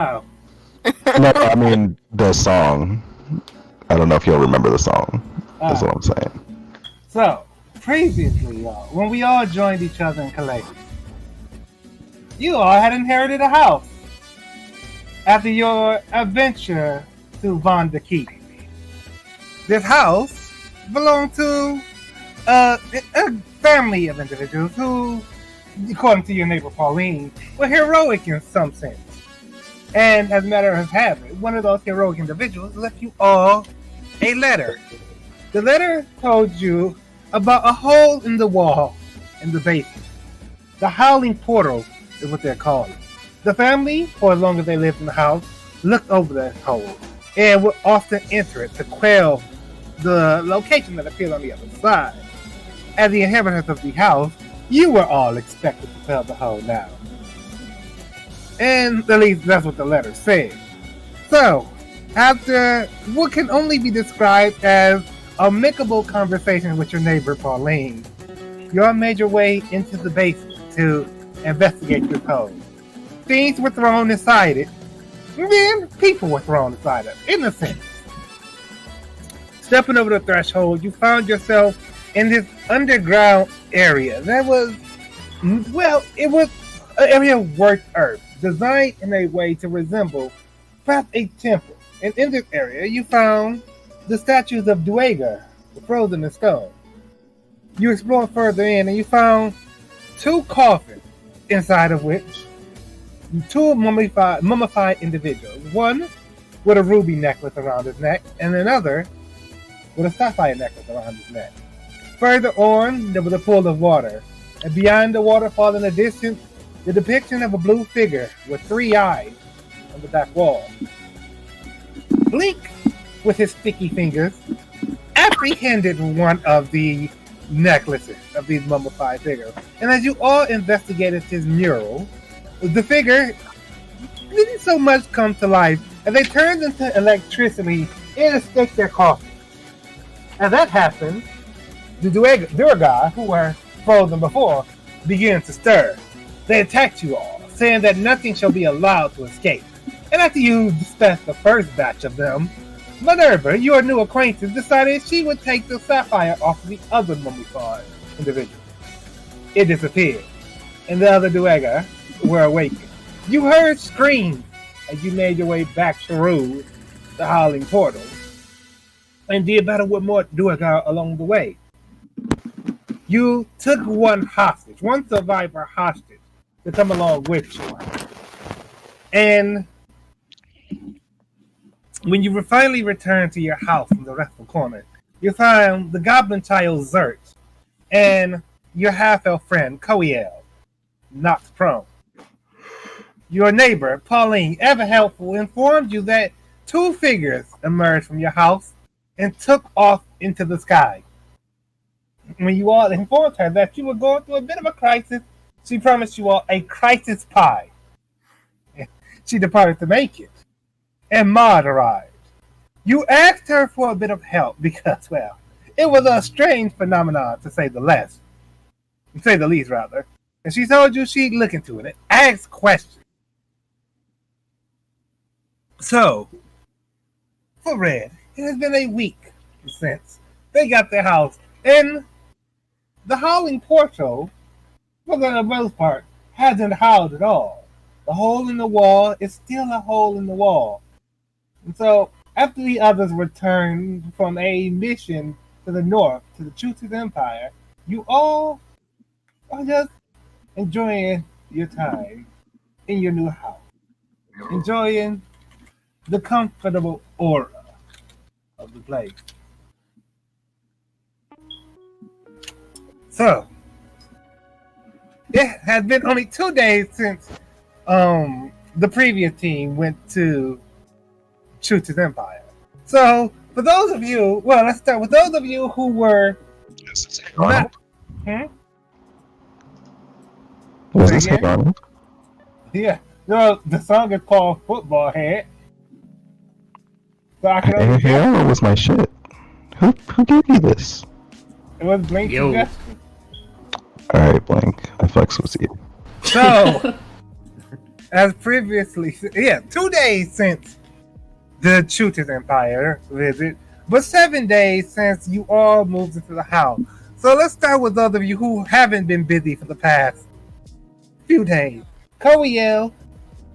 Oh. No, I mean the song. I don't know if you'll remember the song. That's what I'm saying. So, previously, when we all joined each other in Caladium, you all had inherited a house after your adventure to Von der Keep. This house belonged to a family of individuals who, according to your neighbor Pauline, were heroic in some sense. And as a matter of habit, one of those heroic individuals left you all a letter. The letter told you about a hole in the wall in the basement. The howling portal is what they're calling it. The family, for as long as they lived in the house, looked over that hole and would often enter it to quell the location that appeared on the other side. As the inhabitants of the house, you were all expected to fill the hole now. And at least that's what the letter said. So, after what can only be described as a amicable conversation with your neighbor Pauline, you all made your way into the basement to investigate this hole. Things were thrown inside it, and then people were thrown inside it, in a sense. Stepping over the threshold, you found yourself in this underground area that was, well, it was an area of worked earth, designed in a way to resemble perhaps a temple. And in this area, you found the statues of Duega, frozen in stone. You explored further in, and you found two coffins, inside of which two mummified individuals. One with a ruby necklace around his neck, and another with a sapphire necklace around his neck. Further on, there was a pool of water, and beyond the waterfall in the distance, the depiction of a blue figure with three eyes on the back wall. Blink, with his sticky fingers, apprehended one of the necklaces of these mummified figures. And as you all investigated his mural, the figure didn't so much come to life as they turned into electricity and escaped their coffin. As that happened, the Durga, who were frozen before, began to stir. They attacked you all, saying that nothing shall be allowed to escape. And after you dispatched the first batch of them, Minerva, your new acquaintance, decided she would take the sapphire off of the other mummified individual. It disappeared, and the other Duega were awakened. You heard screams as you made your way back through the howling portal, and did battle with more Duega along the way. You took one survivor hostage, to come along with you. And when you finally returned to your house in the restful corner, you found the goblin child Zert and your half-elf friend Koiel, knocked prone. Your neighbor, Pauline, ever helpful, informed you that two figures emerged from your house and took off into the sky. When you all informed her that you were going through a bit of a crisis, she promised you all a crisis pie. She departed to make it, and Maud arrived. You asked her for a bit of help because, well, it was a strange phenomenon to say the least, rather. And she told you she'd look into it and ask questions. So, for Red, it has been a week since they got their house, and the howling portal, for the most part, hasn't howled at all. The hole in the wall is still a hole in the wall. And so, after the others returned from a mission to the north, to the Chutus Empire, you all are just enjoying your time in your new house. Enjoying the comfortable aura of the place. So, it has been only 2 days since the previous team went to Chutus Empire. So, for those of you, well, let's start with those of you who were not. Was this Hey Arnold? Yeah. No, the song is called Football Head. So Hey Arnold was my shit. Who gave you this? It was Blink suggestion. Alright, Blink. I flex with you. So, as previously, 2 days since the Chutis Empire visit, but 7 days since you all moved into the house. So let's start with those of you who haven't been busy for the past few days. Koiel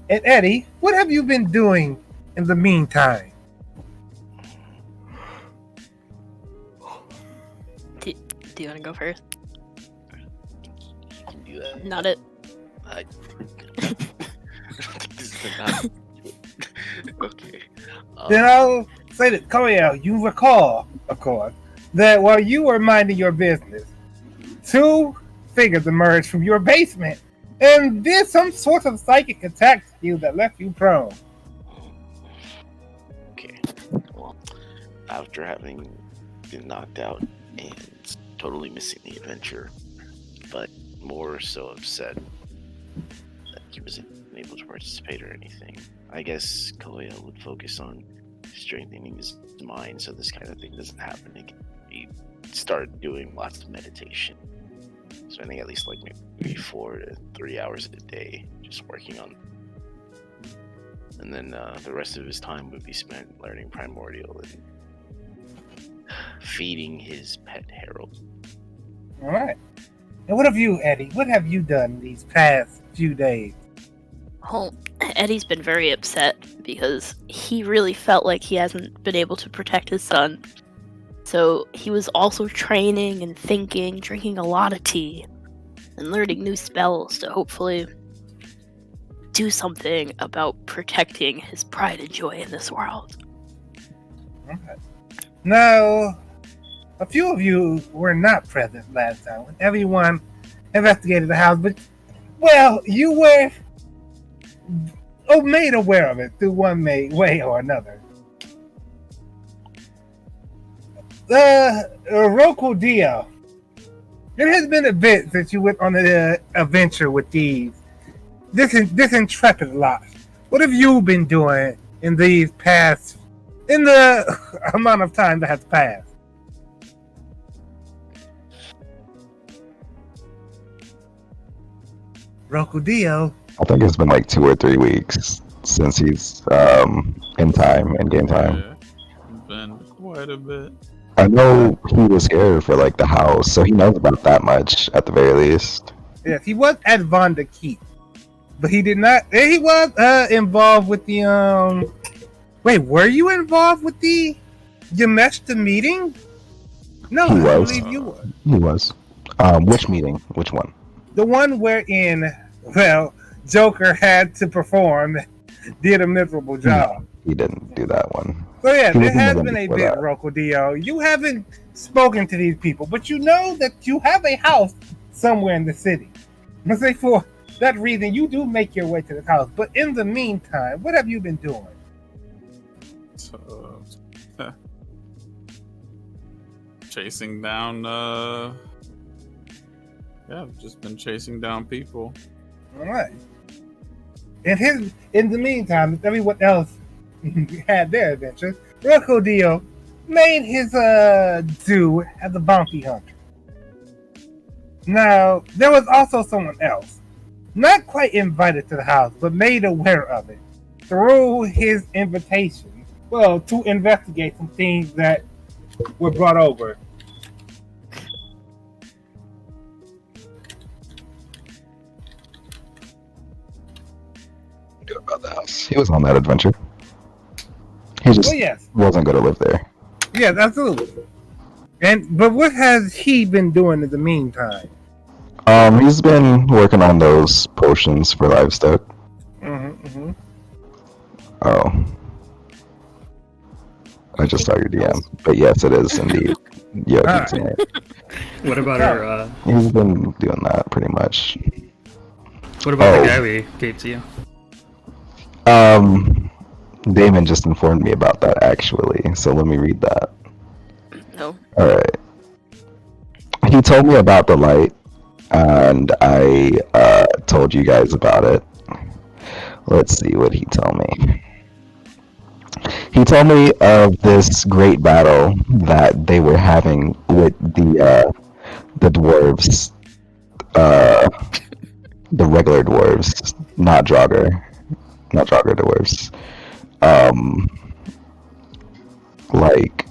and Eddie, what have you been doing in the meantime? Do you want to go first? You can do that. Not it. I don't think this is enough. Okay. Then I'll say that, Koiel, you recall, of course, that while you were minding your business, two figures emerged from your basement and did some sort of psychic attack to you that left you prone. Okay. Well, after having been knocked out and totally missing the adventure, but more so upset that he wasn't able to participate or anything, I guess Koya would focus on strengthening his mind so this kind of thing doesn't happen again. He started doing lots of meditation, spending at least like maybe 4 to 3 hours a day just working on. And then the rest of his time would be spent learning Primordial and feeding his pet Harold. All right. And what have you, Eddie? What have you done these past few days? Well, Eddie's been very upset because he really felt like he hasn't been able to protect his son. So he was also training and thinking, drinking a lot of tea, and learning new spells to hopefully do something about protecting his pride and joy in this world. Okay. Now, a few of you were not present last time when everyone investigated the house, but, well, you were made aware of it through one way or another. Roku Dio, it has been a bit since you went on an adventure with this intrepid lot. What have you been doing in the amount of time that has passed? Roku Dio. I think it's been like 2 or 3 weeks since he's in game time. Yeah, it's been quite a bit. I know he was here for like the house, so he knows about that much at the very least. Yes, he was at Vonda Keep, but he did not. He was involved with the Wait, were you involved with the Yameshta meeting? No, He I was. believe you were. He was. Which meeting? Which one? The one wherein, well, Joker had to perform, did a miserable job. He didn't do that one. So yeah, He there was in the has room been a before bit, that. Roku Dio. You haven't spoken to these people, but you know that you have a house somewhere in the city. Let's say for that reason, you do make your way to the house. But in the meantime, what have you been doing? So, chasing down, I've just been chasing down people. All right. In the meantime, if everyone else had their adventures, Roku Dio made his due as a bounty hunter. Now, there was also someone else, not quite invited to the house, but made aware of it through his invitation, well, to investigate some things that were brought over. Do about the house. He was on that adventure. He just Well, yes. wasn't going to live there. Yes, absolutely. But what has he been doing in the meantime? He's been working on those potions for livestock. Mm-hmm. Oh. I just saw your DM. But yes, it is indeed. Yeah, Alright. he's in it. What about our? He's been doing that pretty much. What about Oh. the guy we gave to you? Damon just informed me about that actually, so let me read that. No. Alright. He told me about the light, and I told you guys about it. Let's see what he told me. He told me of this great battle that they were having with the dwarves, the regular dwarves, not Draugr. not Draugr dwarves. Like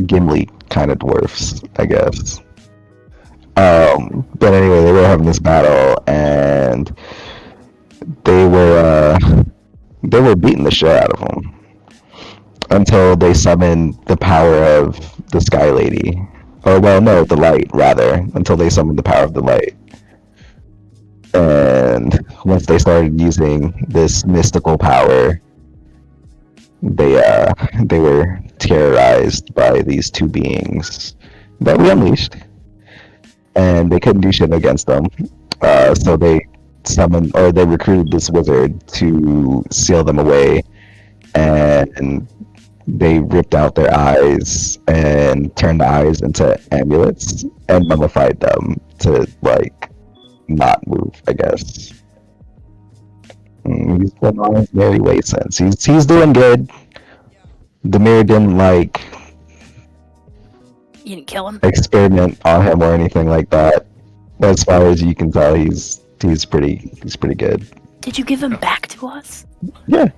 Gimli kind of dwarfs, I guess. But anyway, they were having this battle, and they were beating the shit out of them until they summoned the power of the Sky Lady. Or, well, no, the light, rather, until they summoned the power of the light. And once they started using this mystical power, they were terrorized by these two beings that we unleashed, and they couldn't do shit against them. So they recruited this wizard to seal them away, and they ripped out their eyes and turned the eyes into amulets and mummified them to like not move, I guess. He's been on his merry way since. He's doing good. Demir didn't like You didn't kill him? experiment on him or anything like that. As far as you can tell, he's pretty good. Did you give him back to us? Yeah.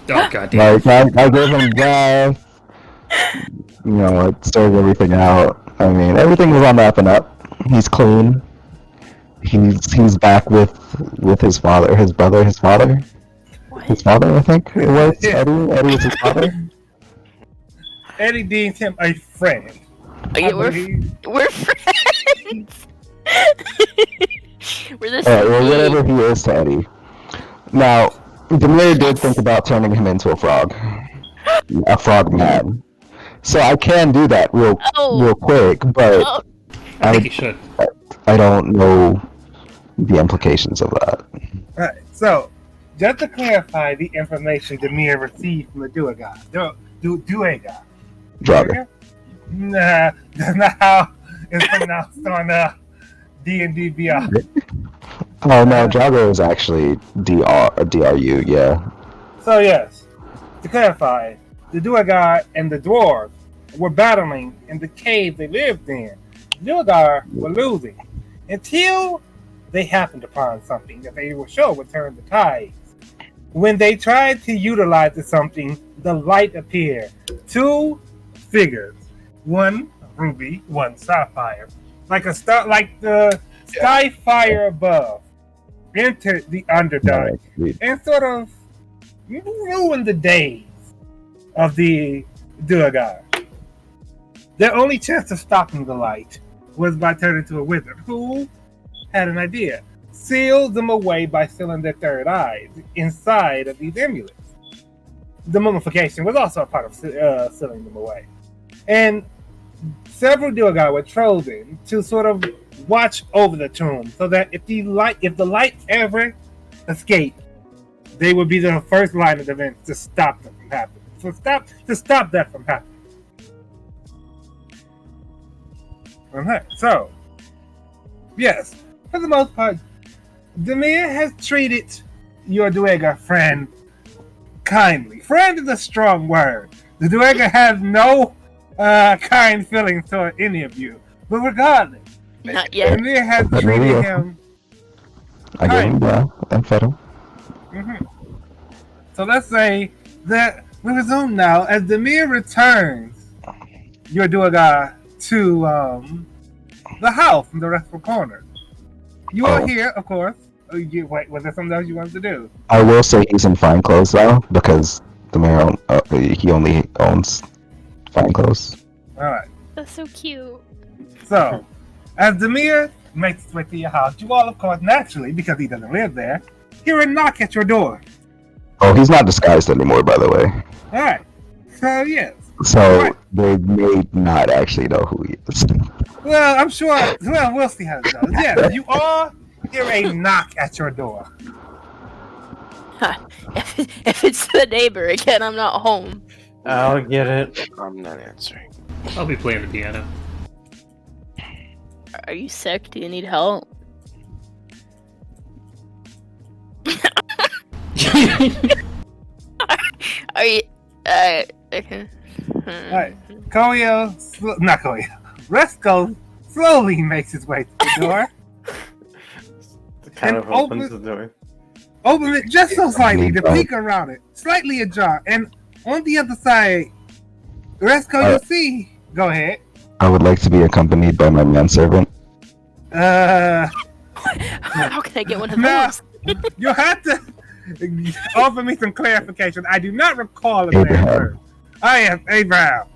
Oh god damn. Like I gave him gas. You know, I sorted everything out. I mean, everything was on the up and up. He's clean. He's back with his father, his brother, his father. What? His father, I think it was. Yeah. Eddie was his father. Eddie deems him a friend. I We're believe. friends. We're the Alright, well, same. whatever he is to Eddie. Now, Demir did think about turning him into a frog man. So I can do that real quick, but Oh, I think you should. I don't know the implications of that. Alright, so just to clarify the information Demir received from the Duergar. Duergar. Draugr. Nah, that's not how it's pronounced on D&D Beyond. Oh no, Draugr is actually DRU, yeah. So yes, to clarify, the Duergar and the dwarves were battling in the cave they lived in. The Duergar were losing until they happened upon something that they were sure would turn the tides. When they tried to utilize the something, the light appeared. Two figures, one ruby, one sapphire, like a star, like the sky fire above, entered the Underdark and sort of ruined the days of the Duergar. Their only chance of stopping the light was by turning to a wizard who had an idea. Seal them away by sealing their third eyes inside of these amulets. The mummification was also a part of sealing them away. And several Duergar were chosen to sort of watch over the tomb so that if the light ever escaped, they would be the first line of defense to stop them from happening. To stop that from happening. Alright, so yes, for the most part, Demir has treated your Duergar friend kindly. Friend is a strong word. The Duergar has no kind feelings toward any of you. But regardless, not yet. Demir has treated him I gave him and fed him. So let's say that we resume now as Demir returns your Duergar to the house in the restful corner. You are here, of course. Wait, was there something else you wanted to do? I will say he's in fine clothes though, because the mayor he only owns fine clothes. Alright. That's so cute. So, as Demir makes his way to your house, you all, of course, naturally, because he doesn't live there, hear a knock at your door. Oh, he's not disguised anymore, by the way. Alright. So, yes. So they may not actually know who he is. Well, I'm sure. Well, we'll see how it goes. Yes, you all hear a knock at your door. If it's the neighbor again, I'm not home. I'll get it. I'm not answering. I'll be playing the piano. Are you sick? Do you need help? Are you? Okay. Alright. Not Koyo. Resco slowly makes his way to the door It kind And of opens open- the door. Open it just so slightly to peek around it, slightly ajar, and on the other side, Resco, you see. Go ahead. I would like to be accompanied by my manservant. How can I get one of those? You have to offer me some clarification. I do not recall a man. I am Abraham.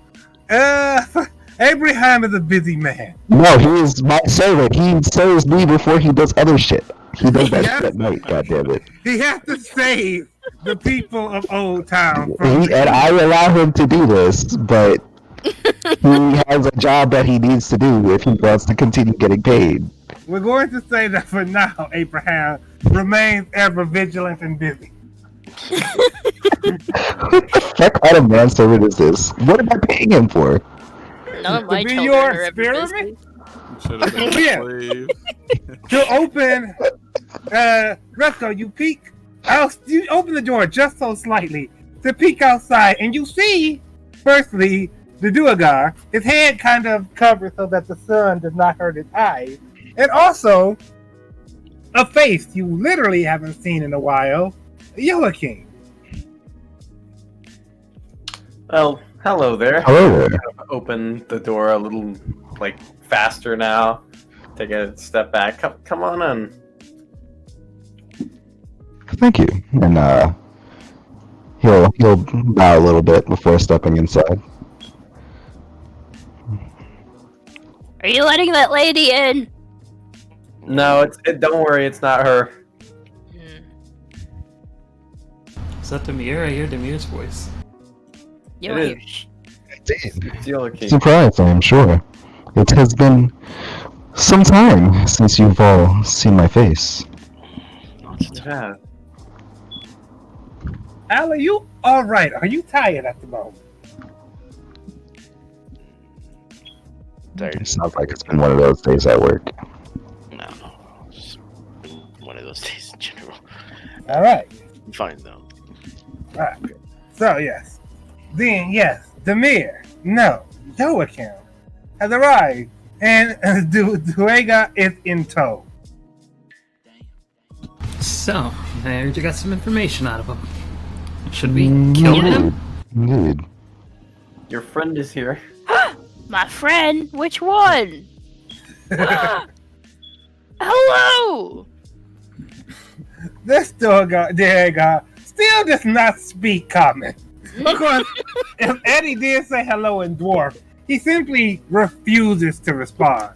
Abraham is a busy man. No, he is my servant. He serves me before he does other shit. He does that shit at night, goddammit. He has to save the people of Old Town. And I allow him to do this, but he has a job that he needs to do if he wants to continue getting paid. We're going to say that for now, Abraham remains ever vigilant and busy. What kind of manservant is this? What am I paying him for? None of my to be children your are ever experiment? Should have been a slave. To open, Resco, you peek out. You open the door just so slightly to peek outside, and you see, firstly, the Duergar, his head kind of covered so that the sun does not hurt his eyes, and also a face you literally haven't seen in a while, Joachim. Well, hello there. Hello there. Open the door a little, faster now. Take a step back. Come on in. Thank you. And he'll bow a little bit before stepping inside. Are you letting that lady in? No, don't worry, it's not her. Is that Demir? I hear Demir's voice. You It don't is. hear sh- It's Joachim. Surprised, I am sure. It has been some time since you've all seen my face. Yeah. Al, are you all right? Are you tired at the moment? It sounds like it's been one of those days at work. No, just one of those days in general. All right. I'm fine though. All right. So, yes. Then, yes, Demir, no, Joachim has arrived, and Duega is in tow. So, I heard you got some information out of him. Should we kill him? Indeed. Your friend is here. My friend? Which one? Hello! This Duega still does not speak common. Of course, if Eddie did say hello in dwarf, he simply refuses to respond.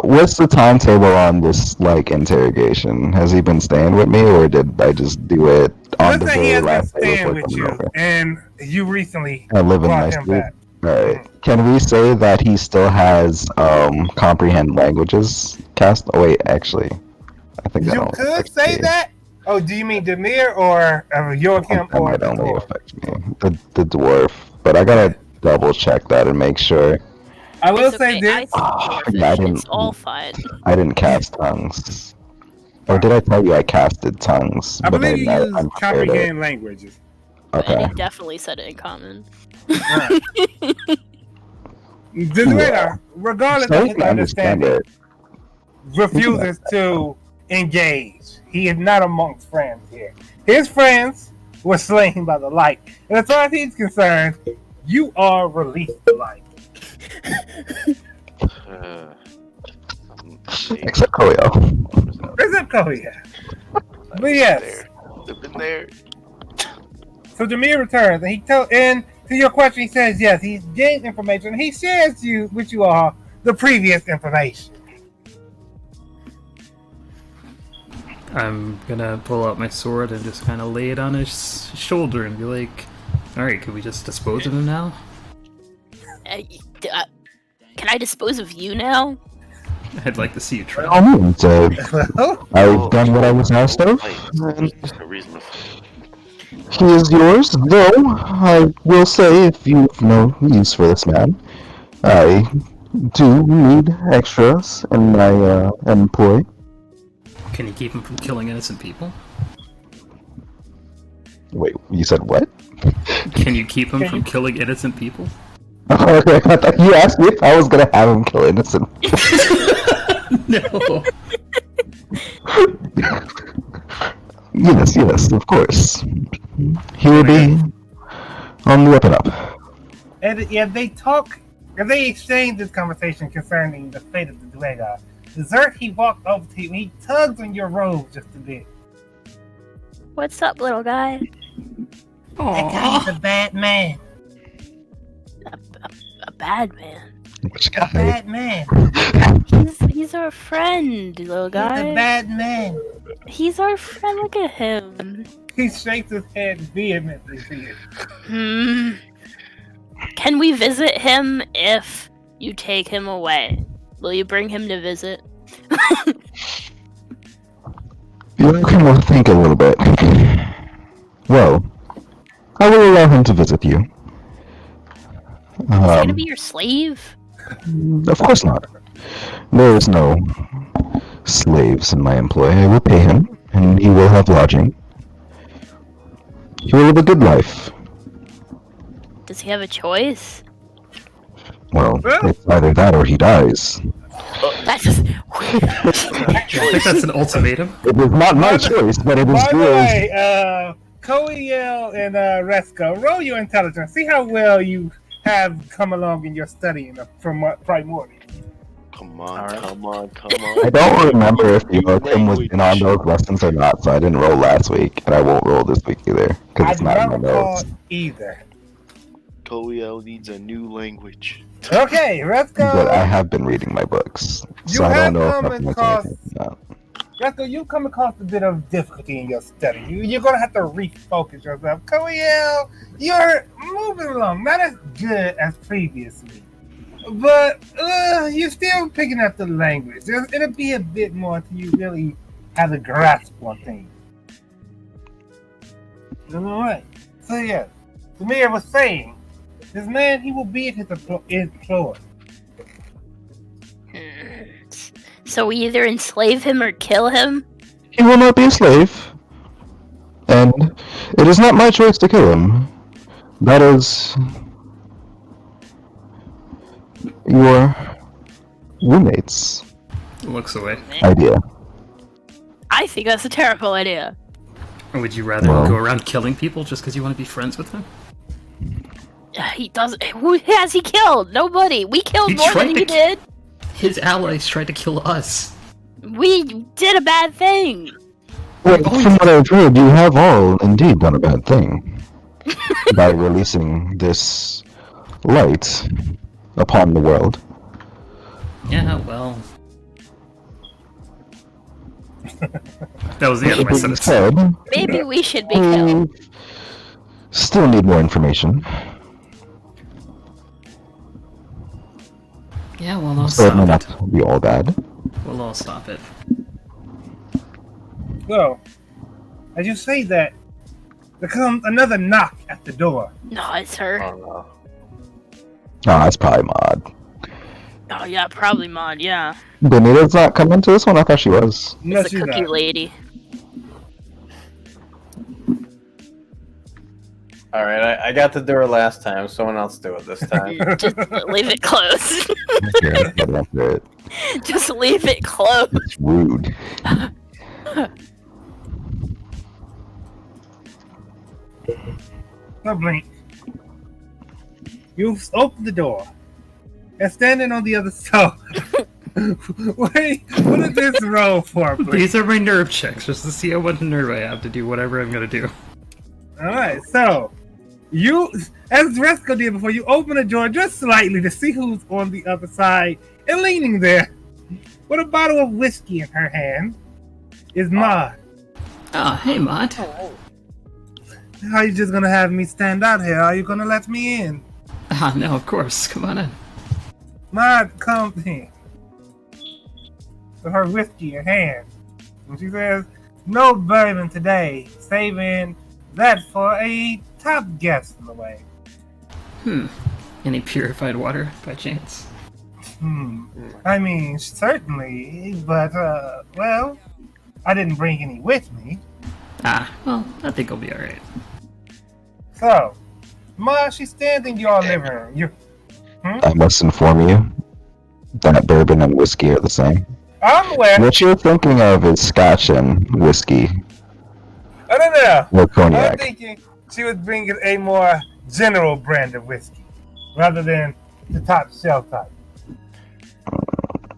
What's the timetable on this interrogation? Has he been staying with me, or did I just do it on Let's the say he very has been last day staying before with coming you, over? and you recently I live in brought my him sleep. back. Alright. Can we say that he still has comprehend languages cast? Oh wait, actually, I think that You only could affects say me. that? Oh, do you mean Demir or Joachim That or might the only dwarf? affect me. The dwarf, but I gotta double check that and make sure. I will It's say okay, this. I see I dwarfish. didn't- It's all fine. I didn't cast tongues. Or did I tell you I casted tongues? I but believe you I use unprepared it? comprehend languages. Okay. Eddie definitely said it in common. Duega, regardless So I of his can understand understanding, it. refuses to engage. He is not amongst friends here. His friends were slain by the light. And as far as he's concerned, you are released the light. Except Koyo. Except Koya. But yes. They've been there. So Demir returns, and to your question, he says yes, he's gained information. He shares with you all the previous information. I'm gonna pull out my sword and just kind of lay it on his shoulder and be like, alright, can we just dispose of him now? Can I dispose of you now? I'd like to see you try. By all means, I've done what I was asked of, and No reason to he is yours, though I will say, if you've no use for this man, I do need extras in my employ. Can you keep him from killing innocent people? Wait, you said what? Can you keep him from killing innocent people? Okay, I thought you asked me if I was gonna have him kill innocent. No. Yes, of course. He will be on the up and up. And yeah, they talk, and they exchange this conversation concerning the fate of the Dwega. Dessert, he walked over to you, he tugs on your robe just a bit. What's up, little guy? That guy's a bad man. A bad man. Which A guy? bad man. He's our friend, little guy. He's a bad man. He's our friend. Look at him. He shakes his head vehemently to you. Can we visit him if you take him away? Will you bring him to visit? You can think a little bit. Well, I will allow him to visit you. Is he gonna be your slave? Of course not. There is no slaves in my employ. I will pay him, and he will have lodging. He will live a good life. Does he have a choice? Well, it's either that or he dies. That's just... I think that's an ultimatum. It is not my choice, but it is By the yours. way, Koiel and Resko, roll your intelligence. See how well you have come along in your studying from Primordial. Come on. I don't remember if Joachim was in on those lessons or not, so I didn't roll last week, and I won't roll this week either, I because it's do not not in my recall notes. either. Koiel needs a new language. Okay, let's go. But I have been reading my books, You so I have don't know if come that's across- anything about. Resko, you come across a bit of difficulty in your study. You're going to have to refocus yourself. Koiel, you're moving along. Not as good as previously. But you're still picking up the language. It'll be a bit more until you really have a grasp on things. Alright. So yeah, the mayor was saying, this man, he will be at his employ. So we either enslave him or kill him? He will not be a slave, and it is not my choice to kill him. That is your roommate's Looks away. idea. I think that's a terrible idea. Or would you rather Well- go around killing people just because you want to be friends with them? He doesn't. Who has he killed? Nobody. We killed He more tried than to he did. His allies tried to kill us. We did a bad thing. Well, from what I've heard, you have all indeed done a bad thing by releasing this light upon the world. Yeah, well. That was the end of my Being sentence. said, Maybe we should be killed. we still need more information. Yeah, well, I'll So it may stop it. not be all bad. We'll all stop it. Well, as you say that, there comes another knock at the door. No, it's her. Oh no. Ah, that's probably Maud. Oh yeah, probably Maud. Yeah, Benita's not coming to this one? I thought she was. No, it's the she's cookie not. lady. Alright, I got the door last time. Someone else do it this time. Just leave it closed. Okay, get after it. Just leave it closed. It's rude. No blink. You open the door. And standing on the other side. Wait, what is this roll for, please? These are my nerve checks, just to see how much nerve I have to do whatever I'm gonna do. Alright, so you, as Resko did before, you open the door just slightly to see who's on the other side, and leaning there with a bottle of whiskey in her hand is Maud. Oh, hey, Maud. How you just gonna have me stand out here? Are you gonna let me in? Ah, no, of course. Come on in. Maud comes in with her whiskey in hand, and she says, "No bourbon today, saving that for a top guest on the way." Any purified water, by chance? I mean, certainly, but, well, I didn't bring any with me. Ah, well, I think I'll be alright. So, Ma, she stands in your living room. I must inform you that bourbon and whiskey are the same. I'm aware. What you're thinking of is scotch and whiskey I don't know. or I'm cognac. thinking she was bringing a more general brand of whiskey rather than the top shelf type.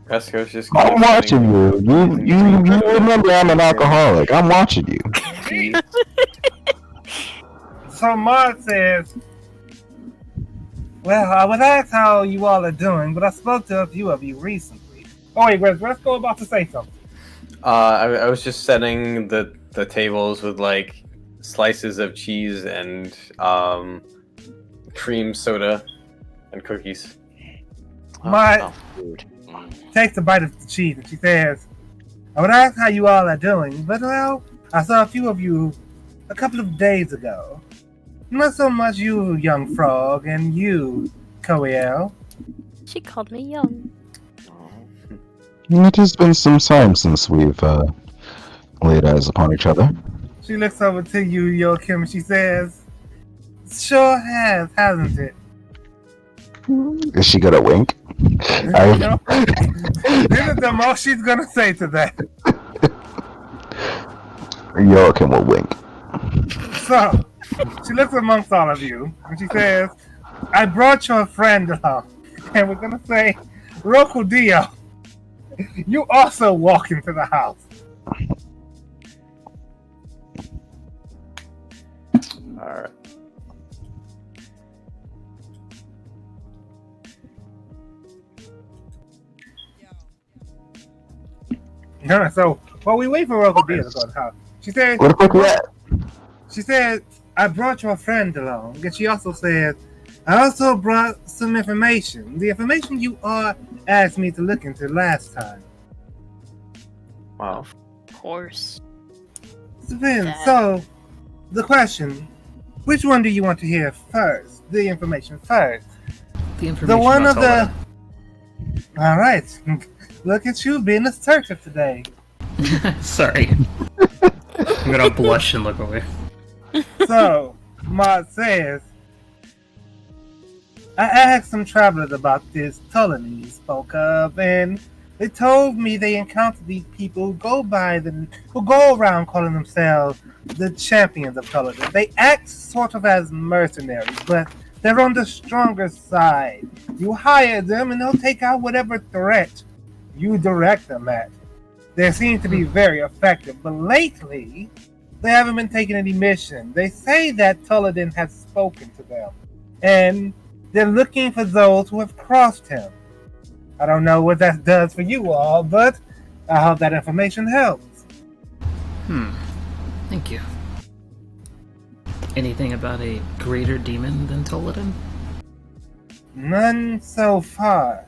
Resco's just. I'm watching you. You remember I'm an alcoholic. I'm watching you. So Maud says, well, I was asked how you all are doing, but I spoke to a few of you recently. Oh wait, let's go about to say something. I was just setting the tables with like slices of cheese and cream soda and cookies. Maud takes a bite of the cheese and she says, I would ask how you all are doing, but well, I saw a few of you a couple of days ago. Not so much you, young frog, and you, Koel. She called me young. It has been some time since we've laid eyes upon each other. She looks over to you, Joachim, and she says, sure has, hasn't it? Is she gonna wink? No. This is the most she's gonna say to that. Joachim will wink. So, she looks amongst all of you, and she says, I brought your friend along, and we're gonna say, Rokudio, you also walk into the house. Alright. So, while we wait for Rokudio to go to the house, she says, What the fuck was that? She said, I brought your friend along. And she also said, I also brought some information. The information you all asked me to look into last time. Wow. Of course. Depends. So, the question, which one do you want to hear first? The information first. The information. The one about of the... Toledo. Alright. Look at you being assertive today. Sorry. I'm gonna blush and look away. So, Maud says, I asked some travelers about this Ptolemy you spoke of, and they told me they encountered these people who go around calling themselves the champions of Ptolemy. They act sort of as mercenaries, but they're on the stronger side. You hire them and they'll take out whatever threat you direct them at. They seem to be very effective, but lately, they haven't been taking any mission. They say that Tulladin has spoken to them, and they're looking for those who have crossed him. I don't know what that does for you all, but I hope that information helps. Thank you. Anything about a greater demon than Toledin? None so far.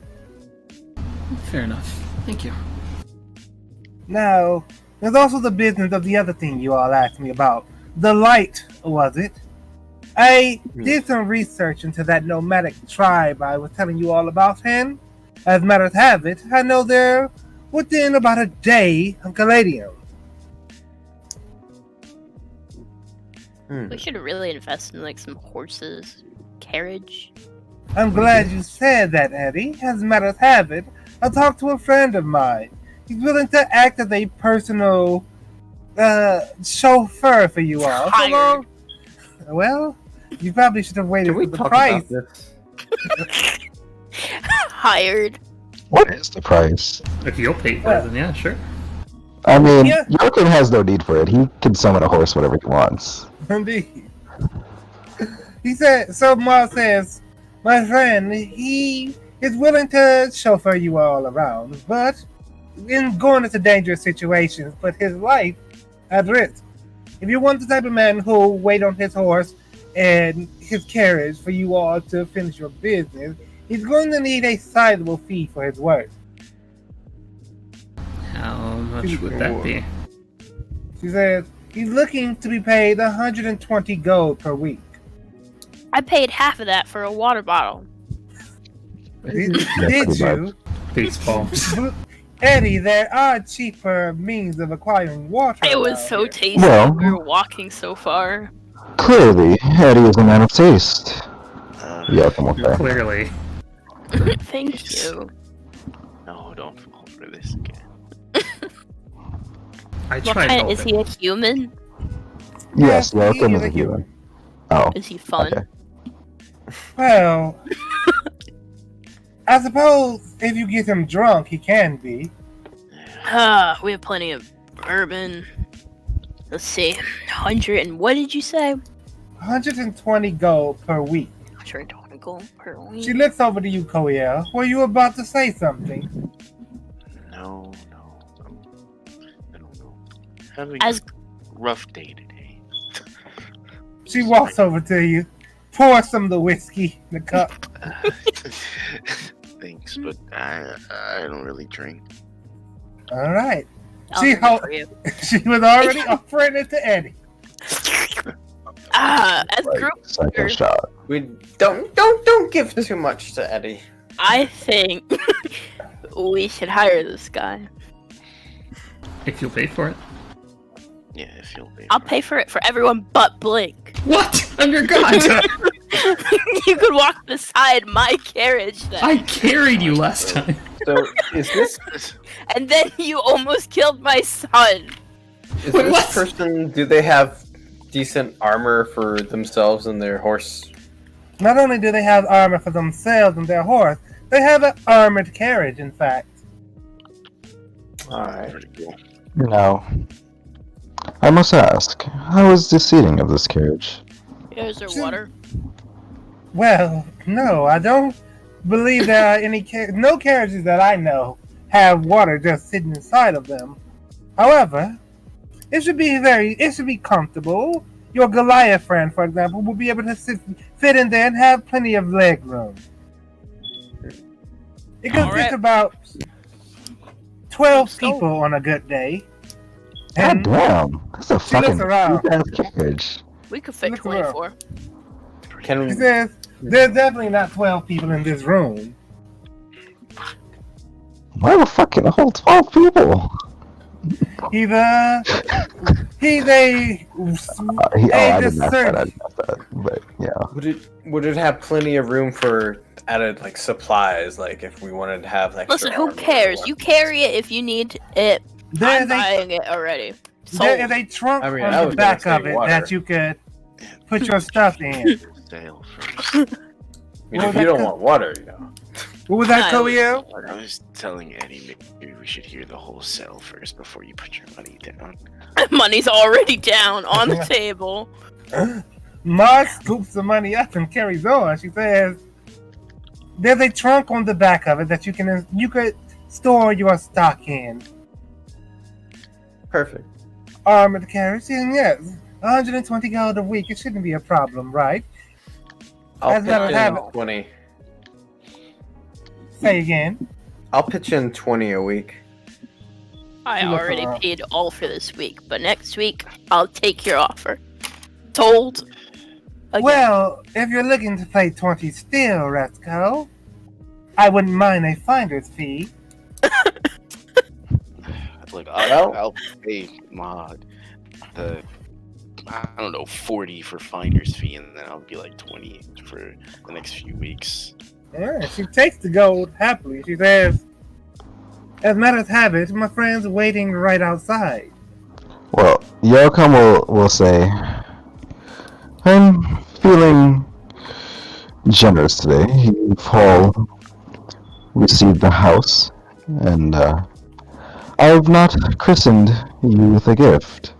Fair enough. Thank you. Now, there's also the business of the other thing you all asked me about. The light, was it? I did some research into that nomadic tribe I was telling you all about, and as matters have it, I know they're within about a day of Caladium. We should really invest in like some horses, carriage. I'm glad you said that, Eddie. As matters have it, I talked to a friend of mine. He's willing to act as a personal chauffeur for you all. So Hired. long, well, you probably should have waited Can we for the talk price. about this? Hired. What is the price? If you'll pay for it, then yeah, sure. I mean, Yeah. Joachim has no need for it. He can summon a horse whenever he wants. Indeed. He said, so Mars says, my friend, he is willing to chauffeur you all around, but in going into dangerous situations, put his life at risk. If you want the type of man who will wait on his horse and his carriage for you all to finish your business, he's going to need a sizable fee for his work. How much would that be? She says, he's looking to be paid 120 gold per week. I paid half of that for a water bottle. Did pretty you? Face palms. Eddie, there are cheaper means of acquiring water. It was around so here. tasty. Well- We were walking so far. Clearly, Eddie is a man of taste. Joachim will say. Clearly. Thank you. No, don't fall for this again. I What tried kind? Is helping. he a human? Yes, Yes, welcome he is is a a human. Oh, Is he fun? okay. Well, I suppose if you get him drunk, he can be. We have plenty of bourbon. Let's see, 100 and what did you say? 120 gold per week. 120 gold per week. She looks over to you, Koya. Were you about to say something? No. I don't know. Having As a rough day today. She walks over to you, pours some of the whiskey in the cup. Thanks, but I don't really drink. All right. I'll She drink it for you. She was already offering it to Eddie. As Like, group second leader, shot. We don't give too much to Eddie. I think we should hire this guy. If you'll pay for it. Yeah, if you'll pay. I'll for pay for it for everyone but Blink. What? I'm your god! You could walk beside my carriage then. I carried you last time. So is this it. And then you almost killed my son. is Wait, this what? person? Do they have decent armor for themselves and their horse? Not only do they have armor for themselves and their horse, they have an armored carriage, in fact. All right. Pretty cool. Now, I must ask, how is the seating of this carriage? Is there water? Well, no, I don't believe there are any no carriages that I know have water just sitting inside of them. However, it should be comfortable. Your Goliath friend, for example, will be able to fit in there and have plenty of leg room. It could Alright. fit about 12 Let's go. people on a good day. God And damn, that's a She looks fucking around. big ass carriage. We could fit Look around. 24. Can she says, there's definitely not 12 people in this room. Why the fuck can it hold 12 people? He's a I didn't ask discern- that, but yeah. would it have plenty of room for added like supplies? Like if we wanted to have extra Listen, who armor or cares? You whatnot? carry it if you need it. There's I'm a, buying it already. there Sold. is a trunk I mean, on I the was gonna back say of it water. that you could put your stuff in. Sail first. I mean, Well, if you that don't could- want water, you know. What was that, I- Koyo? I was telling Eddie maybe we should hear the whole sell first before you put your money down. Money's already down on the table. Marge scoops the money up and carries on. She says, "There's a trunk on the back of it that you could store your stock in. Perfect. Armored carriage, and yes, 120 gold a week. It shouldn't be a problem, right? I'll As pitch matter of in habit. 20. Say again. I'll pitch in 20 a week. I Look already around. paid all for this week, but next week I'll take your offer. Told. Again. Well, if you're looking to play 20 still, Retsko, I wouldn't mind a finder's fee. Look, Well- I'll pay Mod the I don't know 40 for finder's fee, and then I'll be like 20 for the next few weeks. Yeah, she takes the gold happily. She says, "As matters have it, my friend's waiting right outside." Well, Yokum will say, I'm feeling generous today. You've all received the house, and I've not christened you with a gift.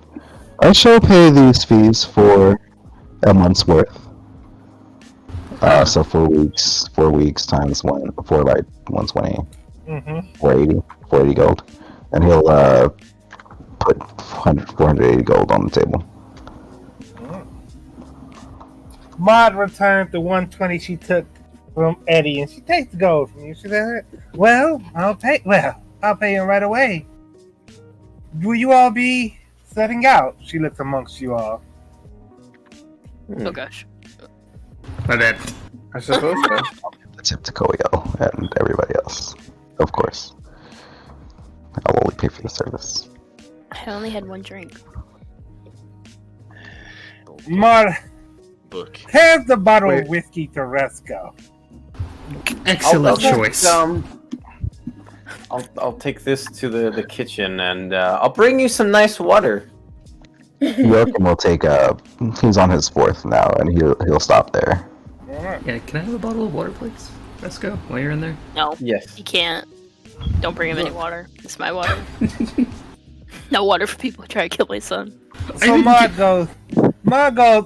I shall pay these fees for a month's worth. So 4 weeks times 120, Mm-hmm. 480 gold. And he'll put 480 gold on the table. Maud returned the 120 she took from Eddie, and she takes the gold from you. She said, "Well, I'll pay him right away. Will you all be setting out?" She looks amongst you all. Oh gosh. My bad. I suppose so. The tip to Koyo and everybody else, of course. I'll only pay for the service. I only had one drink. Maud Book. hands the bottle Wait. of whiskey to Resco. Excellent I'll choice. Get, I'll take this to the kitchen, and I'll bring you some nice water. Joachim will take he's on his 4th now, and he'll stop there. Yeah, can I have a bottle of water, please? Let's go. While you're in there. No, Yes. you can't. Don't bring him any water. It's my water. No water for people who try to kill my son. So Ma goes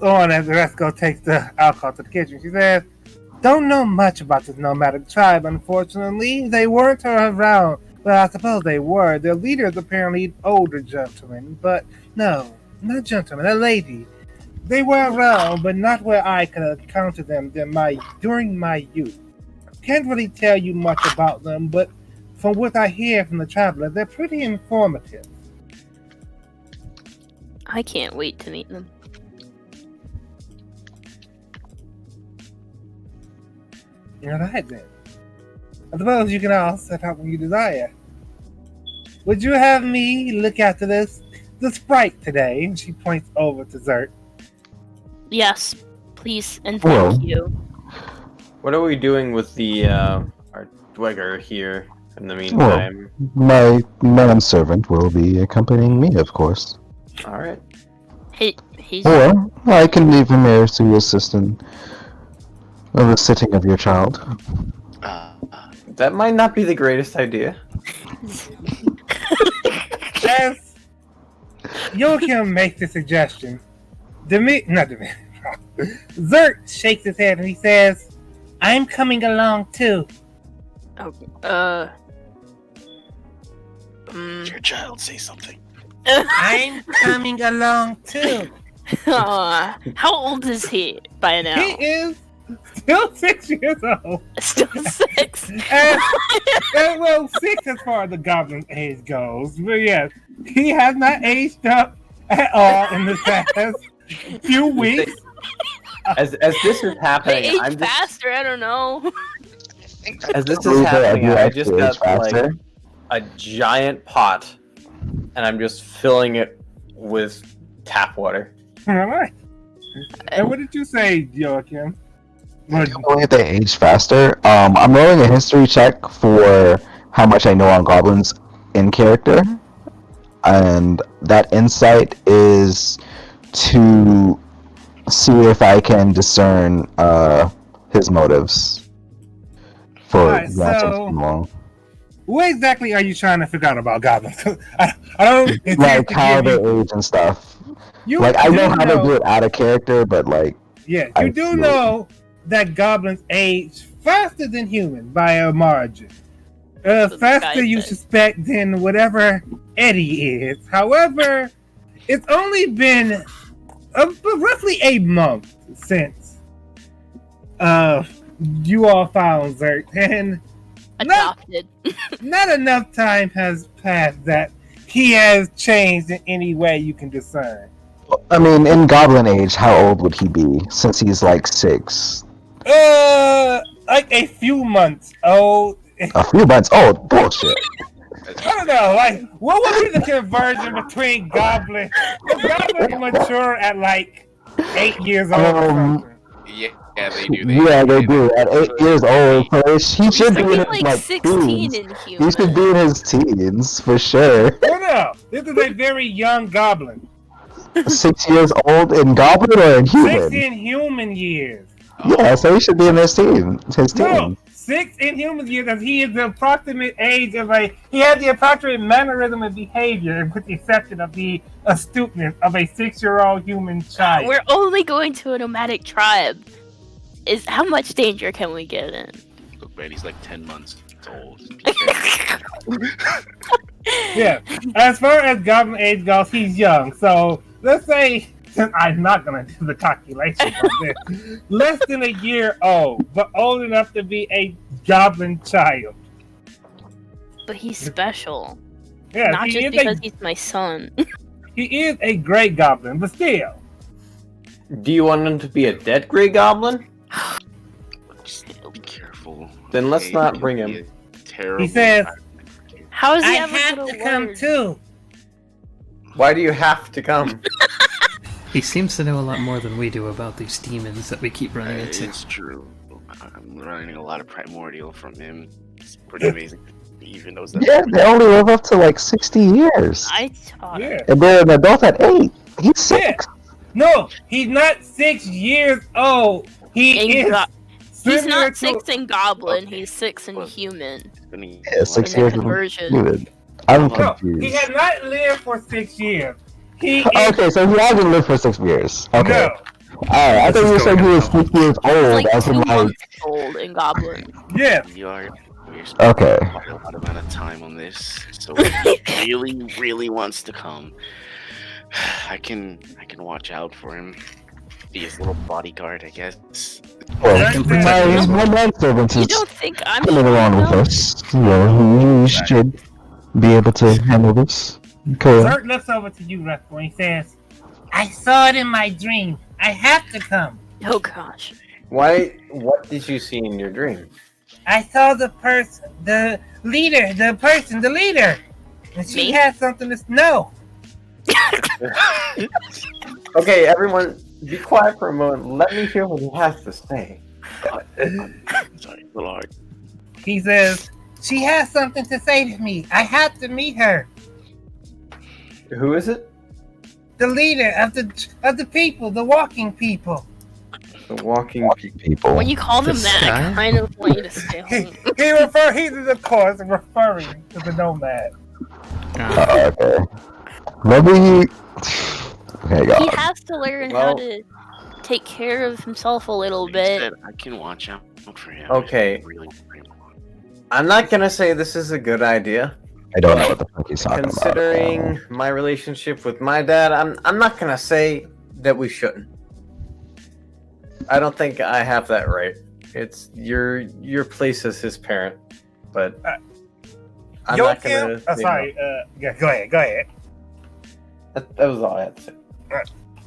on as Resco takes the alcohol to the kitchen. She says, "Don't know much about this nomadic tribe, unfortunately. They weren't around. Well, I suppose they were. Their leader is apparently an older gentleman, but no, not gentleman, a lady. They were around, but not where I could encounter them during my youth. Can't really tell you much about them, but from what I hear from the traveler, they're pretty informative." I can't wait to meet them. All right then. I suppose you can all set up when you desire. Would you have me look after the sprite today? And she points over to Zert. Yes, please, and Well. thank you. What are we doing with the our Dweger here in the meantime? My manservant will be accompanying me, of course. All right. He's Or I can leave him here to assist in the sitting of your child. That might not be the greatest idea. As Joachim makes the suggestion, Zert shakes his head and he says, "I'm coming along too." Your child say something. I'm coming along too. How old is he by now? He is still 6 years old. Still 6. And, well, 6 as far as the goblin age goes. But yes, he has not aged up at all in the past few weeks. As this is happening, Age I'm just faster. I don't know. as this is happening, I just got faster. like a giant pot, and I'm just filling it with tap water. All right. And what did you say, Joachim? I don't believe they age faster. I'm rolling a history check for how much I know on goblins in character, and that insight is to see if I can discern his motives for Alright, lasting so- too long. What exactly are you trying to figure out about goblins? I don't intend Like to how give they you- age and stuff. You Like I do know how to do it out of character, but like Yeah, I you do feel- know that goblins age faster than humans by a margin. Faster you said. suspect than whatever Eddie is. However, it's only been roughly a month since you all found Zert, and Adopted. not enough time has passed that he has changed in any way you can discern. I mean, in goblin age, how old would he be? Since he's like 6. Like a few months old. A few months old? Bullshit. I don't know, like, what would be the conversion between goblin? Does goblin mature at like 8 years old or something? Yeah, they do. Yeah, they do. At 8 years old, he should be in He's his like like 16 teens. in He human. should be in his teens for sure. Oh no, this is a very young goblin. 6 years old in goblin or in 6 human? in human years. Yeah, so he should be in his team. His No, team. 6 in human years, as he is the approximate age of he has the approximate mannerism and behavior, with the exception of the astuteness of a 6-year-old human child. We're only going to a nomadic tribe. How much danger can we get in? Look, man, he's like 10 months old. Yeah, as far as goblin age goes, he's young. So let's say, since I'm not gonna do the calculation of this, less than a year old, but old enough to be a goblin child. But he's special. Yeah, Not he just is because he's my son. he is a great goblin, but still. Do you want him to be a dead gray goblin? Just be careful. Then let's Okay, not it bring could him. be a terrible He says, time. How does he I have a have little to come word? too. Why do you have to come? He seems to know a lot more than we do about these demons that we keep running into. It's true. I'm learning a lot of primordial from him. It's pretty amazing. He even knows that. Yeah, they only live up to like 60 years. I taught him. Yeah. And they're an adult at 8. He's 6. No, he's not 6 years old. He In is. go- He's similar not to- 6 in Goblin, Okay. he's 6 in Well, Human. Yeah, 6 In the years is conversion. human. I'm No, confused. he has not lived for 6 years. He is. Okay, so he hasn't lived for 6 years. Okay. No. Alright, I This thought is you said he going was down. 6 years He's old. like As 2 in, like, months old in Goblin. Yes. We're Okay. spending quite a lot amount of time on this, so if he really wants to come, I can watch out for him. Be his little bodyguard, I guess. well, can protect my him. manservant You is don't think I'm coming along with no? us. You should be able to handle this. Okay. Zerk looks over to you, Rusko, and he says, I saw it in my dream. I have to come. Oh gosh. Why? What did you see in your dream? I saw the person, the leader, the leader. And she Me? had something to know. Okay, everyone, be quiet for a moment. Let me hear what he has to say. Sorry, a little hard. He says, she has something to say to me. I have to meet her. Who is it? The leader of the people, the walking people. The walking people. People. When you call them The that, sky? I kind of want you to stay He home. he's of course referring to the nomad. Okay. Maybe. Hang He on. has to learn how Well- to take care of himself a little He bit. said I can watch out for him. Okay. Really. I'm not gonna say this is a good idea. I don't know what the fuck he's talking Considering my relationship with my dad, I'm not gonna say that we shouldn't. I don't think I have that right. It's your place as his parent, but I'm not gonna. sorry. Yeah, go ahead. That was all I had to say.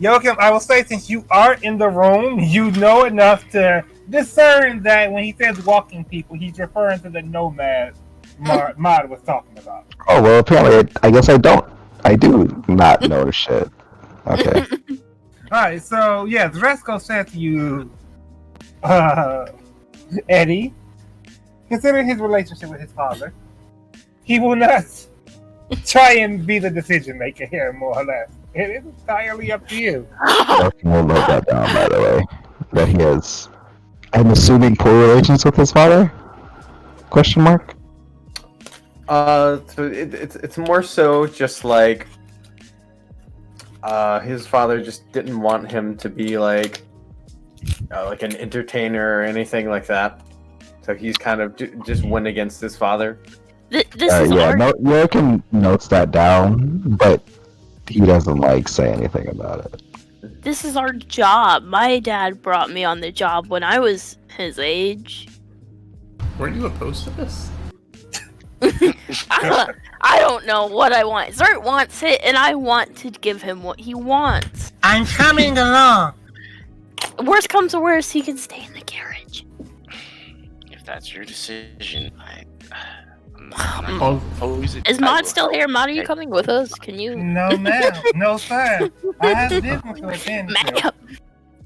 Joachim, I will say, since you are in the room, you know enough to discern that when he says walking people, he's referring to the nomad Mod was talking about. Oh, well, apparently, I guess I don't. I do not know the shit. Okay. Alright, so, yeah, Zresko said to you, Eddie, considering his relationship with his father, he will not try and be the decision maker here, more or less. It is entirely up to you. We'll note that down, by the way. That he has, I'm assuming, poor relations with his father? Question mark? So it's more so just like his father just didn't want him to be like an entertainer or anything like that. So he's kind of just went against his father. This is Yeah, our Joachim notes that down, but he doesn't say anything about it. this is our job. My dad brought me on the job when I was his age. Weren't you opposed to this? I don't know what I want. Zert wants it, and I want to give him what he wants. I'm coming along. Worst comes to worst, he can stay in the carriage. If that's your decision, Oh, Is Mod still here? Mod, are you coming with us? Can you? No, ma'am. No, sir. I have business to attend to.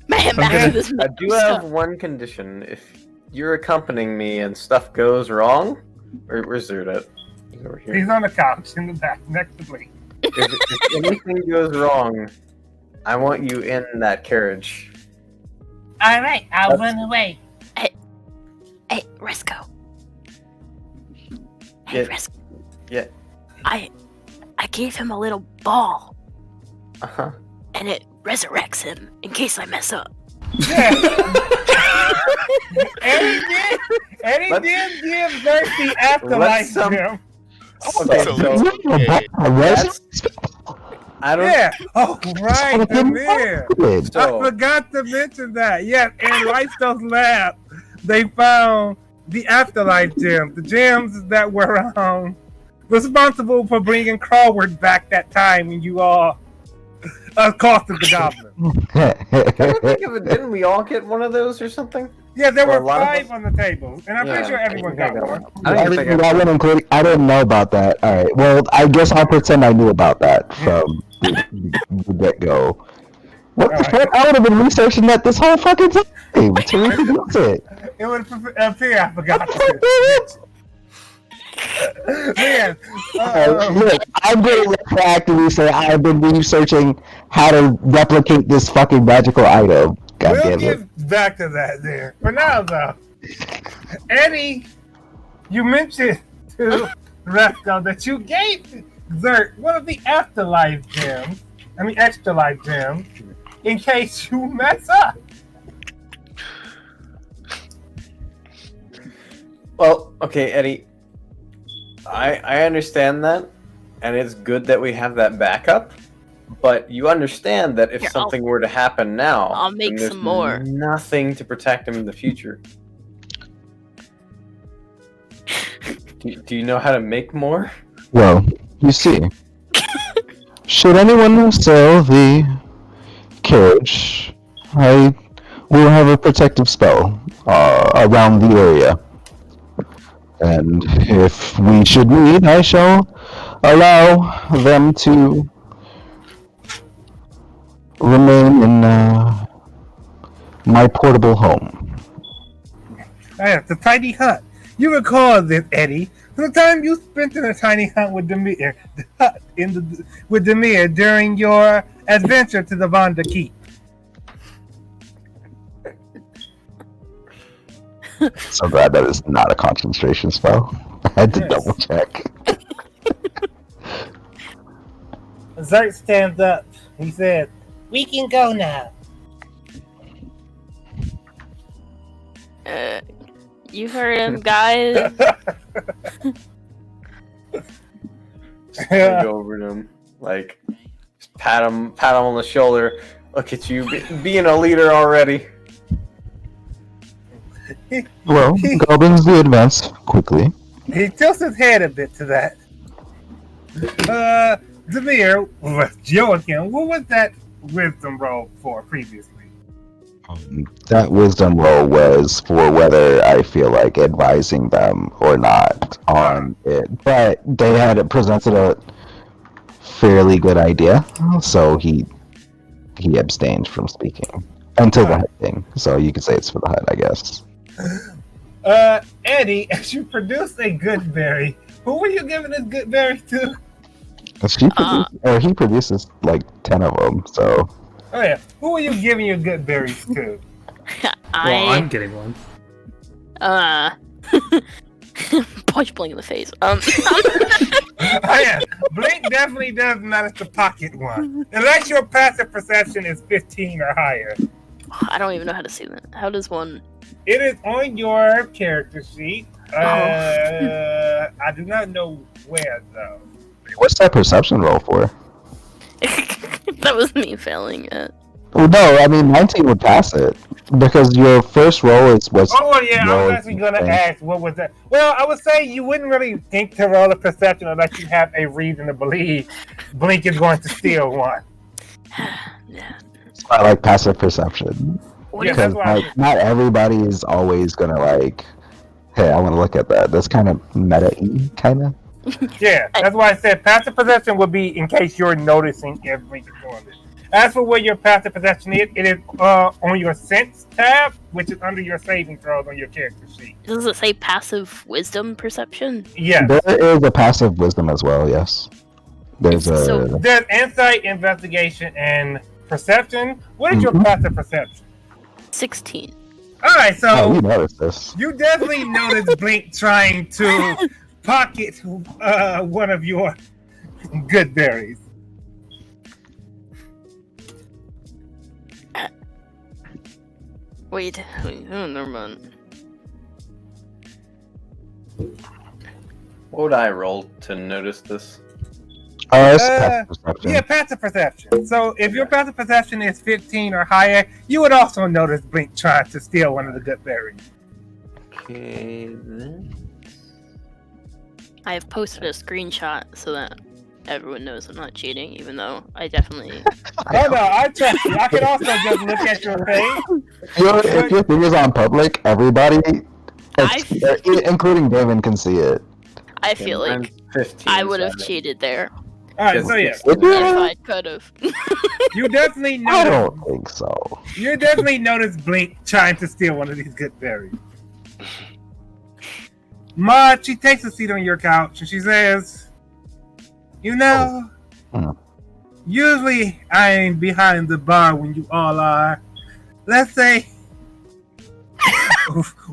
Man, back to this I do have one condition. If you're accompanying me and stuff goes wrong, where's Zert at? He's over here. He's on the couch in the back next to Blink. If anything goes wrong, I want you in that carriage. All right, I'll run away. Hey, Risco. Hey, Yeah. Risco. Yeah. I gave him a little ball, Uh-huh. and it resurrects him in case I mess up. Yeah. Eddie did give Zert the afterlife some- gem. Okay, So, I don't. Yeah. Oh, right. The mirror. So, I forgot to mention that. Yes, in Lightstone's lab, they found the afterlife gems. The gems that were responsible for bringing Crawford back that time when you all accosted the goblin. I think of it, didn't we all get one of those or something? Yeah, there Or a were lot of 5 on the table, and I'm pretty Yeah, sure everyone I think got I one. I don't even think I- including. I didn't know about that. All right. Well, I guess I'll pretend I knew about that from the get go. What the All right. fuck? I would have been researching that this whole fucking time to reproduce it. It would appear I forgot to. Man, Look, I'm going to proactively say I've been researching how to replicate this fucking magical item. God we'll damn it. get back to that there. For now, though, Eddie, you mentioned to Rascal that you gave Xert one of the afterlife gems, extra life gems, in case you mess up. Well, okay, Eddie. I understand that, and it's good that we have that backup. But you understand that if Here, something were to happen now, I'll make then there's some more. nothing to protect him in the future. Do you know how to make more? Well, you see, should anyone sell the carriage, I will have a protective spell around the area. And if we should need, I shall allow them to remain in my portable home. It's a tiny hut. You recall this, Eddie, from the time you spent in a tiny hut with Demir, with Demir during your adventure to the Vonda Keep. So glad that is not a concentration spell. I had to double check. Xert stands up. He says, "We can go now." You heard him, guys. I go over to him, like, just pat him on the shoulder. Look at you, being a leader already. Well, goblins do advance quickly. He tilts his head a bit to that. Demir, Joachim, what was that wisdom roll for previously? That wisdom roll was for whether I feel like advising them or not on it. But they had presented a fairly good idea, so he abstained from speaking until the hut thing. So you could say it's for the hut, I guess. Eddie, as you produce a good berry, who were you giving this good berry to? He produces like 10 of them, so. Oh yeah, who are you giving your good berries to? Well, I'm getting one. Punch Blink in the face. Oh yeah, Blink definitely does manage to pocket one, unless your passive perception is 15 or higher. I don't even know how to see that. How does one? It is on your character sheet. I do not know where though. What's that perception roll for? That was me failing it. Well, no, I mean 19 would pass it because your first roll is what's. Oh yeah, I was actually gonna ask what was that. Well, I would say you wouldn't really think to roll a perception unless you have a reason to believe Blink is going to steal one. Yeah. It's not like passive perception. Yeah, Because that's why. like, not everybody is always gonna like, hey, I want to look at that. That's kind of meta-y, kind of. Yeah, that's why I said passive perception would be in case you're noticing if Blink is doing this. As for where your passive perception is, it is on your sense tab, which is under your saving throws on your character sheet. Does it say passive wisdom perception? Yeah. There is a passive wisdom as well. Yes. There's a. So- There's insight, investigation, and perception. What is your passive perception? 16. All right, so Oh, you noticed this. you definitely noticed Blink trying to pocket one of your good berries. Wait, oh, never mind. What would I roll to notice this? It's passive perception. Yeah, passive perception. So if your passive perception is 15 or higher, you would also notice Blink trying to steal one of the good berries. Okay, then. I have posted a screenshot so that everyone knows I'm not cheating, even though I definitely. Oh no, I trust you. I can also just look at your face. If your thing is on public, everybody, including Damon, can see it. I feel like 15, I would have so cheated there All right, so yeah, Would you? if I could have. you definitely I notice. don't think so. You definitely notice Blink trying to steal one of these good berries. Maud, she takes a seat on your couch and she says, "You know, usually I ain't behind the bar when you all are. Let's say,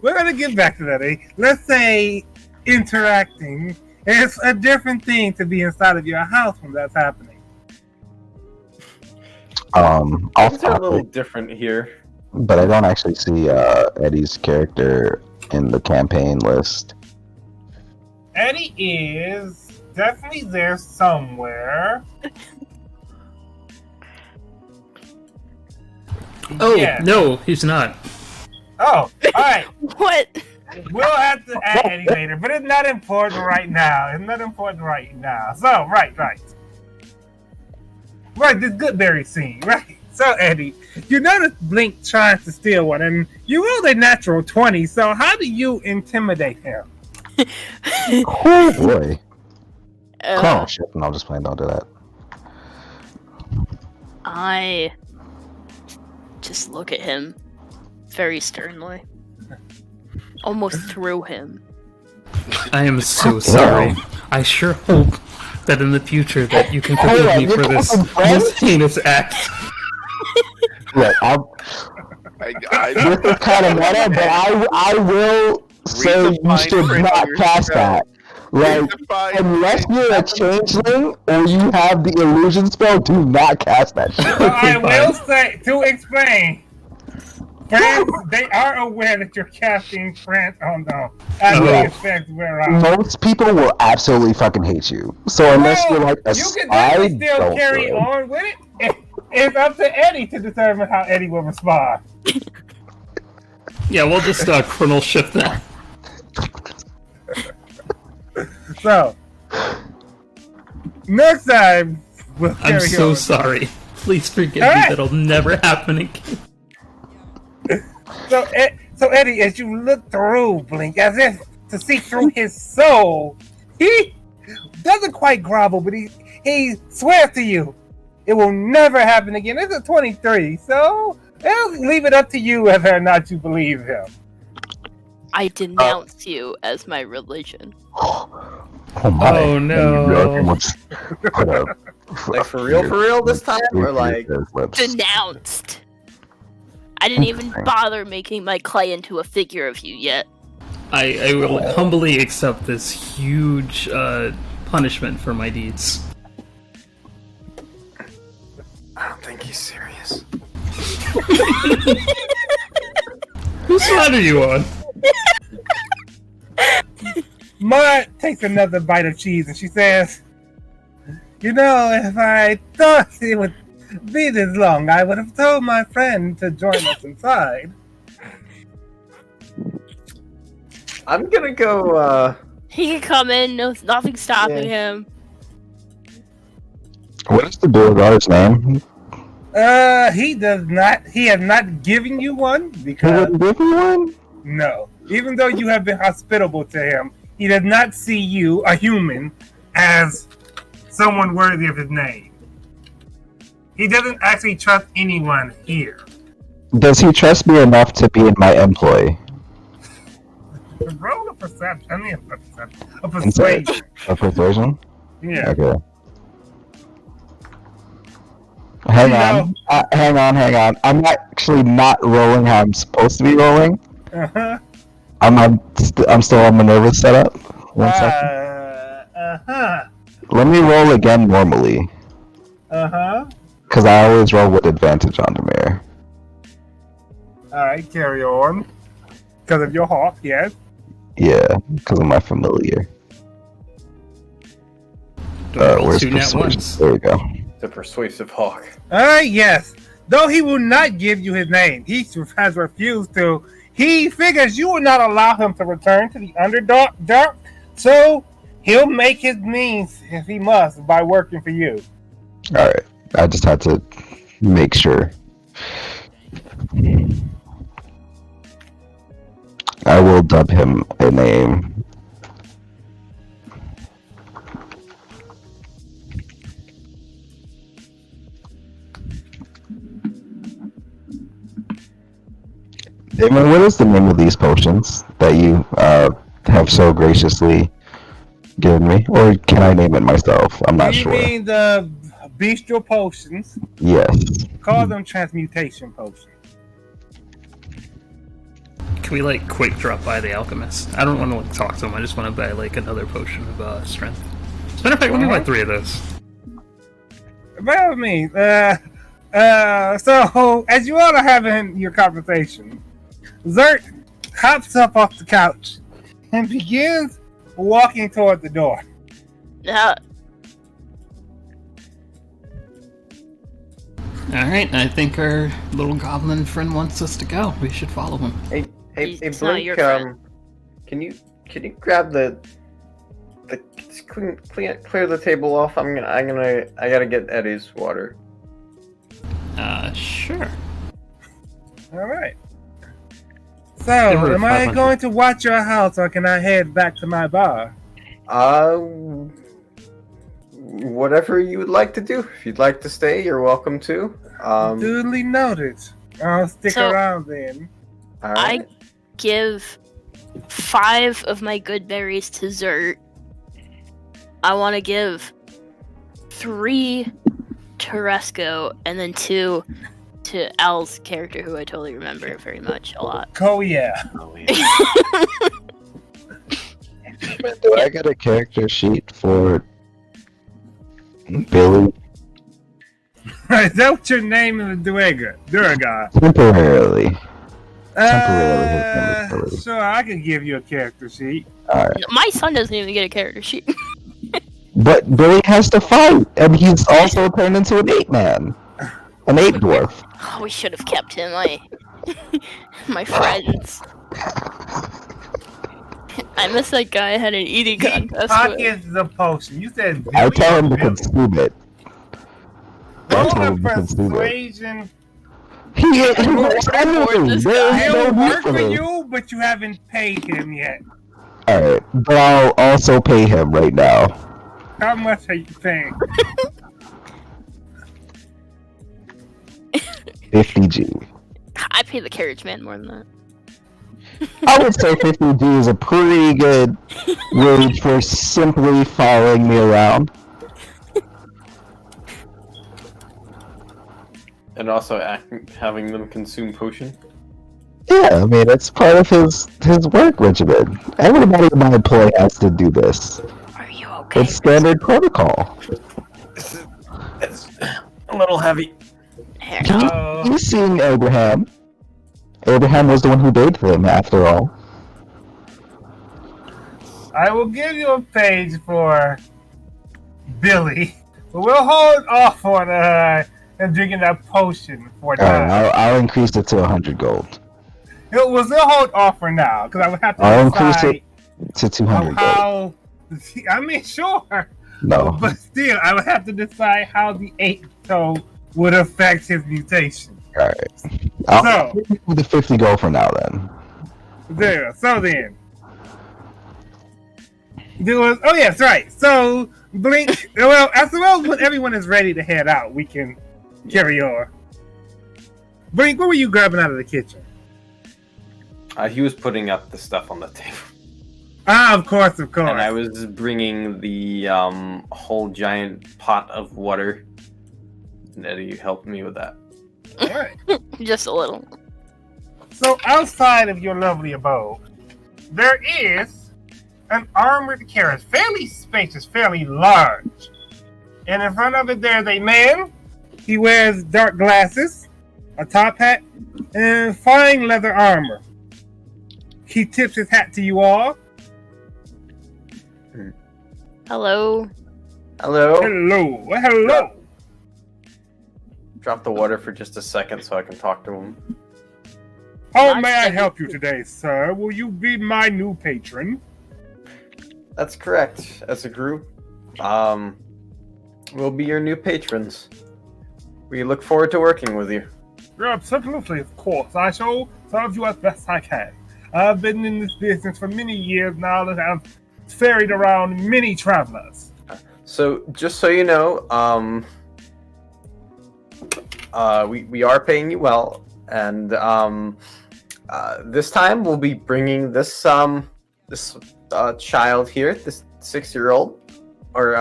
we're gonna get back to that, eh? Let's say interacting. It's a different thing to be inside of your house when that's happening." Things are a little different here. But I don't actually see Eddie's character in the campaign list. Eddie is definitely there somewhere. Oh, Yeah. no, he's not. Oh, alright. What? We'll have to add Eddie later, but it's not important right now. So, right. Right, this Goodberry scene, right? So, Eddie, you notice Blink trying to steal one, and you rolled a natural 20, so how do you intimidate him? Oh boy. Uh, Oh shit, no, I'm just playing, don't do that. I just look at him very sternly. Almost through him. I am so sorry. I sure hope that in the future that you can forgive me for this heinous act. Look, this is kind of meta, but I will say you should not cast that. Like, unless you're a changeling or you have the illusion spell, do not cast that shit. So I will say, to explain, friends, they are aware that you're casting friends on them as the effects wear out. Most people will absolutely fucking hate you. So unless you're like a you can definitely spy, still carry on with it. It's up to Eddie to determine how Eddie will respond. Yeah, we'll just chronal shift that. So, next time, we'll carry I'm so on. sorry. Please forgive All me. right. That'll never happen again. So Eddie, as you look through Blink, as if to see through his soul, he doesn't quite grovel, but he swears to you it will never happen again. It's a 23, so I'll leave it up to you whether or not you believe him. I denounce you as my religion. Oh my! Oh, no. Like, for real this time? Or like... Denounced! I didn't even bother making my clay into a figure of you yet. I will humbly accept this huge punishment for my deeds. I don't think he's serious. Whose side are you on? Mud takes another bite of cheese and she says, "You know, if I thought it would be this long, I would have told my friend to join us inside." I'm gonna go, He can come in, nothing stopping him. What is the Beauregard's name? He does not. He has not given you one He because wouldn't give me one? no. Even though you have been hospitable to him, he does not see you, a human, as someone worthy of his name. He doesn't actually trust anyone here. Does he trust me enough to be in my employ? Roll a perception. I mean, a persuasion. A persuasion? Yeah. Okay. Hang on. I'm actually not rolling how I'm supposed to be rolling. Uh-huh. I'm still on Minerva's setup. One second. Uh-huh. Let me roll again normally. Uh-huh. Because I always roll with advantage on Demir. Alright, carry on. Because of your hawk, yes. Yeah, because of my familiar. Where's Two nat persuasion? ones. There we go. the persuasive hawk. Alright, yes. Though he will not give you his name, he has refused to. He figures you will not allow him to return to the Underdark, so he'll make his means, if he must, by working for you. Alright, I just had to make sure. I will dub him a name. Damon, what is the name of these potions that have so graciously given me. Or can I name it myself? I'm not You sure. mean the bestial potions? Yes. Call them transmutation potions. Can we like quick drop by the alchemist? I don't want to like, talk to him. I just want to buy like another potion of strength. As a matter of fact, let me buy 3 of those. By all means. So as you all are having your conversation, Zert hops up off the couch and begins walking toward the door. Alright, I think our little goblin friend wants us to go. We should follow him. Hey, It's not your Blink, friend. can you grab the clear the table off? I gotta get Eddie's water. Sure. Alright. So, Give her am I 500. going to watch your house or can I head back to my bar? Whatever you would like to do. If you'd like to stay, you're welcome to. Duly noted. I'll stick So- around then. All right. I give 5 of my good berries to Zert. I want to give 3 to Resco, and then 2 to Al's character, who I totally remember very much a lot. Oh yeah. Oh, yeah. Do I get a character sheet for Billy? Is that what your name is, Durga? Temporarily. Temporarily, his name is Billy. Sure, I can give you a character sheet. Alright. My son doesn't even get a character sheet. But Billy has to fight, and he's also turned into an 8-man. An 8 dwarf. Oh, we should have kept him. My friends. I miss that guy I had an eating He contest with. pockets the potion. You said Billy. I tell him to Billy. consume it. I Roll tell a him to consume it. persuasion. He works everything. this There's guy. no He'll need work for for this. you, but you haven't paid him yet. Alright, but I'll also pay him right now. How much are you paying? 50G. I pay the carriage man more than that. I would say 50G is a pretty good wage for simply following me around. And also having them consume potion. Yeah, I mean, it's part of his work regimen. Everybody in my employ has to do this. Are you okay? It's standard protocol. It's a little heavy. Here. You seeing Abraham? Abraham was the one who dated him, after all. I will give you a page for Billy, but we'll hold off on drinking that potion for now. Alright, I'll increase it to 100 gold. We'll still hold off for now because I would have to I'll increase decide it to 200 gold. how. I mean, sure, No. but still, I would have to decide how the 8 toe would affect his mutation. Alright. I'll So- give you the 50 gold for now, then. There. So then, there was. Oh yes, right. So Blink. Well, as well when everyone is ready to head out, we can carry on. Blink, what were you grabbing out of the kitchen? He was putting up the stuff on the table. Ah, of course. And I was bringing the whole giant pot of water. And Eddie helped me with that. All right. Just a little. So outside of your lovely abode, there is an armored carriage, fairly spacious, fairly large. And in front of it, there's a man. He wears dark glasses, a top hat, and fine leather armor. He tips his hat to you all. Hello. Hello. Hello. Hello. Drop the water for just a second so I can talk to him. How Nice may I to meet help you today, sir? Will you be my new patron? That's correct. As a group, we'll be your new patrons. We look forward to working with you. Absolutely, of course. I shall serve you as best I can. I've been in this business for many years now and have ferried around many travelers. So, just so you know, we are paying you well, and this time we'll be bringing this child here, this 6-year-old, or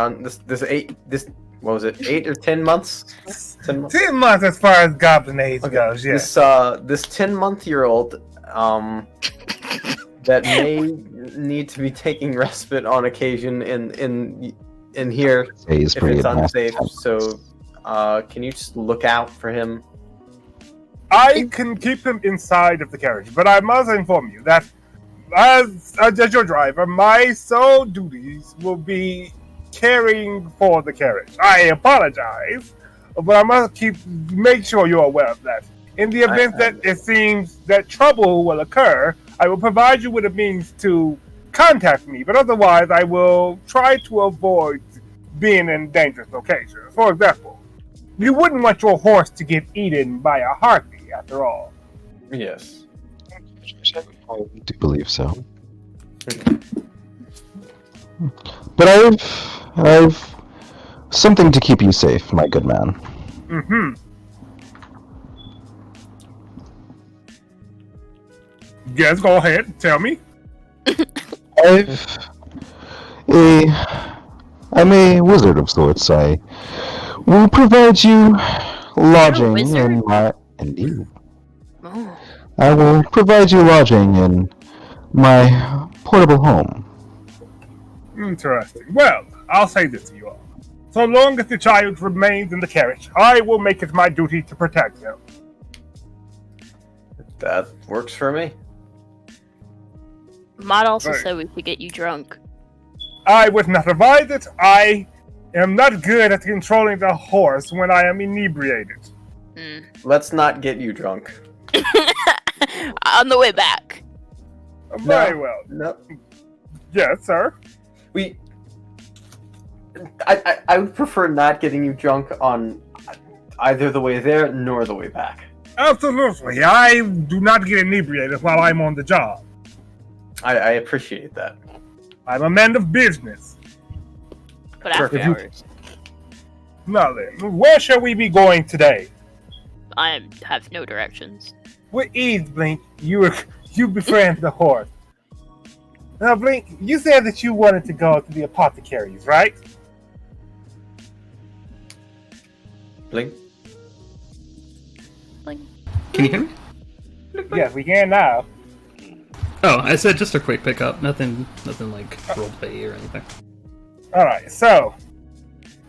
what was it, 8 or 10 months? 10 months. 10 months as far as goblin age goes, yes. This 10-month-year-old that may need to be taking respite on occasion in here He's if pretty it's advanced. unsafe. So, can you just look out for him? I can keep him inside of the carriage, but I must inform you that as your driver, my sole duties will be caring for the carriage. I apologize, but I must make sure you're aware of that. In the event that it seems that trouble will occur, I will provide you with a means to contact me, but otherwise I will try to avoid being in dangerous locations. For example, you wouldn't want your horse to get eaten by a harpy, after all. Yes. I do believe so. But I've something to keep you safe, my good man. Mm-hmm. Yes, go ahead. Tell me. I'm a wizard of sorts. I will provide you lodging wizard? in my... Indeed. Oh. I will provide you lodging in my portable home. Interesting. Well, I'll say this to you all. So long as the child remains in the carriage, I will make it my duty to protect him. That works for me. Mod also Right. said we could get you drunk. I would not advise it. I am not good at controlling the horse when I am inebriated. Let's not get you drunk. On the way back. Very well. No. Yes, sir. I would prefer not getting you drunk on either the way there nor the way back. Absolutely. I do not get inebriated while I'm on the job. I appreciate that. I'm a man of business. But after Perfect. hours. Now then, where shall we be going today? I have no directions. With ease, Blink, you befriend the horse. Now, Blink, you said that you wanted to go to the apothecaries, right? Blink. Can you hear me? Yes, we can now. Oh, I said just a quick pickup. Nothing like roleplay or anything. Alright, so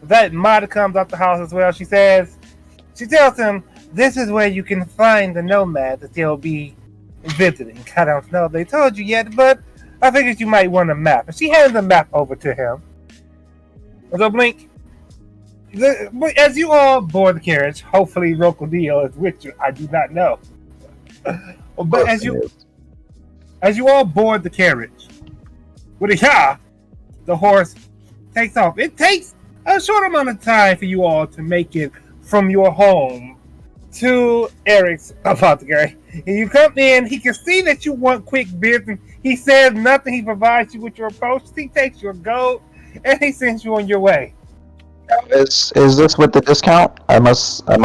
that mod comes out the house as well. She tells him, this is where you can find the nomad that they'll be visiting. I don't know if they told you yet, but I figured you might want a map. And she hands a map over to him. So Blink, as you all board the carriage, hopefully Rocodillo is with you. I do not know. But as you all board the carriage, with a yah, the horse takes off. It takes a short amount of time for you all to make it from your home to Eric's apothecary. And you come in, he can see that you want quick business. He says nothing, he provides you with your potions, he takes your gold, and he sends you on your way. Is this with the discount? I must. Never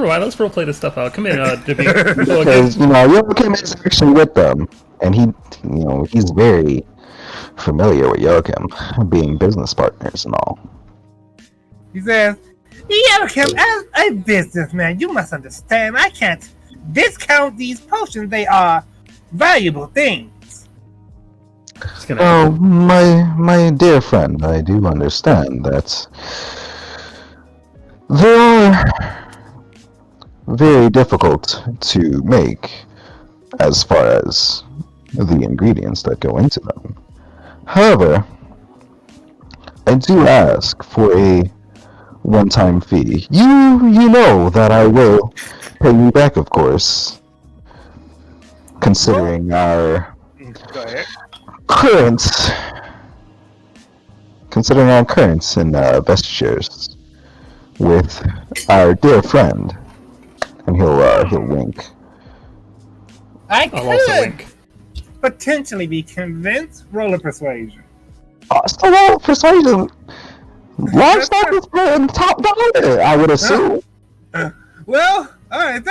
mind. Let's roleplay this stuff out. Come in, Dippy. Because Joachim is actually with them, and he's very familiar with Joachim, being business partners and all. He says, Joachim, as a businessman, you must understand, I can't discount these potions. They are valuable things. Oh, my dear friend, I do understand that they are very difficult to make as far as the ingredients that go into them. However, I do ask for a one-time fee. You know that I will pay you back, of course, considering our Go ahead. currents in vestures with our dear friend, and he'll wink. I I'll also could wink. potentially be convinced. Roll a persuasion. So well, persuasion. Livestock is paying top dollar, I would assume. Well, all right.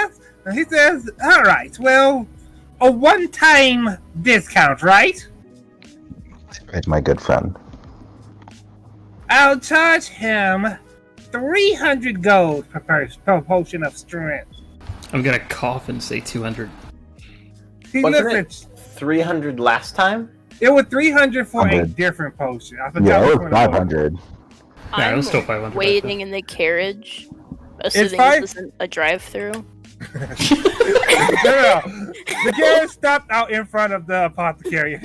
He says, all right. Well, a one-time discount, right? Right, my good friend. I'll charge him 300 gold per potion of strength. I'm gonna cough and say 200. He Wasn't looks it 300 last time? It was 300 for a 100. different potion. I forgot Yeah, which it one was 500. Yeah, it I'm was still 500. waiting in the carriage, assuming fine. this isn't a drive-through. No. The carriage stopped out in front of the apothecary.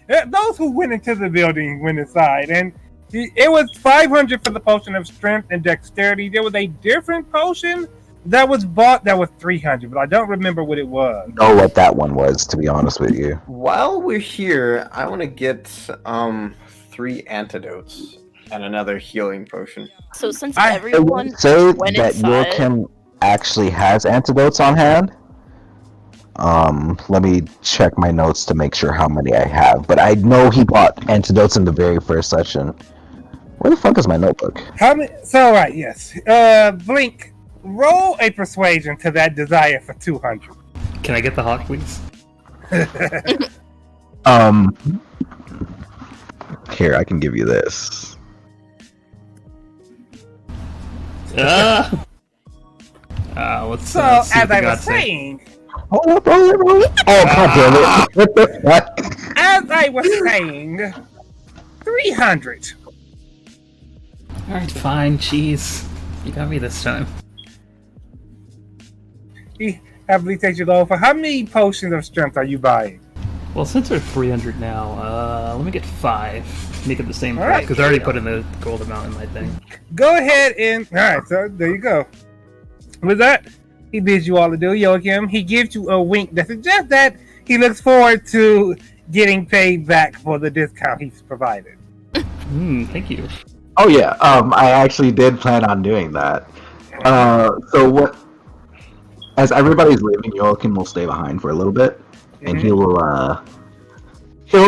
Those who went into the building went inside, and it was 500 for the potion of strength and dexterity. There was a different potion that was bought that was 300, but I don't remember what it was. Know what that one was, to be honest with you. While we're here, I want to get 3 antidotes and another healing potion. So since I everyone would say went that inside, Yorkim actually has antidotes on hand. Let me check my notes to make sure how many I have. But I know he bought antidotes in the very first session. Where the fuck is my notebook? How many? So, right, yes. Blink, roll a persuasion to that desire for 200. Can I get the hawk, please? Here, I can give you this. Let's So, see as what the I was gods say. saying, Hold up. Oh, god damn it. What the fuck? as I was saying, 300. Alright, fine, cheese. You got me this time. He happily takes you low. For how many potions of strength are you buying? Well, since we're 300 now, let me get 5. Make it the same All price, right. because I already put in the gold amount in my thing. Go ahead and... Alright, so there you go. With that, he bids you all to do, Joachim. He gives you a wink that suggests that he looks forward to getting paid back for the discount he's provided. Thank you. Oh yeah, I actually did plan on doing that. So what? As everybody's leaving, Joachim will stay behind for a little bit, and he'll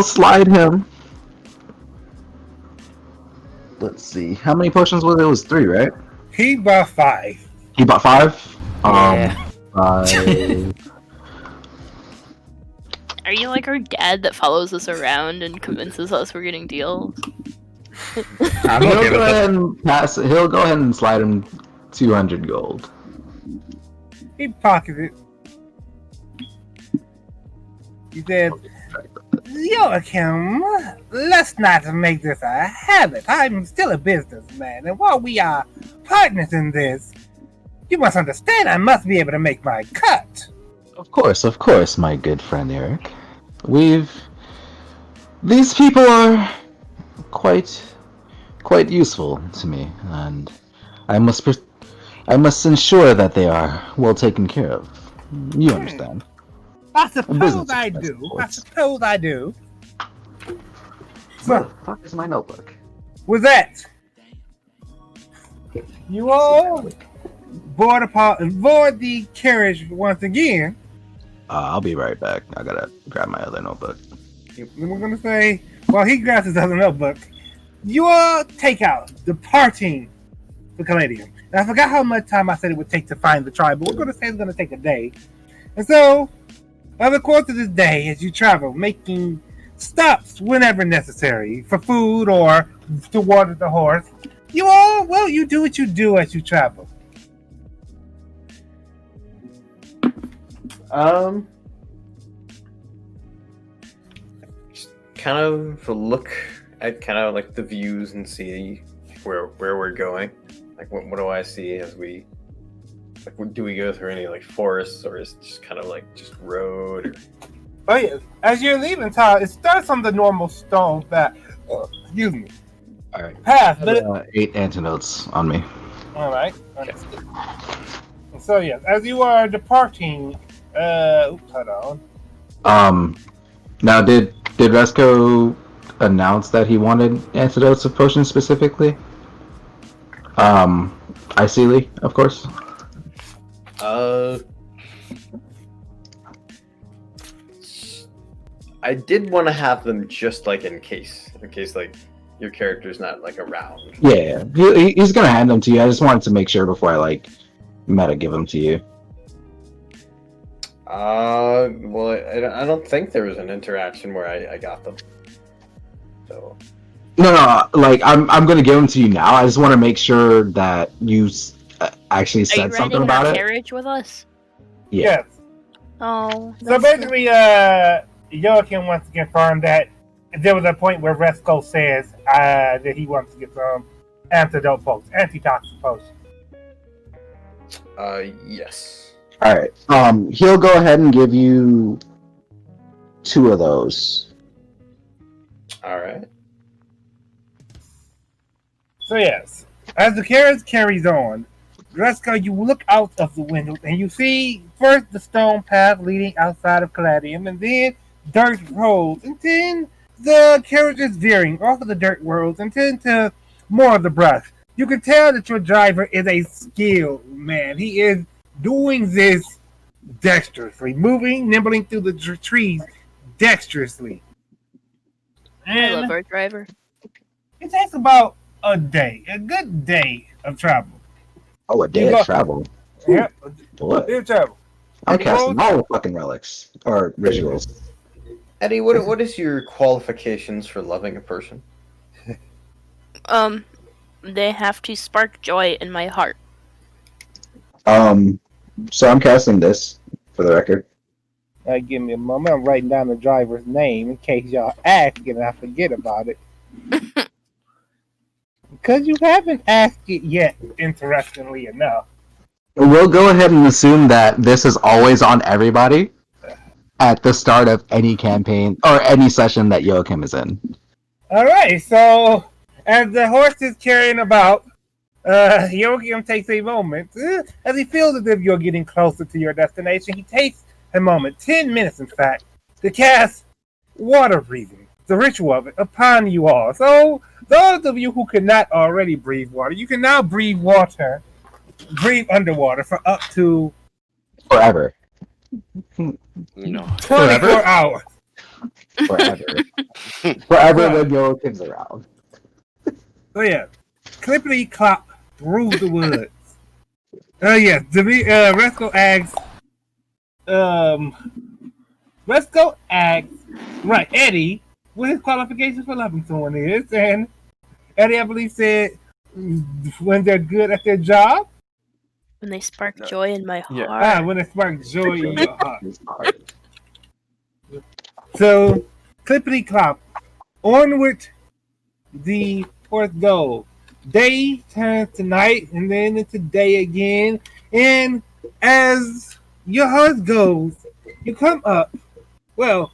slide him. Let's see, how many potions was it? It was 3, right? He bought 5. He bought 5. Yeah. 5. are you like our dad that follows us around and convinces us we're getting deals? I'm He'll okay go with ahead that. and pass. He'll go ahead and slide him 200 gold. He pocketed it. He said, Joachim, let's not make this a habit. I'm still a businessman, and while we are partners in this, you must understand I must be able to make my cut. Of course, my good friend Eric. These people are quite useful to me, and I must ensure that they are well taken care of. You understand? I suppose business I expense, do. of I course. suppose I do. Where So, the fuck is my notebook? with that, you all board the carriage once again. I'll be right back. I gotta grab my other notebook. And we're gonna say, while he grabs his other notebook, you all take out departing the Caladium. And I forgot how much time I said it would take to find the tribe, but we're gonna say it's gonna take a day. And so, over the course of this day, as you travel, making stops whenever necessary for food or to water the horse, you do what you do as you travel. Just kind of look at kind of like the views and see where we're going. Like, what do I see as we like? Do we go through any like forests, or is it just kind of like just road? Or... Oh yes, as you're leaving town, it starts on the normal stone path. Excuse me. All right. Path, I but have, 8 antidotes on me. all right. So yes, as you are departing, hold on. Now did Resco announce that he wanted antidotes of potions specifically? Icily, of course. I did want to have them just like in case like your character's not like around. Yeah, he's gonna hand them to you. I just wanted to make sure before I like meta give them to you. Well, I don't think there was an interaction where I got them. So. No, like I'm gonna give them to you now. I just want to make sure that you actually Are you said something riding about our it. carriage with us? Yeah. Yes. Oh. So that's basically, Joachim wants to confirm that there was a point where Resco says that he wants to get some antidote potions, antitoxic potions. Yes. All right. He'll go ahead and give you 2 of those. All right. So yes, as the carriage carries on, Resco, you look out of the window and you see first the stone path leading outside of Caladium, and then dirt roads, and then the carriage is veering off of the dirt roads and then to more of the brush. You can tell that your driver is a skilled man. He is doing this dexterously, moving, nibbling through the trees dexterously. I love And our driver. it takes about a good day of travel. Oh, a day You go- of travel. Yep, What? day of travel. I'm casting all the fucking relics or rituals. Eddie, what is your qualifications for loving a person? They have to spark joy in my heart. So I'm casting this for the record. Give me a moment. I'm writing down the driver's name in case y'all ask and I forget about it. Because you haven't asked it yet, interestingly enough. We'll go ahead and assume that this is always on everybody at the start of any campaign or any session that Joachim is in. Alright, so as the horse is carrying about, Joachim takes a moment. As he feels as if you're getting closer to your destination, he takes a moment, 10 minutes in fact, to cast water breathing, the ritual of it, upon you all. So, those of you who could not already breathe water, you can now breathe underwater for up to Forever. 24 Forever? hours. Forever. Forever when Joachim's around. So yeah, clippity clop through the woods. Yes, Resco asks, right, Eddie, what his qualifications for loving someone is, and Eddie, I believe, said when they're good at their job. When they spark joy in my Yeah. heart. When they spark joy in your heart. So, clippity clop, onward the horse goes. Day turns to night, and then into day again. And as your horse goes, you come up. Well,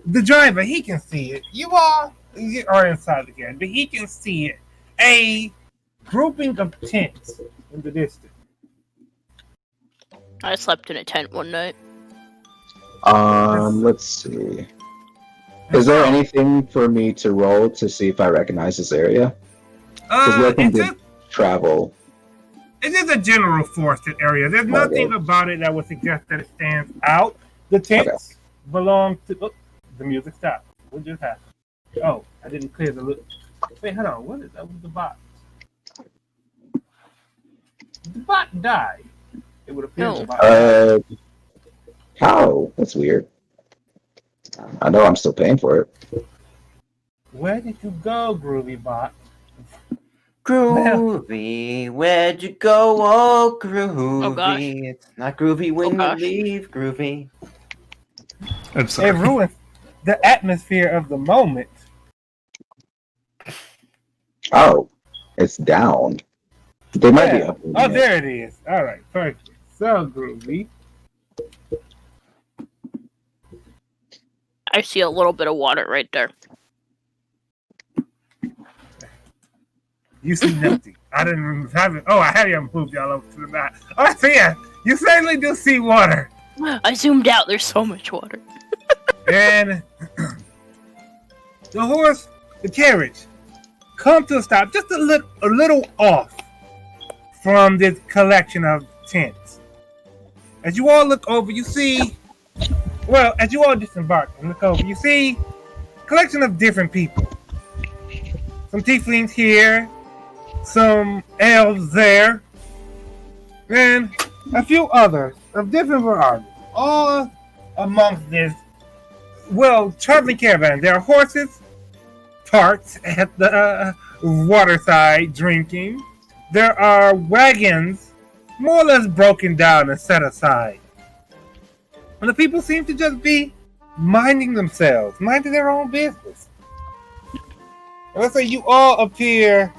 the driver, he can see it. You all are inside the carriage, but he can see it. A grouping of tents in the distance. I slept in a tent one night. Let's see. Is there anything for me to roll to see if I recognize this area? It's just Travel. It's just a general forested area. There's nothing about it that would suggest that it stands out. The tents belong to. Oh, the music stopped. What just happened? Oh, I didn't clear the look. Wait, hold on. What is that? Was the bot? The bot died. It would appear No. the bot died. How? That's weird. I know I'm still paying for it. Where did you go, Groovy Bot? Groovy, where'd you go? Oh, groovy. Oh, gosh. It's not groovy when gosh. you leave, groovy. I'm It sorry. ruins the atmosphere of the moment. Oh, it's down. They might be Yeah. up. Oh, there it is. All right, perfect. So, Groovy. I see a little bit of water right there. You see nothing. I didn't have it. Oh, I had you moved y'all over to the map. Oh, so yeah, you certainly do see water. I zoomed out. There's so much water. And the horse, the carriage, come to a stop just a little off from this collection of tents. As you all look over, you see, well, as you all disembark and look over, you see a collection of different people. Some tieflings here, some elves there, and a few others of different varieties. all amongst this, traveling caravan. There are horses parked at the waterside drinking. There are wagons more or less broken down and set aside. And the people seem to just be minding themselves, minding their own business. And let's say you all appear,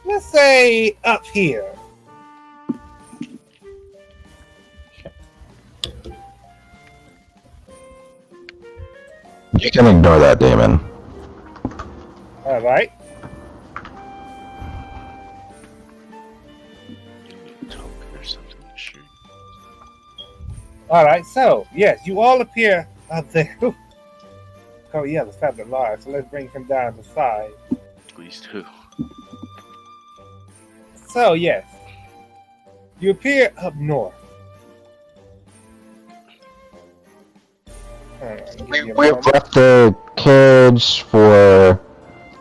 let's say, up here. You can ignore that, Damon. All right. Or something, sure. All right. So yes, you all appear up there. Oh yeah, the feather large. So let's bring him down the side. Please do. So yes, you appear up north. We've left the carriage for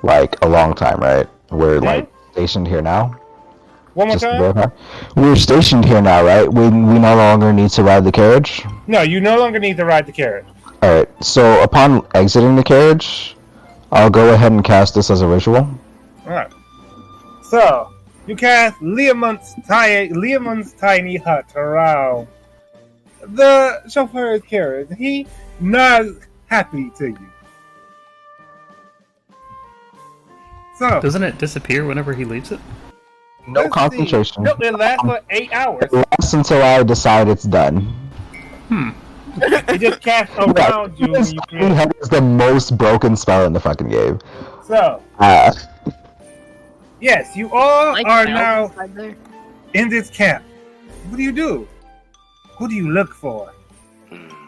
like a long time, right? We're like stationed here now. One more Just to time? verify. We're stationed here now, right? We no longer need to ride the carriage? No, you no longer need to ride the carriage. Alright, so upon exiting the carriage, I'll go ahead and cast this as a ritual. Alright. So, you cast Leomon's tiny hut around the chauffeur's carriage. He nods happy to you. So, Doesn't it disappear whenever he leaves it? No let's concentration. see. Nope, it lasts for 8 hours. It lasts until I decide it's done. It just casts around you when you Tiny Hut is the most broken spell in the fucking game. So, Uh, yes, you all Like are an now elf inside there. in this camp. What do you do? Who do you look for?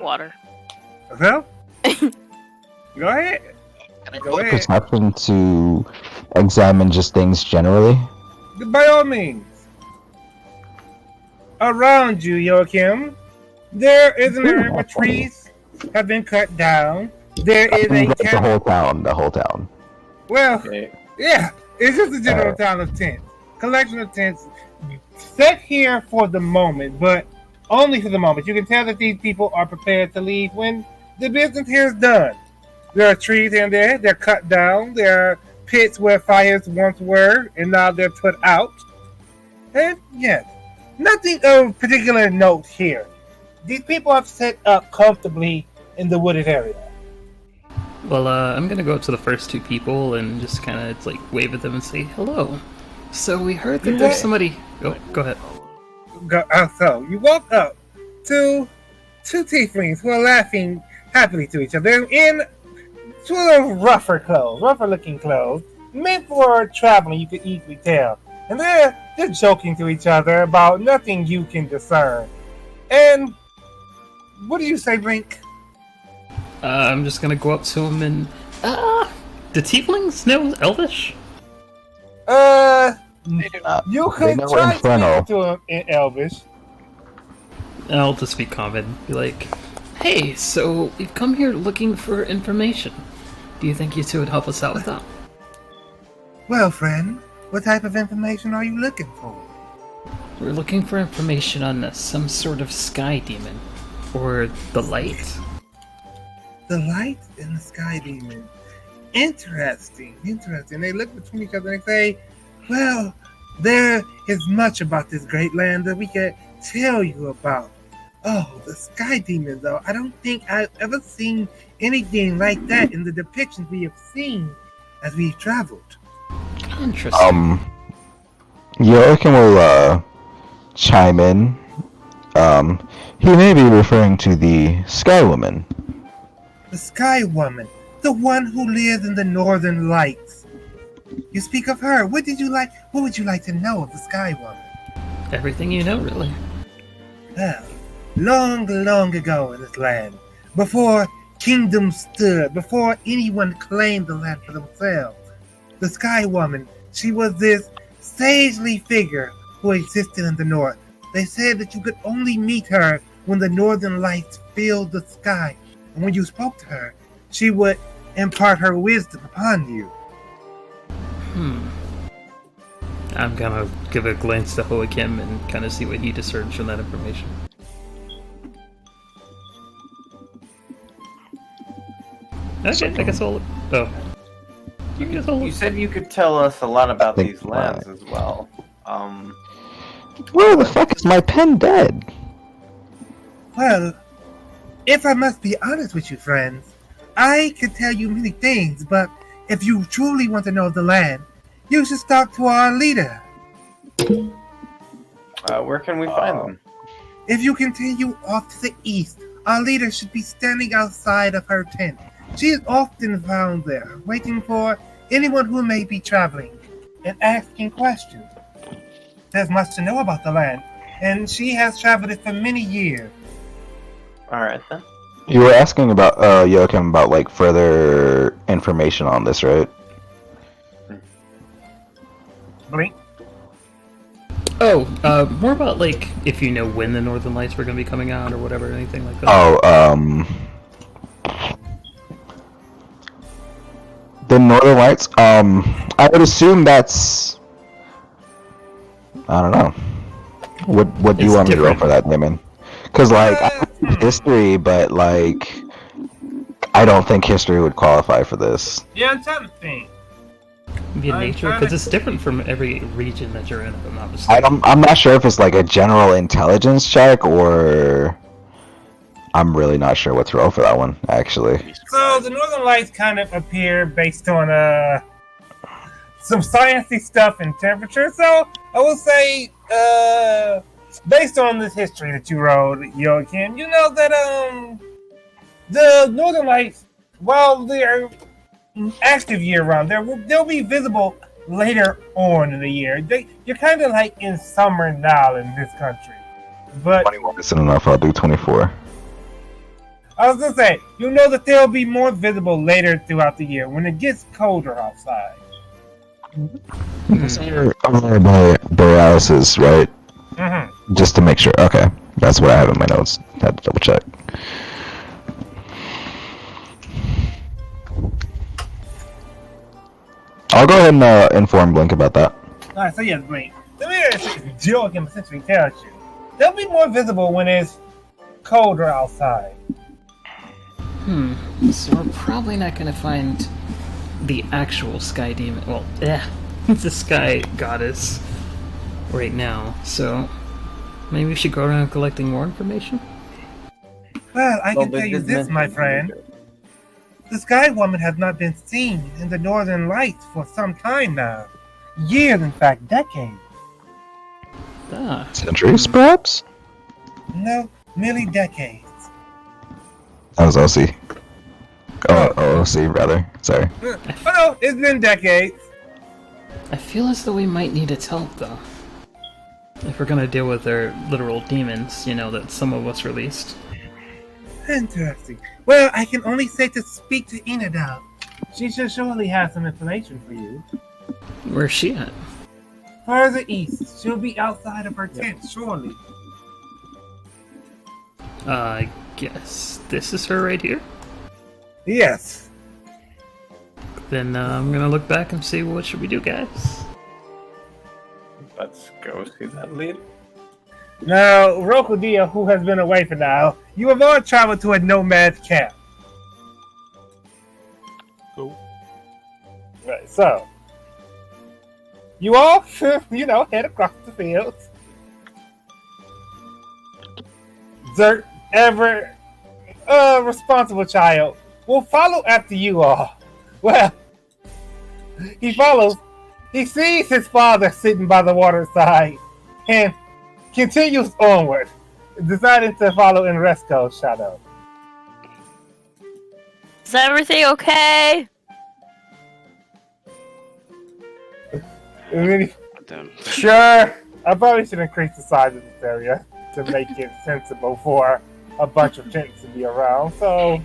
Water. Well, go ahead. Go ahead. perception to examine just things generally. By all means. Around you, Joachim, there is an area where trees have been cut down. There is a The camp. whole town. Well, Okay. yeah, it's just a general town of tents. Collection of tents set here for the moment, but only for the moment. You can tell that these people are prepared to leave when the business here is done. There are trees in there. They're cut down. There are pits where fires once were, and now they're put out. And yes, nothing of particular note here. These people have set up comfortably in the wooded area. Well, I'm gonna go up to the first two people and just kind of like wave at them and say hello. So we heard that there's somebody. Oh, go ahead. So you walk up to two tieflings who are laughing happily to each other. They're in sort of rougher looking clothes, meant for traveling. You could easily tell, and they're joking to each other about nothing you can discern. And what do you say, Blink? I'm just gonna go up to him and do tieflings know Elvish? You They could know try Inferno. speaking to him in Elvish. I'll just speak common. Be like, hey, so we've come here looking for information. Do you think you two would help us out with that? Well, friend, what type of information are you looking for? We're looking for information on some sort of sky demon. Or the light. The light and the sky demon. Interesting. They look between each other and say, well, there is much about this great land that we can tell you about. Oh, the sky demon, though. I don't think I've ever seen anything like that in the depictions we have seen as we've traveled. Interesting. Joachim will chime in. He may be referring to the Sky Woman. The Sky Woman, the one who lives in the Northern Lights. You speak of her. What would you like to know of the Sky Woman? Everything you know, really. Well, long ago in this land, before kingdoms stood, before anyone claimed the land for themselves, the Sky Woman, she was this sagely figure who existed in the north. They said that you could only meet her when the northern lights filled the sky, and when you spoke to her, she would impart her wisdom upon you. I'm gonna give a glance to Joachim and kind of see what he discerns from that information. Okay, I guess I'll. Oh. I guess I'll You said you could tell us a lot about think these lands as well. Where the fuck is my pen dead? Well, if I must be honest with you, friends, I could tell you many things, but if you truly want to know the land, you should talk to our leader. Where can we find them? If you continue off to the east, our leader should be standing outside of her tent. She is often found there, waiting for anyone who may be traveling and asking questions. There's much to know about the land, and she has traveled it for many years. Alright then. You were asking about Joachim about like further information on this, right? Blink. Oh, more about like if you know when the Northern Lights were going to be coming out or whatever, anything like that. Oh, the Northern Lights. I would assume that's. I don't know. What do you It's want me to roll different. for that, Damon? Because like I know history, but like I don't think history would qualify for this. Yeah, I'm trying to think. Be in I'm nature trying because to- it's different from every region that you're in. If I'm not mistaken. I'm not sure if it's like a general intelligence check or. I'm really not sure what to roll for that one, actually. So the Northern Lights kind of appear based on some sciencey stuff and temperature. So I will say, based on this history that you wrote, Joachim, you know that the Northern Lights, while they're active year round, they'll be visible later on in the year. You're kind of like in summer now in this country, but 21 isn't enough. I'll do 24. I was gonna say, you know that they'll be more visible later throughout the year when it gets colder outside. Borealis is right. Mm-hmm. Just to make sure. Okay, that's what I have in my notes. Had to double check. I'll go ahead and inform Blink about that. Alright, so yes, Blink. The way Joachim essentially tells you, they'll be more visible when it's colder outside. So we're probably not going to find the actual sky demon. Well, the sky goddess right now. So maybe we should go around collecting more information. Well, I can they tell you did this, mention my friend. The Sky Woman has not been seen in the Northern Lights for some time now. Years, in fact, decades. Ah, Centuries, perhaps? No, merely decades. That was OC. Oh, OC, rather. Sorry. Oh no, it's been decades. I feel as though we might need its help, though. If we're gonna deal with their literal demons, that some of us released. Interesting. Well, I can only say to speak to Inadal. She should surely have some information for you. Where's she at? Further east, she'll be outside of her tent, surely. I guess this is her right here? Yes. Then I'm gonna look back and see what should we do, guys. Let's go see that lead. Now, Rokudia, who has been away for now, you have all traveled to a nomad camp. Cool. Right, so you all, head across the fields. Zert, ever responsible child, will follow after you all. Well, he follows. He sees his father sitting by the waterside and continues onward, deciding to follow in Resco's shadow. Is everything okay? And then Them. Sure. I probably should increase the size of this area to make it sensible for a bunch of tents to be around. So,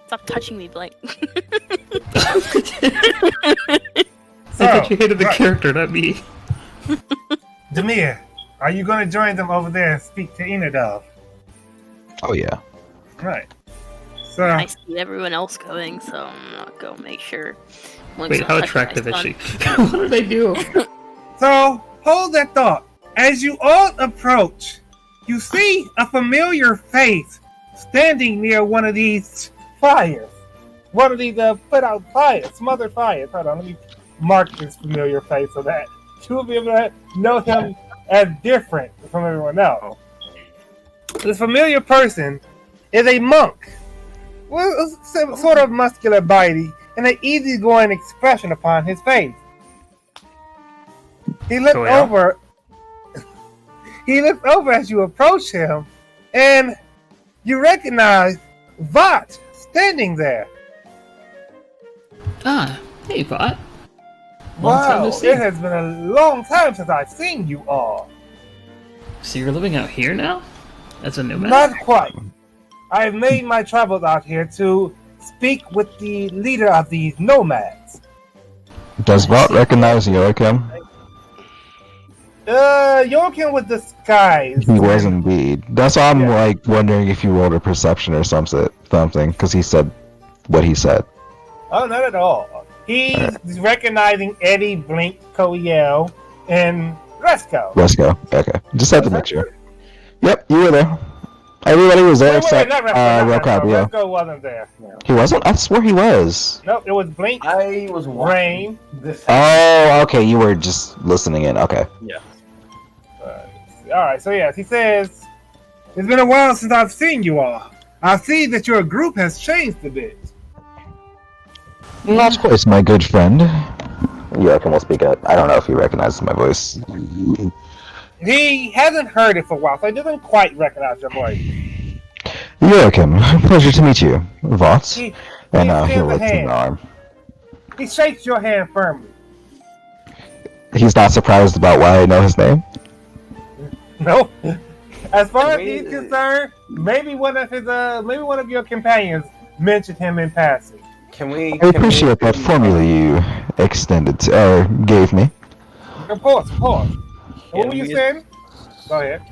Stop touching me, Blake. I thought you hated the right. character, not me. Demir, are you going to join them over there and speak to Inadov? Oh, yeah. Right. So, I see everyone else going, so I'm not going to make sure. Wait, how attractive is she? What did I do? so hold that thought. As you all approach you see a familiar face standing near one of these fires. One of these put out fires, smothered fires. Hold on, let me mark this familiar face so that you will be able to know him as different from everyone else. This familiar person is a monk. Well, sort of muscular body and an easygoing expression upon his face. He looked over. He looked over as you approach him, and you recognize Vought standing there. Ah, hey, Vought. Wow, it has been a long time since I've seen you all. So you're living out here now? As a nomad? Not quite. I've made my travels out here to speak with the leader of these nomads. Does Vought recognize Joachim? Joachim with the skies. He was indeed. That's why I'm like wondering if you rolled a perception or something, because he said what he said. Oh, not at all. He's recognizing Eddie, Blinkehyo, and Resco. Resco, okay. Just had to make sure. Yep, you were there. Everybody was there except Resco. Resco wasn't there. No. He wasn't? I swore he was. Nope, it was Blink. I was Rain. Oh, okay, you were just listening in. Okay. Yeah. Alright, so yes, he says, it's been a while since I've seen you all. I see that your group has changed a bit. Not quite, my good friend. Joachim will speak up. I don't know if he recognizes my voice. He hasn't heard it for a while, so he doesn't quite recognize your voice. Joachim, pleasure to meet you. Vought. And he lifts his arm. He shakes your hand firmly. He's not surprised about why I know his name? No. As far as he's concerned, maybe one of your companions mentioned him in passing. I appreciate that formula you gave me. Of course. What were you saying? Go ahead.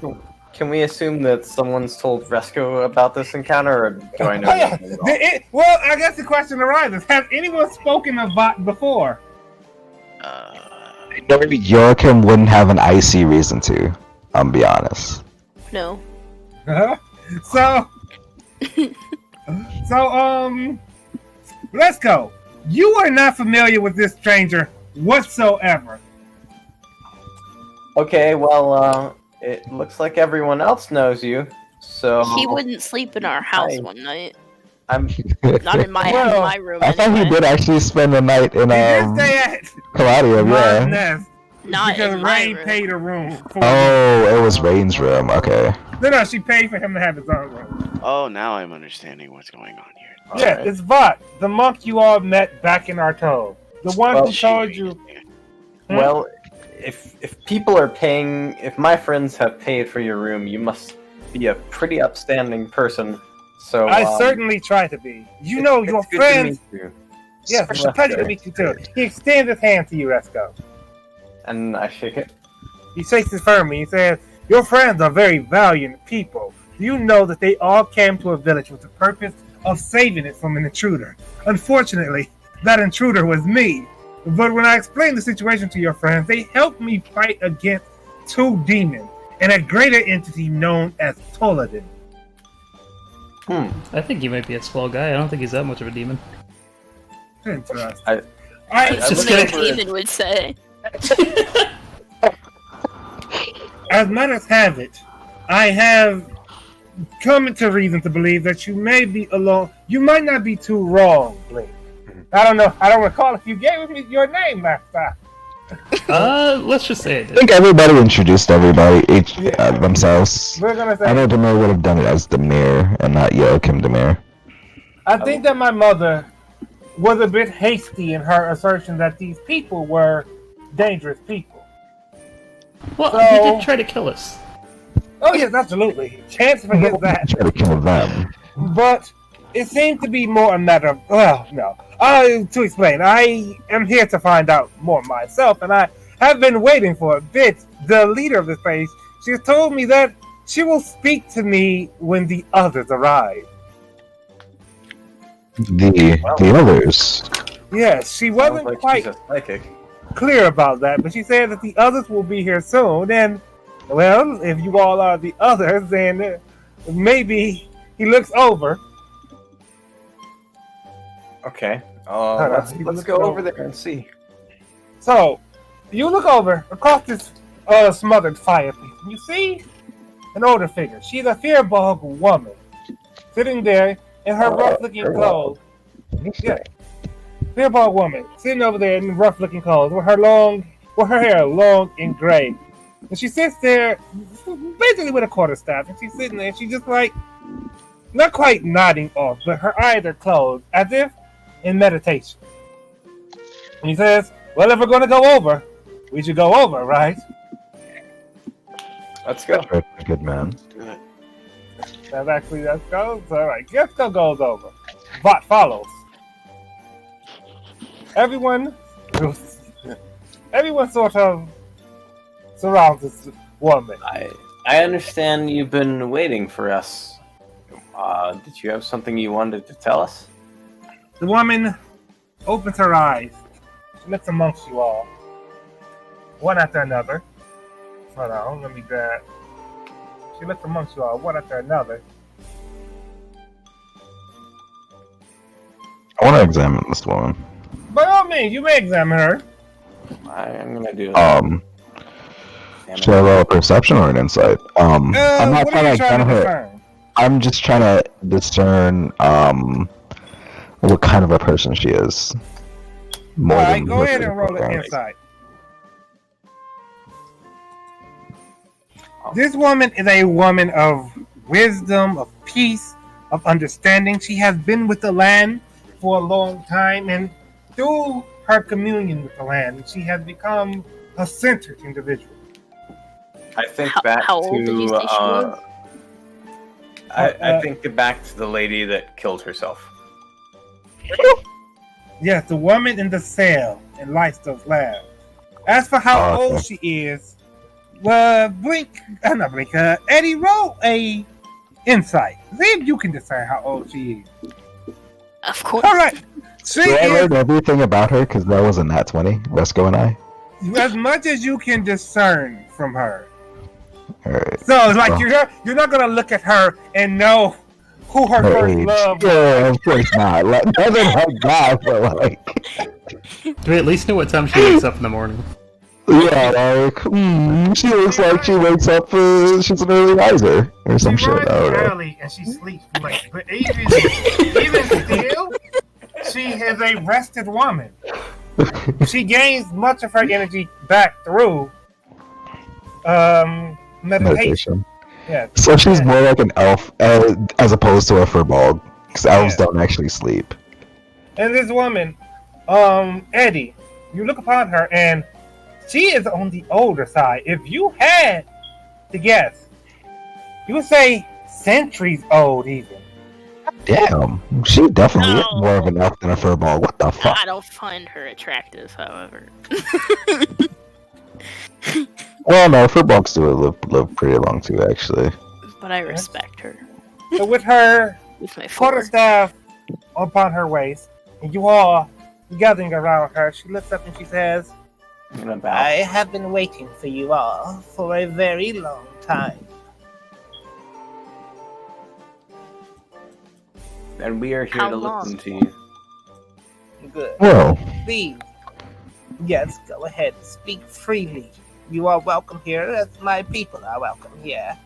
Can we assume that someone's told Resco about this encounter, or do I know? Oh, yeah. Well, I guess the question arises: has anyone spoken of Vought before? Joachim wouldn't have an icy reason to. I'll be honest. No. So, let's go. You are not familiar with this stranger whatsoever. Okay, well, it looks like everyone else knows you, so... He wouldn't sleep in our house one night. I'm not in my room. I thought he did actually spend the night in Caladium, yeah. Not because in my Rain room. paid a room. Oh, it was Rain's room. Okay. No, she paid for him to have his own room. Oh, now I'm understanding what's going on here. Yeah, it's Vought, the monk you all met back in Arto. The one who told you. Well, if people are paying, if my friends have paid for your room, you must be a pretty upstanding person. So I certainly try to be. You know your friends. Yes, it's a pleasure to meet you too. He extends his hand to you, Resco. And I shake it. He shakes it firmly. He says, "Your friends are very valiant people. You know that they all came to a village with the purpose of saving it from an intruder. Unfortunately, that intruder was me. But when I explained the situation to your friends, they helped me fight against two demons and a greater entity known as Toladin." I think he might be a small guy. I don't think he's that much of a demon. Interesting. That's what a demon would say. As matters have it, I have come into reason to believe that you may be alone. You might not be too wrong, Blink. I don't know. I don't recall if you gave me your name last time. Let's just say it did. I think everybody introduced themselves. We're gonna say. I know Demir would have done it as Demir and not Joachim Demir. I think that my mother was a bit hasty in her assertion that these people were dangerous people. Well, he did try to kill us. Oh yes, absolutely. Can't forget that. Try to kill them. But it seemed to be more a matter of, well, no. To explain, I am here to find out more myself, and I have been waiting for a bit. The leader of this place, she has told me that she will speak to me when the others arrive. The others? Yes, she wasn't quite clear about that, but she said that the others will be here soon, and Well, if you all are the others, then maybe he looks over. Okay. on, Let's he let's looks go over over. there and see. So, you look over across this smothered fireplace, and you see an older figure. She's a Fearbog woman, sitting there in her rough-looking clothes. Yeah, Fearbog woman, sitting over there in rough-looking clothes, with her hair long and gray. And she sits there, basically with a quarterstaff, and she's sitting there, and she's just like, not quite nodding off, but her eyes are closed, as if in meditation. And he says, well, if we're going to go over, we should go over, right? Let's go. Very good man. Good. That's actually, let's go. So, all right, Gesco goes over. Bot follows. Everyone sort of surrounds this woman. I understand you've been waiting for us. Did you have something you wanted to tell us? The woman opens her eyes. She looks amongst you all, one after another. Hold on, let me grab. She looks amongst you all, one after another. I want to examine this woman. By all means, you may examine her. I'm gonna do. Should I roll a perception or an insight? I'm not what are you trying to trying to her. discern? I'm just trying to discern what kind of a person she is. More All right, than go her ahead and roll physical an appearance. insight. This woman is a woman of wisdom, of peace, of understanding. She has been with the land for a long time, and through her communion with the land, she has become a centered individual. I think How- back how old did you to. say she was? I think back to the lady that killed herself. Yes, the woman in the cell in Lightstone's lab. As for how Okay. old she is, well, Eddie, roll a insight. See if you can discern how old she is. Of course. All right. She Do I is learn everything about her? Because that was a nat 20, Resco and I. as much as you can discern from her. Alright. So it's like Well. you're not gonna look at her and know who her Her first age. love was. Yeah, of course not. Like, doesn't like that, but like, Do we at least know what time she wakes up in the morning? yeah, like, she looks like she wakes up, she's an early riser, or some She shit, rises I don't know. early and she sleeps late. But even still, she is a rested woman. She gains much of her energy back through meditation. Meditation. Yeah. So she's more like an elf, as opposed to a furball, because elves Yeah. don't actually sleep. And this woman, Eddie, you look upon her and she is on the older side. If you had to guess, you would say centuries old even. Damn, she definitely is No. more of an elf than a furball. What the fuck? I don't find her attractive, however. Well, no, furballs do live pretty long too, actually. But I respect her. So with her With my four. quarterstaff upon her waist, and you all gathering around her, she looks up and she says, I'm gonna bow. I have been waiting for you all for a very long time. And we are here How to long? listen to you. Good. Well, Please. Yes, go ahead. Speak freely. You are welcome here, as my people are welcome here.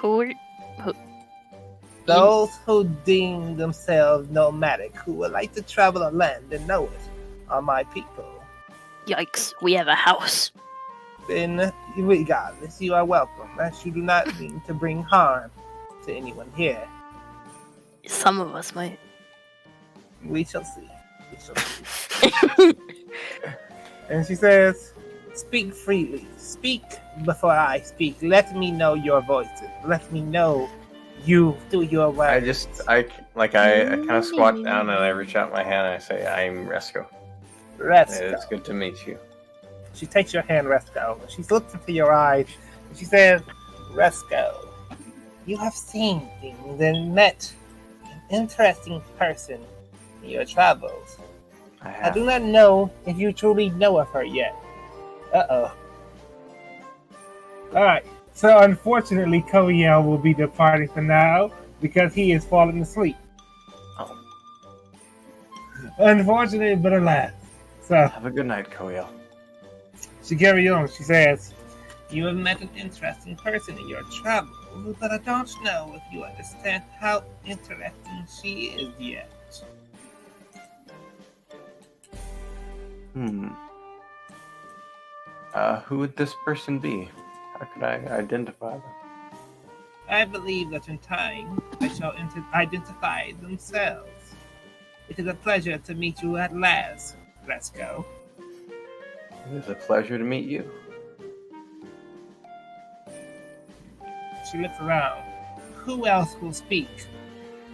Who are Those who deem themselves nomadic, who would like to travel a land and know it, are my people. Yikes, we have a house. Then, regardless, you are welcome, as you do not mean to bring harm to anyone here. Some of us might. We shall see. We shall see. And she says, speak freely. Speak before I speak. Let me know your voices. Let me know you through your words. I kind of squat down and I reach out my hand and I say, I'm Resco. Resco. It's good to meet you. She takes your hand, Resco. She looks into your eyes. And she says, Resco, you have seen things and met an interesting person in your travels. I do not know if you truly know of her yet. Uh-oh. Alright, so unfortunately, Koyel will be departing for now because he is falling asleep. Oh, Unfortunate, but alas. So, have a good night, Koyel. she carries on. She says, "You have met an interesting person in your travels, but I don't know if you understand how interesting she is yet." Who would this person be? How could I identify them? I believe that in time they shall identify themselves. It is a pleasure to meet you at last. Let's go. It is a pleasure to meet you. She looks around. Who else will speak?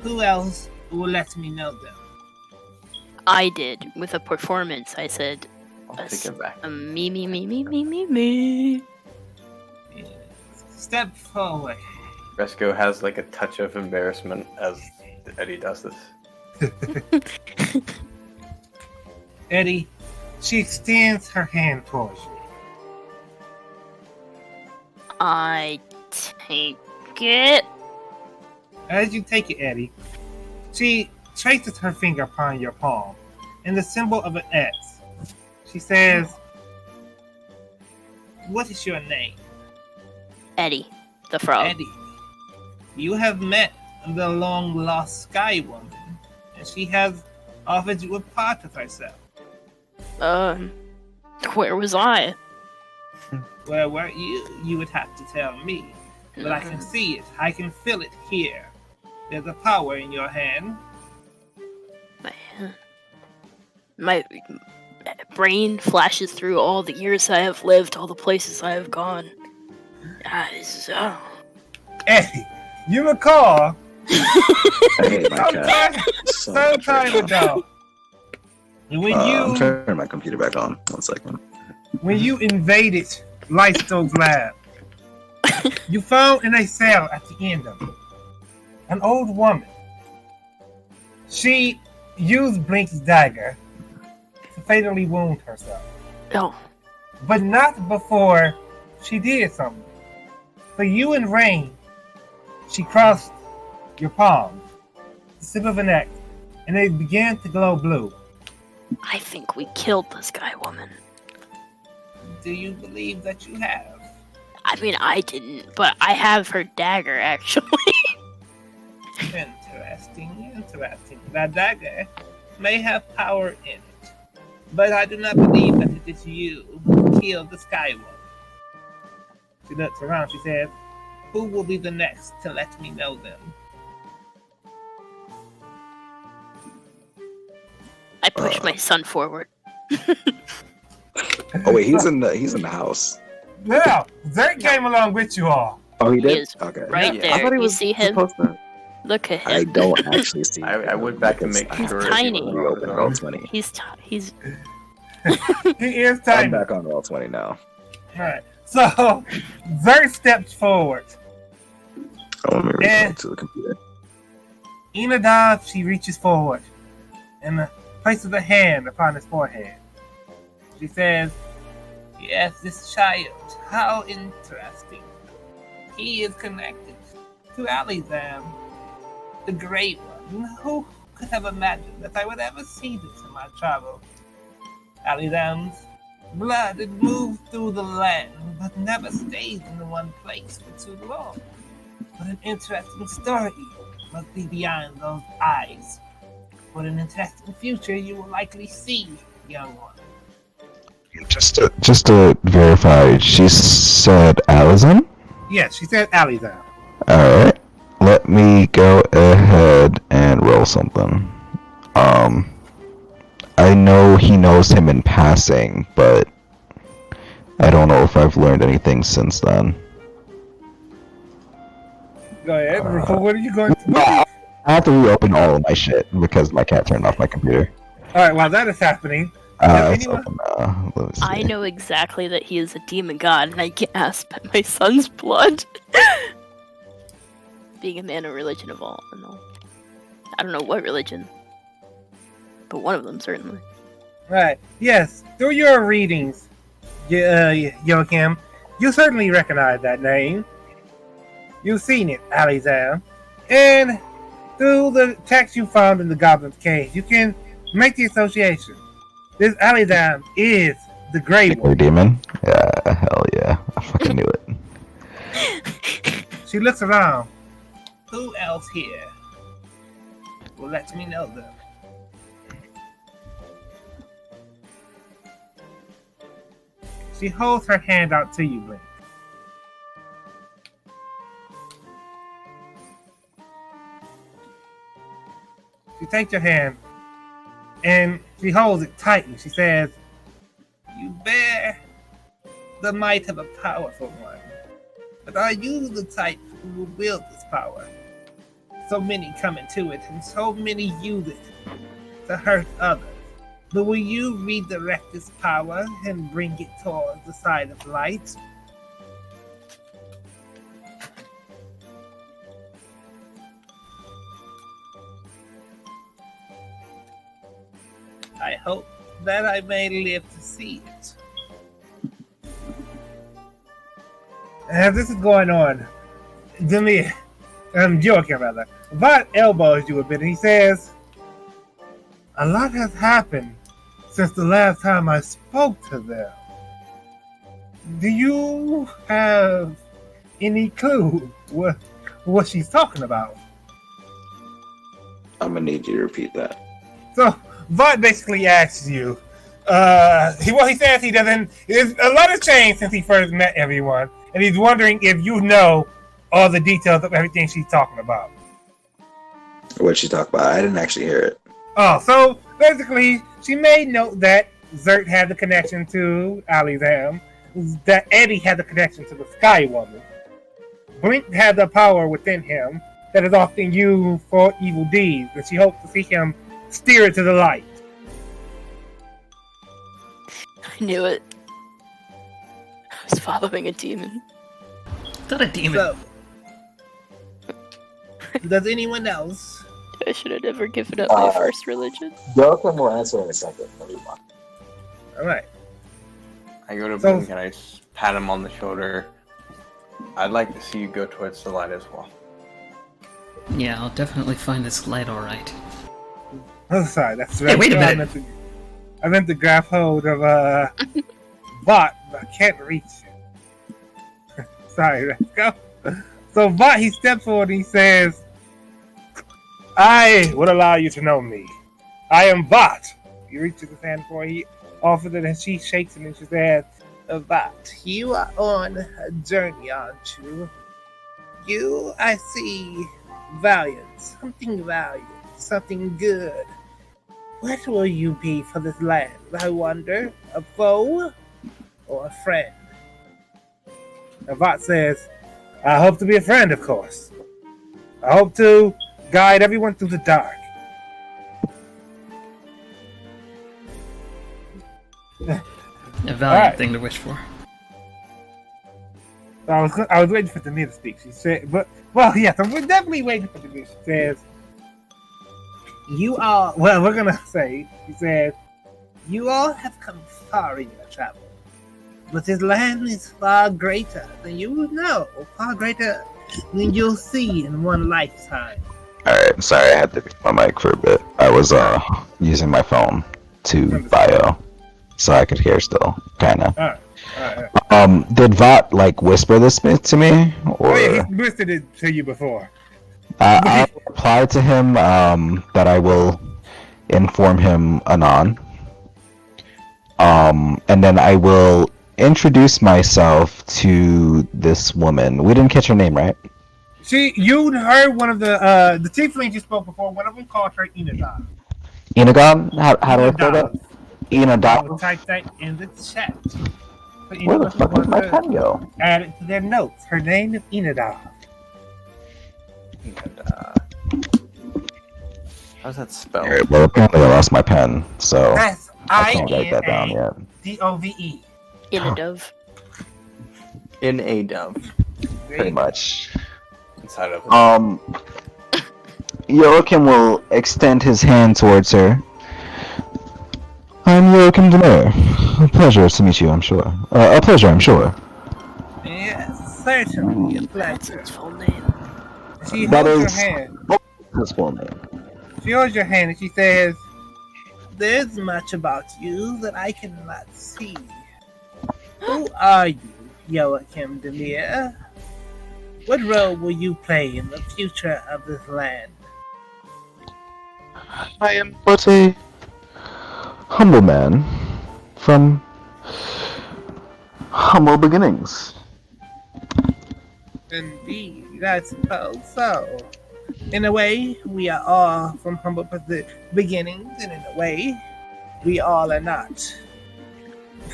Who else will let me know them? I did with a performance. I said, I'll take it back. me. Step forward. Resco has like a touch of embarrassment as Eddie does this. Eddie, she extends her hand towards you. I take it. As you take it, Eddie, she traces her finger upon your palm in the symbol of an S. She says, "What is your name?" Eddie, the frog. Eddie. You have met the long-lost Sky Woman, and she has offered you a part of herself. Where was I? Where were you? You would have to tell me. But I can see it. I can feel it here. There's a power in your hand. My brain flashes through all the years I have lived, all the places I have gone. Eddie, you recall I hate my cat. sometime ago when I'm you turning my computer back on. 1 second. when you invaded Lightstone's lab, you found in a cell at the end of it an old woman. She used Blink's dagger to fatally wound herself, Oh, but not before she did something. For you and Rain, she crossed your palm, the tip of an X, and they began to glow blue. I think we killed this guy woman. Do you believe that you have? I mean, I didn't, but I have her dagger, actually. Interesting. That dagger may have power in it, but I do not believe that it is you who killed the Sky Woman. She looks around. She says, "Who will be the next to let me know them?" I pushed my son forward. Oh wait, he's in the house. Yeah, Zert came along with you all. Oh, he He did. is Okay. right Yeah. there. I thought he You was see him? supposed to. Look at him. I don't actually see. I went back and make He's sure. tiny. He Reopen roll 20. He's He is I'm tiny. back on roll 20 now. Alright, so Zert steps forward. Oh, let me Eh. reconnect to the computer. Enadad, she reaches forward and places a hand upon his forehead. She says, "Yes, this child, how interesting. He is connected to Alizam, the Great One. Who could have imagined that I would ever see this in my travel? Alizam's blood, it moves through the land, but never stays in one place for too long. What an interesting story must be beyond those eyes. What an interesting future you will likely see, young one." Just to verify, she said Allison? Yes, she said Alizam. Alright. Let me go ahead and roll something. I know he knows him in passing, but I don't know if I've learned anything since then. Go ahead. What are you going to do? I have to reopen all of my shit because my cat turned off my computer. Alright, while that is happening, Does It's anyone- open let me see. I know exactly that he is a demon god, and I gasp at my son's blood. Being a man of religion of all, I don't know what religion, but one of them certainly. right, yes, through your readings, Joachim, You certainly recognize that name. You've seen it, Alazam. And through the text you found in the Goblin's Cave, you can make the association. This Alazam is the Grey Grey One. Demon? Yeah, hell yeah. I fucking knew it. She looks around. Who else here will let me know them? She holds her hand out to you, Blink. She takes your hand and she holds it tightly. She says, "You bear the might of a powerful one, but are you the type who will wield this power? So many come into it, and so many use it to hurt others. But will you redirect this power and bring it towards the side of light?" I hope that I may live to see it. As this is going on, Joachim rather, Vought elbows you a bit and he says, "A lot has happened since the last time I spoke to them. Do you have any clue what she's talking about?" I'm gonna need you to repeat that. So Vought basically asks you. He says he doesn't. A lot has changed since he first met everyone, and he's wondering if you know all the details of everything she's talking about. What'd she talk about? I didn't actually hear it. Oh, so basically, she made note that Zert had the connection to Alazam, that Eddie had the connection to the Sky Woman. Blink had the power within him that is often used for evil deeds, and she hopes to see him steer it to the light. I knew it. I was following a demon. Not a demon. So, does anyone else? I should have never given up my first religion. Joachim will answer in a second. All right. I go to So- Blink and I pat him on the shoulder. I'd like to see you go towards the light as well. Yeah, I'll definitely find this light alright. Oh, sorry. That's Hey, wait a I minute. meant to grab hold of Bot, but I can't reach it. Sorry, let's go. So Bot, he steps forward and he says, "I would allow you to know me. I am Bot." He reaches his hand for he offers it and she shakes it and she says, "Bot, you are on a journey, aren't you? You, I see, valiant, something good. What will you be for this land, I wonder? A foe or a friend?" Avat says, "I hope to be a friend, of course. I hope to guide everyone through the dark." A valiant Alright. thing to wish for. I was waiting for Demir to speak. She said, well, yes, I'm definitely waiting for Demir. She says, "You all," well, we're gonna say, she says, "You all have come far in your travel. But this land is far greater than you know, far greater than you'll see in one lifetime." Alright, sorry, I had to mute my mic for a bit. I was using my phone to bio, so I could hear still, kinda. Alright. Did Vought like whisper this to me, or Oh, yeah, he listed it to you before. I replied to him that I will inform him anon. And then I will introduce myself to this woman. We didn't catch her name, right? You heard one of the tieflings you spoke before. One of them called her Enadon. Enagom? How do I say that? I'll Enagom? type that in the chat. So Where the fuck did my pen go? Add it to their notes. Her name is Enadon. How's that spelled? Alright, well apparently I lost my pen, so That's I can't write that down yet. Dove. In a dove. In a dove. Pretty much. Inside of it. Joachim will extend his hand towards her. "I'm Joachim Demir. A pleasure to meet you, I'm sure. A pleasure, I'm sure. Certainly a That's pleasure. his full name. She That holds your is hand. his full name. She holds your hand and she says, "There's much about you that I cannot see. Who are you, Joachim Demir? What role will you play in the future of this land?" I am but a humble man from humble beginnings. Indeed, I suppose so. In a way, we are all from humble beginnings, and in a way, we all are not.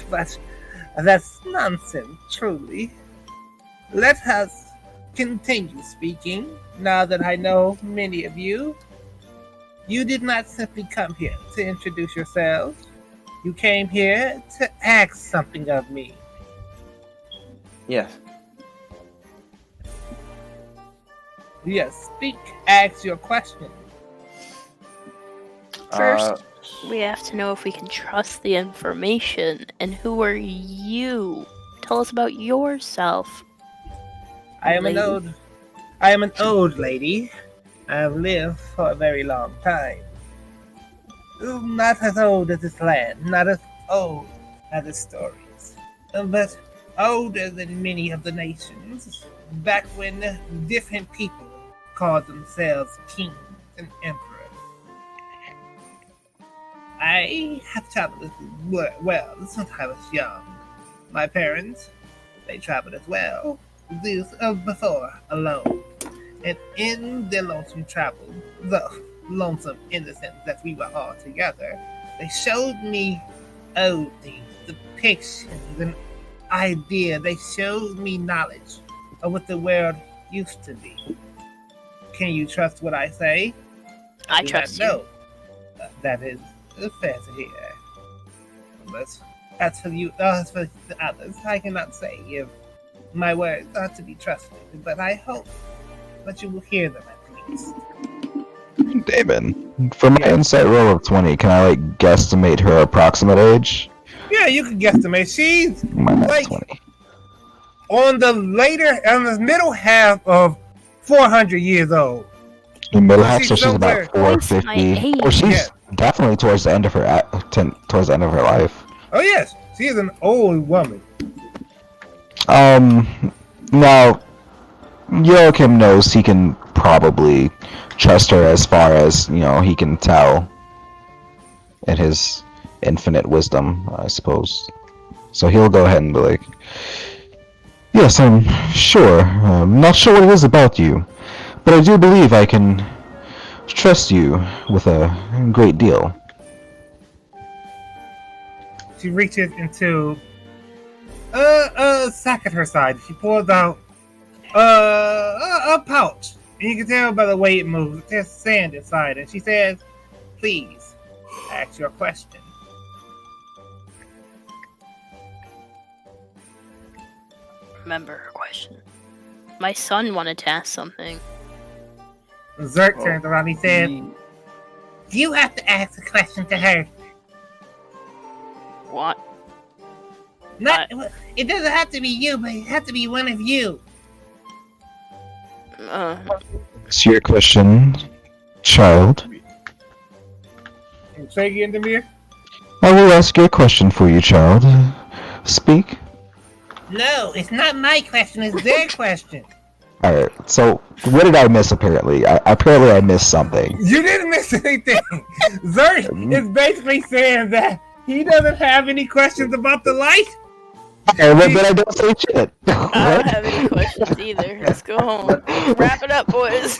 But that's nonsense, truly. Let us continue speaking, now that I know many of you. You did not simply come here to introduce yourselves. You came here to ask something of me. Yes. Yes, speak, ask your question. First, we have to know if we can trust the information. And who are you? Tell us about yourself. I am lady. an old lady. I have lived for a very long time. Not as old as this land, not as old as its stories, but older than many of the nations, back when different people called themselves kings and emperors. I have traveled well since I was young. My parents, they traveled as well, before alone. And in their lonesome travel, though lonesome in the sense that we were all together, they showed me old things, depictions, and ideas. They showed me knowledge of what the world used to be. Can you trust what I say? I do trust not you. know. That is fair to hear. But as for you, as for the others, I cannot say if my words are to be trusted, but I hope that you will hear them at least. Damon, for my insight roll of 20, can I guesstimate her approximate age? Yeah, you can guesstimate. She's Mine like 20. on the middle half of 400 years old. In middle So half, she's so she's somewhere- about Twice my 450. age. Oh, she's Yeah. definitely towards the end of her towards the end of her life. Oh yes, she is an old woman. Now Joachim knows he can probably trust her as far as he can tell in his infinite wisdom, I suppose. So he'll go ahead and be like, "Yes, I'm sure. I'm not sure what it is about you, but I do believe I can trust you with a great deal." She reaches into a sack at her side. She pulls out a pouch, and you can tell by the way it moves. There's sand inside, and she says, "Please, ask your question." Remember her question. My son wanted to ask something. Zerk turns around. He says, "You have to ask a question to her. What? Not. It doesn't have to be you, but it has to be one of you." It's your question, child. Say again, Demir. I will ask your question for you, child. Speak. No, it's not my question. It's their question. Alright, so what did I miss apparently? Apparently I missed something. You didn't miss anything. Zerk is basically saying that he doesn't have any questions about the light. Okay, but I don't say shit. I don't have any questions either. Let's go home. Wrap it up, boys.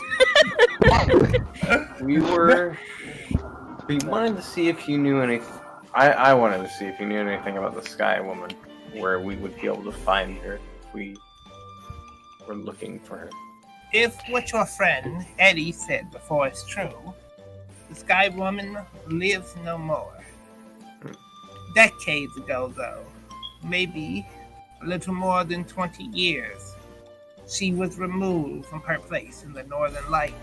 We wanted to see if you knew anything. I wanted to see if you knew anything about the Sky Woman, where we would be able to find her if we were looking for her. If what your friend Eddie said before is true, the Sky Woman lives no more. Decades ago, though, maybe a little more than 20 years, she was removed from her place in the Northern Light.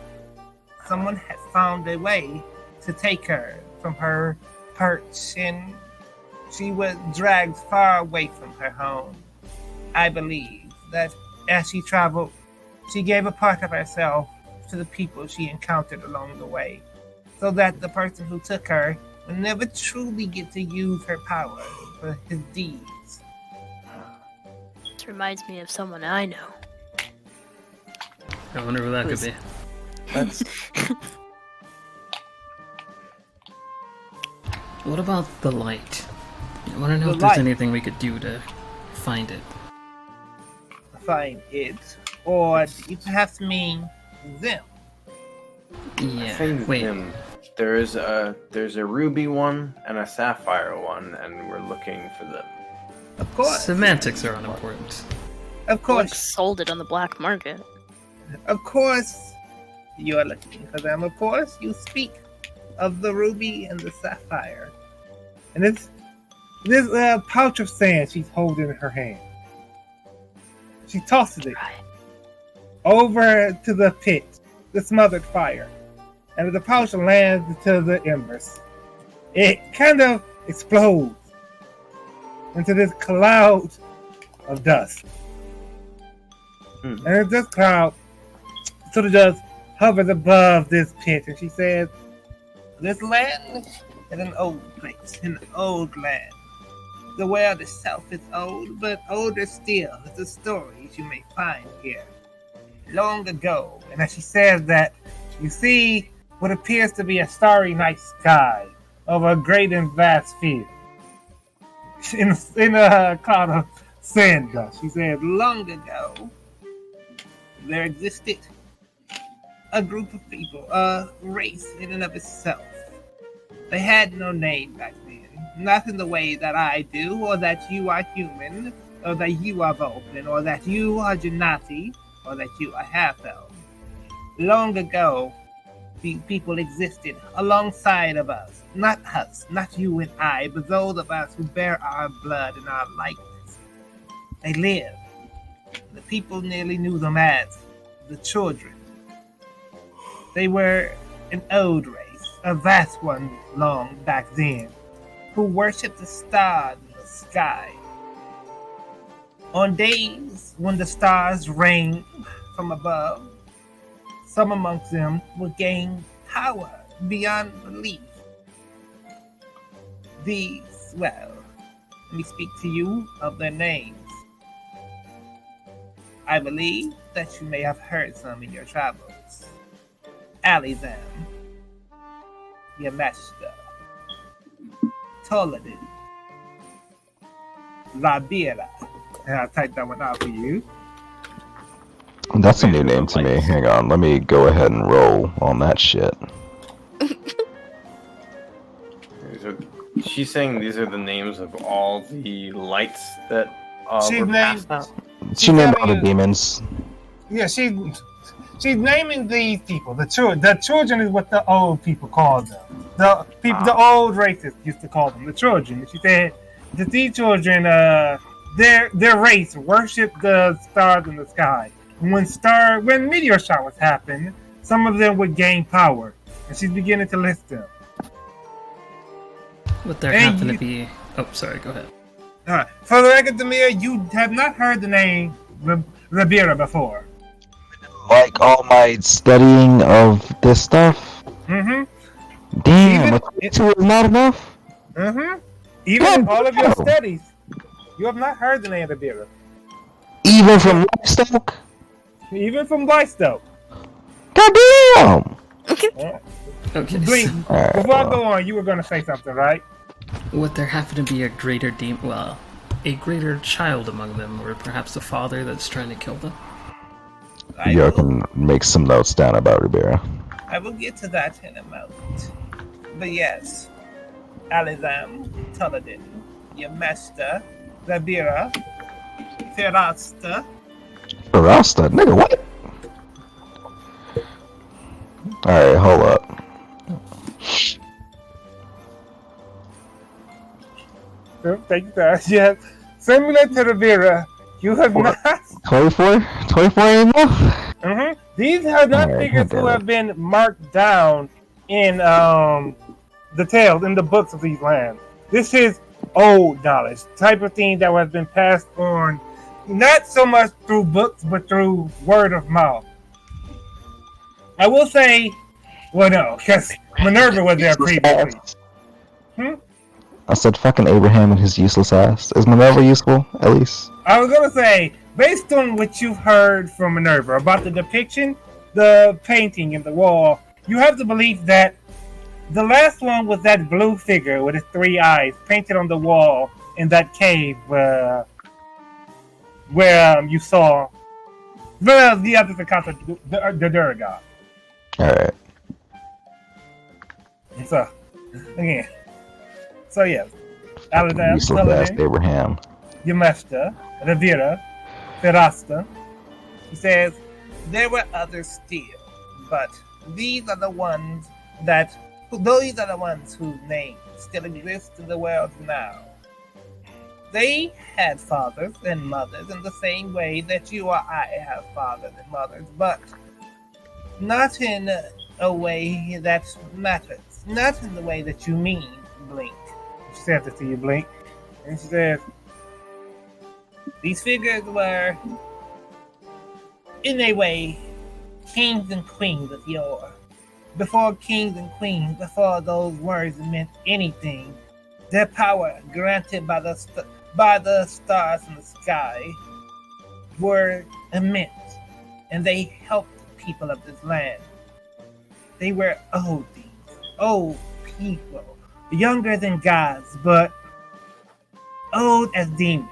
Someone had found a way to take her from her perch, and she was dragged far away from her home. I believe that as she traveled, she gave a part of herself to the people she encountered along the way, so that the person who took her would never truly get to use her power for his deeds. This reminds me of someone I know. I wonder who that could be. That's What about the light? I want to know The if there's light. anything we could do to find it. Find it, or you perhaps mean them. Yeah. thing. Wait. There's a ruby one and a sapphire one, and we're looking for them. Of course, Semantics are unimportant. of Like course, sold it on the black market. of course. You are looking for them. Of course, you speak of the ruby and the sapphire, and it's this pouch of sand she's holding in her hand. She tosses it Right. over to the pit, the smothered fire, and the pouch lands into the embers. It kind of explodes into this cloud of dust. And this cloud sort of just hovers above this pit, and she says, "This land is an old place, an old land. The world itself is old, but older still is the stories you may find here. Long ago," and as she says that, you see what appears to be a starry night sky over a great and vast field. In a cloud of sand dust, she said, "Long ago, there existed a group of people, a race in and of itself. They had no name back then, not in the way that I do, or that you are human, or that you are Vulcan, or that you are Janati, or that you are half-elf. Long ago, the people existed alongside of us, not you and I, but those of us who bear our blood and our likeness. They lived. The people nearly knew them as the children. They were an old race, a vast one long back then, who worshipped the stars in the sky. On days when the stars rained from above, some amongst them would gain power beyond belief. These, well, let me speak to you of their names. I believe that you may have heard some in your travels. Alizam, Yamashita, Toladin, Labira. And I'll type that one out for you. That's a new name to me. Hang on, let me go ahead and roll on that shit. She's saying these are the names of all the lights that She's were named- passed out. She named all the telling you- demons. Yeah, she's naming these people. The children is what the old people call them. The people, the old races used to call them the children. She said that these children, their race worshipped the stars in the sky. When meteor showers happen, some of them would gain power, and she's beginning to list them. Would there And happen you- to be... Oh, sorry, go ahead. All right. For the record, Demir, you have not heard the name Rabira before. Like all my studying of this stuff? Mm-hmm. Damn, Even- a 22 is not enough? Mm-hmm. Even in all of your damn. studies, you have not heard the name Rabira. Even from livestock? Even from Blystoke. Goddamn! Okay, Blink, so Alright, before I well, go on, you were going to say something, right? would there happen to be a greater demon... Well, a greater child among them, or perhaps a father that's trying to kill them? I you will, can make some notes down about Ribera. I will get to that in a moment. But yes, Alizam, Tuladin, Yamesta, Rabira, Ferasta, Rasta? Nigga, what? Alright, hold up. thank you guys. Yes, similar to Rabira, you have What? not. 24? 24 ain't enough? Mm-hmm. These are not Alright, figures who goddamn it. have been marked down in the tales, in the books of these lands. This is old knowledge, type of thing that has been passed on not so much through books, but through word of mouth. I will say, well, no, because Minerva was there previously. I said fucking Abraham and his useless ass. Is Minerva useful, at least? I was gonna say, based on what you've heard from Minerva about the depiction, the painting in the wall, you have to believe that the last one was that blue figure with his 3 eyes painted on the wall in that cave where you saw the others encountered the Durga. Alright. So, again. So, yes. Alazam, Useless ass Abraham. Yameshta, Ravira, Ferasta. He says, there were others still, but these are the ones whose names still exist in the world now. They had fathers and mothers in the same way that you or I have fathers and mothers, but not in a way that matters. Not in the way that you mean, Blink. She says it to you, Blink. And she says, these figures were, in a way, kings and queens of yore. Before kings and queens, before those words meant anything, their power granted by the stars in the sky were immense, and they helped the people of this land. They were old people, younger than gods, but old as demons.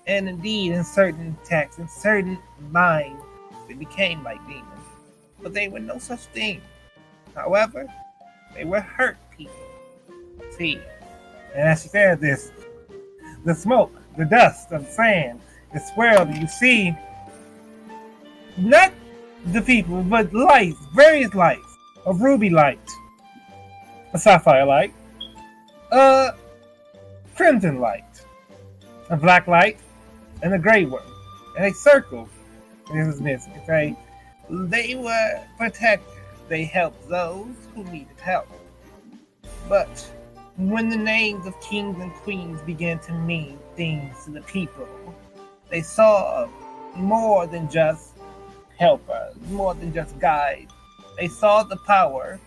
And indeed, in certain texts, in certain minds, they became like demons. But they were no such thing. However, they were hurt people. See, and as she said this, the smoke, the dust of sand is swirled, and you see not the people, but lights, various lights, a ruby light, a sapphire light, a crimson light, a black light, and a gray one, and a circle. This is missing. Okay, they were protectors. They helped those who needed help. But when the names of kings and queens began to mean things to the people, they saw more than just helpers, more than just guides. They saw the power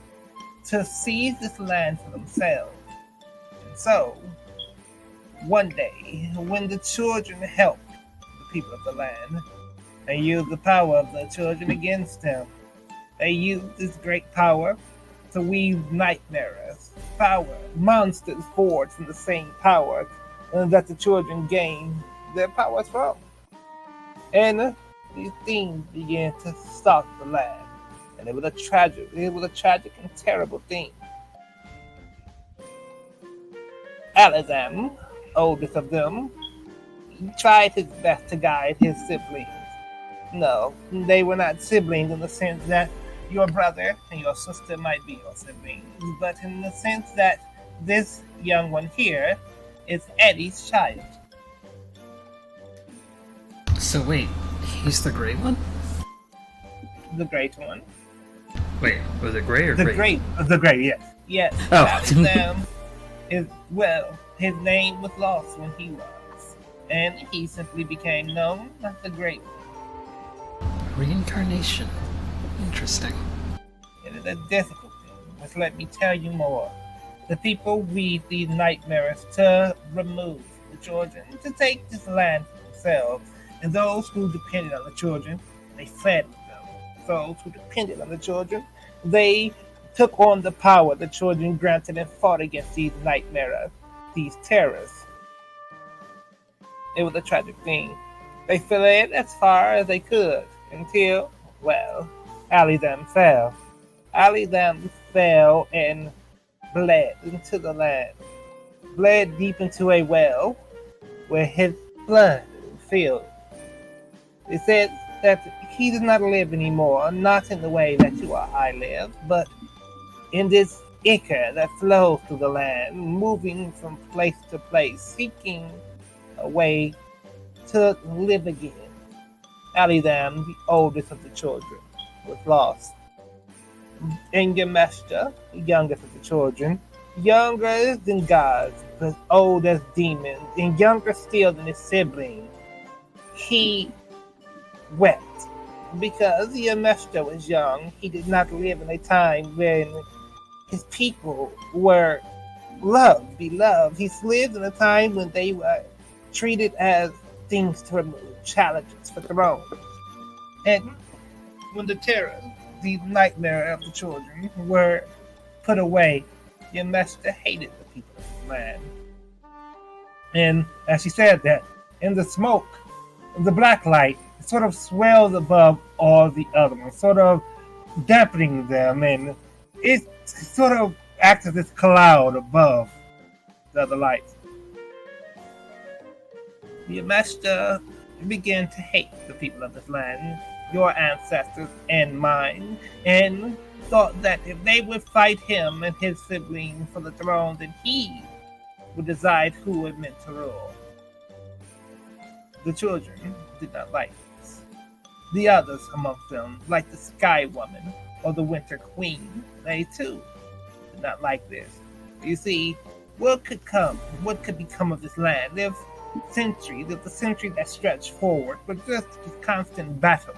to seize this land for themselves. And so, one day, when the children helped the people of the land, they used the power of the children against them. They used this great power to weave nightmares, monsters forged from the same power that the children gained their powers from. And these things began to stalk the land. And it was a tragic and terrible thing. Alazam, oldest of them, tried his best to guide his siblings. No, they were not siblings in the sense that your brother and your sister might be your siblings, but in the sense that this young one here is Eddie's child. So wait, he's the gray one? The great one. Wait, was it gray or the gray? The gray, yes. Yes. Oh. Alexam his name was lost when he was, and he simply became known as the Great One. Reincarnation. Interesting. It is a difficult thing. Just let me tell you more. The people weave these nightmares to remove the children, to take this land for themselves, and those who depended on the children, they fled with them. Those who depended on the children, they took on the power the children granted and fought against these nightmares, these terrors. It was a tragic thing. They fled as far as they could until, well, Alazam fell. Alazam fell and bled into the land. Bled deep into a well where his blood filled. They said that he does not live anymore, not in the way that you or I live, but in this ichor that flows through the land, moving from place to place, seeking a way to live again. Alazam, the oldest of the children, was lost. And Yameshta, the youngest of the children, younger than gods, but old as demons, and younger still than his siblings, he wept because Yameshta was young. He did not live in a time when his people were loved, beloved. He lived in a time when they were treated as things to remove, challenges for thrones. And when the terror, the nightmare of the children, were put away, Yameshta hated the people of the land. And as she said that, in the smoke, the black light sort of swells above all the other ones, sort of dampening them, and it sort of acts as this cloud above the other lights. Yameshta began to hate the people of this land, your ancestors and mine, and thought that if they would fight him and his siblings for the throne, then he would decide who was meant to rule. The children did not like this. The others amongst them, like the Sky Woman or the Winter Queen, they too did not like this. You see, what could become of this land if the centuries that stretched forward were just constant battles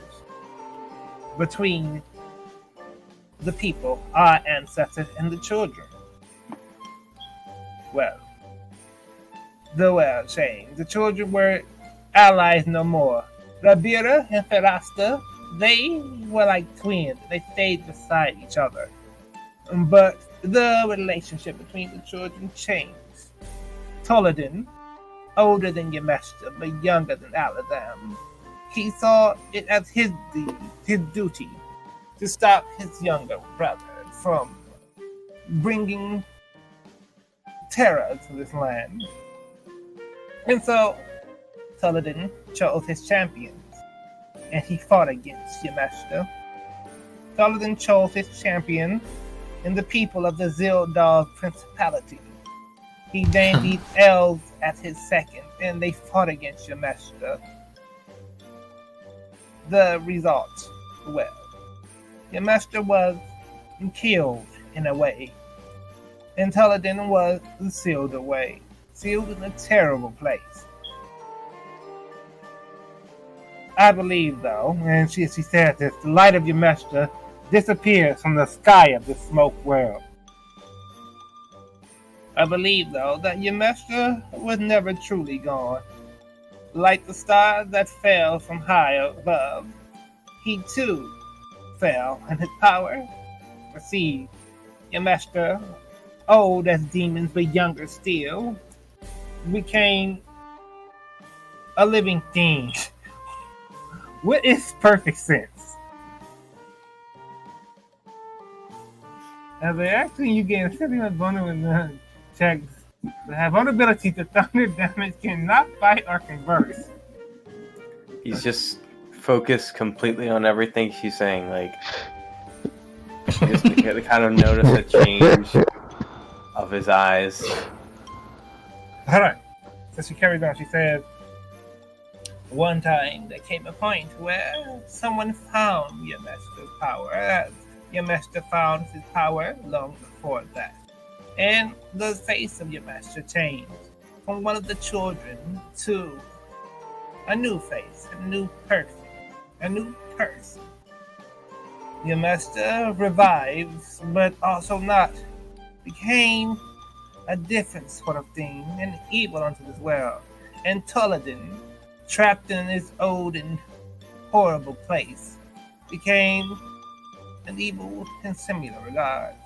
between the people, our ancestors, and the children? Well, the world changed. The children were allies no more. Rabira and Ferasta, they were like twins. They stayed beside each other. But the relationship between the children changed. Toladin, older than Yameshta, but younger than Aladam, he saw it as his duty to stop his younger brother from bringing terror to this land. And so Toladin chose his champions, and he fought against Yameshta. Toladin chose his champion in the people of the Zildal Principality. He named these elves as his second, and they fought against Yameshta. The result, well, Yameshta was killed in a way, and Toladin was sealed away, sealed in a terrible place. I believe, though, and she said this, the light of Yameshta disappears from the sky of this smoke world. I believe, though, that Yameshta was never truly gone. Like the stars that fell from high above, he too fell, and his power received. Yameshta, old as demons but younger still, became a living thing. What is perfect sense? As they actually, you gain a significant vulnerable checks that have vulnerability to thunder damage, cannot fight or converse. He's just focused completely on everything she's saying. Like, you just kind of notice a change of his eyes. Alright. So she carries on. She says, one time there came a point where someone found Yameshta's power, as Yameshta found his power long before that. And the face of Yameshta changed from one of the children to a new face, a new person. Yameshta revives, but also not. Became a different sort of thing, an evil unto this world. And Toladin, trapped in this old and horrible place, became an evil in similar regards.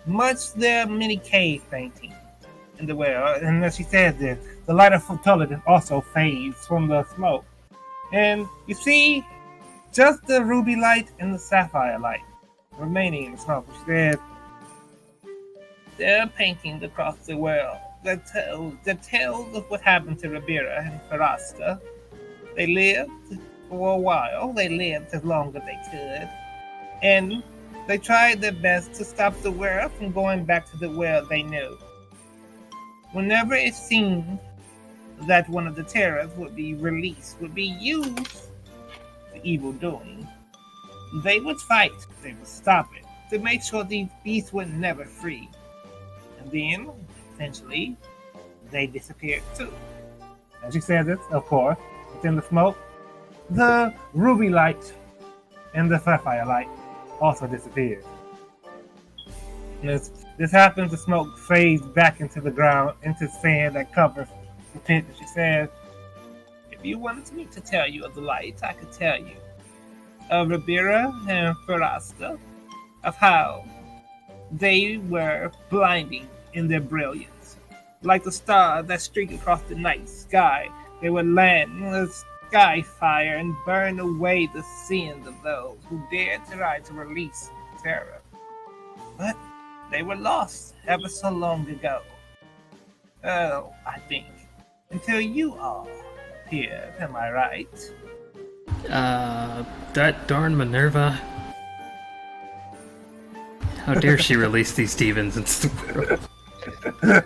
Much there are many cave paintings in the world, and as she says this, the light of Toladin also fades from the smoke. And you see just the ruby light and the sapphire light remaining in the smoke. She said, there are paintings across the world that tells of what happened to Rabira and Ferasta. They lived for a while. They lived as long as they could. And they tried their best to stop the world from going back to the world they knew. Whenever it seemed that one of the terrors would be released, would be used for evil doing, they would fight, they would stop it, to make sure these beasts were never free. And then, eventually, they disappeared too. As she said this, of course, within the smoke, the ruby light and the sapphire light also disappeared. And as this happens, the smoke fades back into the ground, into sand that covers the pit. And she says, "If you wanted me to tell you of the light, I could tell you of Ribera and Ferrasta, of how they were blinding in their brilliance. Like the stars that streak across the night sky, they would land in the sky fire and burn away the sins of those who dared to try to release terror. But they were lost ever so long ago. Oh, I think. Until you all appeared, am I right?" That darn Minerva. How dare she release these demons into the world?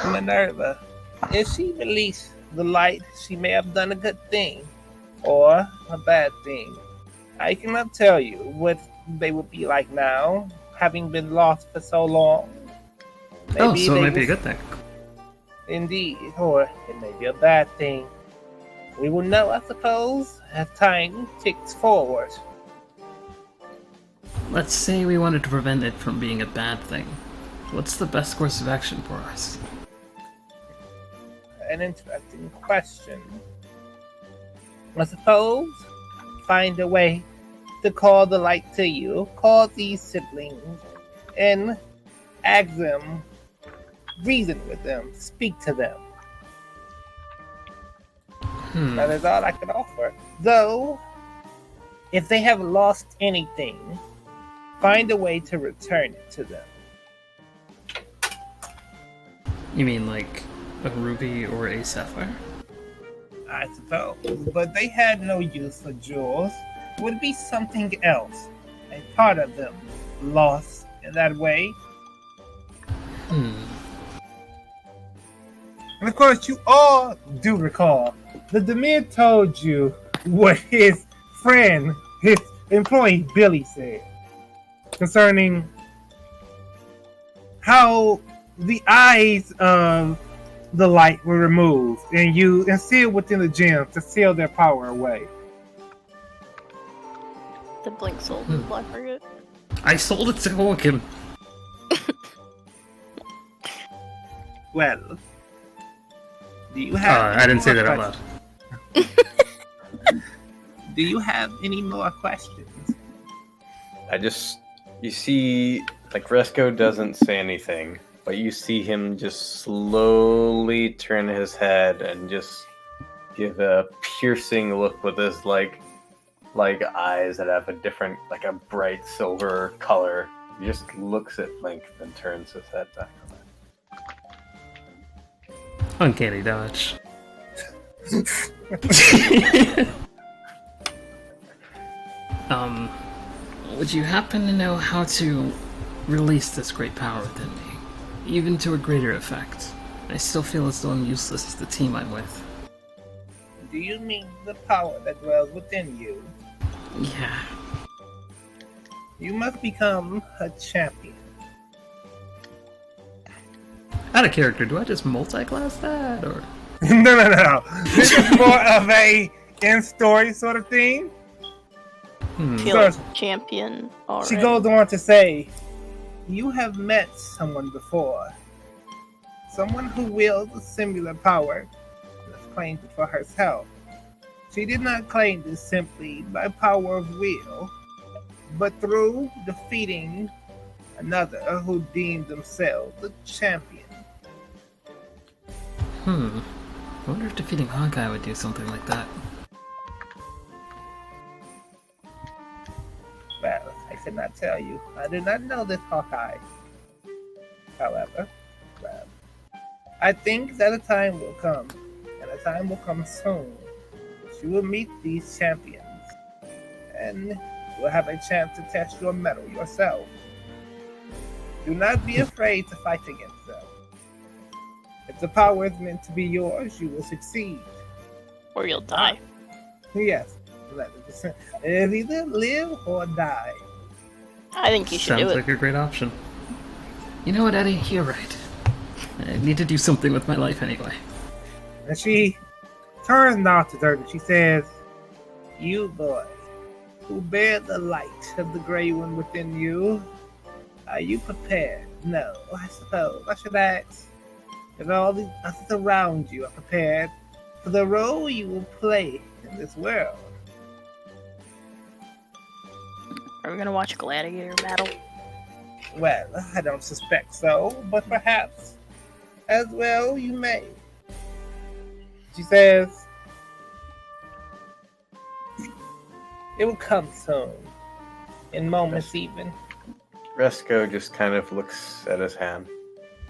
Minerva, if she released the light, she may have done a good thing or a bad thing. I cannot tell you what they would be like now, having been lost for so long. Maybe so it they might be a will- good thing. Indeed, or it may be a bad thing. We will know, I suppose, as time ticks forward. Let's say we wanted to prevent it from being a bad thing. What's the best course of action for us? An interesting question. I suppose find a way to call the light to you, call these siblings, and ask them, reason with them, speak to them. That is all I can offer. Though, if they have lost anything, find a way to return it to them. You mean like a ruby or a sapphire? I suppose. But they had no use for jewels. It would be something else. A part of them lost in that way. And of course, you all do recall that Demir told you what his friend, his employee Billy said concerning how the eyes of the light were removed and sealed within the gems to seal their power away. The Blink sold the black market. I sold it to Hoakim. Well, do you have? I didn't say more that out loud. questions? Do you have any more questions? You see, like, Resco doesn't say anything, but you see him just slowly turn his head and just give a piercing look with his, like eyes that have a different, like a bright silver color. He just looks at Blink, then turns his head back on. Uncanny dodge. Would you happen to know how to release this great power within me? Even to a greater effect. I still feel as though I'm useless to the team I'm with. Do you mean the power that dwells within you? Yeah. You must become a champion. Out of character, do I just multi-class that, or? No. This is more of a in-story sort of thing. Feel like champion already. She goes on to say, you have met someone before. Someone who wields a similar power and has claimed it for herself. She did not claim this simply by power of will, but through defeating another who deemed themselves a champion. I wonder if defeating Hawkeye would do something like that. Well, I could not tell you. I do not know this Hawkeye. However, well, I think that a time will come, and a time will come soon. You will meet these champions, and you will have a chance to test your mettle yourself. Do not be afraid to fight against them. If the power is meant to be yours, you will succeed. Or you'll die. Yes, 11%. It's either live or die. I think you should do Sounds it. like a great option. You know what, Eddie? You're right. I need to do something with my life anyway. And she turns now to Dirk and she says, "You boy, who bear the light of the Grey One within you, are you prepared? No, I suppose I should ask if all the others around you are prepared for the role you will play in this world." Are we gonna watch a gladiator battle? Well, I don't suspect so, but perhaps as well you may. She says, "It will come soon, in moments even." Resco just kind of looks at his hand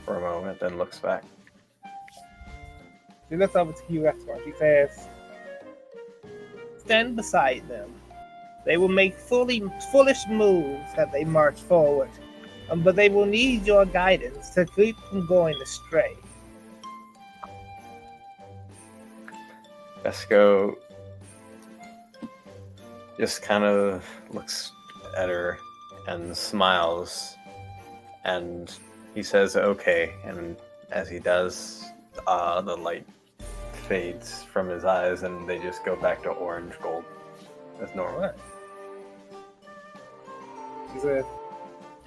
for a moment, then looks back. She looks over to you, Resco, and she says, "Stand beside them. They will make foolish moves as they march forward, but they will need your guidance to keep from going astray." Resco just kind of looks at her and smiles, and he says, "Okay," and as he does, the light fades from his eyes and they just go back to orange gold as normal. She says,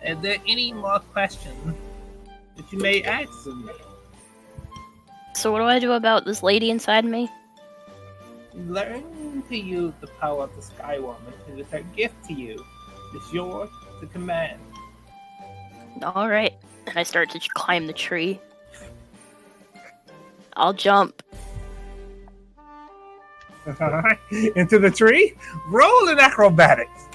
"Is there any more questions that you may ask of me?" So what do I do about this lady inside me? Learn to use the power of the Sky Woman. It is her gift to you. It's yours to command. Alright. And I start to climb the tree. I'll jump. Into the tree? Roll an acrobatics.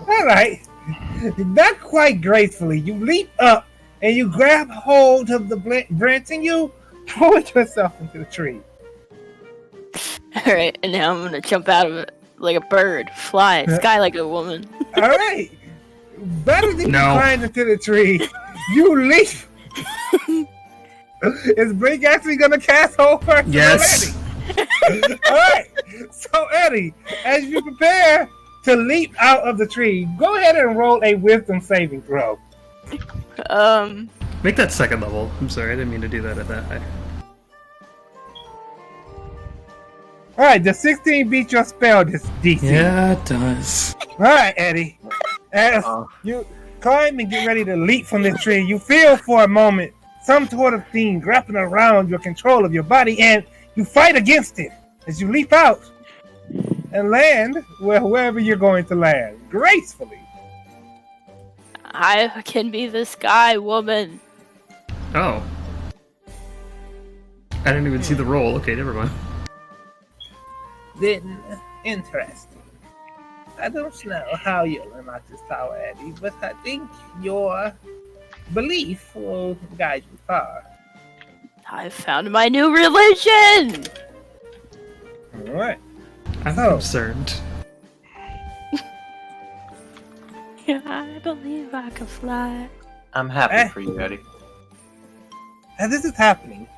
Alright. Not quite gracefully. You leap up and you grab hold of the branch and you pull yourself into the tree. Alright, and now I'm gonna jump out of it like a bird, fly, sky like a woman. Alright. Better than you climb into the tree. You leap. Is Blink actually gonna cast hold first? Yes. Alright. So Eddie, as you prepare to leap out of the tree, go ahead and roll a wisdom saving throw. Make that second level. I'm sorry, I didn't mean to do that at that high. Alright, does 16 beat your spell this DC? Yeah, it does. Alright, Eddie. As you climb and get ready to leap from this tree, you feel for a moment some sort of thing wrapping around your control of your body, and you fight against it as you leap out and land wherever you're going to land, gracefully. I can be the Sky Woman. Oh. I didn't even see the roll. Okay, never mind. Then, interesting. I don't know how you'll unlock this power, Eddie, but I think your belief will guide you far. I've found my new religion! Alright. I'm concerned. I believe I can fly. I'm happy for you, Eddie. As this is happening,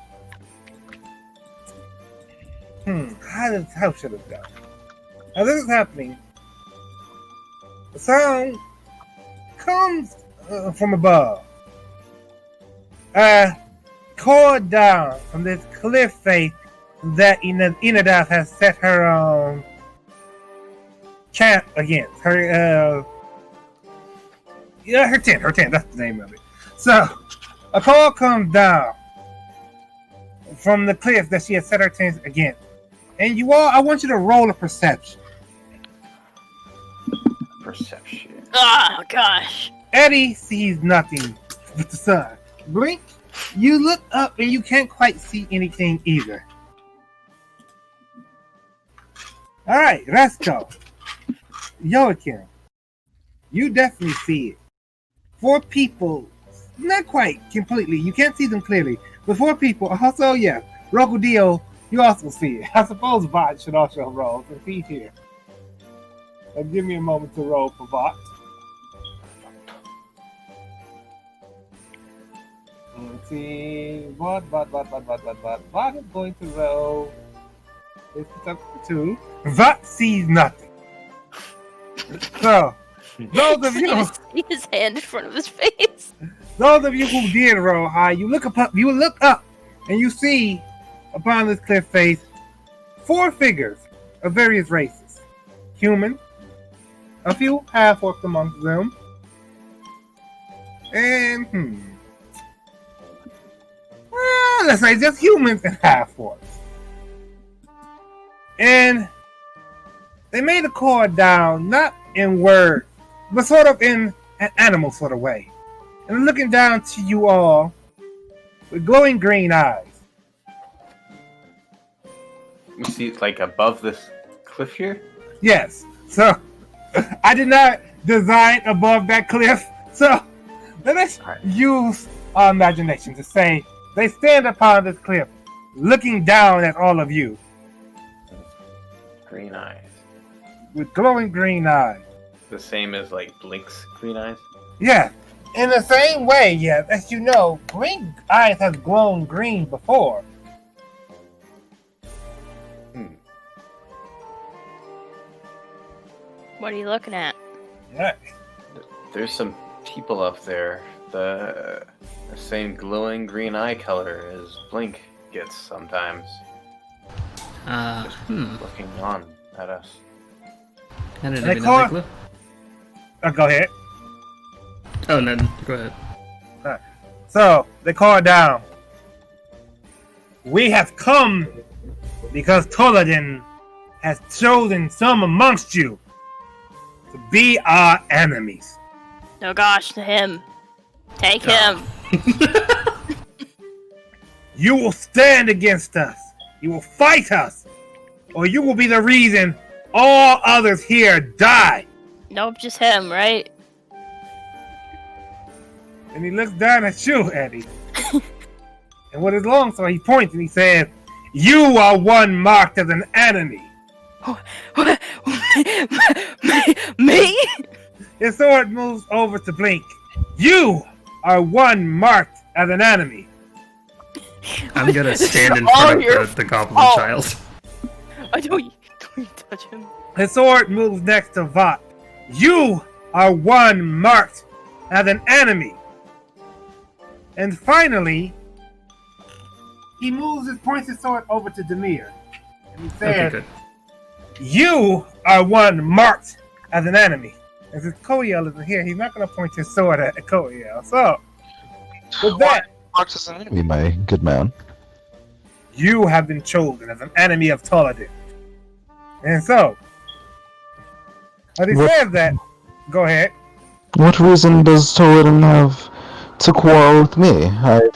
how should it go? As this is happening, the sound comes from above. Cord down from this cliff face that Inadath has set her camp against. Her tent, that's the name of it. So, a call comes down from the cliff that she has set her tent against. And you all, I want you to roll a perception. Perception. Oh, gosh. Eddie sees nothing but the sun. Blink, you look up and you can't quite see anything either. Alright, let's go. Joachim, you definitely see it. 4 people, not quite completely, you can't see them clearly, but 4 people. Also, yeah, Rokudio, you also see it. I suppose Vought should also roll, since he's here. So give me a moment to roll for Vought. Let's see, Vought is going to roll. It's up to 2. Vought sees nothing. So, those of you See his hand in front of his face. those of you who did roll high, you look up, and you see upon this cliff face 4 figures of various races: human, a few half-orcs amongst them, and well, let's say just humans and half-orcs. And they made a call down, not in words, but sort of in an animal sort of way. And looking down to you all with glowing green eyes. You see, like above this cliff here. Yes. So I did not design above that cliff. So let us use our imagination to say they stand upon this cliff, looking down at all of you. Green eyes. With glowing green eyes. The same as like Blink's green eyes? Yeah. In the same way, yes, as you know, green eyes has glown green before. What are you looking at? Yeah. There's some people up there. The same glowing green eye color as Blink gets sometimes. Looking on at us. I didn't They even call- know that clue. Go ahead. Oh, no, go ahead. So they call down. We have come because Toladin has chosen some amongst you to be our enemies. Oh gosh, to him. Take him. You will stand against us. You will fight us. Or you will be the reason all others here die. Nope, just him, right? And he looks down at you, Eddie. And with his long sword, he points and he says, "You are one marked as an enemy." Me? His sword moves over to Blink. "You are one marked as an enemy." I'm gonna stand in All front your of the goblin fault. child. I don't you touch him. His sword moves next to Vought. "You are one marked as an enemy." And finally, he points his sword over to Demir. And he Okay, says, good. "You are one marked as an enemy." And since Koyel isn't here, he's not going to point his sword at Koyel. So, with that, Marks as an enemy, my good man. you have been chosen as an enemy of Toladin. And so, as he What- says that, go ahead. What reason does Toladin have to quarrel with me? I've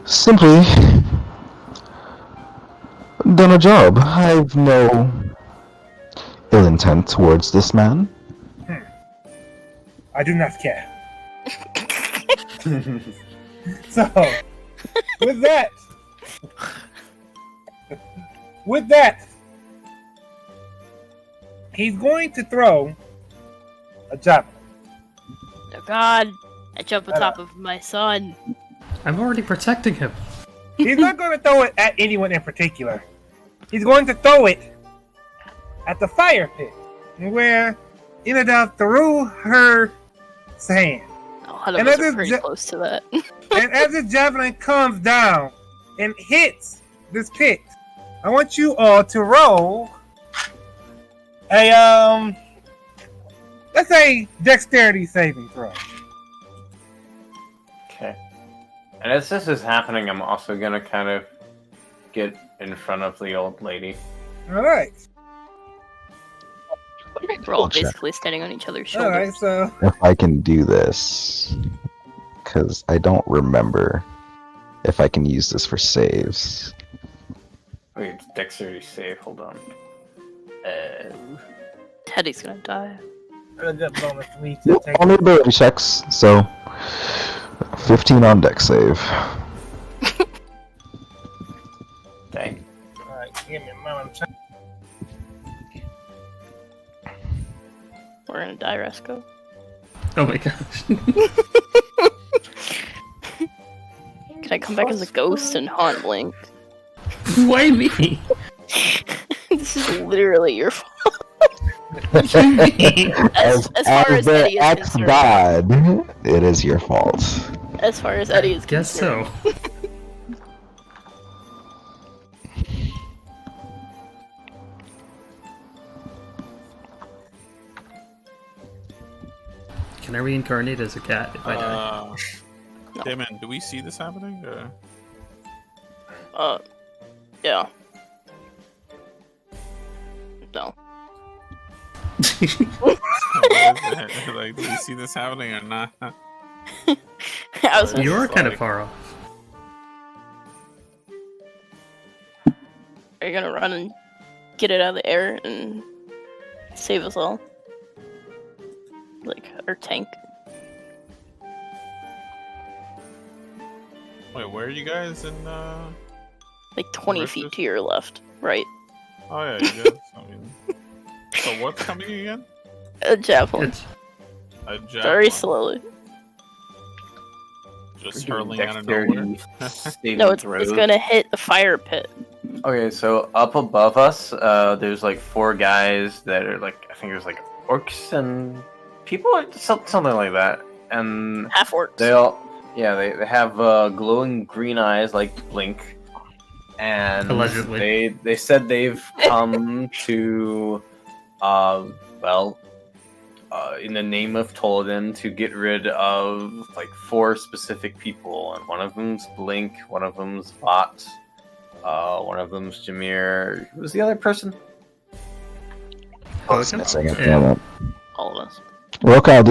simply done a job. I've no ill intent towards this man. I do not care. So, with that, he's going to throw a javelin. Oh god, I jump on top of my son. I'm already protecting him. He's not going to throw it at anyone in particular. He's going to throw it at the fire pit, where Inada threw her hand. Oh, Hana And was that is pretty close to that. And as the javelin comes down and hits this pit, I want you all to roll a let's say dexterity saving throw. Okay. And as this is happening, I'm also gonna kind of get in front of the old lady. All right. We're all basically standing on each other's All right. shoulders. So If I can do this, because I don't remember if I can use this for saves. Wait, dexterity save. Hold on. Teddy's gonna die. good bonus for me to Yep, take. only ability checks, so 15 on dex save. Dang. All right. Give me a moment. We're gonna die, Resco. Oh my gosh. Can I come back as a ghost and haunt Blink? Why me? This is literally your fault. As far as their Eddie is concerned. ex-god, it is your fault. As far as Eddie is Guess concerned. so. Can I reincarnate as a cat if I die? No. Damon, do we see this happening? Yeah. No. Like, do we see this happening or not? I was You are It's kind of like- far off. Are you gonna run and get it out of the air and save us all? Like our tank. Wait, where are you guys in? Like 20 feet to your left, right? Oh yeah, you guys. I mean, so what's coming again? A javelin. It's A javelin. Very slowly. Just hurling out of nowhere. No, it's gonna hit the fire pit. Okay, so up above us, there's like 4 guys that are like, I think there's like orcs and people, something like that. And Half orcs. they all, yeah, they have glowing green eyes like Blink. And Allegedly. they said they've come to, in the name of Tolden, to get rid of like 4 specific people, and one of them's Blink, one of them's Vot, one of them's Jameer. Who's the other person? Pelican? Missing at the Yeah. moment. All of us. Rocal,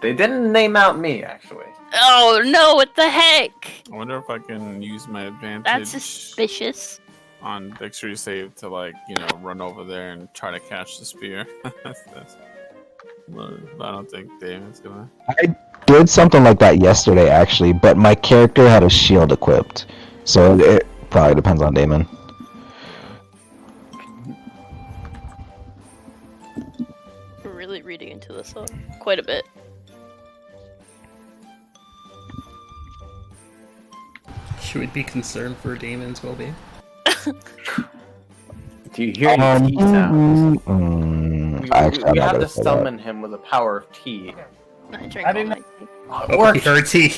They didn't name out me, actually. Oh no! What the heck? I wonder if I can use my advantage That's suspicious. on dexterity save to, like, run over there and try to catch the spear. But I don't think Damon's gonna. I did something like that yesterday, actually, but my character had a shield equipped, so it probably depends on Damon. We're really reading into this quite a bit. Should we be concerned for Damon's well-being? Do you hear any tea sounds? Actually, We I'm not have gonna to say that. summon him with the power of tea. I drink I all didn't- my tea. Oh, he heard tea.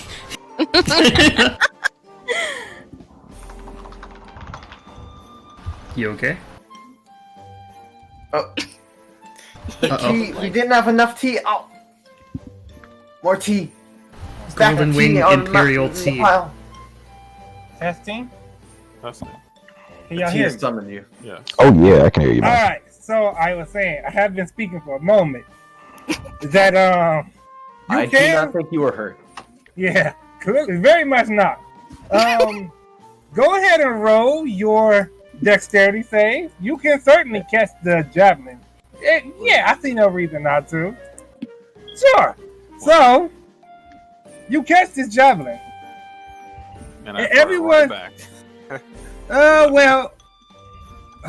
You okay? Oh, Uh-oh. tea. We didn't have enough tea. Oh, more tea. Stack of Golden tea Wing on Imperial the tea. pile. Testing. That's it. Can The y'all tea hear has me? summoned you. Yeah. Oh yeah, I can hear you. All Man. right. So I was saying, I have been speaking for a moment. That you I do can, not think you were hurt. yeah, clearly, very much not. Go ahead and roll your dexterity save. You can certainly catch the javelin. Yeah, I see no reason not to. Sure. So you catch this javelin. And I And throw it everyone- right back. Well,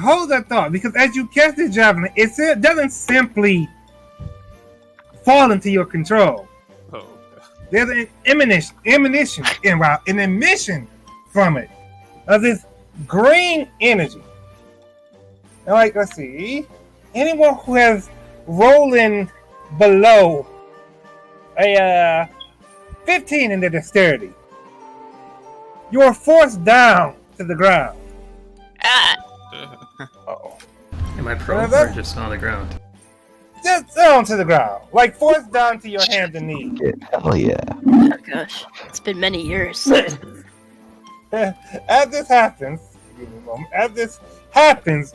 hold that thought, because as you cast this javelin, it doesn't simply fall into your control. Oh, okay. There's an emission from it of this green energy. Now, like, let's see, anyone who has rolling below a 15 in their dexterity, you are forced down to the ground. Ah! Uh-oh. Am I prone that- or just on the ground? Just down to the ground, like forced down to your hands and knees. Hell yeah. Oh gosh, it's been many years. As this happens, give me a moment. As this happens,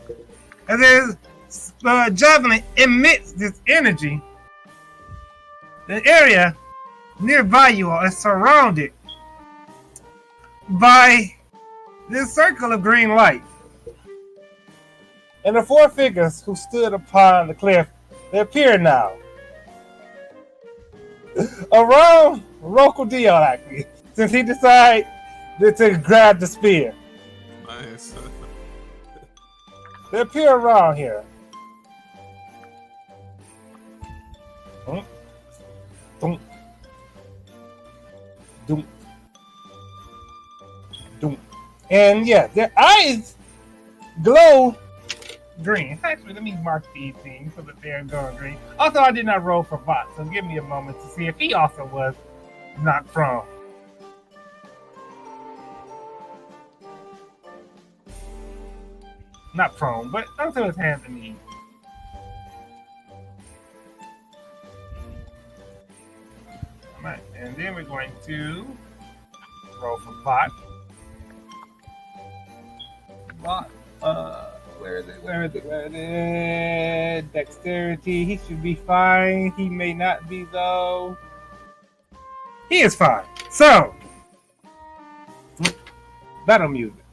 as this javelin emits this energy, the area nearby you all is surrounded by this circle of green light. And the 4 figures who stood upon the cliff, they appear now. Around local Dion, actually, since he decided to grab the spear. Nice. They appear around here. Dunk. Dunk. Dunk. Dunk. And yeah, their eyes glow green. Actually, let me mark these things so that they're going green. Also, I did not roll for Bot, so give me a moment to see if he also was not prone. Not prone, but until his hands and knees. Alright, and then we're going to roll for Bot. Bot, where is it? Where is it? Where is it? Dexterity, he should be fine. He may not be though. He is fine. So, battle music.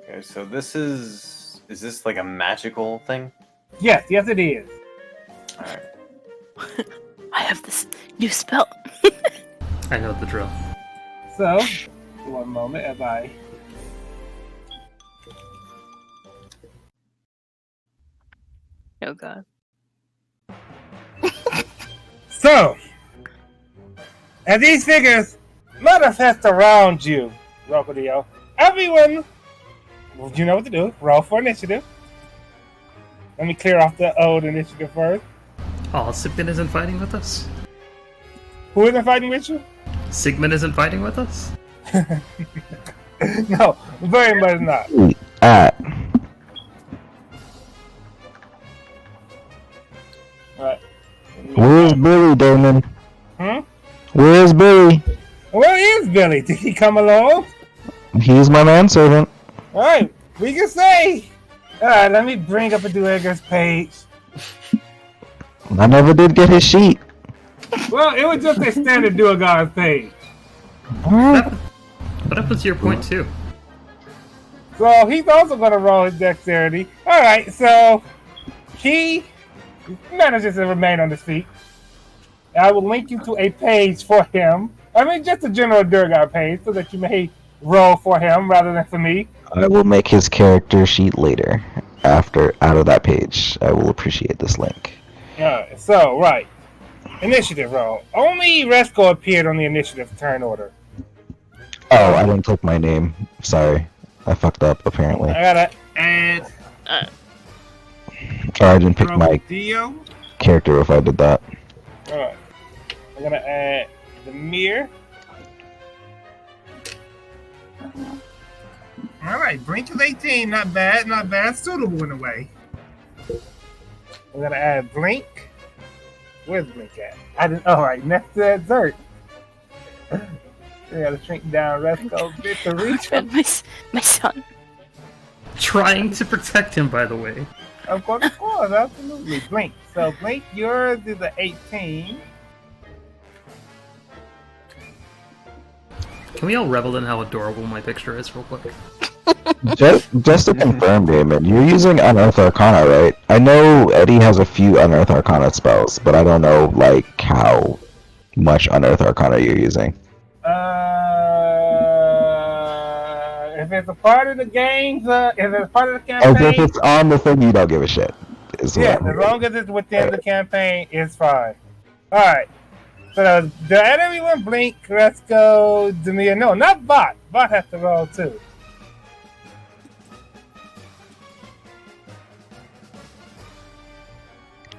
Okay, so this is this like a magical thing? Yes, yes it is. Alright. I have this new spell. I know the drill. So, one moment as I... Oh god. So, as these figures manifest around you, Rokodio, everyone, well, you know what to do. Roll for initiative. Let me clear off the old initiative first. Oh, Sigmund isn't fighting with us? Who isn't fighting with you? Sigmund isn't fighting with us? No, very much not. Alright. Where's Billy, Damon? Hmm? Where's Billy? Where is Billy? Did he come along? He's my manservant. Alright, we can say. Alright, let me bring up a Duergar's page. I never did get his sheet. Well, it was just a standard Duergar's page. But that was your point too. So he's also going to roll his dexterity. Alright, so he manages to remain on his feet. I will link you to a page for him. I mean, just a general Duergar page so that you may roll for him rather than for me. I will make his character sheet later. Out of that page. I will appreciate this link. So, right. Initiative roll. Only Resco appeared on the initiative turn order. Oh, I didn't click my name. Sorry. I fucked up, apparently. I gotta add Or I didn't pick my Dio. character if I did that. Alright. I'm gonna add the mirror. Alright, Brink is 18. Not bad, not bad. Suitable in a way. I'm gonna add Blink. Where's Blink at? I didn't. Alright, next to that Zert. We gotta shrink down Resco bit to reach him. My son. Trying to protect him, by the way. Of course, absolutely. Blink. So, Blink, yours is a 18. Can we all revel in how adorable my picture is real quick? Just to confirm, Damon, you're using Unearth Arcana, right? I know Eddie has a few Unearth Arcana spells, but I don't know, like, how much Unearth Arcana you're using. If it's a part of the games, if it's part of the As campaign, if it's on the thing, you don't give a shit. yeah, as long as it's within the campaign, it's fine. Alright. So, the enemy one, Blink, Resco, Demir. No, not Bot. Bot has to roll too.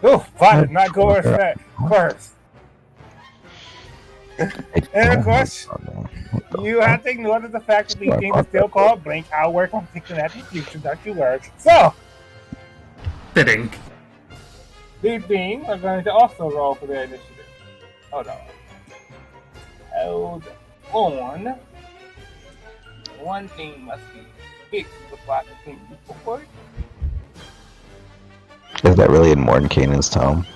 Ooh, Bot did not go first. And of course, you have to ignore the fact that these things are still called Blink. I'll work on fixing that in the future, don't you worry. So, Fitting. these beings are going to also roll for their initiative. Hold on. Hold on. One thing must be fixed before I continue forward. Is that really in Mordenkainen's tome?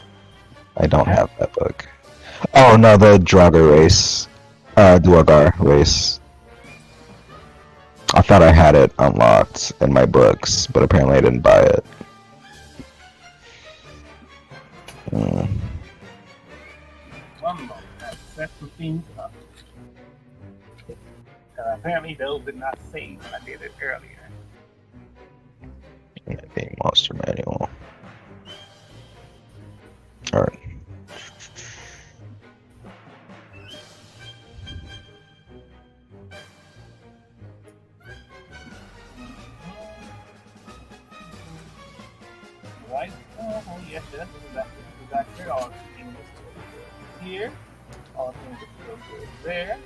I don't have that book. Oh no, the Draugr race. Duergar race. I thought I had it unlocked in my books, but apparently I didn't buy it. One moment. That's the things up. Apparently those did not save when I did it earlier. Being Monster Manual. Alright. Right? Oh, yes, that's exactly all things good here. All things are good there.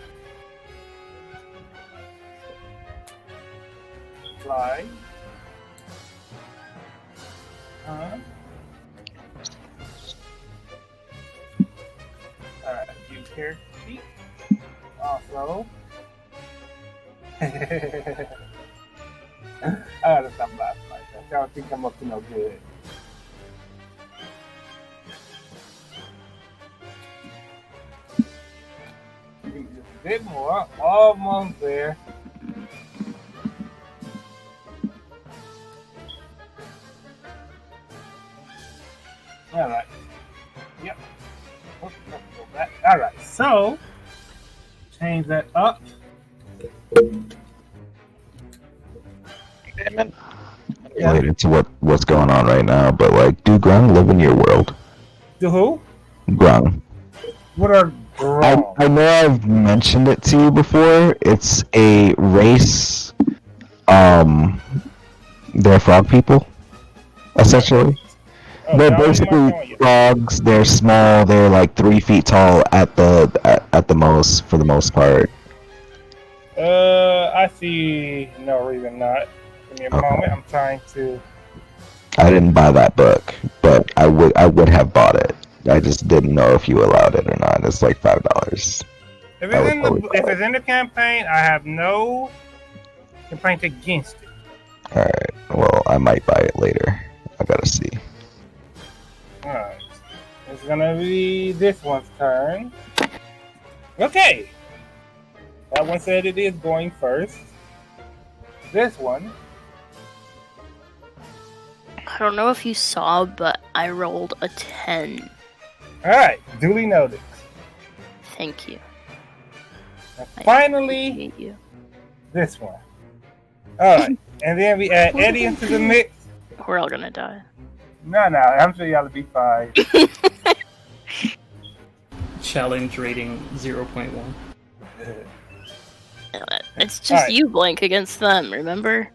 Fly. Alright, you care feet. Also. I gotta stop laughing like that. I don't think I'm up to no good. Just a bit more. Almost there. Alright. Yep. Oops, let's go back. Alright, so change that up. Damon. Related to what's going on right now, but like, do Grung live in your world? To who? Grung. What are Grung? I know I've mentioned it to you before. It's a race. They're frog people, essentially. They're basically frogs. They're small. They're like 3 feet tall at the most, for the most part. I see no reason not. Give me a moment. I'm trying to. I didn't buy that book, but I would have bought it. I just didn't know if you allowed it or not. It's like $5. If it's in the campaign, I have no complaint against it. Alright, well, I might buy it later. I gotta see. Alright. It's gonna be this one's turn. Okay. That one said it is going first. This one. I don't know if you saw, but I rolled a 10. Alright, duly noted. Thank you. And finally, appreciate you. this one. Alright, and then we add Eddie into the mix. We're all gonna die. No, I'm sure y'all will be fine. Challenge rating 0.1. It's just Alright. you, Blink, against them, remember?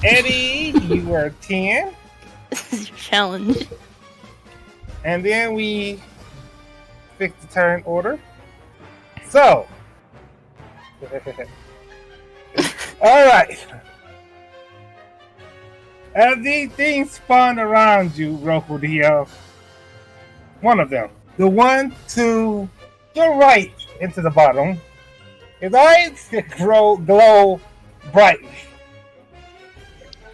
Eddie, you were 10. This is your challenge. And then we fix the turn order. So. Alright. As these things spawn around you, Blinkehyo, one of them, the one to your right into the bottom, his eyes glow brightly.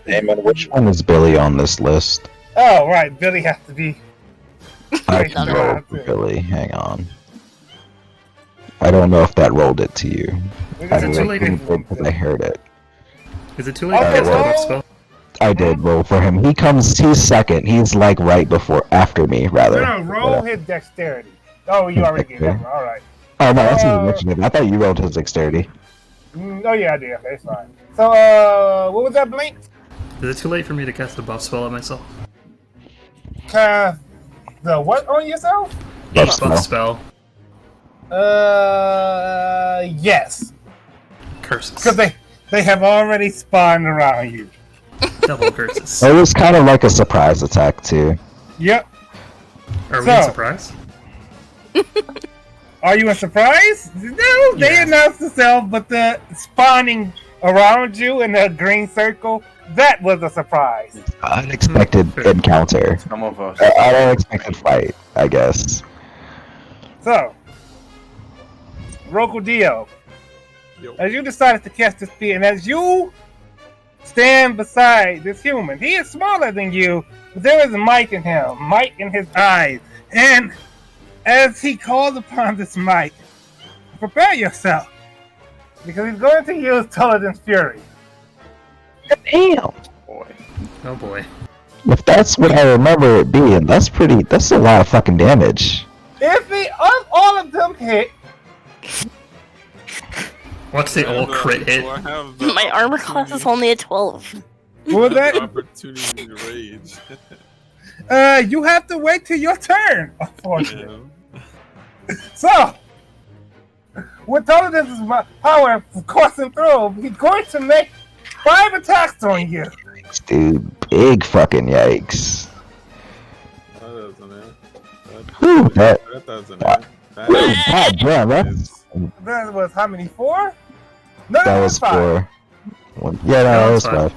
Damon, which one is Billy on this list? Oh, right, Billy has to be. I can roll for Billy. Hang on. I don't know if that rolled it to you. I Is it too late? because I heard it. Is it too late Okay, to cast a buff roll. spell? I did roll for him. He's second. He's like right after me, rather. No, roll his dexterity. Oh, you already gave that one. Alright. Oh no, that's you mentioned it. I thought you rolled his dexterity. Oh, yeah, I did. Okay, it's fine. So, what was that, Blink? Is it too late for me to cast a buff spell on myself? Cast the what on yourself? Buff Buff spell. spell. Yes. Curses. Because they have already spawned around you. Double curses. It was kind of like a surprise attack too. Yep. Are we So- surprised? Are you a surprise? No, they Yeah. announced themselves, but the spawning around you in the green circle, that was a surprise. Unexpected encounter. Some of us. Unexpected fight, I guess. So, Blinkehyo, Yo. as you decided to cast this spear, and as you stand beside this human, he is smaller than you, but there is might in him, might in his eyes, and as he calls upon this might, prepare yourself, because he's going to use Toladin's Fury. Damn. Boy. Oh boy. If that's what I remember it being, that's a lot of fucking damage. If all of them hit, What's the old crit hit? Do I have the My armor class is only a 12. what was that? opportunity to rage? You have to wait till your turn, unfortunately. Yeah. So, with Toladin's power coursing through, he's going to make 5 attacks on you. Dude, big fucking yikes. Whew, that, That doesn't. God damn, That was how many? 4? No, that was 5. 4. Yeah, no, that was 5.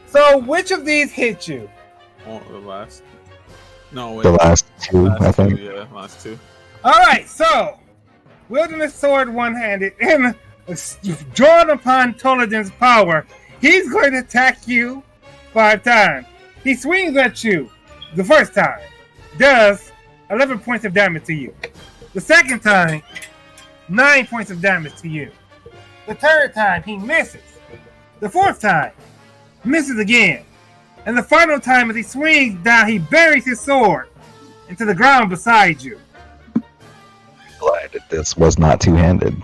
So which of these hit you? Oh, the last. No, wait. The last 2, I think. Yeah, last 2. Alright, so Wilderness Sword one-handed and drawn upon Toladin's power, he's going to attack you 5 times. He swings at you the first time, does 11 points of damage to you. The second time, 9 points of damage to you. The third time, he misses. The fourth time, misses again. And the final time, as he swings down, he buries his sword into the ground beside you. Glad that this was not two-handed.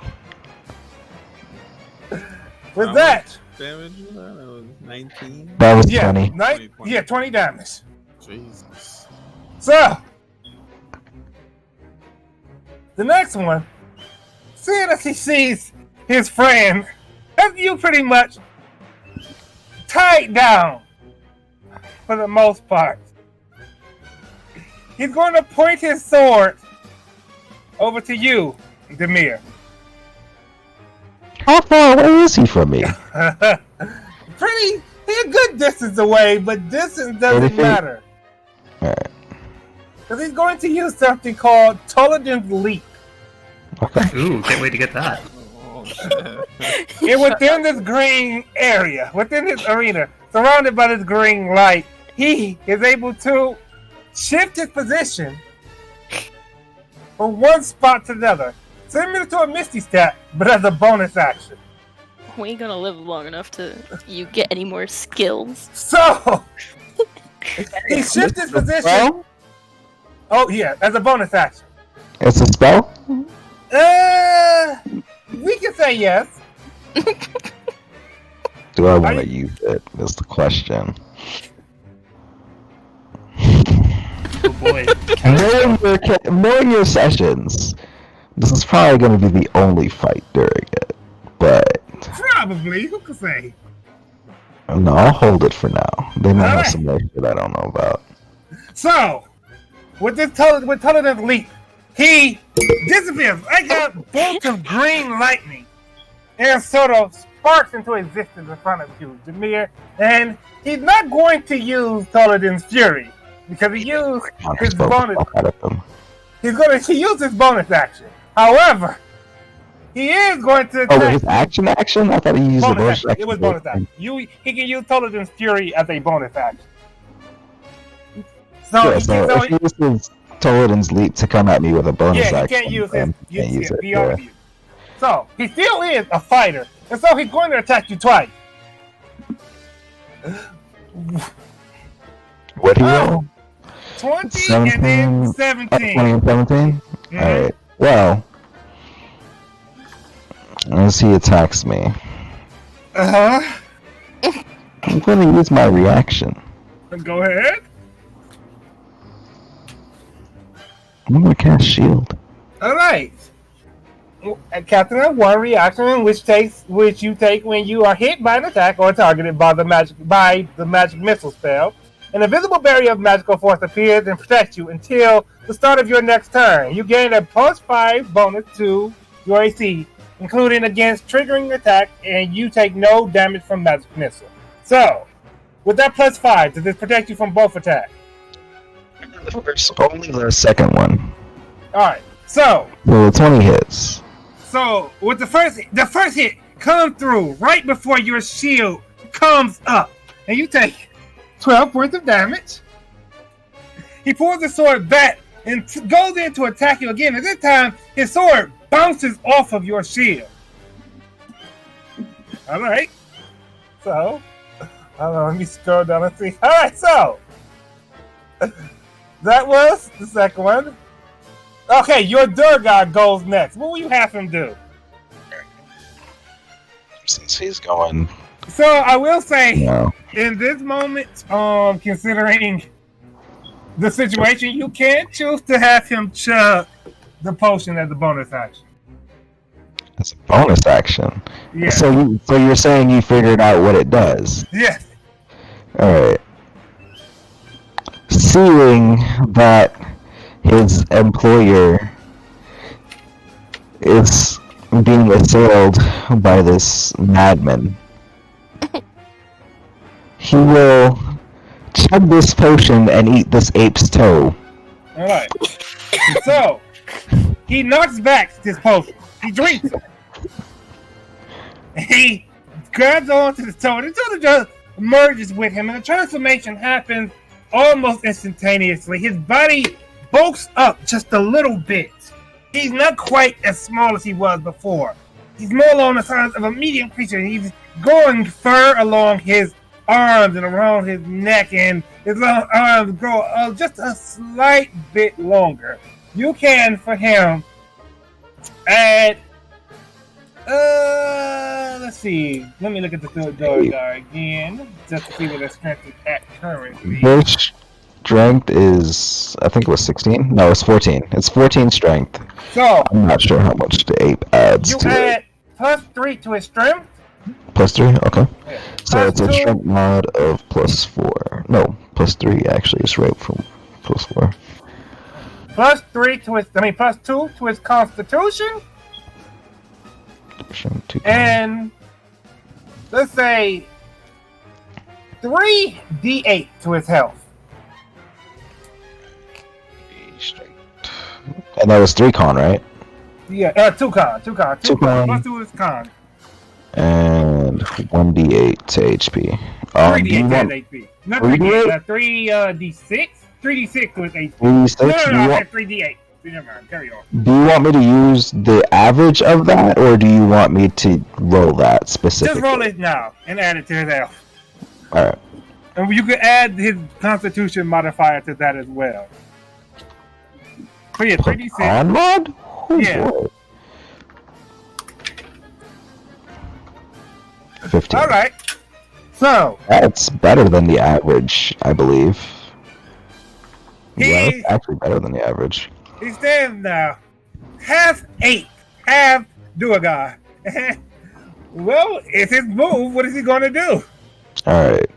With that, Damage was that? That was 19. That was yeah, 20. 20 damage. Jesus. So, the next one, seeing as he sees his friend, as you pretty much tied down for the most part, he's going to point his sword over to you, Demir. How far away is he from me? Pretty, he's a good distance away, but distance doesn't matter. Alright. Because he's going to use something called Toladin's Leap. Okay. Ooh, can't wait to get that. Oh, shit. And within this green area, within this arena, surrounded by this green light, he is able to shift his position from one spot to another, similar to a Misty Step, but as a bonus action. We ain't gonna live long enough to you get any more skills. So, he shifts his position. Oh, yeah, as a bonus action. It's a spell? We can say yes. Do I want to use it? Is the question. Oh boy. Knowing your sessions, this is probably going to be the only fight during it. But Probably, who can say? no, I'll hold it for now. They might have Alright. some more shit I don't know about. So, with Toladin's Leap, he disappears like a bolt of green lightning and sort of sparks into existence in front of you, Demir. And he's not going to use Toladin's Fury because he used his bonus. He's going to use his bonus action. However, he is going to Oh, attack wait, his action? I thought he used the bonus action. It was bonus action. He can use Toladin's Fury as a bonus action. So, Yeah, so if he uses Toladin's Leap to come at me with a bonus yeah, he action, can't use then his. he can't use it. He Yeah. already used. So he still is a fighter, and so he's going to attack you twice. What do you roll? 20 and then 17. 20 and 17? Mhm. Alright. Well, as he attacks me, I'm going to use my reaction. Go ahead. I'm going to cast Shield. All right. Captain has one reaction, which you take when you are hit by an attack or targeted by the magic missile spell. An invisible barrier of magical force appears and protects you until the start of your next turn. You gain a +5 bonus to your AC, including against triggering attack, and you take no damage from magic missile. So, with that +5, does this protect you from both attacks? Only the second one. All right. So, Well, the 20 hits. So with the first hit comes through right before your shield comes up, and you take 12 points of damage. He pulls his sword back and goes in to attack you again. At this time, his sword bounces off of your shield. All right. So, let me scroll down and see. All right. So that was the second one. Okay, your Durgar goes next. What will you have him do? Since he's going, So I will say, no. in this moment, considering the situation, you can choose to have him chug the potion as a bonus action. It's a bonus action. Yeah. So you're saying you figured out what it does? Yes. Alright. Seeing that his employer is being assailed by this madman, he will chug this potion and eat this ape's toe. Alright. So, he knocks back this potion. He drinks it. He grabs onto the toe, and the toe just merges with him, and the transformation happens almost instantaneously. His body bulks up just a little bit. He's not quite as small as he was before. He's more along the size of a medium creature. He's growing fur along his arms and around his neck, and his long arms grow just a slight bit longer. You can, for him, add... let's see. Let me look at the Dorgar again, just to see what their strength is at currently. His strength is, I think it was 16? No, it's 14. It's 14 strength. So, I'm not sure how much the ape adds you to add it. plus 3 to his strength. Plus 3? Okay. Yeah. So Plus it's a 2. strength mod of plus 4. No, plus 3 actually. It's right from plus 4. Plus 3 to his, plus 2 to his constitution. And let's say 3d8 to his health. And that was 3 con, right? Yeah, 2 con. 2 con. 2 Two con. Plus 2 is con. And 1d8 to HP. 3d8 to his HP. Not 3d8? 3d6? 3d6 to his HP. 3d6? No, I said 3d8. Never mind, carry on. Do you want me to use the average of that, or do you want me to roll that specifically? Just roll it now and add it to his health. Alright. And you could add his constitution modifier to that as well. So yeah, 3d6. Con mod? Oh, Yeah. boy. 15. Alright. So, That's better than the average, I believe. Yeah, He- it's actually better than the average. he stands now. Half ape, half Duergar. Well, it's his move. What is he going to do? Alright.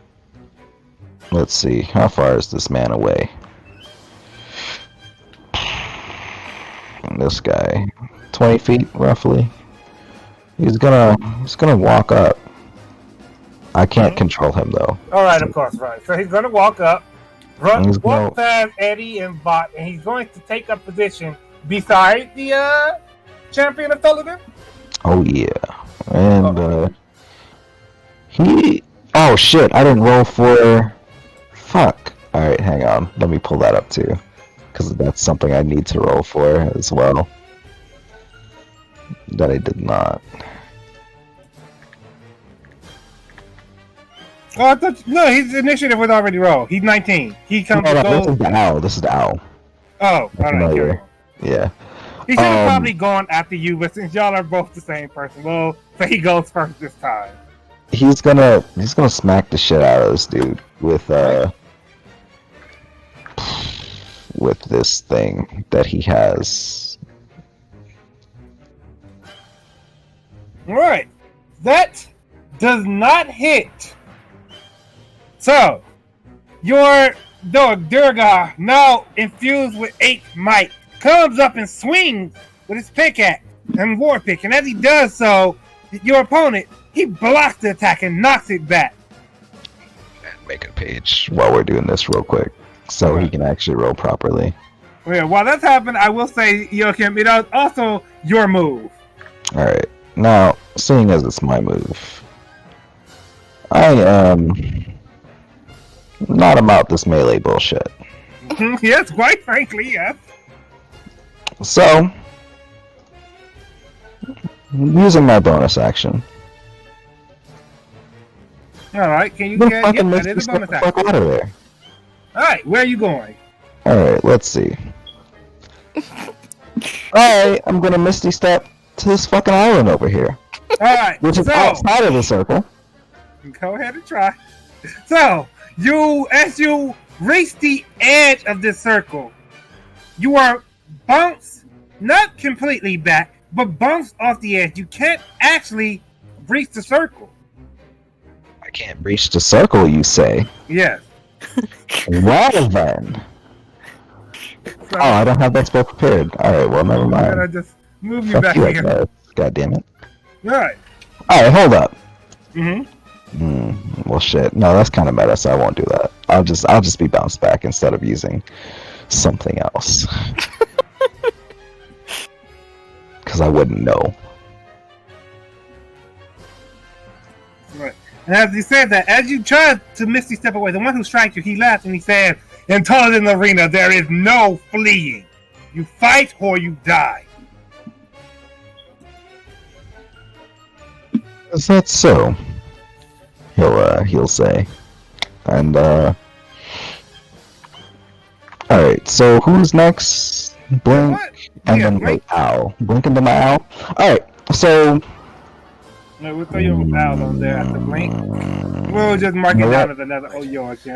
Let's see. How far is this man away? And this guy. 20 feet, roughly. He's gonna walk up. I can't control him, though. Alright, of course, right. So he's going to walk up, He's gonna- walk past Eddie and Bot, and he's going to take up position beside the champion of Thunder. Oh, yeah. And, he... Oh, shit, I didn't roll for... Fuck. Alright, hang on. Let me pull that up, too. Because that's something I need to roll for as well. That I did not. Oh, I thought, no, his initiative was already rolled. He's 19. He comes No, to this is go. the owl. This is the owl. Oh, alright. familiar. carry on. Yeah. He should have Um, probably gone after you, but since y'all are both the same person, well, so he goes first this time. He's gonna smack the shit out of this dude with this thing that he has. Alright. That does not hit. So, your Durga, now infused with 8 might, comes up and swings with his pickaxe and war pick. And as he does so, your opponent, he blocks the attack and knocks it back. Make a page while we're doing this real quick, so he can actually roll properly. Well, while that's happened, I will say, Joachim, it is also your move. All right. Now, seeing as it's my move, I am not about this melee bullshit. Yes, quite frankly, yes. So, using my bonus action, Alright, can you I'm get gonna fucking that miss is this a bonus the fuck action. out of there. Alright, where are you going? Alright, let's see. Alright, I'm gonna Misty Step to this fucking island over here, Alright, which is so outside of the circle. go ahead and try. So, as you reach the edge of this circle, you are bounced, not completely back, but bounced off the edge. You can't actually reach the circle. I can't reach the circle, you say? Yes. Well then. So, Oh, I don't have that spell prepared. Alright, well, never I'm gonna mind. just move you Fuck back you, I here. guess. God damn it. Alright. Alright, hold up. Mm-hmm. Well, shit. No, that's kind of meta, so I won't do that. I'll just be bounced back instead of using something else. Because I wouldn't know. Right. And as he said that, as you try to misty step away, the one who strikes you, he laughs and he said, "In Caladium Arena, there is no fleeing. You fight or you die." Is that so? He'll say. And alright, so who's next? Blink What? and Yeah, then Blink. my owl. Blink and then my owl. Alright, so No, we'll throw your owl on there after Blink. We'll just mark You it know down what? as another yours.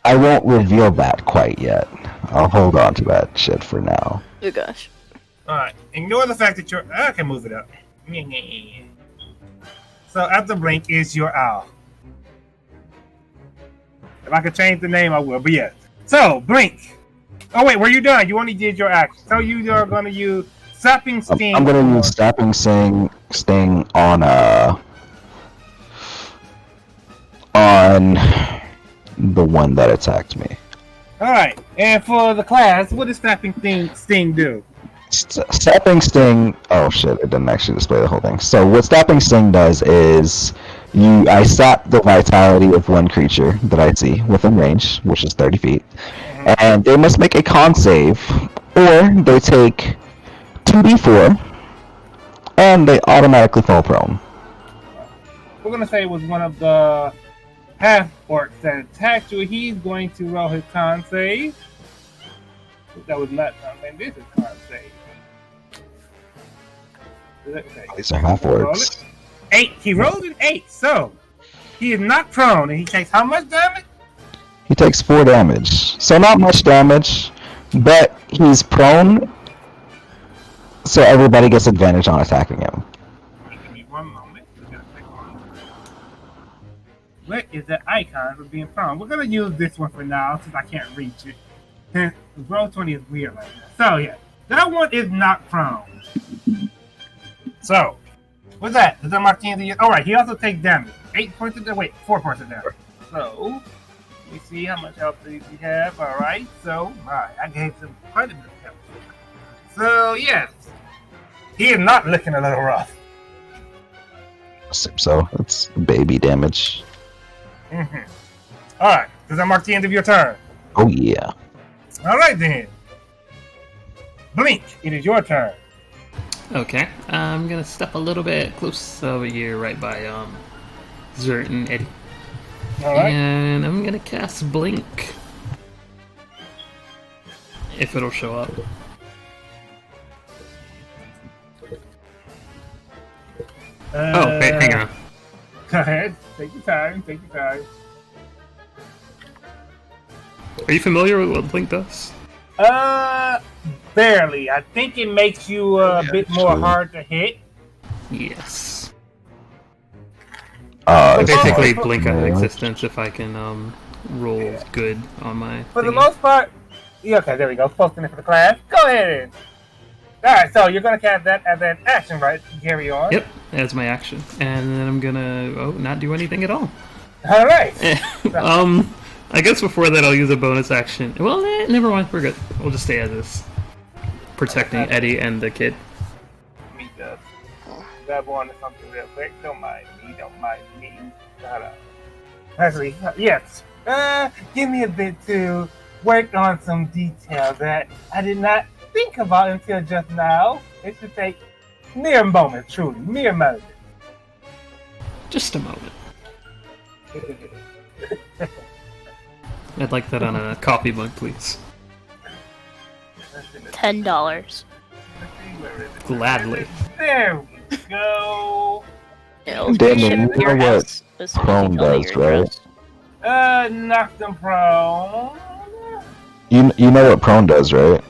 I won't reveal that quite yet. I'll hold on to that shit for now. Oh gosh. Alright, ignore the fact that I can move it up. So after Blink is your owl. If I could change the name, I will, but yes. So, Blink. Oh wait, were you done? You only did your action. So you are going to use Sapping Sting. I'm gonna use Stabbing Sting on the one that attacked me. Alright, and for the class, what does Sapping Sting do? Stabbing Sting. Oh shit! It didn't actually display the whole thing. So what Stabbing Sting does is I sap the vitality of one creature that I see within range, which is 30 feet, and they must make a con save, or they take 2d4, and they automatically fall prone. We're going to say it was one of the half-orcs that attacked you. He's going to roll his con save. That was not. I mean, this is con save. These are half orcs. 8. He rolled an 8, so he is not prone, and he takes how much damage? He takes 4 damage, so not much damage, but he's prone, so everybody gets advantage on attacking him. Give me one moment. What is the icon for being prone? We're gonna use this one for now since I can't reach it. The roll 20 is weird like that. So yeah, that one is not prone. So, what's that? Does that mark the end of your... Alright, he also takes damage. 8 points of damage. Wait, 4 points of damage. So, let me see how much health do you have. Alright, so, alright, I gave him quite a bit of health. So, yes. He is not looking a little rough. So, it's baby damage. Alright, does that mark the end of your turn? Oh yeah. Alright then. Blink, it is your turn. Okay, I'm gonna step a little bit close over here, right by Zert and Eddie, Alright. and I'm gonna cast Blink. If it'll show up. Oh, wait, hang on. Go ahead. Take your time. Take your time. Are you familiar with what Blink does? Barely. I think it makes you a bit more hard to hit. Yes. It's Basically, fine. blink out of existence if I can roll good on my. For the thingy. most part, yeah, okay, there we go. Posting it for the class. Go ahead. Alright, so you're gonna cast that as an action, right? Carry on. Yep, as my action, and then I'm gonna not do anything at all. Alright. I guess before that I'll use a bonus action. Well, never mind. We're good. We'll just stay as is, protecting Eddie and the kid. Let me just grab on to something real quick. Don't mind me. Don't mind me. Actually, yes. Give me a bit to work on some detail that I did not think about until just now. It should take mere moments, truly. Mere moments. Just a moment. I'd like that on a coffee mug, please. $10. Gladly. There we go. It'll Damn, ship you your know what house as soon as Chrome you tell me does, your right? address. Knock them prone. You know what prone does, right?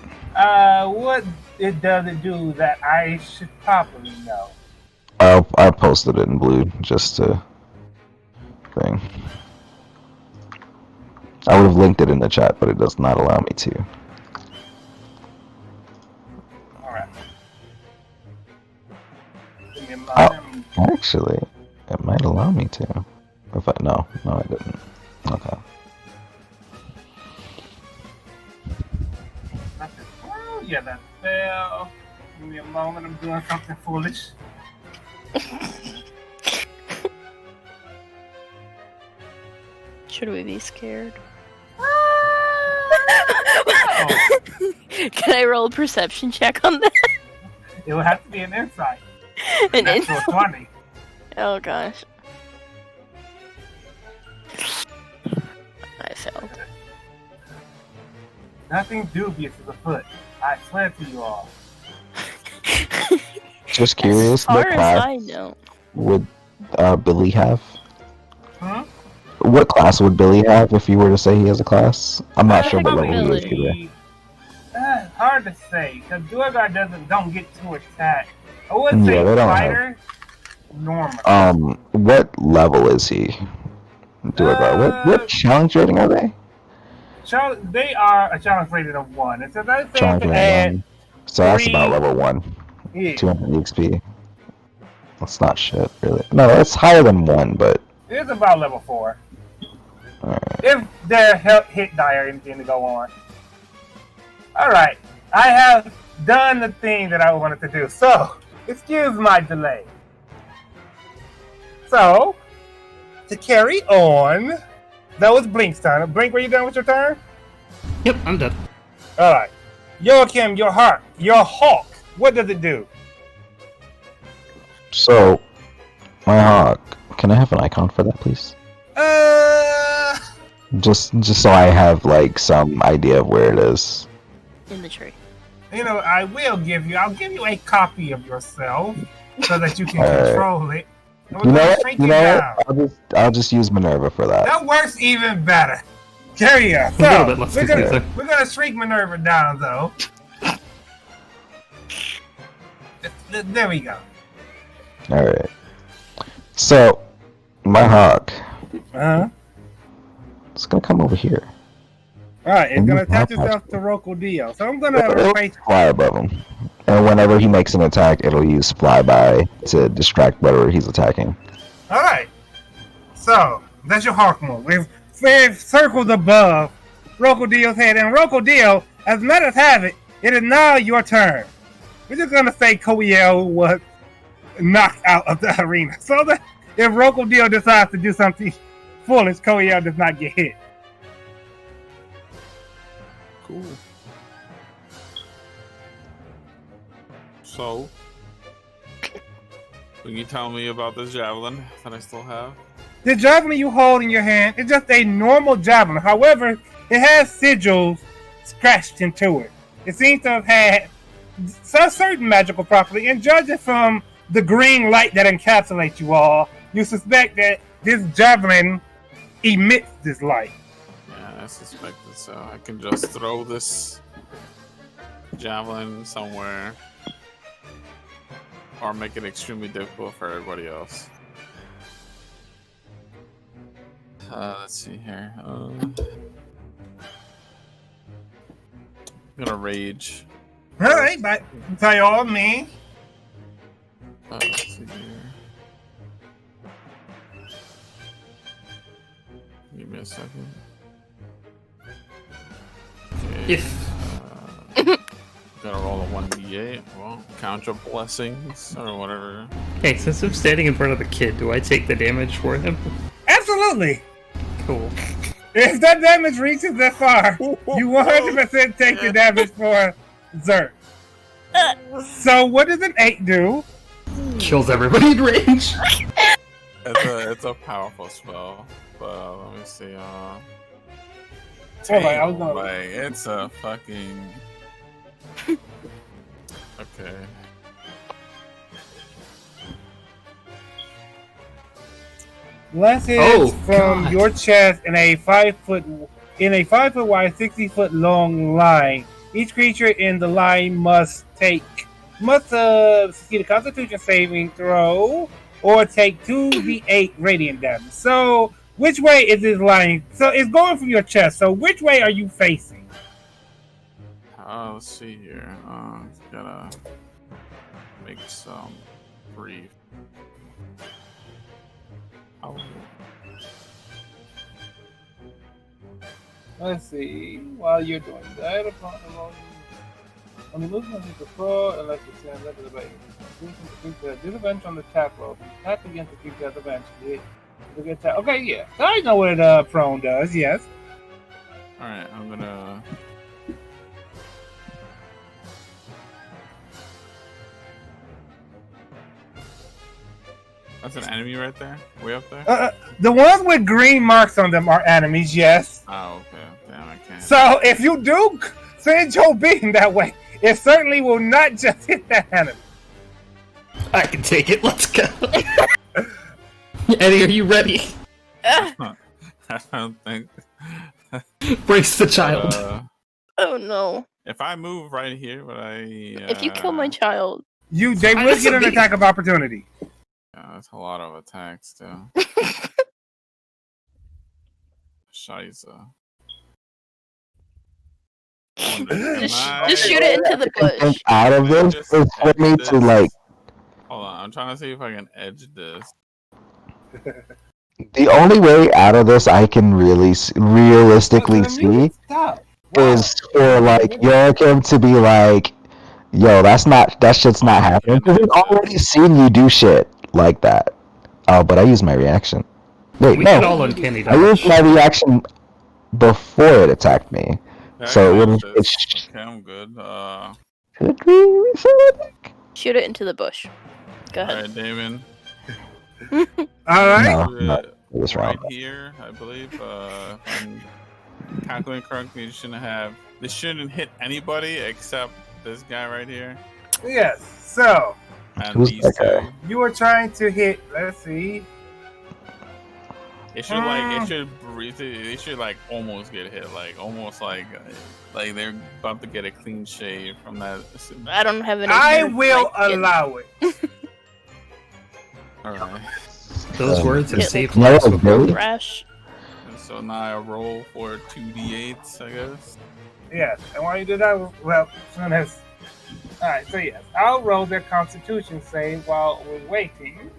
What does it do that I should probably know? I posted it in blue just to thing. I would have linked it in the chat, but it does not allow me to. Actually, it might allow me to. If I no, I didn't. Okay. Oh, yeah, that fell. Give me a moment. I'm doing something foolish. Should we be scared? Oh, Can I roll a perception check on that? it would have to be an insight. An Natural 20. Oh gosh. I failed. Nothing dubious is afoot. I swear to you all. Just curious, As far what as class I know. would Billy have? Huh? What class would Billy have if you were to say he has a class? I'm not sure what level he is Billy. either. Hard to say, because Duergar don't get too attacked. I would say Yeah, they don't have- fighter, normal. What level is he? Duergar. What challenge rating are they? They are a challenge rated of 1. It says I say Challenge to rating add 1. So that's 3. about level 1. Yeah, 200 XP. That's not shit, really. No, that's higher than 1, but... it's about level 4. Alright. If their hit die or anything to go on. Alright, I have done the thing that I wanted to do, so excuse my delay. So, to carry on, that was Blink's turn. Blink, were you done with your turn? Yep, I'm done. Alright. Joachim, your hawk, what does it do? So, my hawk, can I have an icon for that, please? Just so I have, like, some idea of where it is. In the tree. I'll give you a copy of yourself so that you can Alright. control it. And we're You know gonna what? shrink You it know down. what? I'll just use Minerva for that. That works even better. Carry on. A little bit less we're confusing. gonna shrink Minerva down, though. There we go. Alright. So, my hawk Uh-huh. is gonna come over here. Alright, it's Mhm. gonna attach itself to Rokodio. So I'm gonna It'll replace. fly above him. And whenever he makes an attack, it'll use flyby to distract whatever he's attacking. Alright. So, that's your hawk move. We've circled above Rokodio's head. And Rokodio, as matters have it, it is now your turn. We're just gonna say Koiel was knocked out of the arena. So that if Rokodio decides to do something foolish, Koiel does not get hit. Cool. So, can you tell me about this javelin that I still have? The javelin you hold in your hand is just a normal javelin. However, it has sigils scratched into it. It seems to have had some certain magical property, and judging from the green light that encapsulates you all, you suspect that this javelin emits this light. Yeah, I suspected so. I can just throw this javelin somewhere or make it extremely difficult for everybody else. Let's see here. I'm gonna rage. Alright, by all means. Let's see here. Give me a second. Okay. If Gotta roll a 1d8. Well, count your blessings or whatever. hey, since I'm standing in front of the kid, do I take the damage for him? Absolutely. Cool. If that damage reaches that far, you 100% take the damage for Zerk. So what does an 8 do? Kills everybody in range. It's a powerful spell, but let me see. Hold on, I was Damn, gonna- like it's a fucking. Okay. Less hits Oh, from God. your chest in a 5-foot wide, 60-foot long line. Each creature in the line must succeed a Constitution saving throw or take 2d8 radiant damage. So, which way is this line? So, it's going from your chest. So, which way are you facing? Let's see here. Gotta make some brief. Oh. Let's see. While you're doing that, on the movement of the floor, unless it's in level of disadvantage on the tap roll. Tap again to keep the advantage. Okay, yeah. I know what prone does, yes. Alright, I'm gonna. That's an enemy right there? Way up there? The ones with green marks on them are enemies, yes. Oh, okay. Damn, I can't. So if you do send your beam that way, it certainly will not just hit that enemy. I can take it. Let's go. Eddie, are you ready? I don't think. Brace the child. Oh no. If I move right here, would I. If you kill my child. They will get an attack of opportunity. Yeah, that's a lot of attacks, too. Scheiße. Just shoot it into the bush. Out of this is for me to like. Hold on, I'm trying to see if I can edge this. The only way out of this I can really realistically see is for like Joachim to be like, "Yo, that shit's not happening." Because we've already seen you do shit like that. Oh, but I used my reaction. Wait, We no, did all uncanny I used my reaction before it attacked me. Yeah, So I it got would. this. Okay, I'm good. Should we refill it? Shoot it into the bush. Go ahead. Alright, Damon. Alright. No, it was wrong. Right here, I believe. If I'm calculating correctly, this shouldn't hit anybody except this guy right here. Yes. So And Who's these that two. guy? you are trying to hit. Let's see. It should like almost get hit, like almost like they're about to get a clean shave from that. I don't have any. I will allow it. Alright. Those words have It saved No, lives before. really? Rash. So now I roll for 2d8s, I guess. Yes. And while you do that, well, soon as. Alright, so yes. I'll roll their constitution save while we're waiting.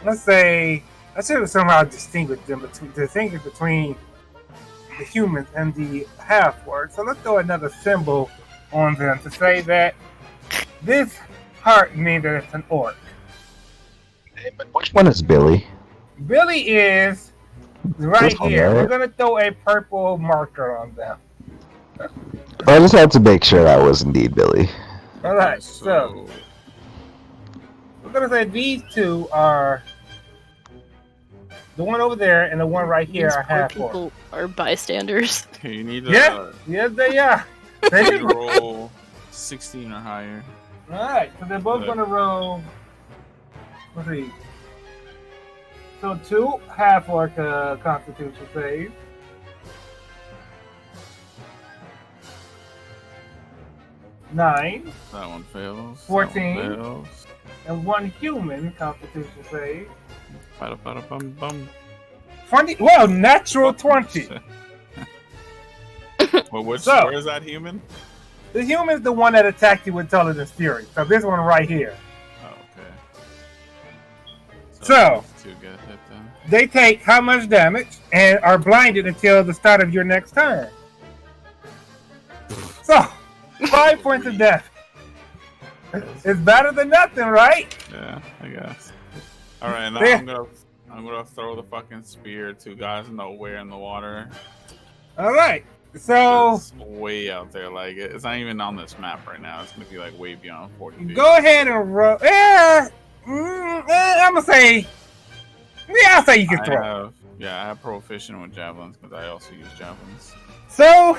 Let's say. I should have somehow distinguished between the humans and the half-orc. So let's throw another symbol on them to say that this heart means that it's an orc. Which one is Billy? Billy is right This one, here. right? We're gonna throw a purple marker on them. I just had to make sure that was indeed Billy. Alright, so we're gonna say these two are the one over there and the one right here These are poor half-orc. people are bystanders. Okay, you need to Yes, they are. roll 16 or higher. Alright, so they're both gonna roll. Let's see. So 2 half-orc constitution save. Nine, That one fails. 14. That one fails. and 1 human constitution save. Bum. 20. Well, natural 20. Well, where is that human? The human's the one that attacked you with Intelligence Fury. So this one right here. Oh, okay. So these two get hit then. they take how much damage and are blinded until the start of your next turn. So 5 points of death. It's better than nothing, right? Yeah, I guess. All right, now Yeah. I'm gonna throw the fucking spear to guys nowhere in the water. All right. So It's way out there. Like it's not even on this map right now. It's gonna be like way beyond 40 feet. go ahead and roll. I'm gonna say. Yeah, I'll say you can throw. I have proficient with javelins because I also use javelins. So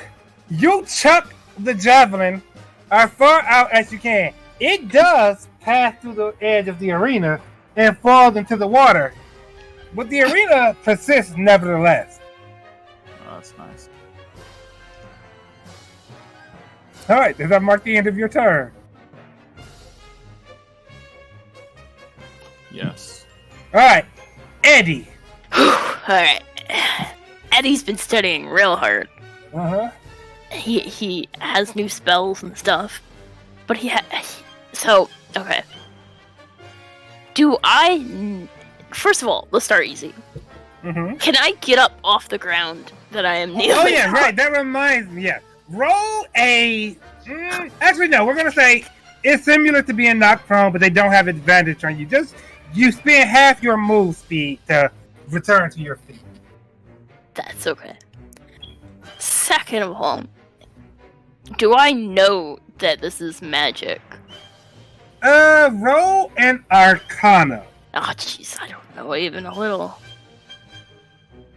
you chuck the javelin as far out as you can. It does pass through the edge of the arena and falls into the water, but the arena persists nevertheless. Oh, that's nice. All right, does that mark the end of your turn? Yes. All right, Eddie. Alright. Eddie's been studying real hard. Uh-huh. He has new spells and stuff. But so, okay. Do I First of all, let's start easy. Mm-hmm. Can I get up off the ground that I am kneeling? Oh yeah, on? right. That reminds me. Yeah, roll a. Actually, no. We're gonna say it's similar to being knocked prone, but they don't have advantage on you. You spend half your move speed to return to your feet. That's okay. Second of all, do I know that this is magic? Roll an Arcana. Oh, jeez, I don't know even a little.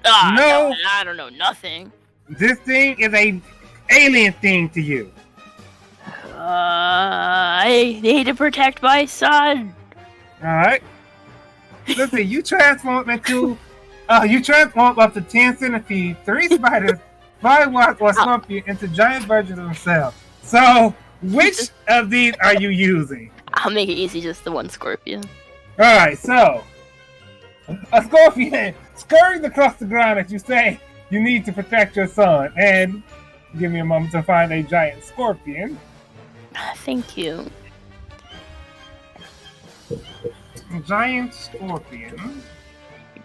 No. I don't know nothing. This thing is a alien thing to you. I need to protect my son. All right. Let's see. You transform into. You transform up to 10 centipedes, 3 spiders, 5 wasps, or scorpion into giant versions of themselves. So, which of these are you using? I'll make it easy, just the one scorpion. All right. So, a scorpion scurries across the ground as you say you need to protect your son, and give me a moment to find a giant scorpion. Thank you. Giant scorpion.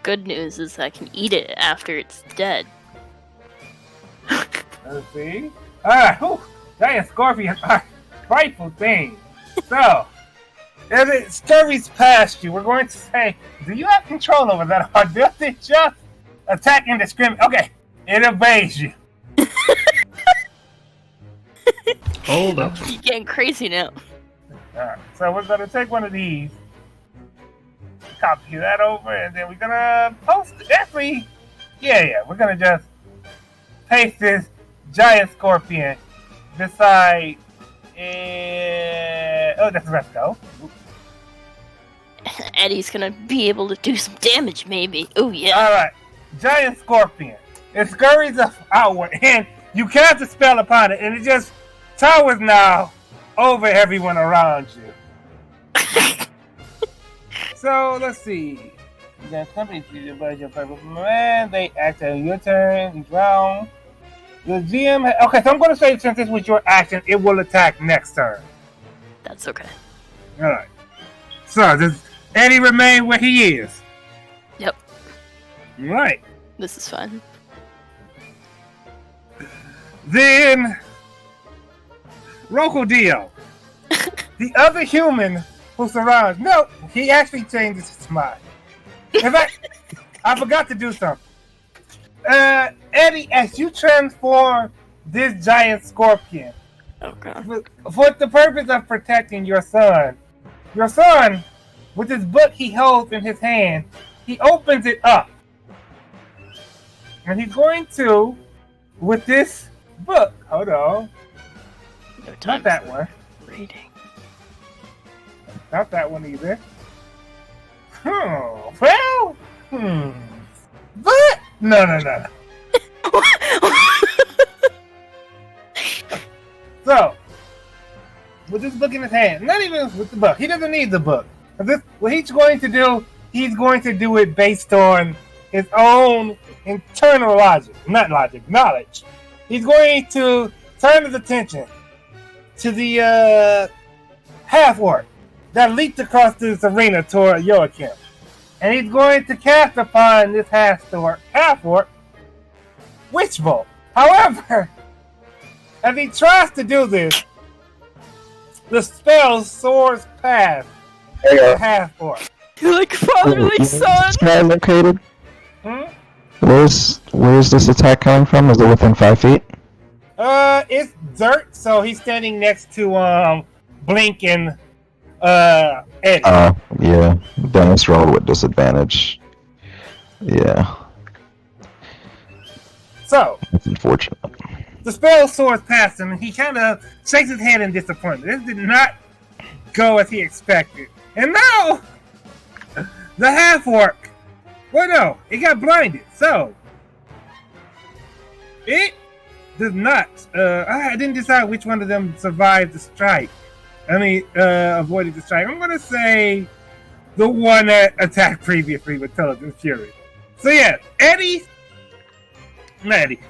Good news is I can eat it after it's dead. Let's see. Giant scorpions are frightful things. So, as it scurries past you, we're going to say, do you have control over that, or does it just attack indiscriminately? Okay, it obeys you. Hold up. You're getting crazy now. Alright, so we're going to take one of these, copy that over, and then we're going to post it. Actually, yeah, we're going to just paste this giant scorpion beside. That's Resco. Eddie's gonna be able to do some damage, maybe. Oh, yeah. Alright, giant scorpion. It scurries outward, and you cast a spell upon it, and it just towers now over everyone around you. So, let's see. The company they act on your turn each round. The GM. Okay, so I'm going to say since this was your action, it will attack next turn. That's okay. Alright. So, does Eddie remain where he is? Yep. Right. This is fun. Then, Rokodeo, the other human who surrounds. No, he actually changes his mind. In fact, I forgot to do something. Eddie, as you transform this giant scorpion, for the purpose of protecting your son, with this book he holds in his hand, he opens it up. And he's going to, with this book, hold on. No time Not that for one. reading. Not that one either. Well, But, no. So, with this book in his hand, not even with the book, he doesn't need the book. What he's going to do, he's going to do it based on his own internal knowledge. He's going to turn his attention to the half-orc that leaped across this arena toward Joachim. And he's going to cast upon this half-orc Witch Bolt. However, as he tries to do this, the spell soars past the half-orc. You're like, finally, son! Sky located? Hmm? Where's this attack coming from? Is it within 5 feet? It's dirt, so he's standing next to Blink and Eddie. Yeah. Dennis rolled with disadvantage. Yeah. So, That's unfortunate. the spell soars past him, and he kind of shakes his head in disappointment. This did not go as he expected. And now, the half-orc, well, no, it got blinded, so it does not, I didn't decide which one of them survived the strike. Avoided the strike. I'm going to say the one that attacked previously with Intelligent Fury. So yeah,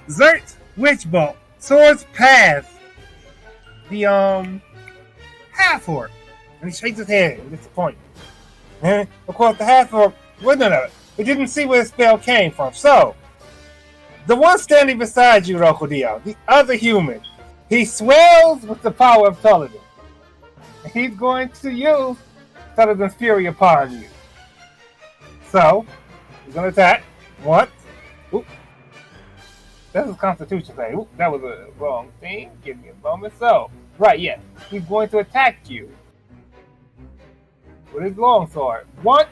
Zert's Witch Bolt soars past the half-orc, and he shakes his head in disappointment. And of course, the half-orc Well, no. We didn't see where the spell came from. So, the one standing beside you, Rokodio, the other human, he swells with the power of Tullidan. He's going to use Tullidan's Fury upon you. So, he's going to attack once. Oop. That's his Constitution thing. Oop, that was a wrong thing. Give me a moment. So, right, yes. He's going to attack you with his longsword. Once,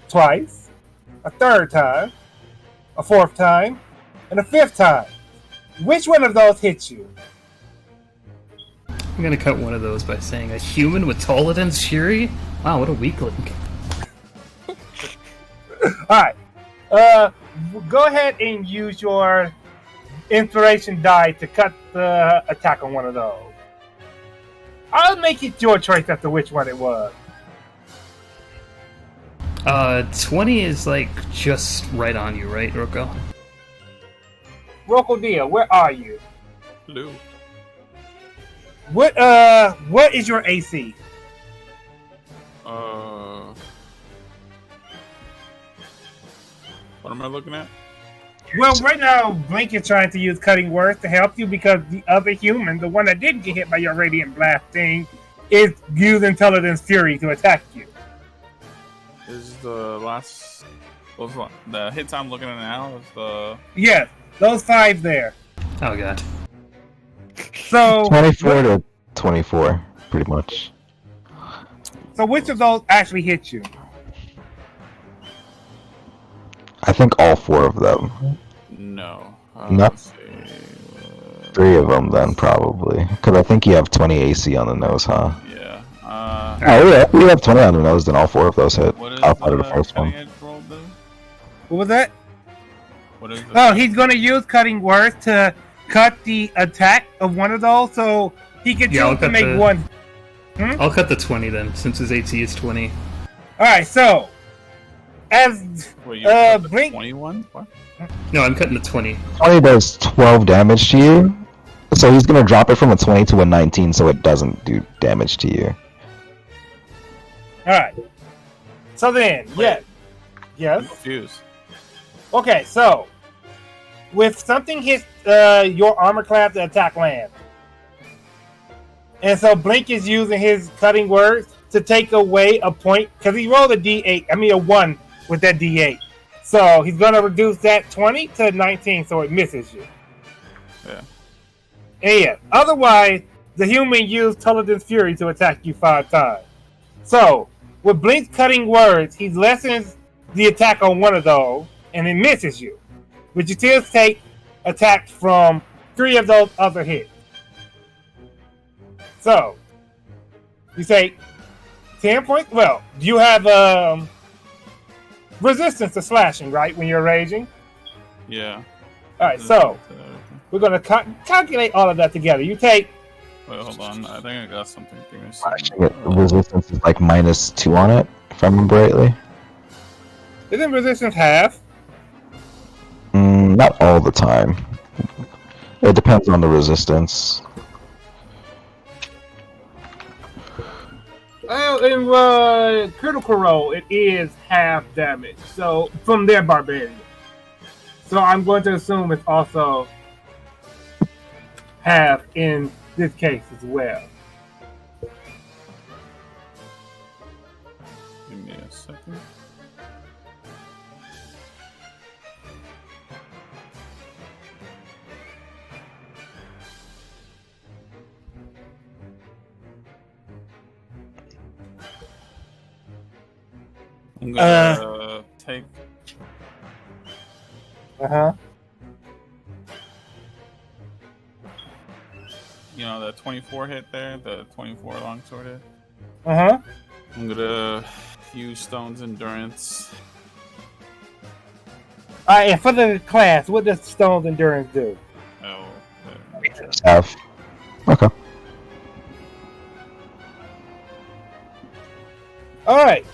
twice, a third time, a fourth time, and a fifth time. Which one of those hits you? I'm gonna cut one of those by saying a human with Tollidan's Fury? Wow, what a weak link. Alright. Go ahead and use your inspiration die to cut the attack on one of those. I'll make it your choice as to which one it was. 20 is like just right on you, right, Roko? Rokodia, where are you? Blue. What is your AC? What am I looking at? Well, right now, Blink is trying to use cutting words to help you because the other human, the one that didn't get hit by your radiant blast thing, is using Tullidan's Fury to attack you. Is the last the hits I'm looking at now is the Yes, those 5 there. Oh god. So 24 to 24, pretty much. So which of those actually hit you? I think all 4 of them. no. No. Let's see. 3 of them then, probably. Because I think you have 20 AC on the nose, huh? Yeah. Oh yeah, we have 20 on the nose, then all 4 of those hit. What is Outside of the first cutting one. edge roll do? What was that? What is Oh, he's going to use cutting words to cut the attack of one of those, so he can Yeah, I'll choose to cut make the- one. I'll cut the 20 then, since his AC is 20. Alright, so as Wait, you cut the Blink- 21? What? No, I'm cutting the 20. 20 does 12 damage to you. So he's gonna drop it from a 20 to a 19 so it doesn't do damage to you. Alright. So then, yes. I'm Yes. confused. Okay, so with something hits your armor class, the attack lands. And so Blink is using his cutting words to take away a point because he rolled a D8. I mean a 1 with that D8. So he's gonna reduce that 20 to 19 so it misses you. Yeah. And yeah, otherwise the human used Tullidan's Fury to attack you 5 times. So with Blink's cutting words, he lessens the attack on one of those and it misses you. But you still take attacks from 3 of those other hits. So you take 10 points. Well, you have resistance to slashing, right? When you're raging. Yeah. All right, so we're gonna calculate all of that together. You take. Wait, hold on. I think I got something. Give me a Slashing second. it, resistance is like -2 on it, if I remember rightly. Isn't resistance half? Not all the time. It depends on the resistance. Well, in Critical Role, it is half damage. So from their barbarian. So I'm going to assume it's also half in this case as well. Give me a second. I'm gonna take. Uh-huh. You know, the 24 hit there, the 24 longsword hit. Uh-huh. I'm gonna use Stone's Endurance. Alright, and for the class, what does Stone's Endurance do? Oh, Half. Okay. Alright.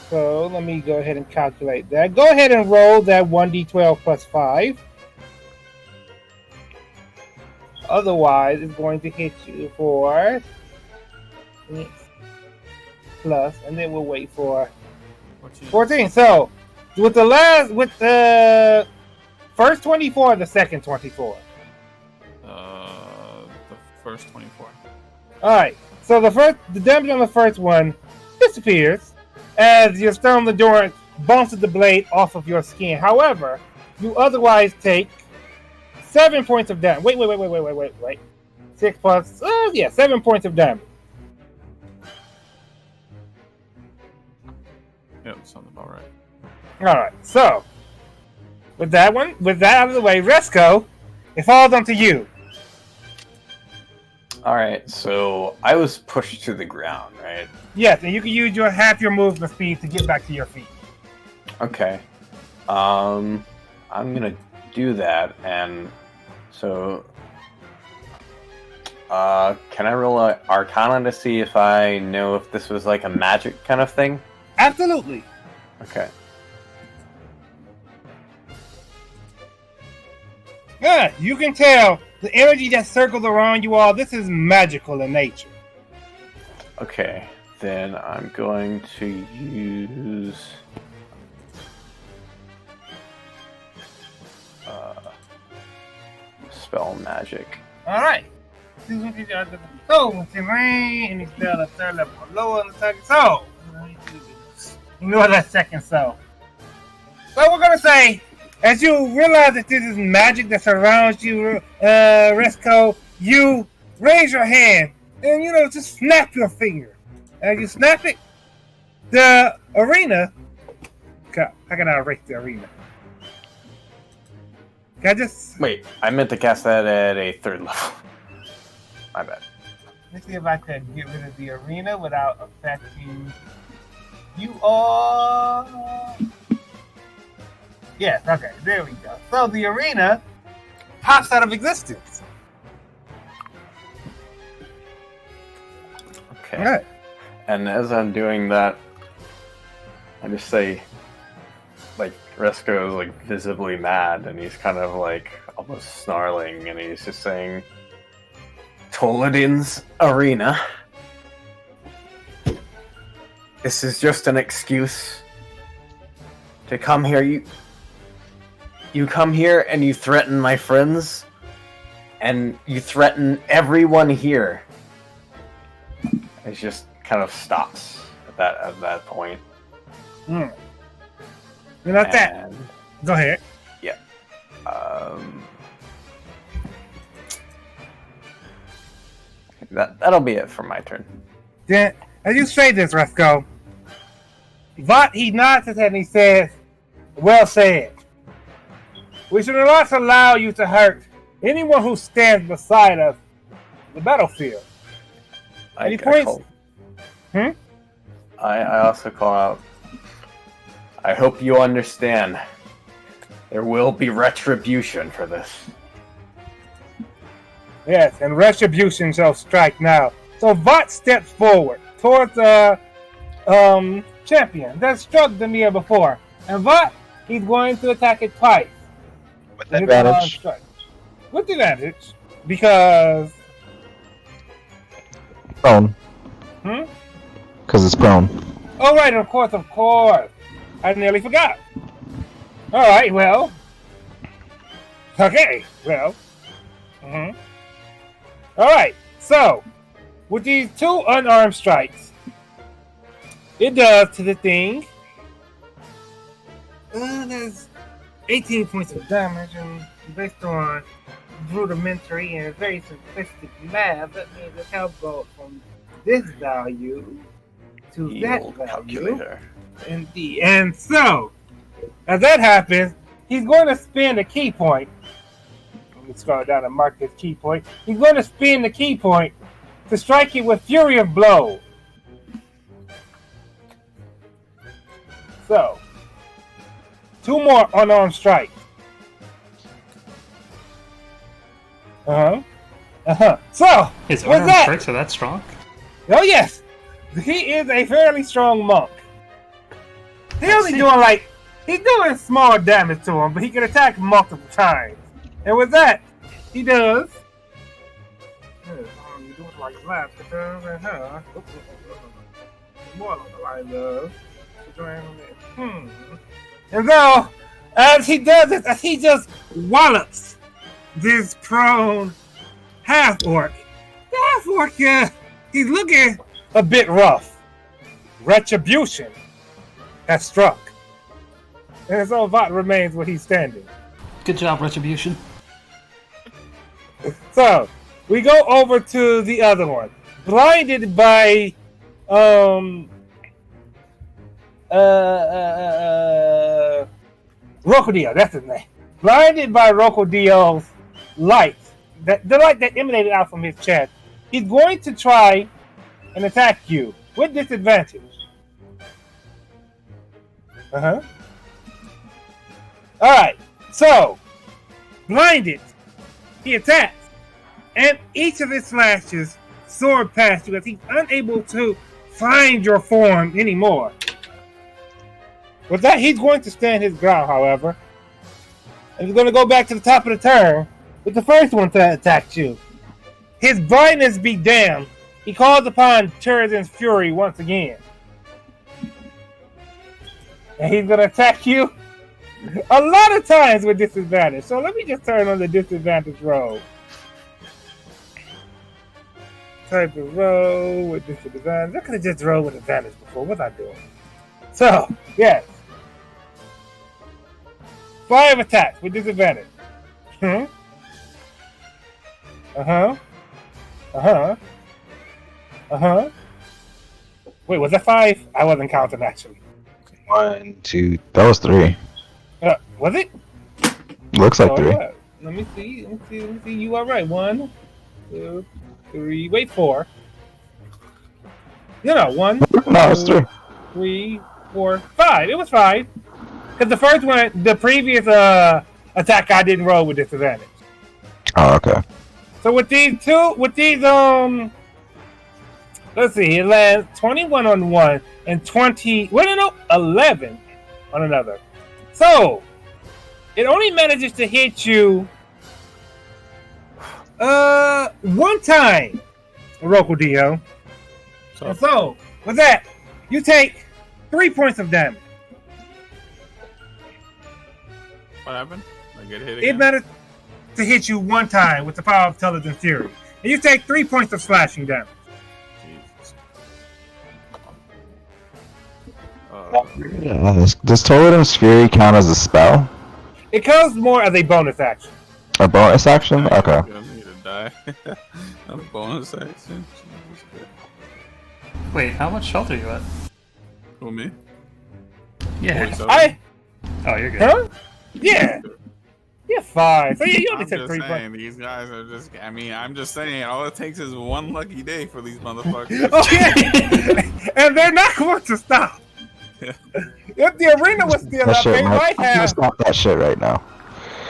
So let me go ahead and calculate that. Go ahead and roll that 1d12 plus 5. Otherwise, it's going to hit you for plus, and then we'll wait for 14. 14. So, with the first 24, the second 24. The first 24. All right. So the damage on the first one disappears as your stone endurance bounces the blade off of your skin. However, you otherwise take 7 points of damage. Wait. 6 plus, 7 points of damage. Yep, sounds about right. All right. So, with that out of the way, Resco, it falls onto you. Alright, so I was pushed to the ground, right? Yes, and you can use your half your movement speed to get back to your feet. Okay. I'm gonna do that, and so can I roll a Arcana to see if I know if this was like a magic kind of thing? Absolutely. Okay. Good. You can tell the energy that circles around you all. This is magical in nature. Okay, then I'm going to use spell magic. All right. So, any spell a third level or lower on the second soul. Ignore that second soul. So we're gonna say, as you realize that this is magic that surrounds you, Resco, you raise your hand and just snap your finger. As you snap it, the arena. How can I erase the arena? Can I just Wait, I meant to cast that at a 3rd level. My bad. let's see if I can get rid of the arena without affecting you all. Yes, okay, there we go. So the arena pops out of existence. Okay. All right. And as I'm doing that, I just say, like, Resco is like visibly mad, and he's kind of like almost snarling, and he's just saying, Toladin's arena. This is just an excuse to come here. You come here and you threaten my friends, and you threaten everyone here. It just kind of stops at that point. And that's that. Go ahead. Yeah. That'll be it for my turn. Then, as you say this, Resco, he nods his head and he says, "Well said. We should not allow you to hurt anyone who stands beside us in the battlefield." And he points. I also call out, I hope you understand. There will be retribution for this. Yes, and retribution shall strike now. So Vought steps forward towards the champion that struck the mirror before. And Vought, he's going to attack it twice. With advantage. With advantage. Because... Prone. Because it's prone. Oh, right, of course. I nearly forgot. Alright, well... Okay, well... Alright, so... With these 2 unarmed strikes, it does to the thing... there's 18 points of damage, and based on rudimentary and very simplistic math, that means it helps go from this value to that value. Calculator. Indeed. And so, as that happens, he's going to spend a key point. Let me scroll down and mark this key point. He's going to spend the key point to strike it with Fury of Blow. So, 2 more unarmed strikes. So, His with unarmed that, strikes are that strong? oh yes, he is a fairly strong monk. He's doing small damage to him, but he can attack multiple times. And with that, he does. more on the line of. And so, as he does it, as he just wallops this prone half orc, the half orc, he's looking a bit rough. Retribution has struck. And so Vought remains where he's standing. Good job, Retribution. So, we go over to the other one. Blinded by, Rokodio, that's his name. Blinded by Rokodio's light, the light that emanated out from his chest, he's going to try and attack you with disadvantage. Alright, so, blinded, he attacks, and each of his slashes soar past you as he's unable to find your form anymore. With that, he's going to stand his ground, however. And he's going to go back to the top of the turn with the first one to attack you. His brightness be damned. He calls upon Turizen's fury once again. And he's going to attack you a lot of times with disadvantage. So let me just turn on the disadvantage roll. Type of roll with disadvantage. I could have just rolled with advantage before. What was I doing? So, yes. 5 attacks with disadvantage. Wait, was that 5? I wasn't counting actually. 1, 2. That was 3. Was it? Looks like 3. Yeah. Let me see. You are right. 1, 2, 3. Wait, 4. No. 1. No, it's 3. 3, 4, 5. It was 5. Because the first one, the previous attack, I didn't roll with disadvantage. Oh, okay. So with these let's see, it lands 21 on one and 11 on another. So it only manages to hit you one time, Rokodio. And so with that, you take 3 points of damage. What happened? I get hit It again? managed to hit you one time with the power of Caladium Fury. And you take 3 points of slashing damage. Jesus. Does Toladum's Fury count as a spell? It comes more as a bonus action. A bonus action? Okay. You want me to die? A bonus action? Jesus Christ. Wait, how much health are you at? Who, me? Yeah. 47. Oh, you're good. Huh? Yeah. You're fine. So yeah, you only I'm took just 3 saying, points. these guys are just, I'm just saying, all it takes is one lucky day for these motherfuckers. Okay. And they're not going to stop. If the arena was still That up, shit, they man. might I'm gonna have. stop that shit right now.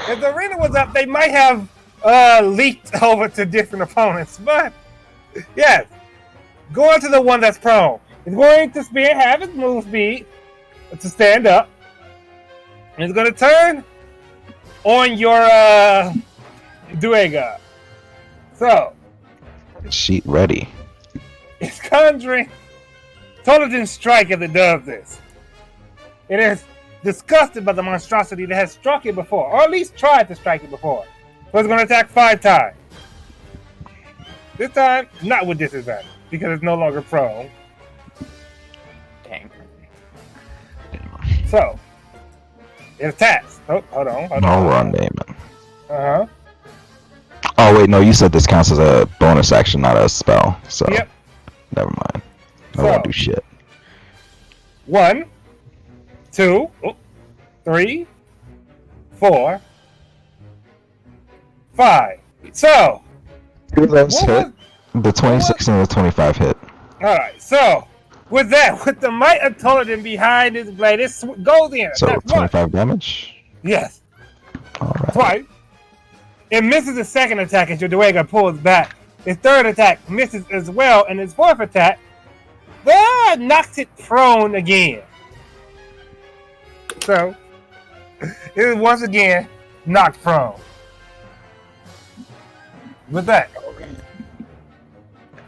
If the arena was up, they might have leaked over to different opponents. But yes, going to the one that's prone. He's going to have his move speed to stand up. And he's going to turn on your Duega. So Sheet ready. it's conjuring Toladin Strike as it does this. It is disgusted by the monstrosity that has struck it before, or at least tried to strike it before. So it's going to attack 5 times. This time, not with disadvantage, because it's no longer prone. Dang. So, it attacks. Oh, hold on. No run, Damon. Uh-huh. Oh wait, no, you said this counts as a bonus action, not a spell. So Yep. never mind. I So- won't do shit. 1, 2, 3, 4, 5. So, Who those what hit? was- The 26 and the 25 hit. Alright, so, with that, with the might of Toladin behind his blade, it goes in. So That's one. 25 damage. Yes, Alright. twice. It misses his second attack as your Duega pulls back. His third attack misses as well, and his fourth attack knocks it prone again. So, it is once again knocked prone. With that,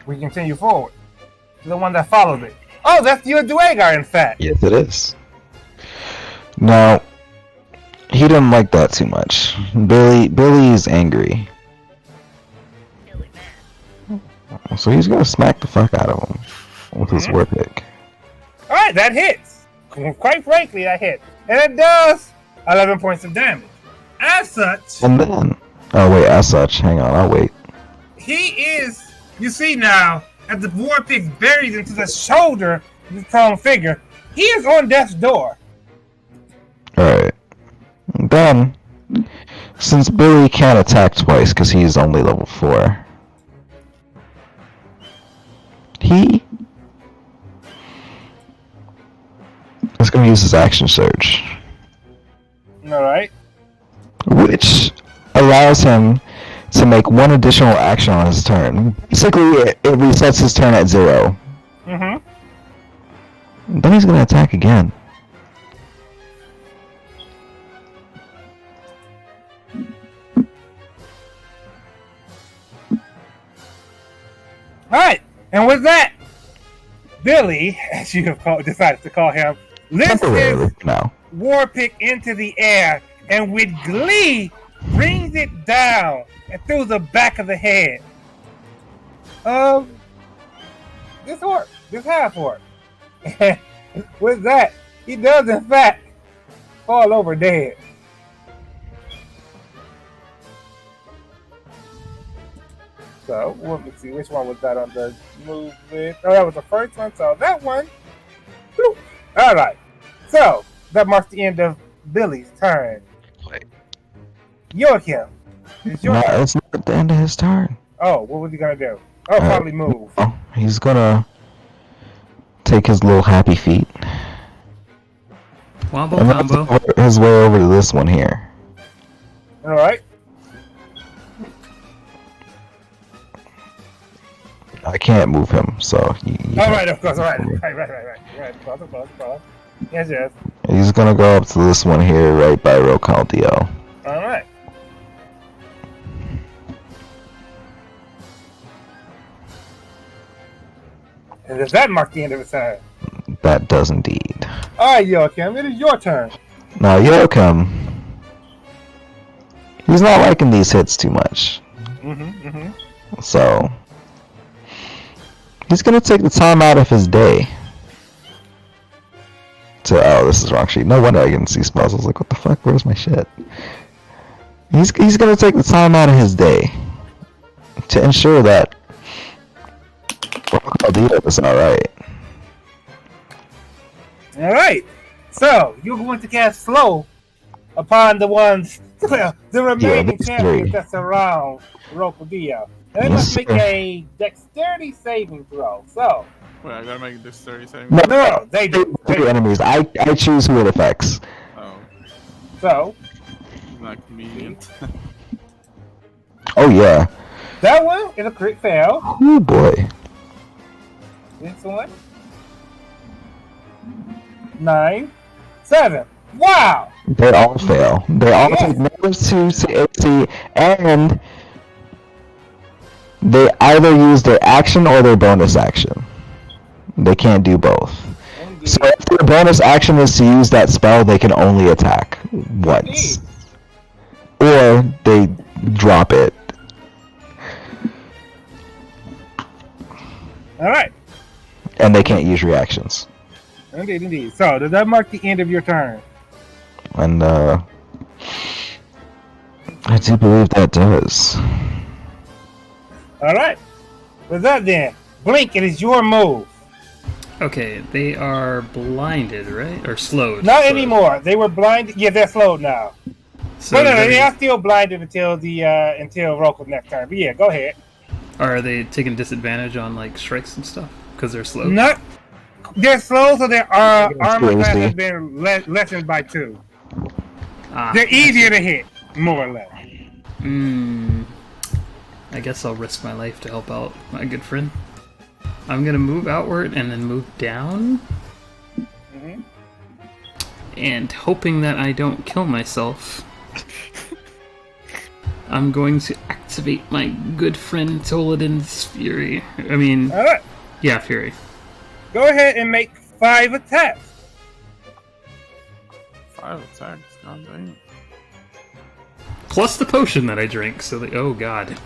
we continue forward to the one that follows it. Oh, that's your Dwagar, in fact. Yes, it is. Now, he didn't like that too much. Billy is angry. So he's gonna smack the fuck out of him with his war pick. Alright, that hits. Quite frankly, that hits. And it does 11 points of damage. As such, And then, oh wait, as such, hang on, I'll wait. he is, you see now, as the war pick buries into the shoulder of the prone figure, he is on death's door. Alright. Then, since Billy can't attack twice because he's only level 4, he is going to use his action surge, Alright. which allows him to make one additional action on his turn. Basically, it resets his turn at 0. Mm-hmm. Then he's going to attack again. Alright, and with that, Billy, as you have decided to call him, lifts his Temporarily now. war pick into the air and with glee brings it down and through the back of the head of this orc, this half orc. With that, he does in fact fall over dead. So, let me see, which one was that on the movement? Oh, that was the first one, so that one. Whew. All right. So, that marks the end of Billy's turn. Wait. Joachim, it's your No, turn. it's not the end of his turn. Oh, what was he gonna do? Oh, probably move. Oh, he's gonna take his little happy feet Wombo and combo. make his way over to this one here. All right. I can't move him, so All right, of course. All right. Right. Close. Yes. he's gonna go up to this one here, right by Caladium. All right. And does that mark the end of his turn? That does indeed. All right, Joachim, it is your turn. Now Joachim, he's not liking these hits too much, so he's gonna take the time out of his day to. Oh, this is wrong sheet. No wonder I didn't see spells. I was like, what the fuck? Where's my shit? He's gonna take the time out of his day to ensure that Caladium is alright. All right. So you're going to cast slow upon the ones, well, the remaining these champions three. that surround Rokodia. And they must make a dexterity saving throw. So Wait, I gotta make this 30 seconds. no, they do. Three enemies. I choose who it affects. Oh, So not convenient. Oh yeah. that one is a crit fail. Oh boy. This one 9, 7. Wow. They all fail. They all take -2 to AC, and they either use their action or their bonus action. They can't do both. So if their bonus action is to use that spell, they can only attack once. Or they drop it. All right. And they can't use reactions. Indeed. So does that mark the end of your turn? And I do believe that does. All right. With that then, Blink, it is your move. Okay, they are blinded, right? Or slowed? Not anymore. They were blinded. Yeah, they're slowed now. So No, they- they are still blinded until the until Roko's next turn. But yeah, go ahead. Are they taking disadvantage on like strikes and stuff because they're slowed? Not they're slow, so their armor class Seriously. has been lessened by 2. Ah, They're easier to hit, more or less. I guess I'll risk my life to help out my good friend. I'm gonna move outward and then move down. And hoping that I don't kill myself, I'm going to activate my good friend Toladin's Fury. I mean, All right. yeah, Fury. Go ahead and make 5 attacks. 5 attacks. God damn. Plus the potion that I drink, so that, oh god.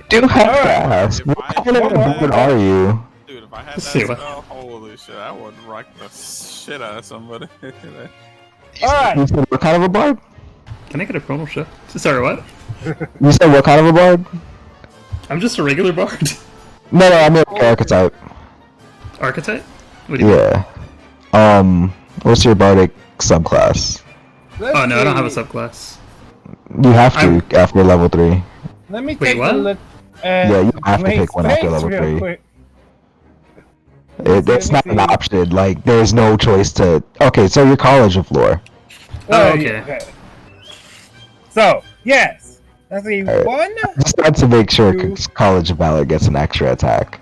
Do have to Alright. ask. If What I kind of had a bird that- are you? Dude, if I had that See what- spell, holy shit, I would rock the shit out of somebody. Alright. You said what kind of a bard? Can I get a promo shot? Sorry, what? You said what kind of a bard? I'm just a regular bard. No, I mean archetype. Archetype? What do you Yeah. What's your bardic subclass? Let's Oh no, I don't have a see. subclass. You have to after level 3. Let me Wait, take what? a look at Yeah, you have to Blake's pick one after face level real 3. quick. It's not an see. option. Like, there's no choice to. Okay, so you're College of Lore. Oh, yeah, okay. So, yes. Let's see. Alright. 1, Just not to make sure Two. College of Valor gets an extra attack.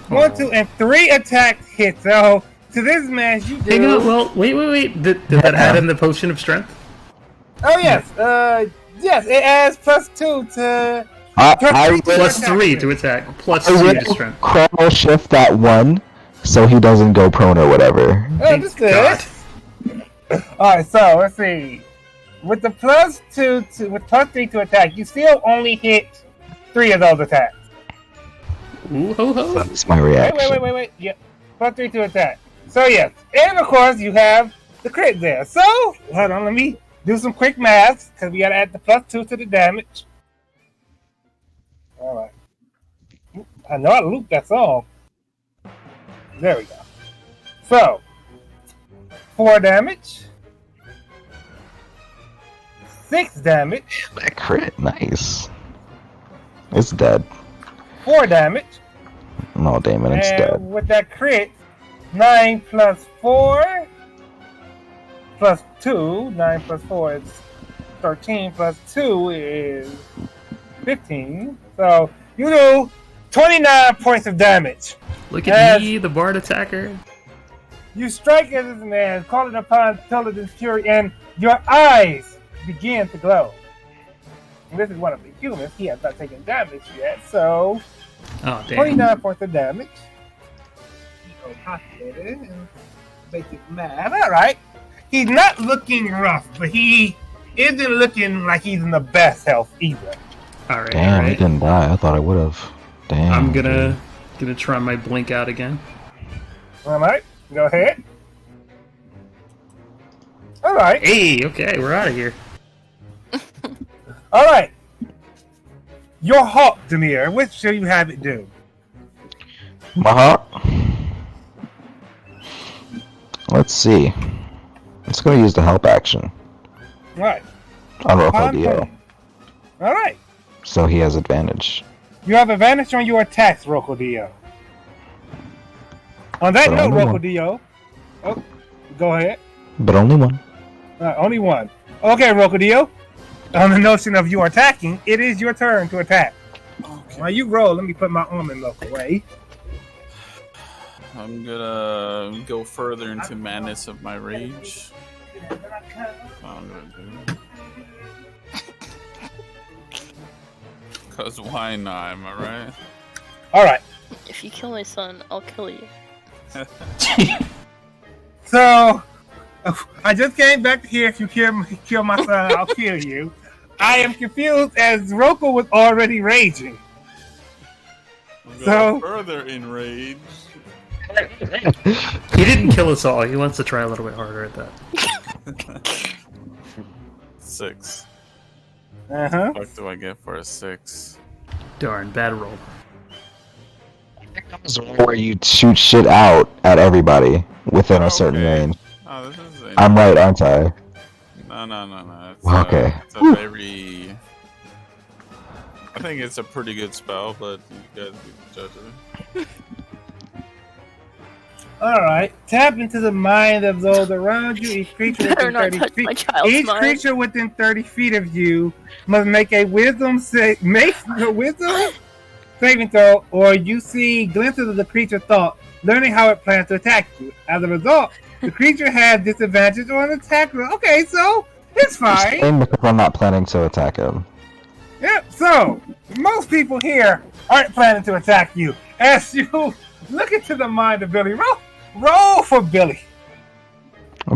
1, 2, and 3 attacks hit. So, to this match, you do. Hang on, well, wait. Did that add in the potion of strength? Oh, yes. Yes, it adds +2 to. I Plus 3 to attack, plus 2 will to strength. chrono shift that one so he doesn't go prone or whatever. Understood. God. Alright, so let's see. With the +2 with +3 to attack, you still only hit 3 of those attacks. Ooh ho ho. That's my reaction. Wait. Yep. +3 to attack. So yes. And of course you have the crit there. So hold on, let me do some quick math, because we gotta add the +2 to the damage. Alright. I know I looped that song. There we go. So 4 damage. 6 damage. That crit, nice. It's dead. 4 damage. No, Damon, it's And dead. with that crit, 9 plus 4 plus 2. 9 plus 4 is 13 plus 2 is 15. So you do 29 points of damage. Look at me, the bard attacker. You strike at this man, calling upon Teledin's fury, and your eyes begin to glow. And this is one of the humans. He has not taken damage yet, so Oh damn. 29 points of damage. Go calculator and make it mad. Alright. He's not looking rough, but he isn't looking like he's in the best health either. Alright, Damn, he alright. didn't die. I thought I would have. Damn. I'm gonna try my blink out again. Alright, go ahead. Alright. Hey, okay, we're out of here. Alright. Your hawk, Demir, what shall you have it do? Maha. Let's see. It's gonna use the help action Alright. on Rokodio, Alright. so he has advantage. You have advantage on your attacks, Rokodio. On that But note, only one. Rokodio. Oh, go ahead. But only one. Only one. Okay, Rokodio. On the notion of you attacking, it is your turn to attack. Okay. While you roll, let me put my arm in local way. I'm gonna go further into madness of my rage. That's what I'm gonna do. Cause why not, am I right? Alright. If you kill my son, I'll kill you. So, I just came back here. If you kill my son, I'll kill you. I am confused as Roku was already raging. I'm So- going further in rage. He didn't kill us all. He wants to try a little bit harder at that. 6. Uh-huh. What do I get for a 6? Darn, bad roll. Where you shoot shit out at everybody within a certain Okay. range. Oh, this is a... I'm right, aren't I? No. It's Okay. It's a very... I think it's a pretty good spell, but you guys be the judge of it. Alright. Tap into the mind of those around you. Each creature Better within not 30 touch feet. my child's Each mind. creature within 30 feet of you must make a wisdom saving throw, or you see glimpses of the creature's thought, learning how it plans to attack you. As a result, the creature has disadvantage on attack roll. Okay, so it's fine. Same because I'm not planning to attack him. Yep, so most people here aren't planning to attack you. As you Look into the mind of Billy. Roll for Billy.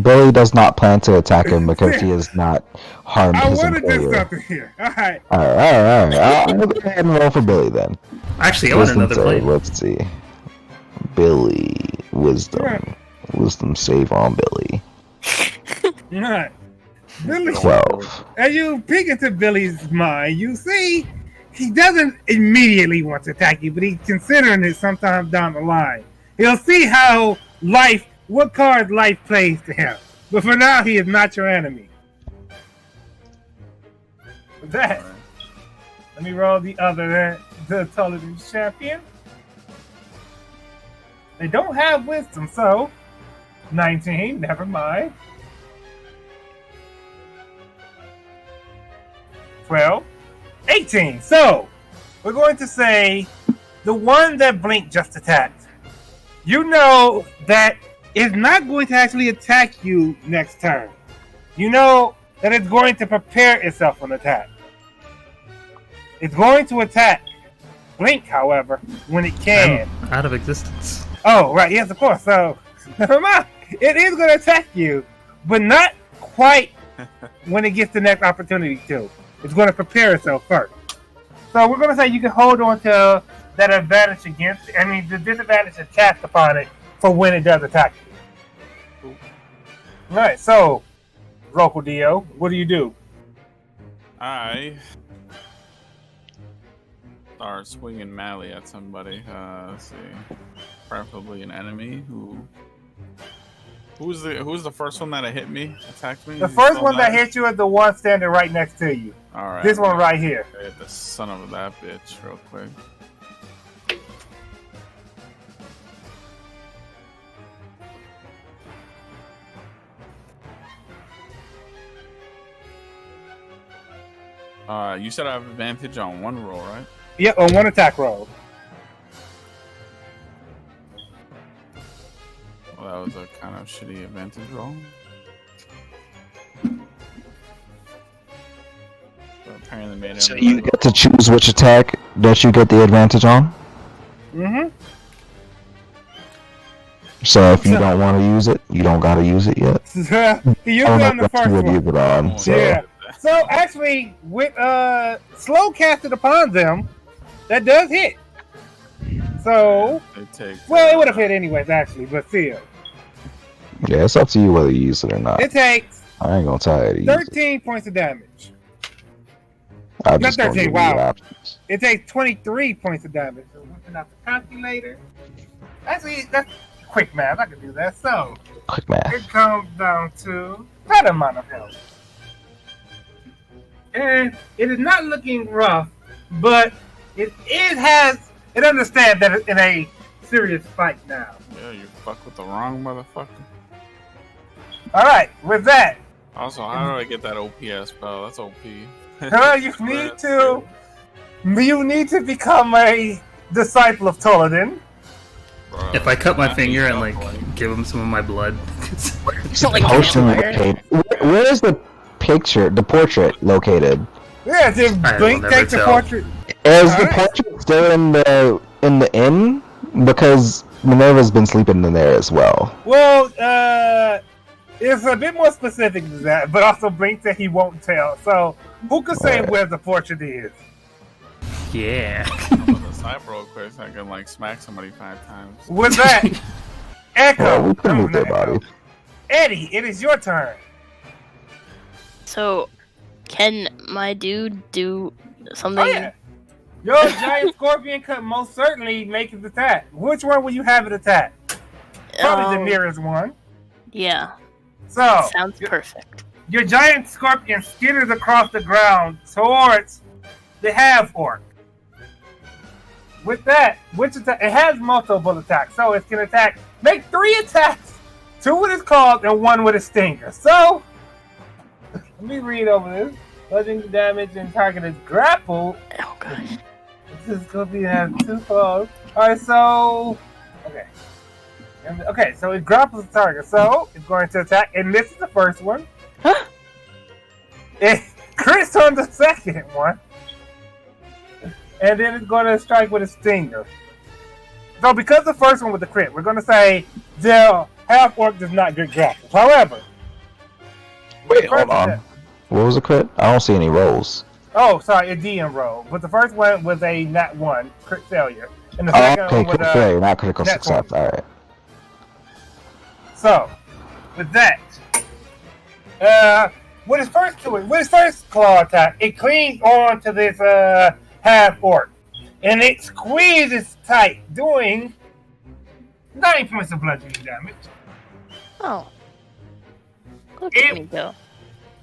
Billy does not plan to attack him because he has not harmed I his want to do employer. something here. All right. Alright. I'll go ahead and roll for Billy then. Actually, I want Wisdom another save, plane. let's see. Billy, wisdom. Wisdom save on Billy. All right. Billy, 12. as you peek into Billy's mind, you see he doesn't immediately want to attack you, but he's considering it sometime down the line. He'll see how what card life plays to him. But for now, he is not your enemy. With that, let me roll the Caladium champion. They don't have wisdom, so 19, never mind. 12, 18. So, we're going to say the one that Blink just attacked. You know that it's not going to actually attack you next turn. You know that it's going to prepare itself for an attack. It's going to attack Blink, however, when it can. I'm out of existence. Oh, right, yes, of course. So, never mind. It is going to attack you, but not quite when it gets the next opportunity to. It's going to prepare itself first. So we're going to say you can hold on to that advantage the disadvantage is cast upon it for when it does attack you. Alright, so, Local Dio, what do you do? I start swinging madly at somebody. Let's see, preferably an enemy. Who's the first one that hit me? Attacked me? The first one that hit you is the one standing right next to you. All right. This one right here. Hit the son of that bitch real quick. You said I have advantage on one roll, right? Yep, on one attack roll. Well, that was a kind of shitty advantage roll. But apparently made it. So you get to choose which attack that you get the advantage on? Mm-hmm. So if you don't want to use it, you don't gotta use it yet. He used it on the first one. Use it on, so. Yeah. So actually, with slow casted upon them, that does hit. So, well, it would have hit anyways, actually, but still. Yeah, it's up to you whether you use it or not. It takes I ain't gonna tell you to use 13 points of damage. it. Not 13, wow. wow. It takes 23 points of damage. So whipping out the calculator. Actually, that's quick math. I can do that. So, Quick math. it comes down to that amount of health. And it is not looking rough, but it understands that it's in a serious fight now. Yeah, you fuck with the wrong motherfucker. Alright, with that. Also, how do I get that OPS spell? That's OP. You need to become a disciple of Toladin. Bro, If I cut my finger and give him some of my blood. Potion located. Where is the portrait located? Yeah, if I will Blink never takes the tell. portrait. Is the portrait still in the inn? Because Minerva's been sleeping in there as well. Well, it's a bit more specific than that, but also Blink said he won't tell. So, who can say where the portrait is? Yeah. the sniper real quick so I can smack somebody 5 times. With that, Echo. Well, we can move their Echo. bodies. Eddie, it is your turn. So, can my dude do something? Oh, yeah. Your giant scorpion could most certainly make his attack. Which one will you have it attack? Probably the nearest one. Yeah. So, Sounds perfect. your giant scorpion skitters across the ground towards the half-orc. With that, which attack? It has multiple attacks, so it can make 3 attacks. 2 with its claws and 1 with its stinger. So, let me read over this. Bludgeoning damage and target is grappled. Oh gosh. This scorpion has 2 claws. Alright, so... Okay, so it grapples the target. So, it's going to attack. It misses the first one. Huh? It crits on the second one. And then it's going to strike with a stinger. So because the first one was the crit, we're gonna say the half orc does not get grappled. However, Wait, hold on. What was the crit? I don't see any rolls. Oh, sorry, a DM roll. But the first one was a nat 1 crit failure, and the second Okay, one was crit a failure, not critical nat success. 20. All right. So, with that, with his first claw attack, it clings on to this half orc, and it squeezes tight, doing 9 points of bludgeoning damage. Oh. Look at me go.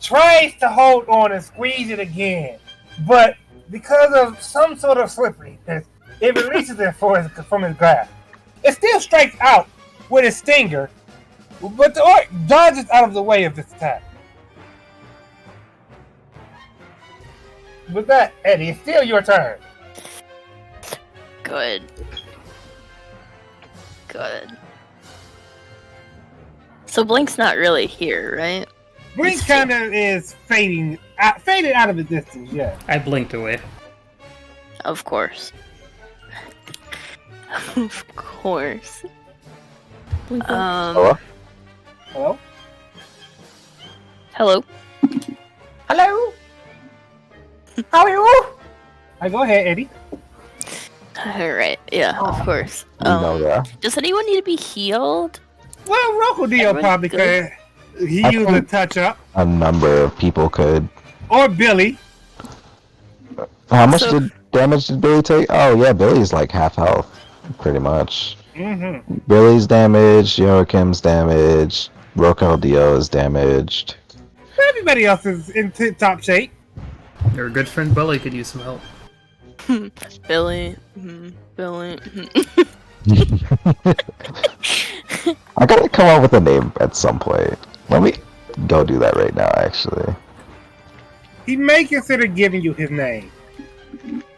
Tries to hold on and squeeze it again, but because of some sort of slipperiness, it releases it from his grasp. It still strikes out with its stinger, but the orc dodges out of the way of this attack. With that, Eddie, it's still your turn. Good. So Blink's not really here, right? Blink kind of is faded out of the distance, yeah. I blinked away. Of course. Of course. Hello? Hello? Hello. Hello? How are you? Go ahead, Eddie. Alright, yeah, of course. You know that. Does anyone need to be healed? Well, Rokodeo Everyone's probably good. could. He used a touch up. A number of people could. Or Billy. How much So- damage did Billy take? Oh yeah, Billy's like half health, pretty much. Mm-hmm. Billy's damaged, Joachim's damaged, Rokodeo is damaged. Everybody else is in tip-top shape. Your good friend Bully could use some help. Billy. Billy. I gotta come up with a name at some point. Let me go do that right now, actually. He may consider giving you his name.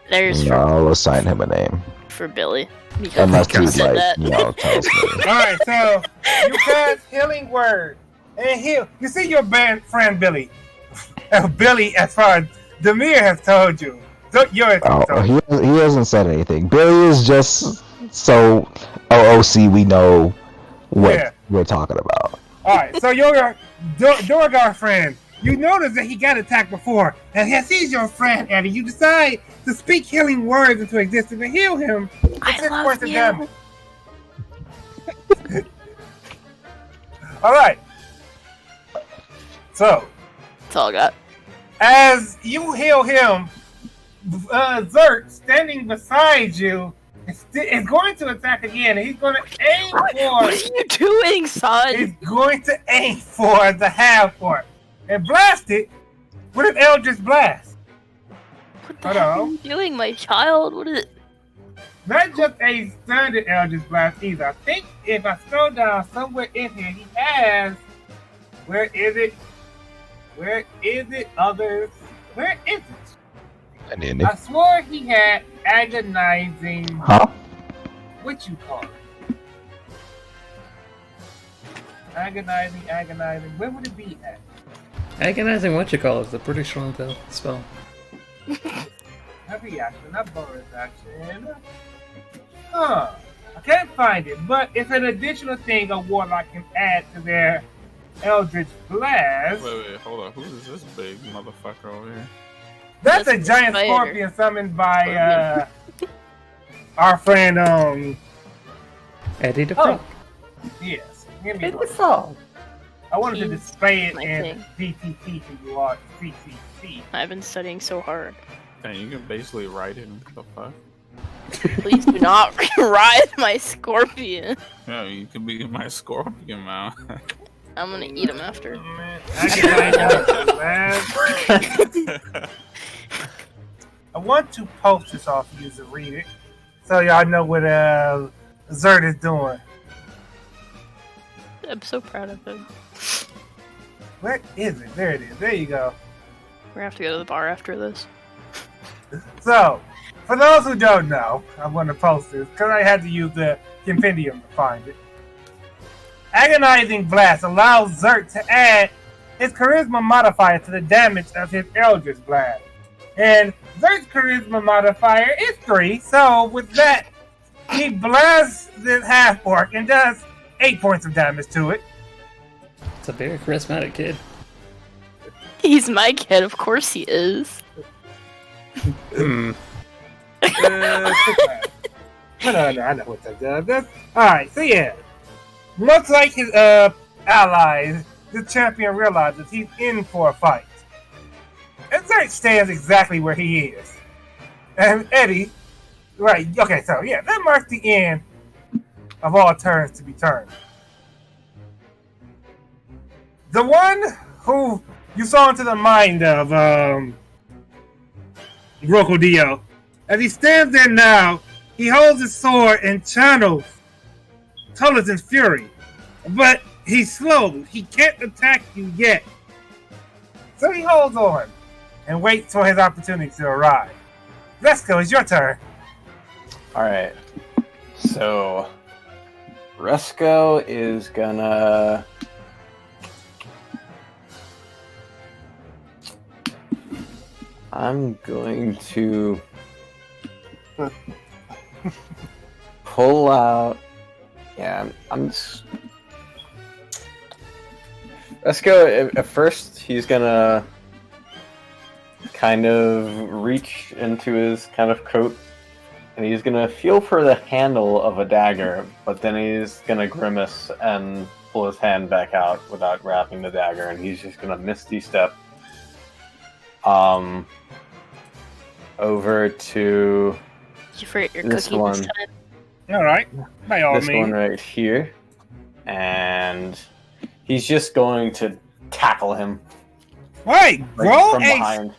There's No, I'll assign him a name. for Billy. Because Unless you he, said like, that. tells me. Alright, so you cast Healing Word. And heal. You see your friend Billy. Billy, as far as Demir has told you. Oh, he hasn't said anything. Billy is just so OOC we know what we're talking about. Alright, so your Dorgar friend, you notice that he got attacked before, and as he's your friend, Eddie, you decide to speak healing words into existence and heal him for I 6 love points of you. damage. Alright. So, That's all I got. as you heal him, Zert, standing beside you, is going to attack again, and he's going to aim What are you doing, son? He's going to aim for the half orc and blast it with an Eldritch Blast. What the hell are you doing, my child? What is it? Not just a standard Eldritch Blast either. I think if I scroll down somewhere in here, he has. Where is it? Where is it? Others. Where is it? I swore he had agonizing. Huh? What you call it? Agonizing. Where would it be at? Agonizing what you call is a pretty strong spell. Heavy action, not bonus action. I can't find it, but it's an additional thing a warlock can add to their Eldritch Blast. Wait, hold on. Who is this big motherfucker over here? That's a That's giant spider. scorpion summoned by our friend Eddie the Frog. yes. Give me It's one. the frog. I wanted to He's display it my in PTT for you all. CCC. I've been studying so hard. Dang, you can basically write it. What the fuck? Please do not ride my scorpion. Yeah, you can be my scorpion, man. I'm gonna eat him after. I want to post this off for you to read it, so y'all know what Zert is doing. I'm so proud of him. Where is it? There it is. There you go. We're gonna have to go to the bar after this. So, for those who don't know, I'm going to post this because I had to use the compendium to find it. Agonizing Blast allows Zert to add his charisma modifier to the damage of his Eldritch Blast. And Zert's charisma modifier is 3, so with that, He blasts this half orc and does 8 points of damage to it. It's a very charismatic kid. He's my kid, of course he is. Hmm. I know what that does. Alright, so yeah. Much like his allies, the champion realizes he's in for a fight. And Zerk stands exactly where he is. And Eddie, right, okay, so yeah, that marks the end of all turns to be turned. The one who you saw into the mind of Rokodio, as he stands there now, he holds his sword and channels Tolliton's fury. But he's slow. He can't attack you yet. So he holds on and waits for his opportunity to arrive. Resco, it's your turn. Alright. So, Resco is gonna... I'm going to pull out... Yeah, I'm just... Resco, at first, he's gonna kind of reach into his kind of coat, and he's gonna feel for the handle of a dagger, but then he's gonna grimace and pull his hand back out without grabbing the dagger, and he's just gonna misty step over to Did you forget your this cookie one. this time? Alright, by all This means. one right here, and he's just going to tackle him Alright, like, roll from a... behind.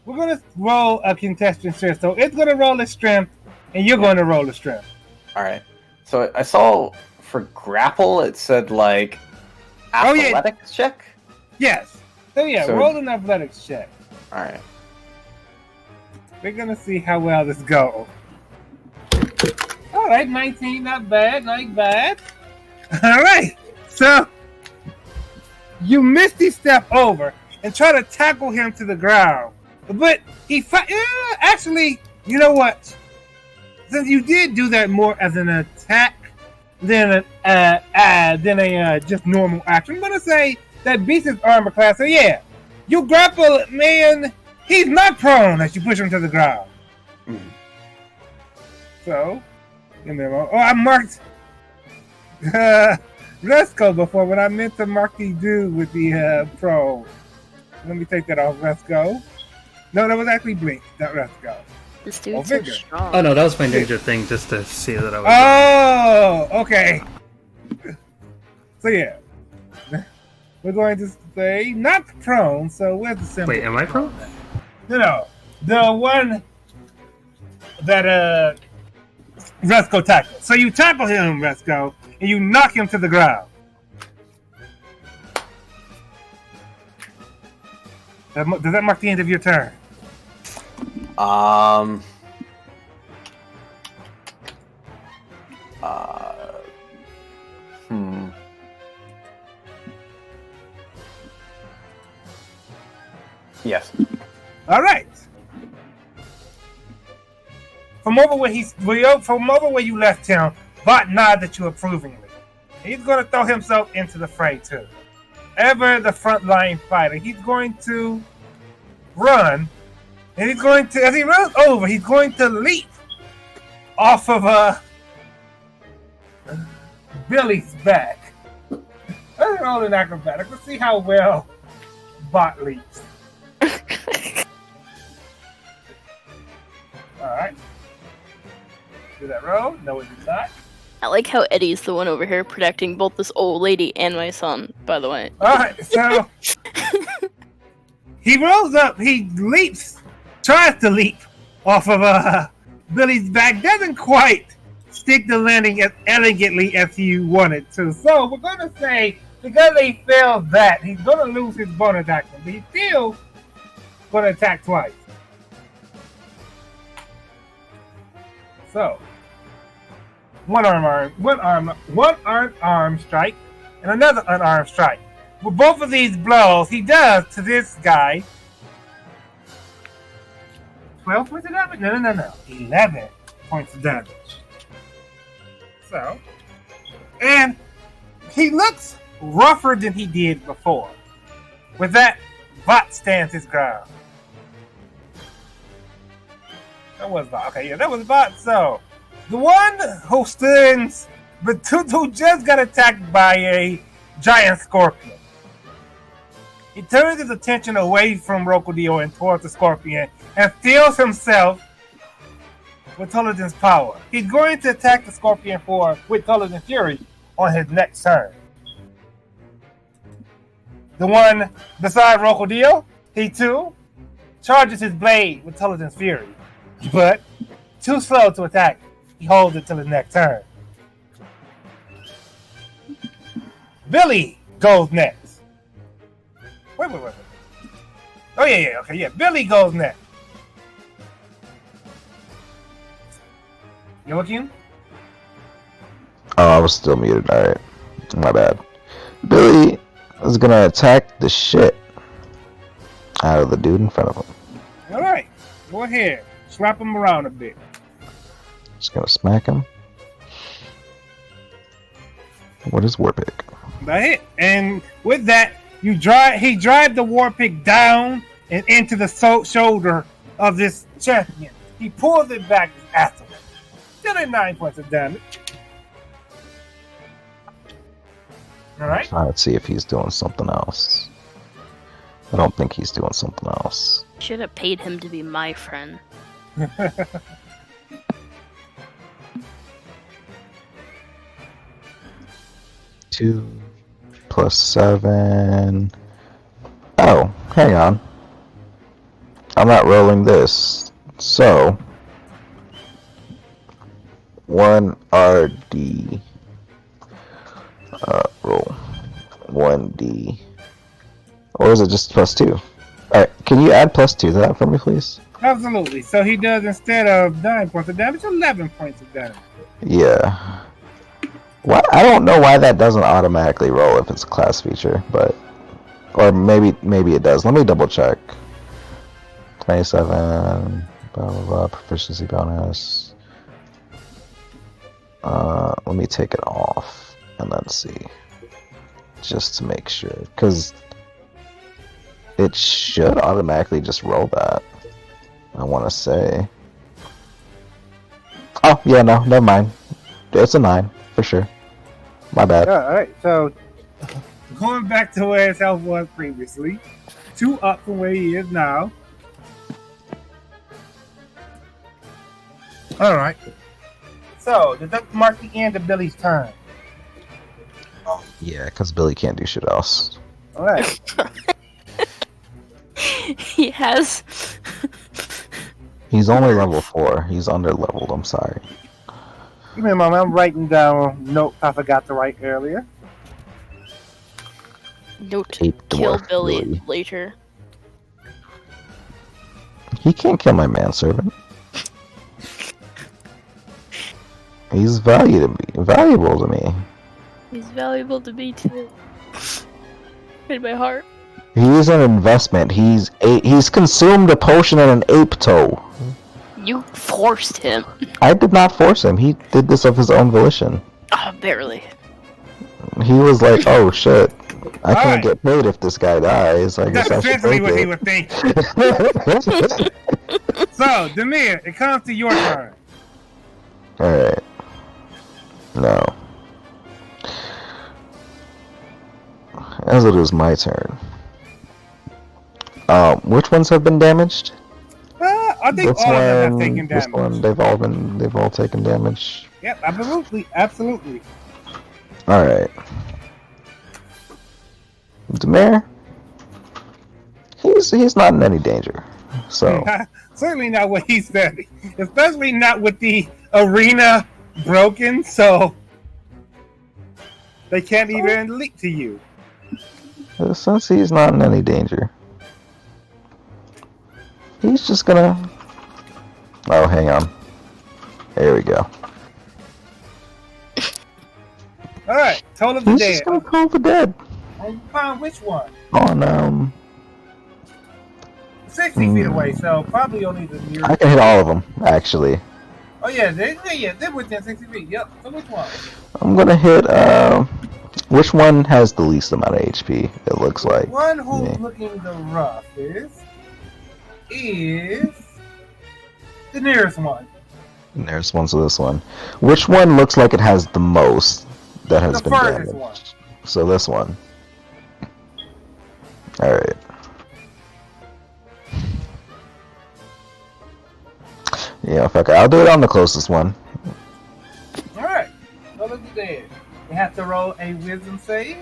We're going to roll a contestant strength. So it's going to roll a strength, and you're going to roll a strength. All right. So I saw for grapple it said like Oh, yeah. athletics check. Yes. So yeah, So- roll an athletics check. All right. We're going to see how well this goes. Alright, 19, not bad, not bad. Alright, so you misty step over and try to tackle him to the ground. But he actually, you know what? Since you did do that more as an attack than a just normal action, I'm gonna say that beats his armor class. So yeah, you grapple, man. He's not prone as you push him to the ground. So, I marked Resco before, but I meant to mark the dude with the pro. Let me take that off, Resco. No, that was actually Blink, not Resco. This dude's Oh, so Vigor. strong. Oh no, that was my ninja thing, just to see that I was. Oh, okay. So yeah, we're going to say not prone. So where's the symbol? Wait, am I prone? No, the one that Resco tackled. So you tackle him, Resco, and you knock him to the ground. Does that mark the end of your turn? Um. Yes. All right. From over where you left him, Bot nods at you approvingly. He's going to throw himself into the fray too. Ever the frontline fighter, he's going to run, and he's going to, as he runs over, he's going to leap off of Billy's back. Let's roll an acrobatic. Let's see how well Bot leaps. Alright. Did that roll? No, it did not. I like how Eddie's the one over here protecting both this old lady and my son, by the way. Alright, so he rolls up, he leaps, tries to leap off of Billy's back, doesn't quite stick the landing as elegantly as he wanted to. So we're gonna say, because he failed that, he's gonna lose his bonus action, but he's still gonna attack twice. So one unarmed strike, and another unarmed strike. With both of these blows, he does to this guy 12 points of damage? No. 11 points of damage. So, and he looks rougher than he did before. With that, Bot stands his ground. That was Bot. Okay, yeah, that was Bot. So, the one who stands, but who just got attacked by a giant scorpion. He turns his attention away from Rokodio and towards the scorpion and feels himself with Tulliden's power. He's going to attack the scorpion with Tulliden's fury on his next turn. The one beside Rokodio, he too charges his blade with Tulliden's fury, but too slow to attack. He holds it till his next turn. Billy goes next. Wait. Oh yeah, okay, yeah. Billy goes next. Joachim? Oh, I was still muted. Alright. My bad. Billy is gonna attack the shit out of the dude in front of him. Alright. Go ahead. Slap him around a bit. Just gonna smack him. What is war pick? That's it. And with that, he drives the war pick down and into the shoulder of this champion. He pulls it back after him. Still at 9 points of damage. Alright. Trying to see if he's doing something else. I don't think he's doing something else. Should have paid him to be my friend. 2 plus 7. Oh, hang on. I'm not rolling this. So, 1 RD. Roll 1D. Or is it just plus 2? Alright, can you add plus 2 to that for me, please? Absolutely. So he does, instead of 9 points of damage, 11 points of damage. Yeah. Why? I don't know why that doesn't automatically roll if it's a class feature, but... Or maybe it does. Let me double check. 27, blah blah blah, proficiency bonus. Let me take it off and then see. Just to make sure. Because it should automatically just roll that. I want to say. Oh, yeah, no, never mind. It's a 9, for sure. My bad. Alright, so going back to where his health was previously, 2 up from where he is now. Alright. So, does that mark the end of Billy's turn? Yeah, because Billy can't do shit else. Alright. He has. He's only level 4. He's under leveled, I'm sorry. Give me a moment, I'm writing down notes I forgot to write earlier. Note, Ape kill dwarf Billy later. He can't kill my manservant. He's valuable to me. He's valuable to me too. In my heart. He is an investment. He's consumed a potion and an ape toe. You forced him. I did not force him. He did this of his own volition. Oh, barely. He was like, "Oh shit, I can't Alright. get paid if this guy dies. I guess That's I should essentially take what he it." was thinking. So, Demir, it comes to your turn. Alright. No. As it is my turn. Which ones have been damaged? I think all of them have taken This damage. one, they've all taken damage. Yep, absolutely. Alright. Demir, he's not in any danger. So Certainly not what he said. Especially not with the arena broken, so they can't even leak to you. since he's not in any danger, he's just gonna... Oh, hang on. There we go. Alright, Toll of the He's Dead. just gonna call the dead. And you found which one? On 60 feet away, so probably only the nearest. I can hit all of them, actually. Oh yeah, they're within 60 feet. Yep. So which one? I'm gonna hit. Which one has the least amount of HP? It looks like. One who's Yeah. looking the roughest is the nearest one. And there's one, so this one. Which one looks like it has the most that has The been furthest damaged? one. So this one. All right. Yeah, fuck it. I'll do it on the closest one. All right. So look at that. You have to roll a wisdom save.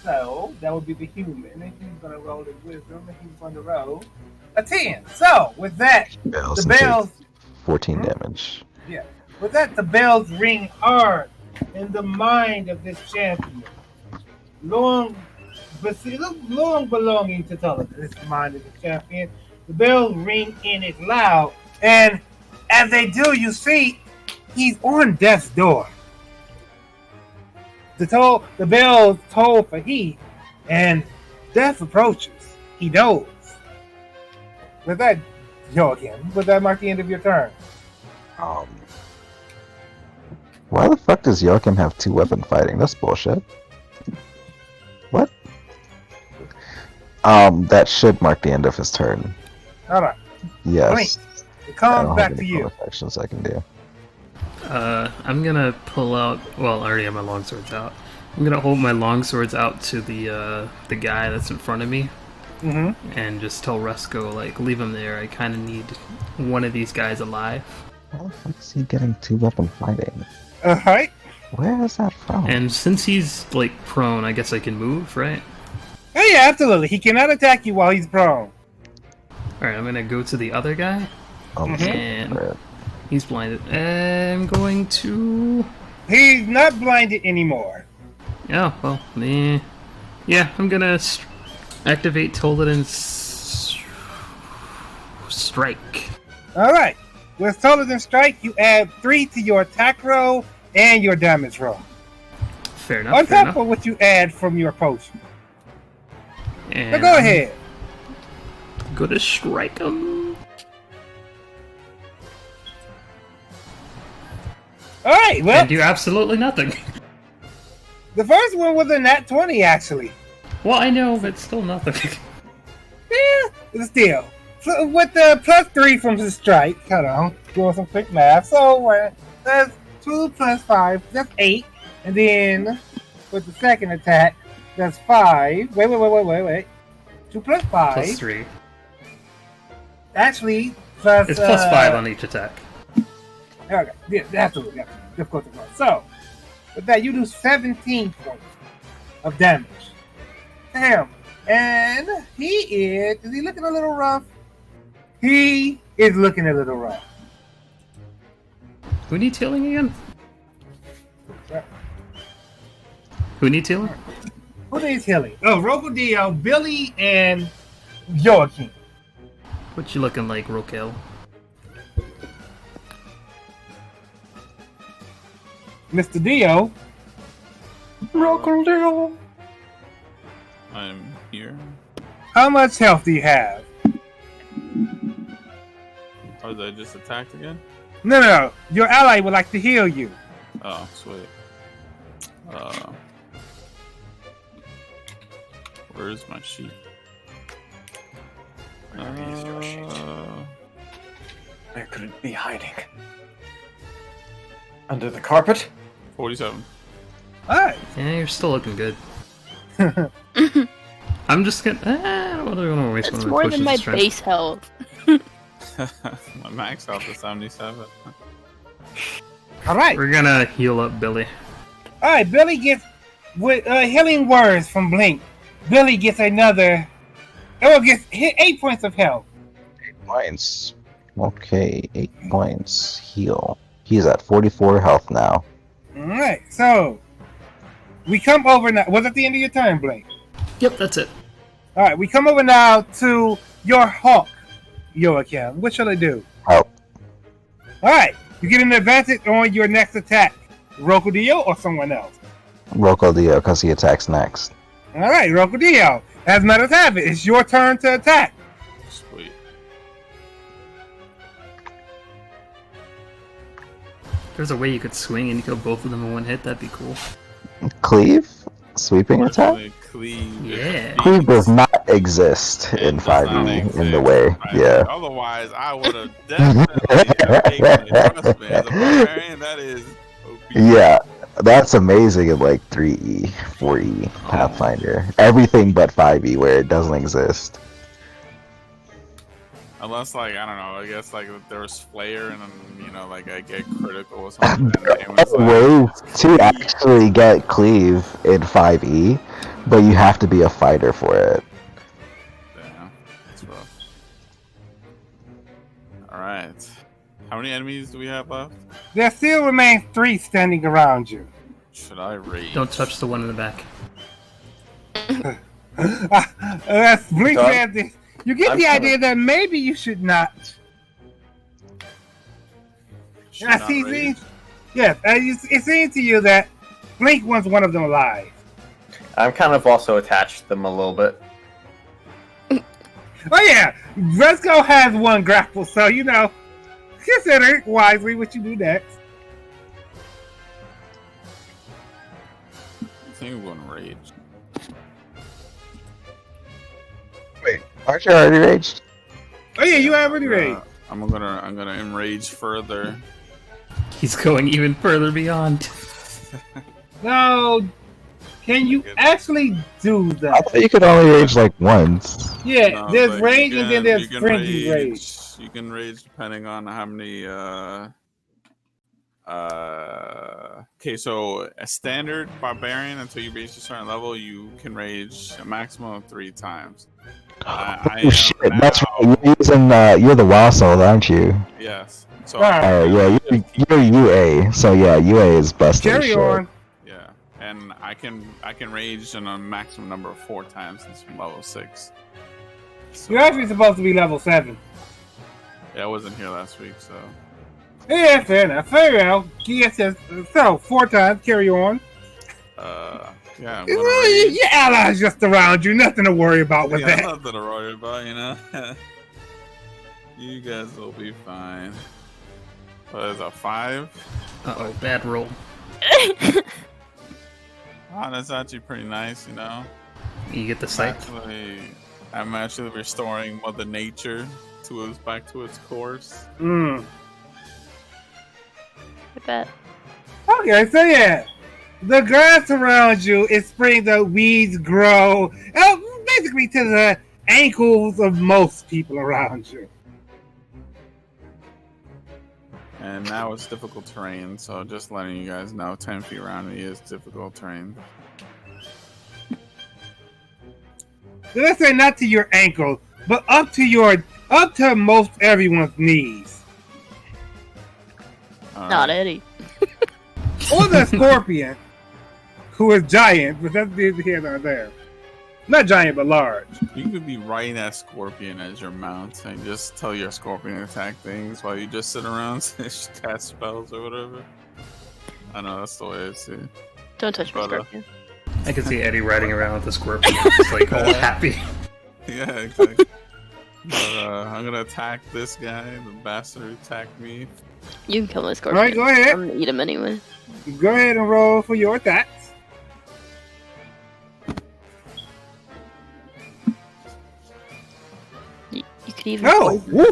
So that would be the human. And he's gonna roll his wisdom, and he's gonna roll a 10. So with that, Bells the and take bells. 14 damage. Yeah. With that, the bells ring hard in the mind of this champion. Long belonging to Tully, this mind of the champion. The bells ring in it loud, and as they do, you see he's on death's door. The bells toll for heat, and death approaches. He knows. With that, Joachim, would that mark the end of your turn? Why the fuck does Joachim have 2-weapon fighting? That's bullshit. What? That should mark the end of his turn. All right. Yes. Blink. It I comes don't back have to any you. bonus actions I can do. I'm gonna pull out. Well, I already have my longswords out. I'm gonna hold my longswords out to the guy that's in front of me, and just tell Resco, like, leave him there. I kind of need one of these guys alive. How the fuck is he getting 2-weapon fighting? Alright. Where is that from? And since he's like prone, I guess I can move, right? Oh yeah, absolutely. He cannot attack you while he's prone. All right, I'm gonna go to the other guy, Oh, and shit. he's blinded. I'm going to. He's not blinded anymore. Oh well, yeah. I'm gonna activate Tolden's strike. Alright. With Tolerant Strike, you add 3 to your attack roll and your damage roll. Fair enough. On fair top enough. of what you add from your potion. And So go ahead. I'm gonna strike him. Alright, well, And do absolutely nothing. the first one was a nat 20, actually. Well, I know, but still nothing. Yeah, still. So with the plus 3 from his strike, hold on, doing some quick math. So that's 2 plus 5, that's 8. And then with the second attack, that's 5. Wait. 2 plus 5. Plus 3. Actually, plus. It's plus 5 on each attack. Okay, yeah, absolutely. Difficult to roll. So, with that, you do 17 points of damage to him. And he is he looking a little rough? He is looking a little rough. Who needs healing again? Who needs healing? Who needs healing? Oh, Rogodeo, Billy, and Joachim. What you looking like, Rokel? Mr. Dio. Rokel. I'm here. How much health do you have? Or did I just attacked again? No. Your ally would like to heal you. Oh, sweet. Where's my sheet? Where is your sheet? Where could it be hiding? Under the carpet? 47. Alright. Yeah, you're still looking good. I'm just gonna. I don't want to waste That's one of more my than my potions. base health. My max health is 77. Alright. We're gonna heal up Billy. Alright, Billy gets with healing words from Blink. Billy gets another. Oh, gets 8 points of health. 8 points. Okay, 8 points. Heal. He's at 44 health now. Alright, so we come over now. Was that the end of your turn, Blink? Yep, that's it. Alright, we come over now to your hawk, Joachim. What shall I do? Help. Alright, you get an advantage on your next attack. Rokodeo or someone else? Rokodeo, because he attacks next. Alright, Rokodeo. As a matter of habit, it's your turn to attack. Sweet. there's a way you could swing and kill both of them in one hit, that'd be cool. Cleave? Sweeping attack? Unfortunately, Cleave. Yeah. Cleave does not exist in It does not 5e in exist the way. in 5e. Yeah. Otherwise, I would have definitely taken it. Trust me, as a barbarian, that is OP. Yeah. That's amazing in like 3e, 4e, Pathfinder. Everything but 5e where it doesn't exist. Unless, like, I don't know, I guess, like, if there was Flair and, you know, like, I get critical or something. And it was like, Ways to actually get cleave in 5e, but you have to be a fighter for it. damn, it's rough. Alright. How many enemies do we have left? There still remains 3 standing around you. Should I rage? Don't touch the one in the back. That's Blink Done. said this. You get I'm the coming. idea that maybe you should not. Should I not see. rage? Yes, it seems to you that Blink wants one of them alive. I'm kind of also attached to them a little bit. Oh yeah, Resco has one grapple, so you know, consider wisely what you do next. I think I'm going to rage. Wait, aren't you already raged? Oh yeah, you have already raised. I'm gonna enrage further. He's going even further beyond. No, can you actually do I that? thought you could only rage like once. Yeah, No, there's but rage you and then can- there's you can frenzy rage. You can rage depending on how many. Okay, so a standard barbarian until you reach a certain level, you can rage a maximum of 3 times. I Oh shit, am that's now- right. You're using you're the WoW soul, aren't you? Yes. So Alright. Yeah, you're UA. So yeah, UA is busted. as Carry shit. on. yeah, and I can rage in a maximum number of 4 times since I'm level 6. So, You're actually supposed to be level 7. yeah, I wasn't here last week, so Yeah, fair enough. Fair enough. Yes, yes. So 4 times. Carry on. yeah. I'm gonna rage. Your allies just around you. Nothing to worry about with Yeah, that. nothing to worry about, you know. You guys will be fine. What is a 5? Uh-oh, bad roll. Oh, that's actually pretty nice, you know. You get the sight. I'm actually restoring Mother Nature back to its course. Mm. I bet. Okay, so yeah, the grass around you is spring. The weeds grow, basically to the ankles of most people around you. And now it's difficult terrain, so just letting you guys know, 10 feet around me is difficult terrain. So let's say not to your ankle, but up to most everyone's knees, Not Eddie. or the scorpion, who is giant, but that's neither here nor there. Not giant, but large. You could be riding that scorpion as your mount and just tell your scorpion to attack things while you just sit around and cast spells or whatever. I know, that's the way I see it. Don't touch my But, scorpion. I can see Eddie riding around with the scorpion, just like all happy. Yeah, exactly. But I'm gonna attack this guy, the bastard who attacked me. You can kill my scorpion. Alright, go ahead. I'm gonna eat him anyway. Go ahead and roll for your attacks. You could even. Oh, woo.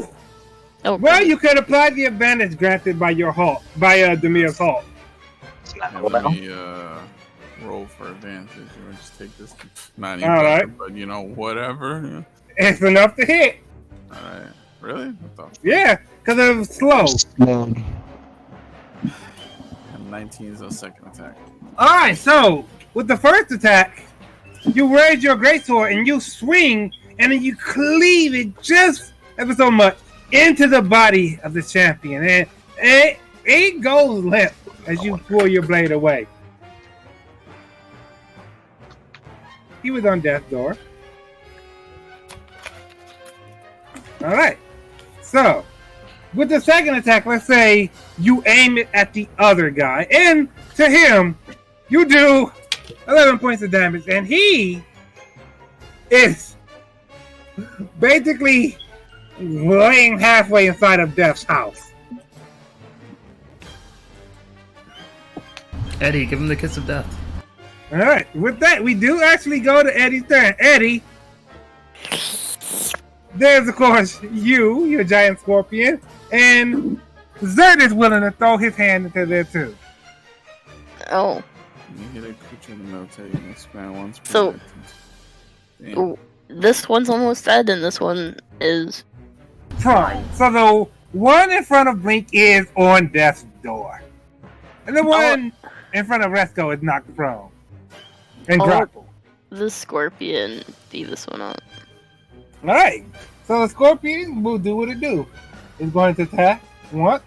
Oh, Well, God. you could apply the advantage granted by your halt, by Demir's halt. Yeah, let me roll for advantage. You want to just take this? Not even, Alright. but you know, whatever. It's enough to hit. Yeah. All right. Really? What the Yeah, because it was slow. And 19 is the second attack. Alright, so with the first attack, you raise your greatsword and you swing, and then you cleave it just ever so much into the body of the champion. And it goes limp as you pull your blade away. He was on death's door. Alright. So, with the second attack, let's say you aim it at the other guy, and to him, you do 11 points of damage, and he is basically laying halfway inside of Death's house. Eddie, give him the kiss of death. All right. With that, we do actually go to Eddie's turn. Eddie, there's of course your giant scorpion, and Zerd is willing to throw his hand into there too. Oh. You hit a creature in the military and expand once per So- minute. Damn. Ooh, this one's almost dead, and this one is. Prone. So the one in front of Blink is on death's door, and the one in front of Resco is knocked prone and Oh. grappled. The scorpion beat this one up. All right. So the scorpion will do what it do. It's going to attack once,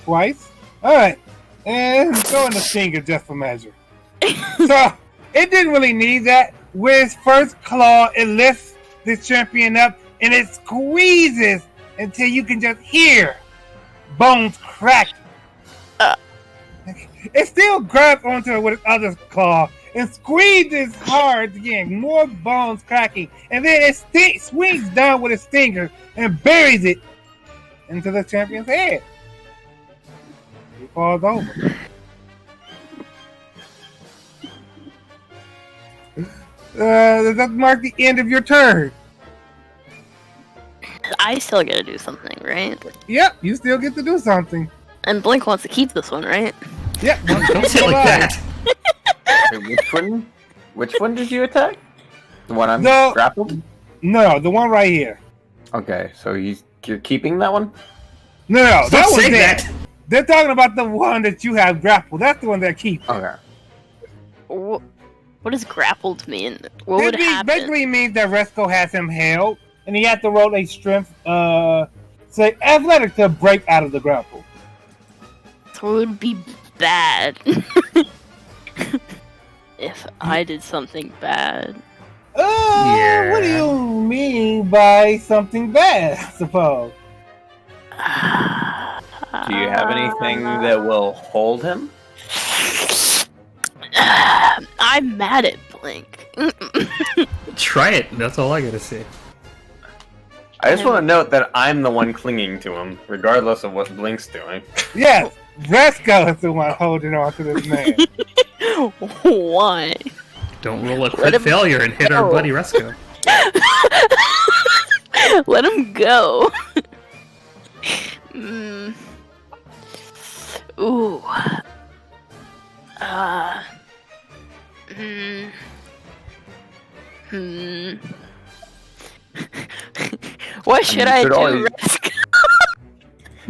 twice. All right, and throw in the stinger just for measure. So it didn't really need that. With its first claw, it lifts this champion up and it squeezes until you can just hear bones crack. It still grabs onto it with its other claw and squeezes hard again, more bones cracking, and then it swings down with its stinger and buries it into the champion's head. He falls over. Does that mark the end of your turn? I still gotta do something, right? Yep, you still get to do something. And Blink wants to keep this one, right? Yep. Don't say it like that. Wait, which one did you attack? The one I'm No. grappled? No, the one right here. Okay, so you're keeping that one? No, that Stop was saying dead. that. They're talking about the one that you have grappled. That's the one that keeps. Okay. What does grappled mean? What would It happen? basically means that Resco has him held, and he has to roll a strength, say athletic to break out of the grapple. So it would be bad if I did something bad. What do you mean by something bad? I suppose. Do you have anything that will hold him? I'm mad at Blink. Try it. That's all I gotta say. I just want to note that I'm the one clinging to him, regardless of what Blink's doing. Yes, Resco is the one holding on to this man. Why? Don't roll a Let crit him failure and hit our go. buddy Resco. Let him go. mm. Ooh. Hmm. What should I you do, could always- Resco?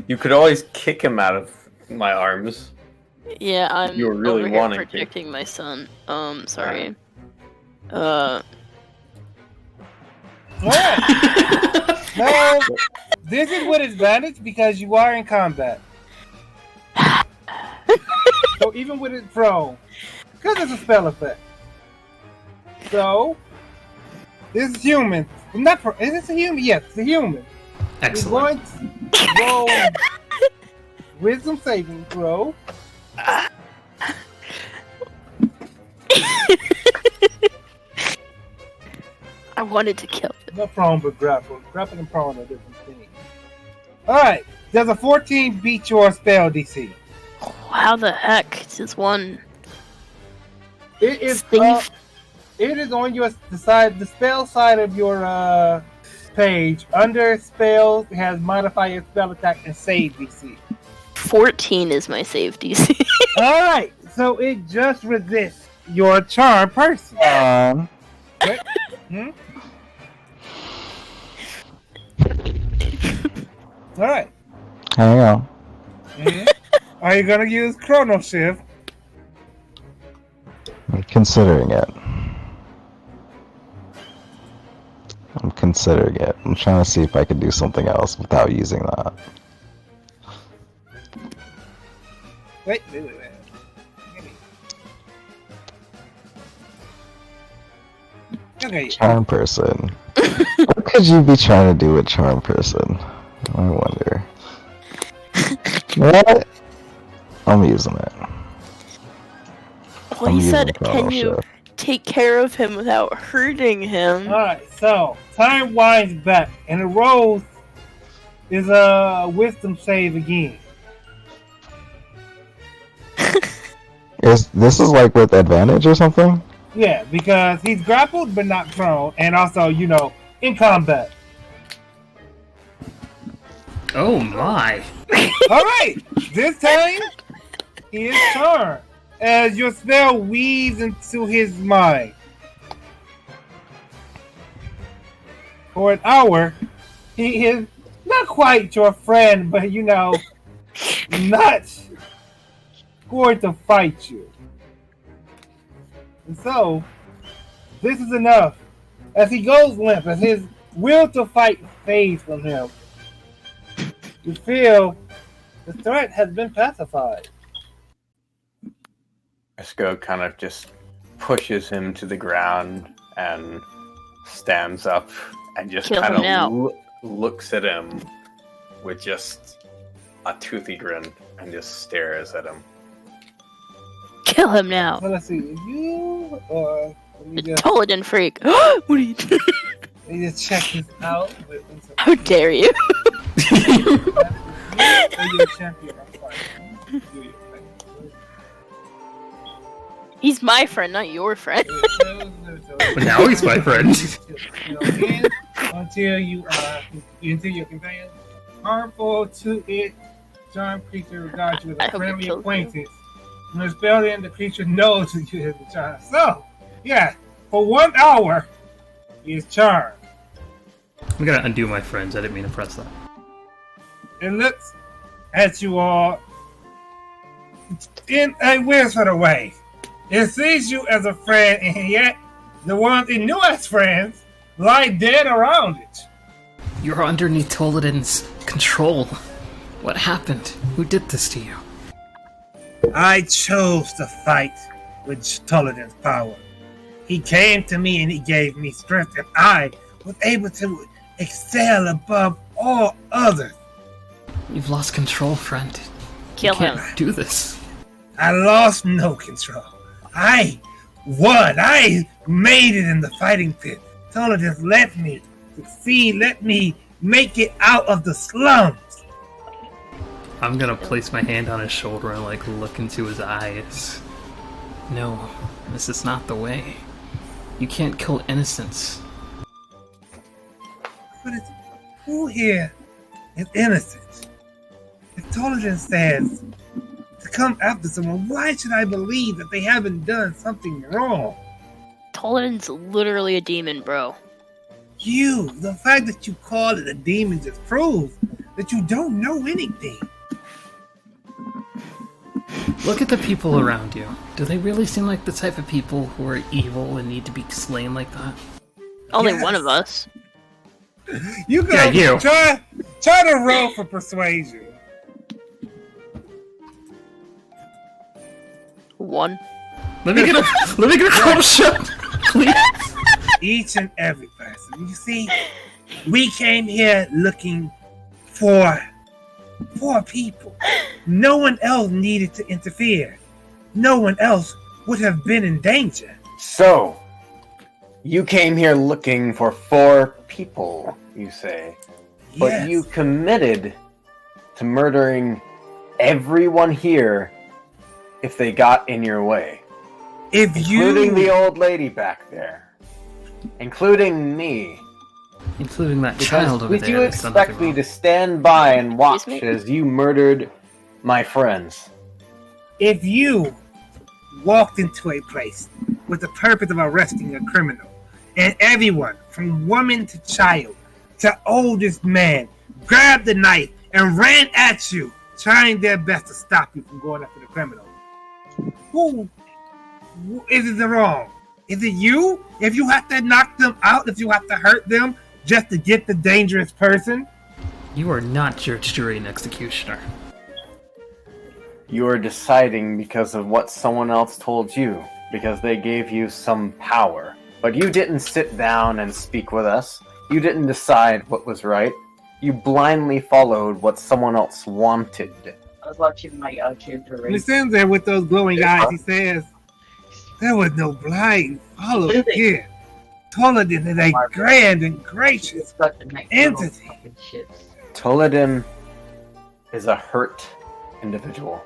You could always kick him out of my arms. Yeah, I'm You were really over here wanting to. protecting my son. Sorry. Alright. Now, this is with advantage because you are in combat. So even with it prone, because it's a spell effect. So, this is human. Not pro. Is this a human? Yes, it's a human. Excellent. We're going to roll wisdom saving throw. I wanted to kill it. Not prone, but grapple. Grapple and prone are different things. Alright, does a 14 beat your spell DC? How the heck? It's just one. It is Steve. it is on the spell side of your page. Under spells, it has modify your spell attack and save DC. 14 is my save DC. Alright, so it just resists your charm person. Wait, Alright. Hang on. Are you gonna use Chrono Shift? I'm considering it. I'm considering it. I'm trying to see if I can do something else without using that. Wait. Okay. Charm person. What could you be trying to do with charm person? I wonder. What? I'm using it. Well, I'm he said, using Chrono can you Shift. take care of him without hurting him? Alright, so time winds back and the rolls is a wisdom save again. This is like with advantage or something? Yeah, because he's grappled but not prone, and also, in combat. Oh my! Alright, this time, he is charmed, as your spell weaves into his mind. For an hour, he is not quite your friend, but not going to fight you. And so, this is enough. As he goes limp, as his will to fight fades from him, you feel the threat has been pacified. Esco kind of just pushes him to the ground and stands up and just Kill kind him now. of looks at him with just a toothy grin and just stares at him. Kill him now. So let's see, you or let me The just, Toladin freak. What are you doing? let me just check this out. How dare you? You're a champion. I'm sorry. He's my friend, not your friend. But now he's my friend. Until your companion harmful to it, charm creature regards you as I a hope it friendly kills you. acquaintance. When the spell ends, the creature knows that you have the charm. So, yeah, for 1 hour, he is charmed. I'm gonna undo my friends. I didn't mean to press that. It looks at you all in a weird sort of way. It sees you as a friend, and yet the ones it knew as friends lie dead around it. You're underneath Toladin's control. What happened? Who did this to you? I chose to fight with Toladin's power. He came to me and he gave me strength, and I was able to excel above all others. You've lost control, friend. Kill You can't him. do this. I lost no control. I won. I made it in the fighting pit. Toladin let me succeed. Let me make it out of the slums. I'm gonna place my hand on his shoulder and look into his eyes. No, this is not the way. You can't kill innocents. But who here is innocent? If Toladin says to come after someone, why should I believe that they haven't done something wrong? Toladin's literally a demon, bro. The fact that you call it a demon just proves that you don't know anything. Look at the people around you. Do they really seem like the type of people who are evil and need to be slain like that? Only Yes. one of us. You go Yeah, you. try to roll for persuasion. One. Let me get a close shot, please. Each and every person. You see, we came here looking for people. No one else needed to interfere. No one else would have been in danger. So, you came here looking for 4 people, you say. But Yes. you committed to murdering everyone here if they got in your way. Including the old lady back there. Including me. Including that Because child over would there. you that's done expect nothing me wrong. to stand by and watch Excuse me? as you murdered my friends? If you walked into a place with the purpose of arresting a criminal, and everyone, from woman to child to oldest man, grabbed the knife and ran at you, trying their best to stop you from going after the criminal, who is it wrong? Is it you? If you have to knock them out, if you have to hurt them just to get the dangerous person? You are not judge, jury, and executioner. You are deciding because of what someone else told you, because they gave you some power. But you didn't sit down and speak with us. You didn't decide what was right. You blindly followed what someone else wanted. I was watching my character He race. stands there with those glowing eyes. He says, there was no blind follow here. Toladin is a grand and gracious It's got the next entity. level fucking shits. Toladin is a hurt individual.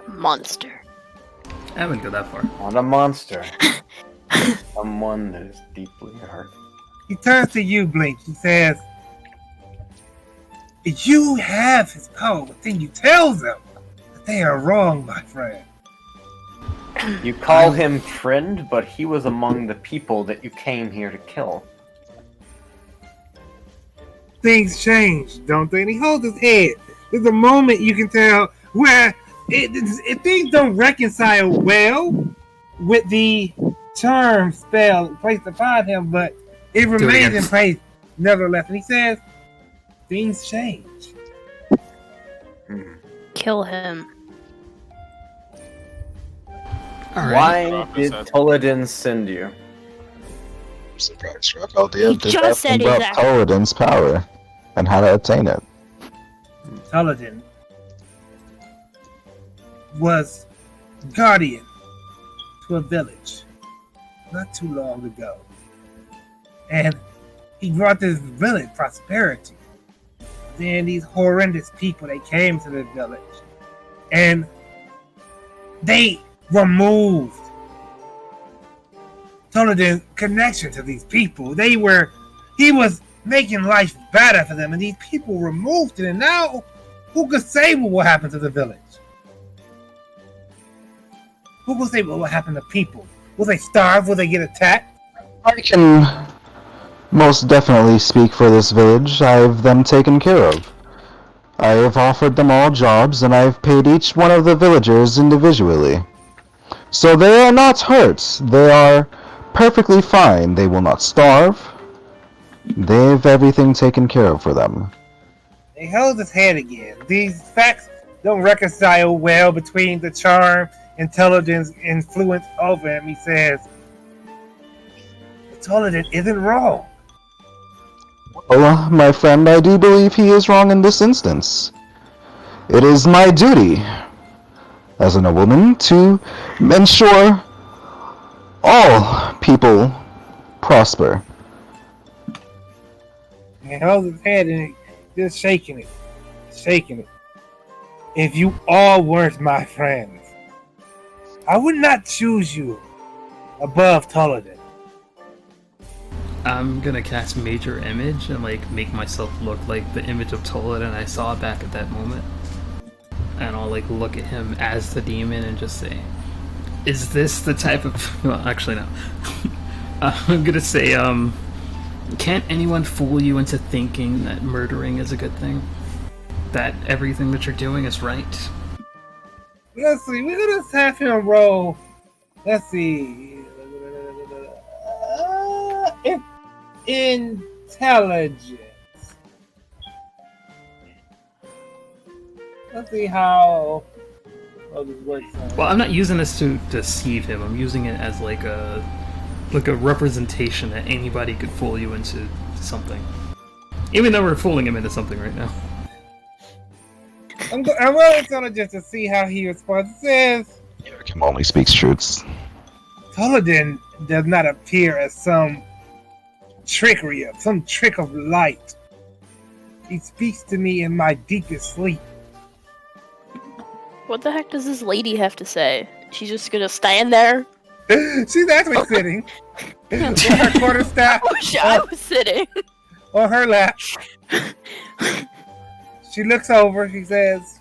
Monster. I wouldn't go that far. Not a monster. Someone that is deeply hurt. He turns to you, Blink. He says, "You have his power within you. Tells them that they are wrong, my friend." You call him friend, but he was among the people that you came here to kill. Things change, don't they? And he holds his head. There's a moment you can tell where things don't reconcile well with the charm spell placed upon him, but it remains in place nevertheless. And he says, things change. Kill him. All right. Why did Toladin send you? I'm surprised Raphael did just ask said him about exactly. Paladin's power and how to attain it. Kaladin was guardian to a village not too long ago. And he brought this village prosperity. Then these horrendous people, they came to the village and they removed Toladin's connection to these people. He was making life better for them, and these people removed it, and now who could say what will happen to the village? Who will say what will happen to people? Will they starve? Will they get attacked? I can most definitely speak for this village. I have them taken care of. I have offered them all jobs, and I have paid each one of the villagers individually. So they are not hurt. They are perfectly fine. They will not starve. They have everything taken care of for them. He holds his head again. These facts don't reconcile well between the charm and Toladin's influence over him. He says, Toladin isn't wrong. Well, my friend, I do believe he is wrong in this instance. It is my duty as a nobleman to ensure all people prosper. He holds his head and just shaking it. If you all weren't my friends, I would not choose you above Toladin. I'm gonna cast Major Image and make myself look like the image of Toladin I saw back at that moment. And I'll look at him as the demon and just say, is this the type of... Well, actually no. I'm gonna say, can't anyone fool you into thinking that murdering is a good thing? That everything that you're doing is right? Let's see, we're gonna have him roll. Let's see. Intelligence. Let's see how this works out. Well, I'm not using this to deceive him. I'm using it as a representation that anybody could fool you into something. Even though we're fooling him into something right now. I'm rolling intelligence to see how he responds. It says, Kim only speaks truths. Toladin does not appear as some trick of light. He speaks to me in my deepest sleep. What the heck does this lady have to say? She's just gonna stand there? She's actually sitting with her quarterstaff. I wish I was sitting. On her lap. She looks over. She says,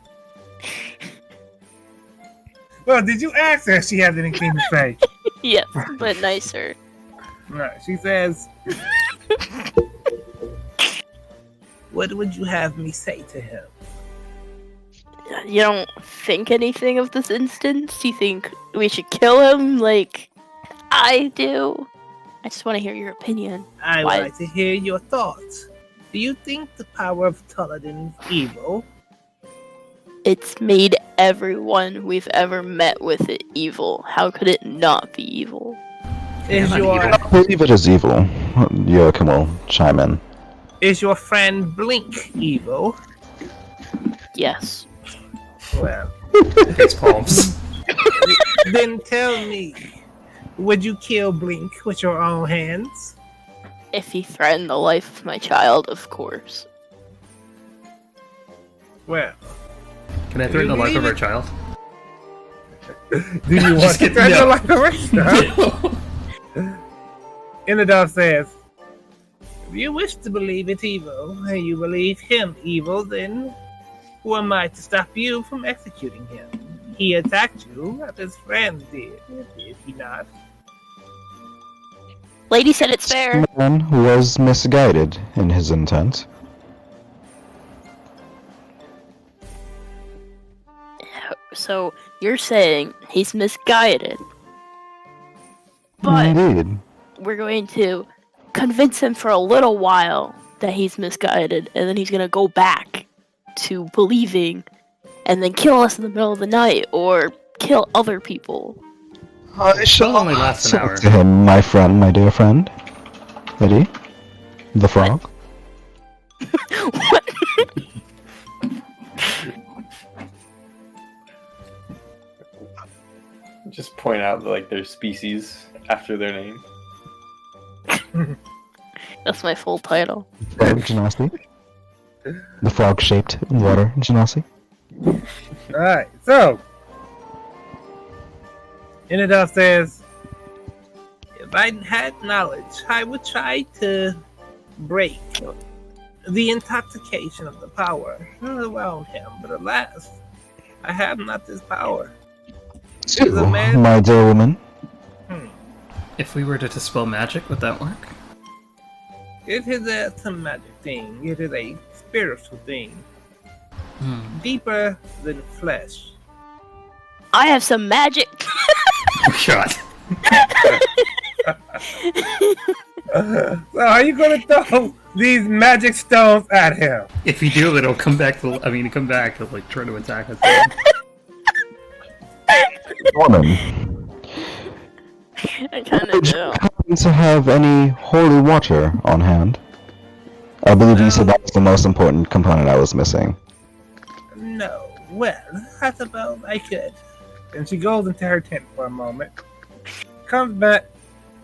"Well, did you ask her if she has anything to say?" Yes, but nicer. Right. She says, "What would you have me say to him?" You don't think anything of this instance? You think we should kill him like I do? I just want to hear your opinion. I would like to hear your thoughts. Do you think the power of Toladin is evil? It's made everyone we've ever met with it evil. How could it not be evil? I believe it is evil. Joachim will chime in. Is your friend Blink evil? Yes. Well, Face palms. then tell me, would you kill Blink with your own hands? If he threatened the life of my child, of course. Well, Can I threaten the life of our child? Do you want to treasure no. like a restaurant? Inadov says, if you wish to believe it evil, and you believe him evil, then who am I to stop you from executing him? He attacked you, as his friend did he not? Lady said it's fair. Man was misguided in his intent. So you're saying he's misguided, but Indeed. we're going to convince him for a little while that he's misguided, and then he's gonna go back to believing, and then kill us in the middle of the night or kill other people. I shall only last an hour. To him, my friend, my dear friend. Eddie? The frog? What? Just point out like their species after their name. That's my full title. Genasi? The frog-shaped water Genasi? Alright, so Inadov says, if I had knowledge, I would try to break the intoxication of the power around him, but alas, I have not this power. Two, man- my dear woman. If we were to dispel magic, would that work? It is a magic thing. It is a spiritual thing. Deeper than flesh. I have some magic. God. So how are you gonna throw these magic stones at him? If you do, it'll come back to. I mean, come back to like try to attack us. Woman, I kind of would you do. happen to have any holy water on hand? I believe you said that was the most important component I was missing. No. Well, I suppose I could. And she goes into her tent for a moment. Comes back.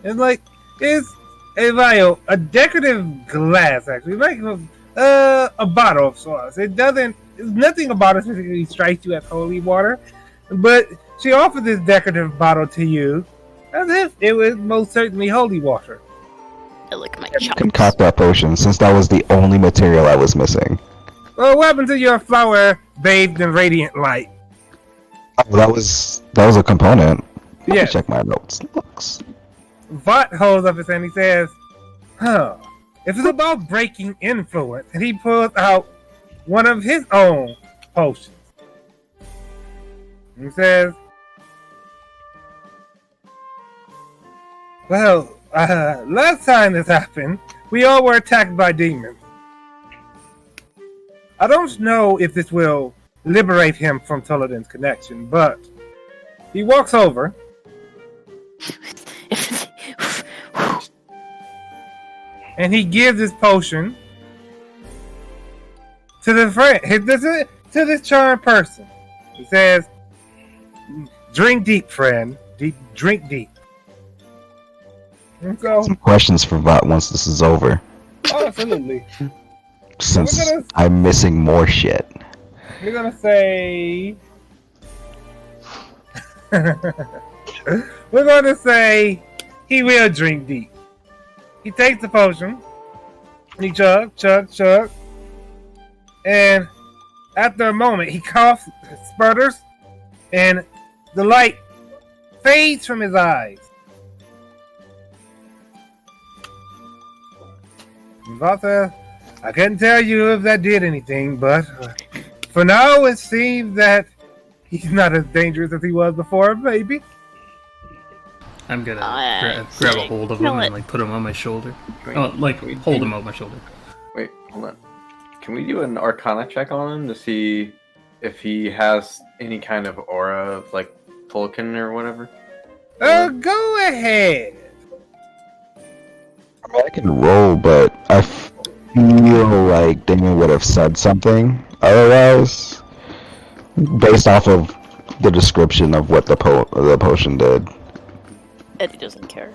It's like it's a vial, a decorative glass actually, like a bottle of sauce. It doesn't. It's nothing about it specifically strikes you as holy water, but she offers this decorative bottle to you as if it was most certainly holy water. I lick my I chops. concoct that potion since that was the only material I was missing. Well, what happened to your flower bathed in radiant light? Oh, that was a component. Let Yeah. me check my notes. Looks. Vought holds up his hand. He says, if it's about breaking influence, and he pulls out one of his own potions. He says, well, last time this happened, we all were attacked by demons. I don't know if this will liberate him from Tulladin's connection, but he walks over and he gives this potion to the friend, to this charmed person. He says, "Drink deep, friend. Drink deep." And so, Some questions for Vought once this is over, oh, absolutely, since We're gonna- I'm missing more shit. we're gonna say, we're gonna say he will drink deep. He takes the potion, and he chug, and after a moment, he coughs, sputters, and the light fades from his eyes. Vata, I couldn't tell you if that did anything, but for now, it seems that he's not as dangerous as he was before, maybe. I'm gonna Alright, grab a hold of you know him what? and like put him on my shoulder. Wait, Oh, like wait, hold can- him on my shoulder. Wait, hold on. Can we do an Arcana check on him to see if he has any kind of aura of like Tolkien or whatever? Go ahead. I mean, I can roll, but I feel like Damien would have said something otherwise, based off of the description of what the potion did. Eddie doesn't care.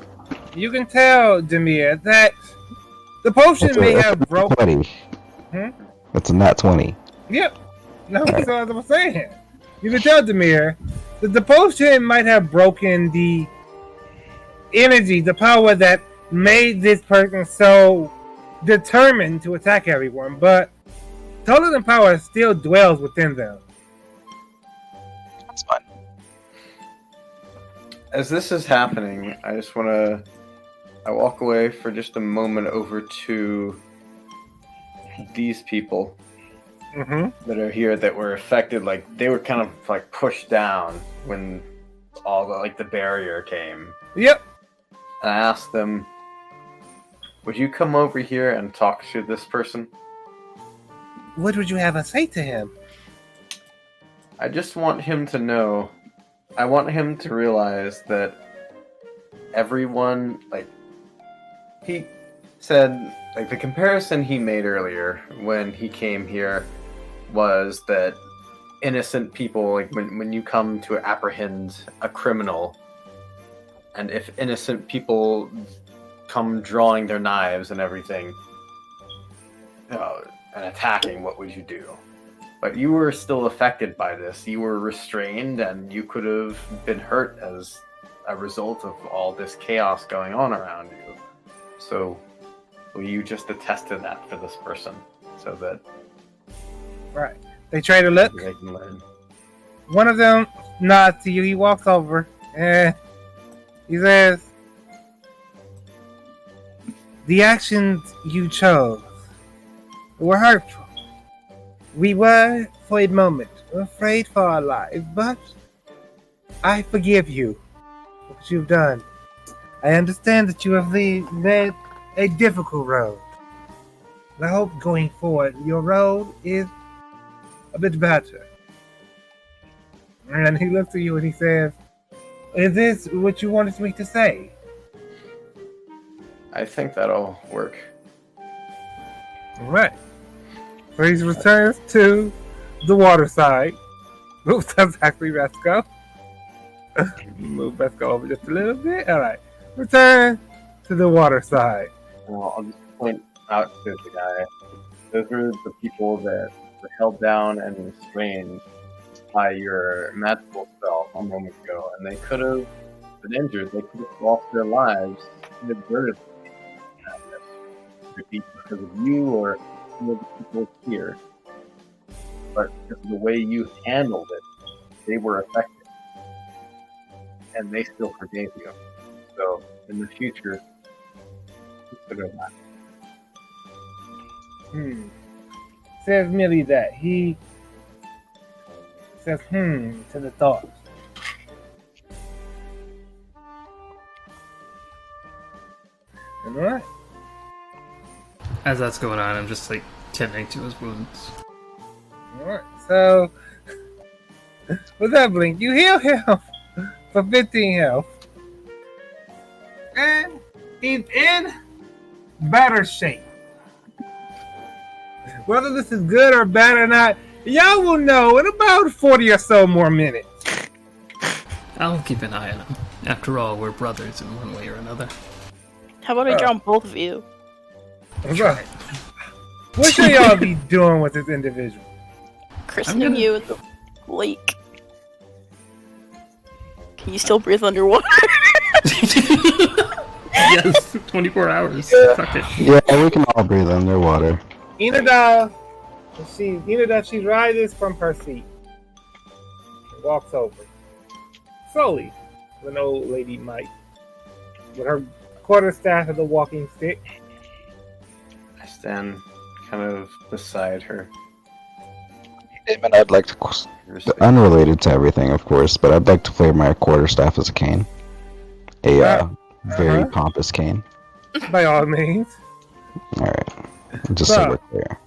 You can tell, Demir, that the potion may have It's a broken. 20. It's a nat 20. Yep. No, that's what I was saying. You can tell Demir that the potion might have broken the energy, the power that made this person so determined to attack everyone, but Caladium power still dwells within them. That's fine. As this is happening, I just want to. I walk away for just a moment over to these people that are here that were affected. Like they were kind of like pushed down when all the barrier came. Yep. And I asked them, "Would you come over here and talk to this person?" What would you have us say to him? I just want him to know. I want him to realize that everyone, he said, the comparison he made earlier when he came here was that innocent people, when you come to apprehend a criminal, and if innocent people come drawing their knives and everything, and attacking, what would you do? But you were still affected by this. You were restrained, and you could have been hurt as a result of all this chaos going on around you. So, will you just attest to that for this person, so that Right. They try to look. they can learn? One of them nods to you. He walks over and he says, "The actions you chose were hurtful. We were, for a moment, afraid for our lives, but I forgive you for what you've done. I understand that you have led a difficult road. I hope going forward your road is a bit better." And he looks at you and he says, "Is this what you wanted me to say?" I think that'll work. All right. So he returns to the water side. Oops, that's actually Resco. Move Resco over just a little bit. All right. Return to the water side. Well, I'll just point out to the guy. Those were the people that were held down and restrained by your magical spell a moment ago, and they could have been injured. They could have lost their lives inadvertently. It could be because of you or some of the people here. But because of the way you handled it, they were affected. And they still forgave you. So, in the future, consider that. Says merely that. He says, to the thought. All right. As that's going on, I'm just tending to his wounds. Alright, so with that Blink, you heal him for 15 health. And he's in better shape. Whether this is good or bad or not, y'all will know in about 40 or so more minutes. I'll keep an eye on him. After all, we're brothers in one way or another. How about I drown both of you? Right. What should y'all be doing with this individual? Christening you at the lake. Can you still breathe underwater? Yes, 24 hours. Fuck it. Yeah, we can all breathe underwater. Inada, she rises from her seat and walks over. Slowly, as an old lady might, with her quarterstaff of the walking stick. I stand kind of beside her. And I'd like to, unrelated to everything, of course, but I'd like to play my quarterstaff as a cane. A very pompous cane. By all means. Alright. Just so we're clear.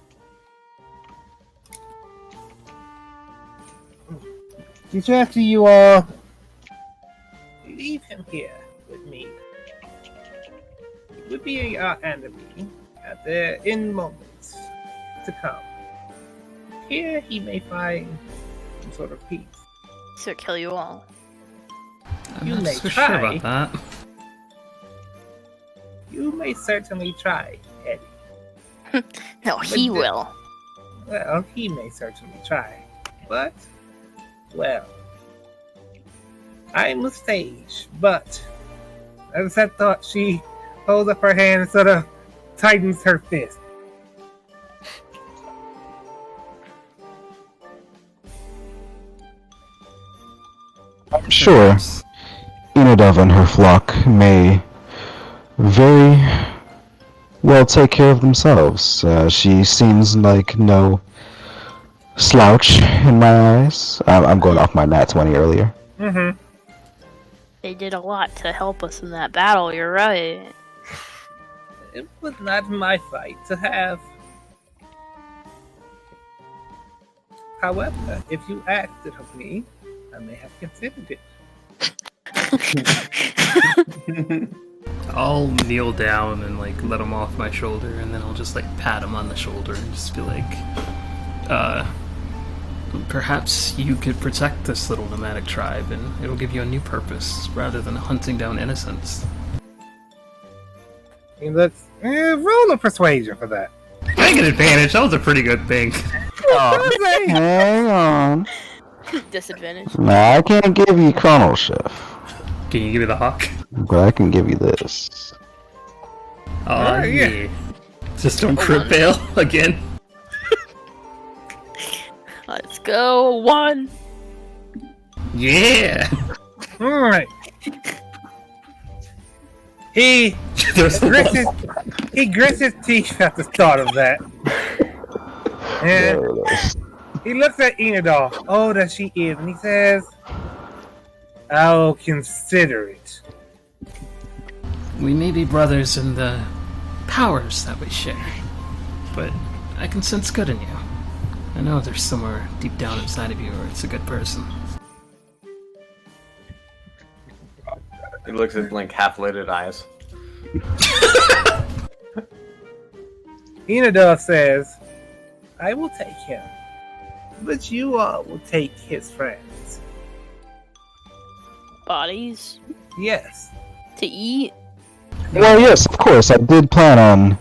She says to you all, "Leave him here with me. He would be our enemy in moments to come. Here he may find some sort of peace." So kill you all. I'm You not may so try. sure about that. You may certainly try, Eddie. No, he But will. Well, he may certainly try. But Well, I'm a sage, but as I thought, she holds up her hand and sort of tightens her fist. I'm sure Enidov and her flock may very well take care of themselves. She seems like no slouch in my eyes. I'm going off my nat 20 earlier. Mm-hmm. They did a lot to help us in that battle, you're right. It was not my fight to have. However, if you asked it of me, I may have considered it. I'll kneel down and like let him off my shoulder, and then I'll just like pat him on the shoulder and just be like, perhaps you could protect this little nomadic tribe and it'll give you a new purpose rather than hunting down innocents. He looks. Roll a persuasion for that. I get advantage, that was a pretty good thing. Hang on. Disadvantage. Nah, I can't give you colonelship, Can you give me the hawk? but I can give you this. Oh, yeah. yeah. Just don't crit fail again. Let's go. 1. Yeah! Alright. He There's a grits one. grits his teeth at the start of that. And There it is. he looks at Enidol, old as she is, and he says, I'll consider it. We may be brothers in the powers that we share, but I can sense good in you. I know there's somewhere deep down inside of you where it's a good person. He looks at Blink half-lidded eyes. Enidol says, I will take him, but you all will take his friends. Bodies Yes. to eat. Well, yes, of course. I did plan on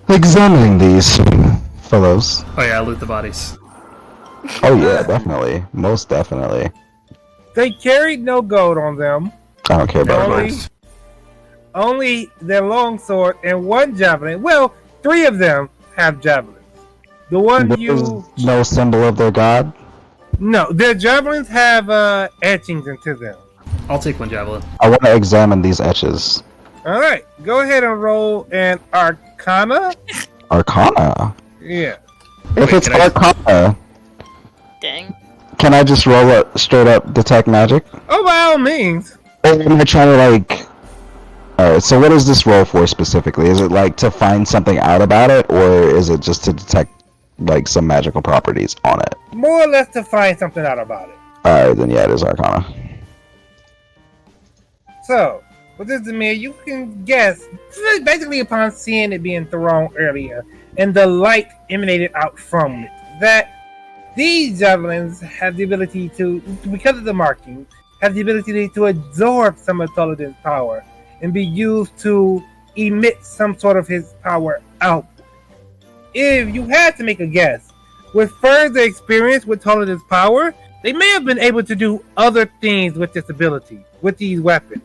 examining these fellows. Oh yeah, loot the bodies. Oh yeah, definitely, most definitely. They carried no gold on them, I don't care about Only- those. only their longsword and one javelin. Well, 3 of them have javelins. The one There's you... no symbol of their god. No, their javelins have etchings into them. I'll take one javelin. I want to examine these etches. Alright, go ahead and roll an Arcana. Arcana. Yeah. If Wait, it's can I- Arcana, Dang. can I just roll it straight up detect magic? Oh, by all means. Or am I trying to like? Alright, so what is this roll for specifically? Is it like to find something out about it, or is it just to detect like some magical properties on it? More or less to find something out about it. Alright, then yeah, it is Arcana. So, with this Demir, you can guess, basically upon seeing it being thrown earlier, and the light emanated out from it, that these javelins have the ability to, because of the marking, have the ability to absorb some of Toladin's power and be used to emit some sort of his power out. If you had to make a guess, with further experience with Toladin's power, they may have been able to do other things with this ability, with these weapons.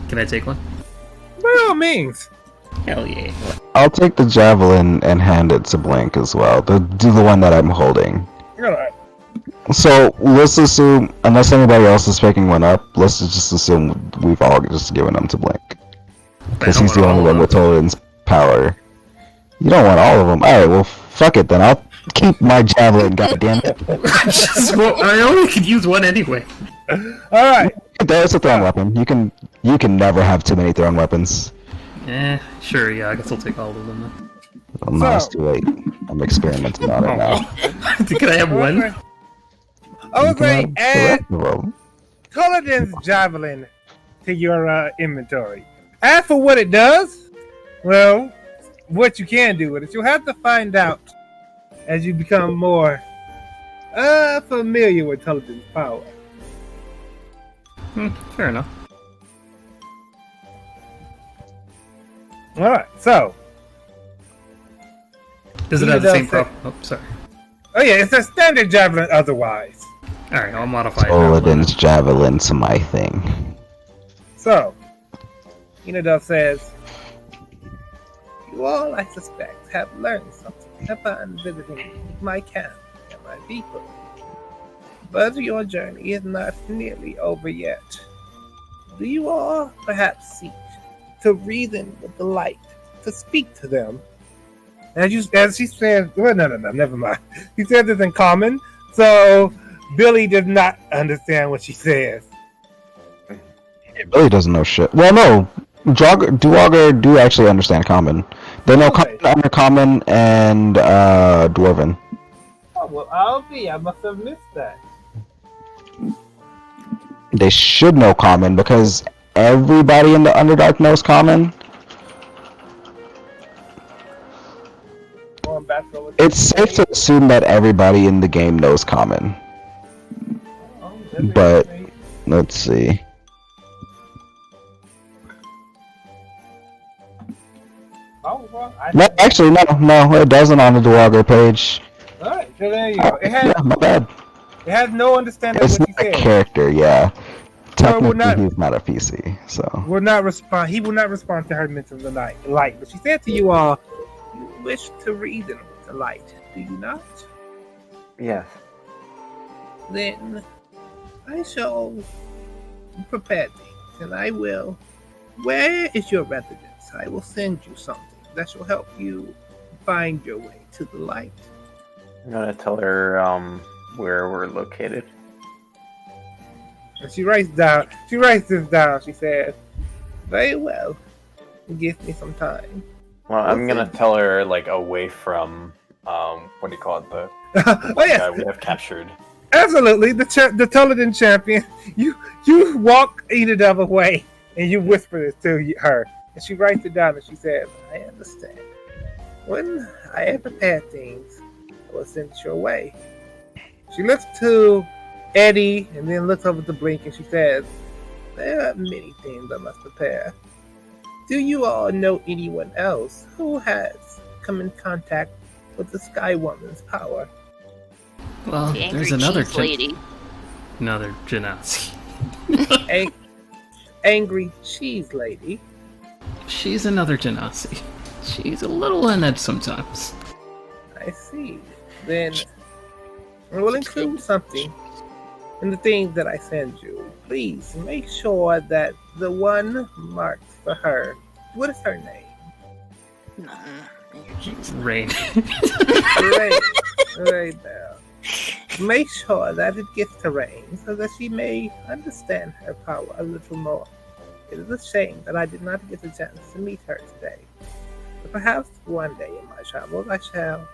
Can I take one? By all means. Hell yeah. I'll take the javelin and hand it to Blink as well. The one that I'm holding. Alright. So let's assume, unless anybody else is picking one up, let's just assume we've all just given them to Blink, because he's the only one with Toladin's power. You don't want all of them. All right, well, fuck it then. I'll keep my javelin. Goddammit. Well, I only could use one anyway. Alright. That's a thrown weapon. You can never have too many thrown weapons. Sure, yeah, I guess I'll take all of them then. Well, no, it's too late. I'm experimenting on it now. Can I have one? I was You can going have to the add rest of them. Toladin's javelin to your inventory. As for what it does, well, what you can do with it, you'll have to find out as you become more familiar with Toladin's power. Fair enough. Alright, so. Does it Either have the same they'll problem? Oh, sorry. Oh yeah, it's a standard javelin otherwise. Alright, I'll modify Toladin's that. javelin to my thing. So, Inadov says, you all, I suspect, have learned something upon visiting my camp and my people. But your journey is not nearly over yet. Do you all perhaps seek to reason with the light, to speak to them? As she said, well, no, never mind. She said this in common, so Billy does not understand what she says. Billy doesn't know shit. Well, no. Duergar do actually understand common. They know Okay. common, undercommon, and dwarven. Oh, well, I must have missed that. They should know common because everybody in the Underdark knows common. Going back to what It's safe to assume that everybody in the game knows common. But let's see. Oh, well, No, actually, no, it doesn't on the Duergar page. Alright, so there you go. Yeah, my bad. It has no understanding It's of what not he a said. character, yeah. So we're Technically, not- he's not a PC, so. Will not respond. He will not respond to her mention of the light. But she said to you all, you wish to reason with the light, do you not? Yes. Then I shall prepare things, and I will. Where is your residence? I will send you something that shall help you find your way to the light. I'm gonna tell her where we're located. And she writes down. She writes this down. She says, "Very well. Give me some time." Well, I'm gonna tell her like away from what do you call it? The Oh yes, guy we have captured. absolutely. The Toladin champion. You walk Enidov away and you whisper this to her, and she writes it down and she says, "I understand. When I have prepared things, I will send it your way." She looks to Eddie and then looks over to Blink and she says, "There are many things I must prepare. Do you all know anyone else who has come in contact with the Sky Woman's power?" Well, The angry there's another cheese lady. another Genasi. Angry cheese lady. She's another Genasi. She's a little inept sometimes. I see. Then I will include something in the things that I send you. Please make sure that the one marked for her. What is her name? Angry cheese. Rain. Right there. Make sure that it gets to Rain so that she may understand her power a little more. It is a shame that I did not get a chance to meet her today. But perhaps one day in my travels I shall.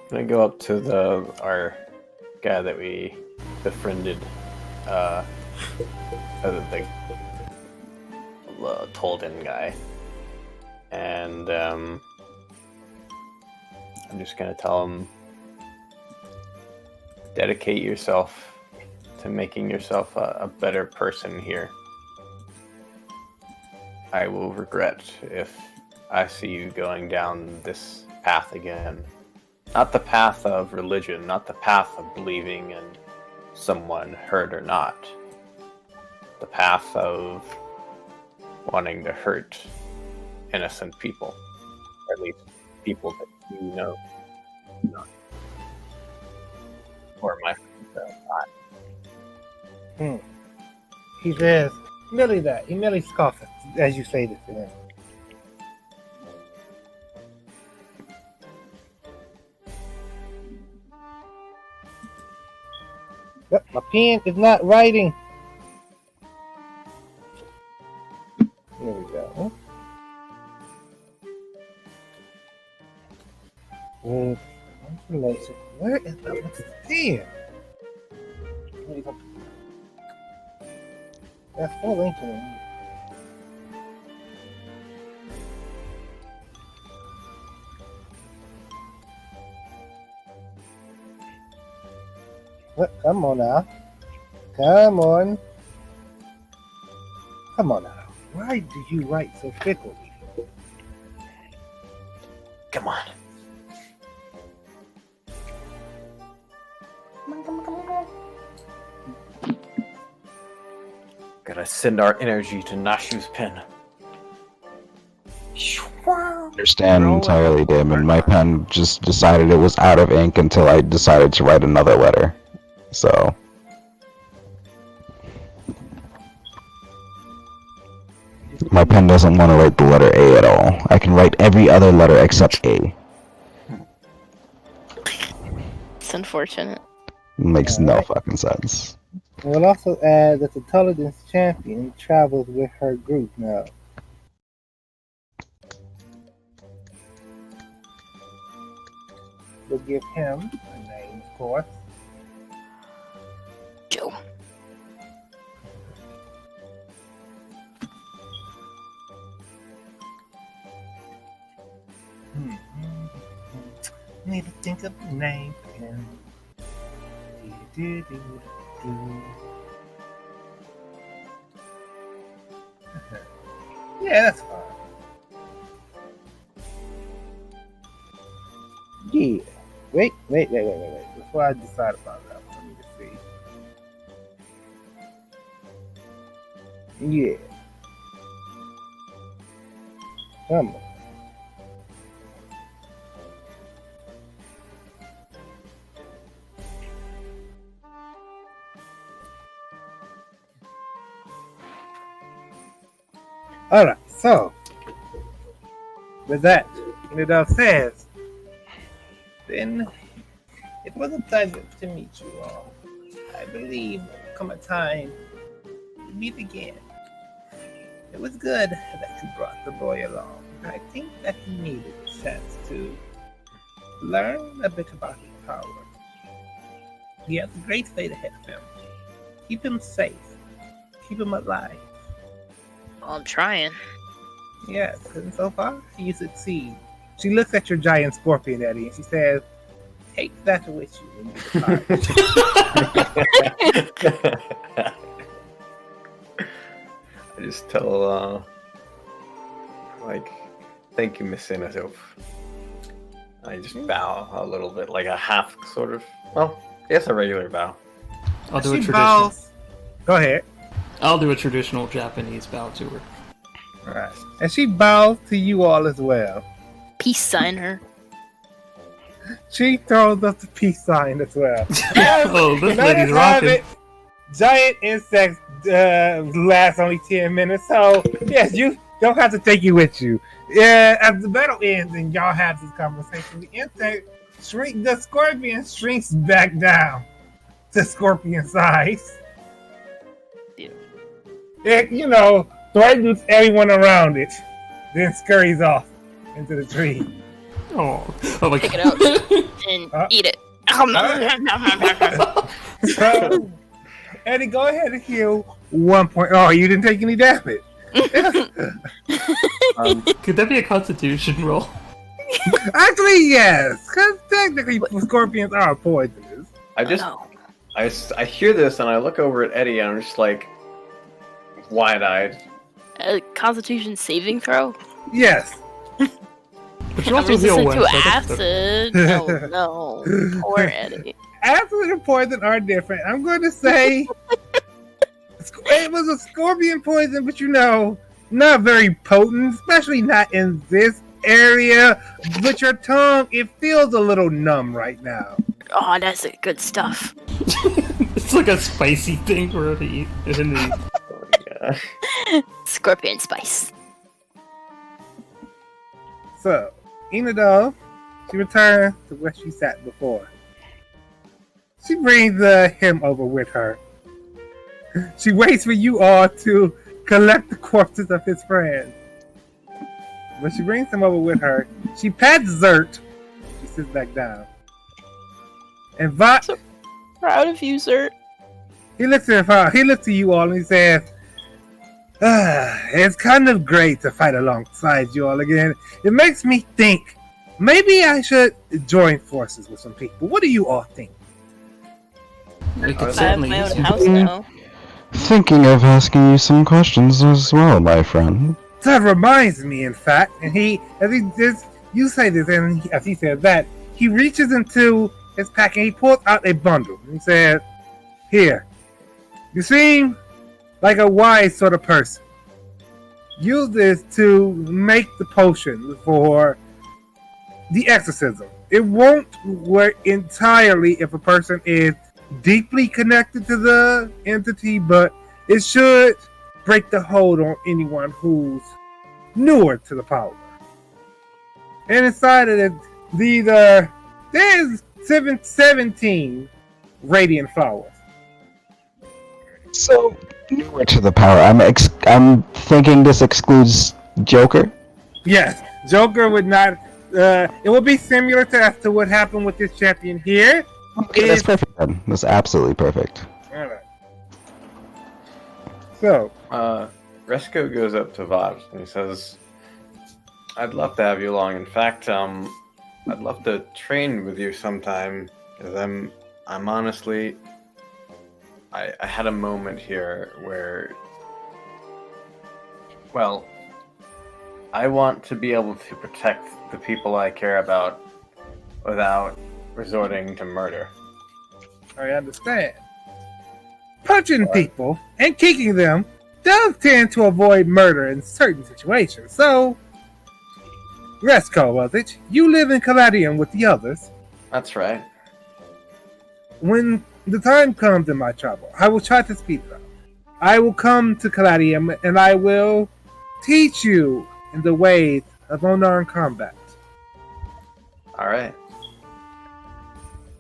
I'm gonna go up to our guy that we befriended, the Tolden guy, and I'm just gonna tell him, dedicate yourself to making yourself a better person here. I will regret if I see you going down this path again. Not the path of religion, not the path of believing in someone hurt or not. The path of wanting to hurt innocent people. Or at least people that you know. Not. Or my not. He says, merely that. He merely scoffs as you say this to him. Yep, my pen is not writing. There we go. Information. Where is the pen? That's full Lincoln. Come on now. Come on. Come on now. Why do you write so fickly? Come on. Gotta send our energy to Nashu's pen. Understand entirely, Damon. My pen just decided it was out of ink until I decided to write another letter. So. My pen doesn't want to write the letter A at all. I can write every other letter except A. It's unfortunate. Makes no fucking sense. We'll also add that the intelligence champion travels with her group now. We'll give him a name, of course. Joe. Need to think of a name for him. Yeah, that's fine. Yeah. Wait. Before I decide about that, let me just see. Yeah. Come on. Alright, so with that, Inadal says, then it was a pleasure to meet you all. I believe there will come a time to meet again. It was good that you brought the boy along. I think that he needed a chance to learn a bit about his power. He has a great fate ahead of him. Keep him safe. Keep him alive. Well, I'm trying. Yes, and so far you succeed. She looks at your giant scorpion, Eddie, and she says, "Take that with you when you depart." I just tell, thank you, Miss Inazov. I just bow a little bit, like a half sort of, well, yes, a regular bow. I'll do a She traditional. bows. Go ahead. I'll do a traditional Japanese bow to her. All right. And she bows to you all as well. Peace sign her. She throws up the peace sign as well. Oh, this Let lady's us have rocking. it. Giant insects last only 10 minutes, so yes, you don't have to take it with you. Yeah, as the battle ends and y'all have this conversation, the scorpion shrinks back down to scorpion size. It, threatens everyone around it, then scurries off into the tree. Oh my Pick god. it up and eat it. So, Eddie, go ahead and heal 1 point. Oh, you didn't take any damage. Could that be a constitution roll? Actually, yes, because technically scorpions are poisonous. I hear this and I look over at Eddie and I'm just like wide-eyed. Constitution saving throw? Yes. But you also heal resistant one. to so that's the- acid. Oh no. Poor Eddie. Acid and poison are different. I'm going to say it was a scorpion poison, but not very potent, especially not in this area. But your tongue, it feels a little numb right now. Oh, that's good stuff. It's like a spicy thing for her to eat. Scorpion spice. So, Inadol, she returns to where she sat before. She brings him over with her. She waits for you all to collect the corpses of his friends. When she brings him over with her, she pats Zert. She sits back down. And So proud of you, sir. he looks at her. He looks at you all and he says, "It's kind of great to fight alongside you all again. It makes me think maybe I should join forces with some people. What do you all think?" We could I have certainly my use own you. house now. Thinking of asking you some questions as well, my friend. That reminds me, in fact, and you say this, and as he said that, he reaches into his pack and he pulls out a bundle. And he says, "Here, you seem like a wise sort of person. Use this to make the potion for the exorcism. It won't work entirely if a person is deeply connected to the entity, but it should break the hold on anyone who's newer to the power." And inside of it, there's 17 radiant flowers. So, newer to the power. I'm thinking this excludes Joker. Yes, Joker would not. It would be similar to what happened with this champion here. Okay, that's perfect then. That's absolutely perfect. All right. So, Resco goes up to Vibes and he says, "I'd love to have you along. In fact, I'd love to train with you sometime. Because I'm honestly, I had a moment here where, well, I want to be able to protect the people I care about without resorting to murder." I understand. Punching people and kicking them does tend to avoid murder in certain situations. So, Resco, was it? You live in Caladium with the others. That's right. When the time comes in my trouble, I will try to speed it up. I will come to Caladium and I will teach you in the ways of unarmed combat. All right.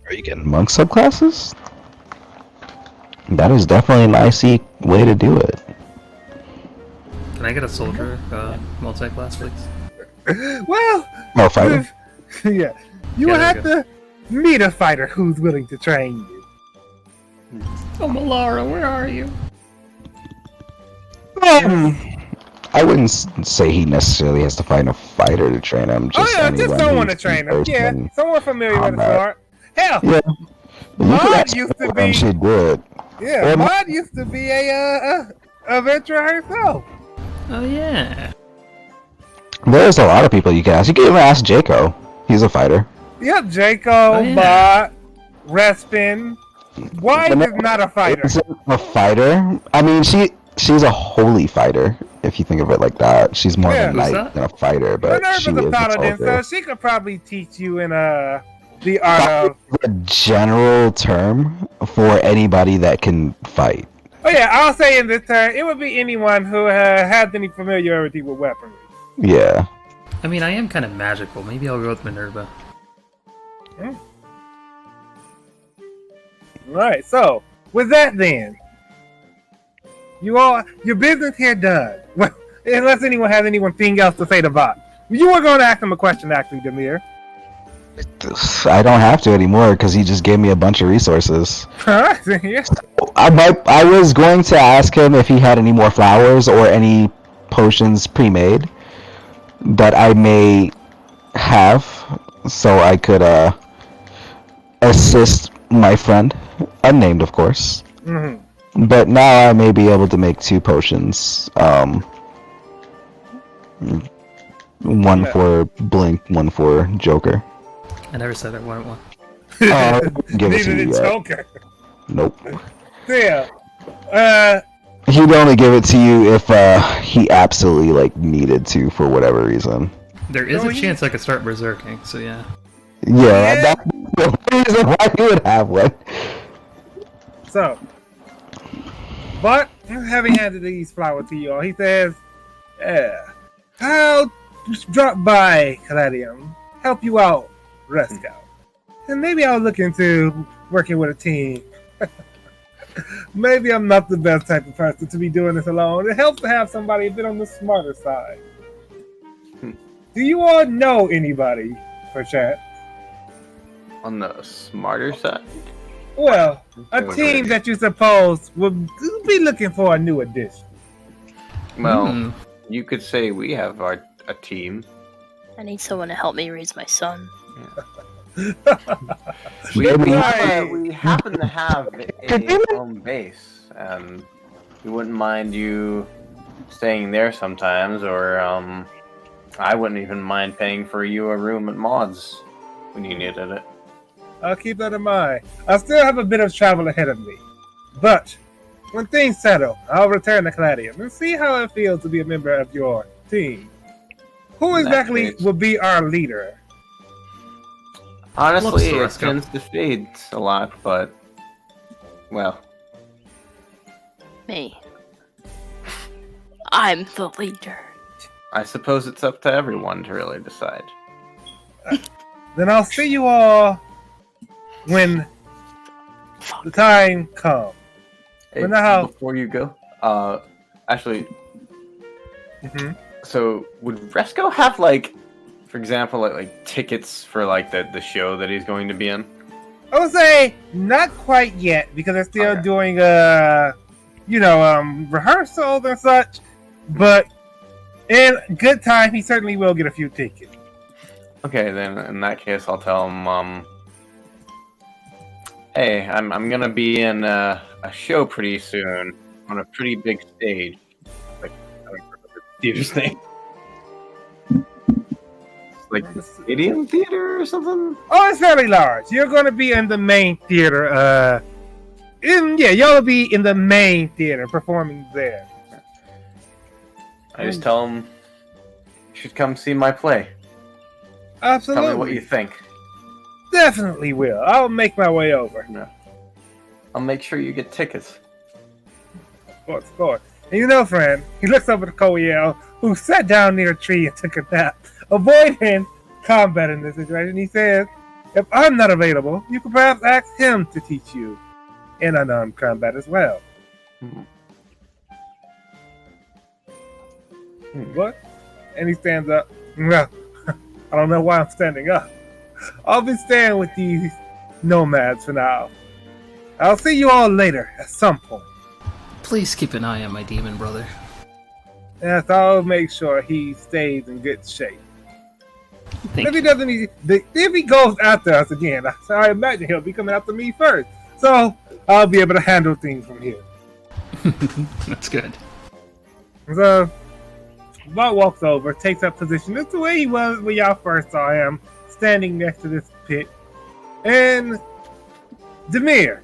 Are you getting monk subclasses? That is definitely an icy way to do it. Can I get a soldier multi-class, please? Well, Oh, fighter. yeah, you Yeah, will there have you to meet a fighter who's willing to train you. Oh, Malara, where are you? I wouldn't say he necessarily has to find a fighter to train him. Just just anyone someone to who's train him. Yeah, versed in someone familiar with the combat. sword. Hell, Yeah. You Maud could ask used to her and be- she'd do it. yeah, Or- Maud used to be a adventurer herself. Oh, yeah. There's a lot of people you can ask. You can even ask Jaco. He's a fighter. Yep, Jaco, yeah. Bot, Respin. Why is Minerva not a fighter? isn't a fighter. I mean, she's a holy fighter. If you think of it like that, she's more Yeah. of a knight Who's that? than a fighter. But Minerva's she a is paladin, a so soldier. she could probably teach you in the art of. A general term for anybody that can fight. Oh yeah, I'll say in this turn, it would be anyone who has any familiarity with weaponry. Yeah. I mean, I am kind of magical. Maybe I'll go with Minerva. Right, so with that then, your business here done. Well, unless anyone has anything else to say to Bot. You were going to ask him a question, actually, Demir. I don't have to anymore because he just gave me a bunch of resources. Huh? Yeah. I was going to ask him if he had any more flowers or any potions pre-made, but I may have, so I could assist my friend, unnamed of course. Mm-hmm. But now I may be able to make 2 potions. One for Blink, one for Joker. I never said I wanted one. Give it to Neither you did yet. Joker. Nope. Yeah. He'd only give it to you if he absolutely needed to for whatever reason. There is Oh, a yeah. chance I could start berserking, so yeah. Yeah, that's the reason why you would have one. So, but having handed these flowers to you all, he says, I'll just drop by Caladium, help you out, Resco. And maybe I'll look into working with a team. Maybe I'm not the best type of person to be doing this alone. It helps to have somebody a bit on the smarter side. Do you all know anybody, for chat? On the smarter side? Well, a team that you suppose would be looking for a new addition. Well, you could say we have a team. I need someone to help me raise my son. We Right. happen to have a home base, and we wouldn't mind you staying there sometimes, or I wouldn't even mind paying for you a room at Maud's when you needed it. I'll keep that in mind. I still have a bit of travel ahead of me. But when things settle, I'll return to Caladium and see how it feels to be a member of your team. Who exactly will be our leader? Honestly, it Let's go. tends to fade a lot, but well, Me. I'm the leader. I suppose it's up to everyone to really decide. Then I'll see you all when the time comes. Hey, Well, now- before you go, actually, Mhm. so would Resco have like, for example, like tickets for like the show that he's going to be in? I would say not quite yet because they're still Okay. doing rehearsals and such. But in good time, he certainly will get a few tickets. Okay, then in that case, I'll tell him. Hey, I'm gonna be in a show pretty soon on a pretty big stage. Like, I don't remember the theater's name. It's like the Stadium Theater or something. Oh, it's fairly large. You're going to be in the main theater. Y'all will be in the main theater performing there. I just tell him you should come see my play. Absolutely. Tell me what you think. Definitely will. I'll make my way over. I'll make sure you get tickets. Of course. And you know, friend, he looks over to Koyel, who sat down near a tree and took a nap, avoiding combat in this situation. He says, if I'm not available, you could perhaps ask him to teach you in unarmed combat as well. What? And he stands up. Well, I don't know why I'm standing up. I'll be staying with these nomads for now. I'll see you all later at some point. Please keep an eye on my demon brother. Yes, I'll make sure he stays in good shape. Thank If you. he doesn't, if he goes after us again, I imagine he'll be coming after me first. So I'll be able to handle things from here. That's good. So Bart walks over, takes up position. It's the way he was when y'all first saw him, standing next to this pit. And Demir,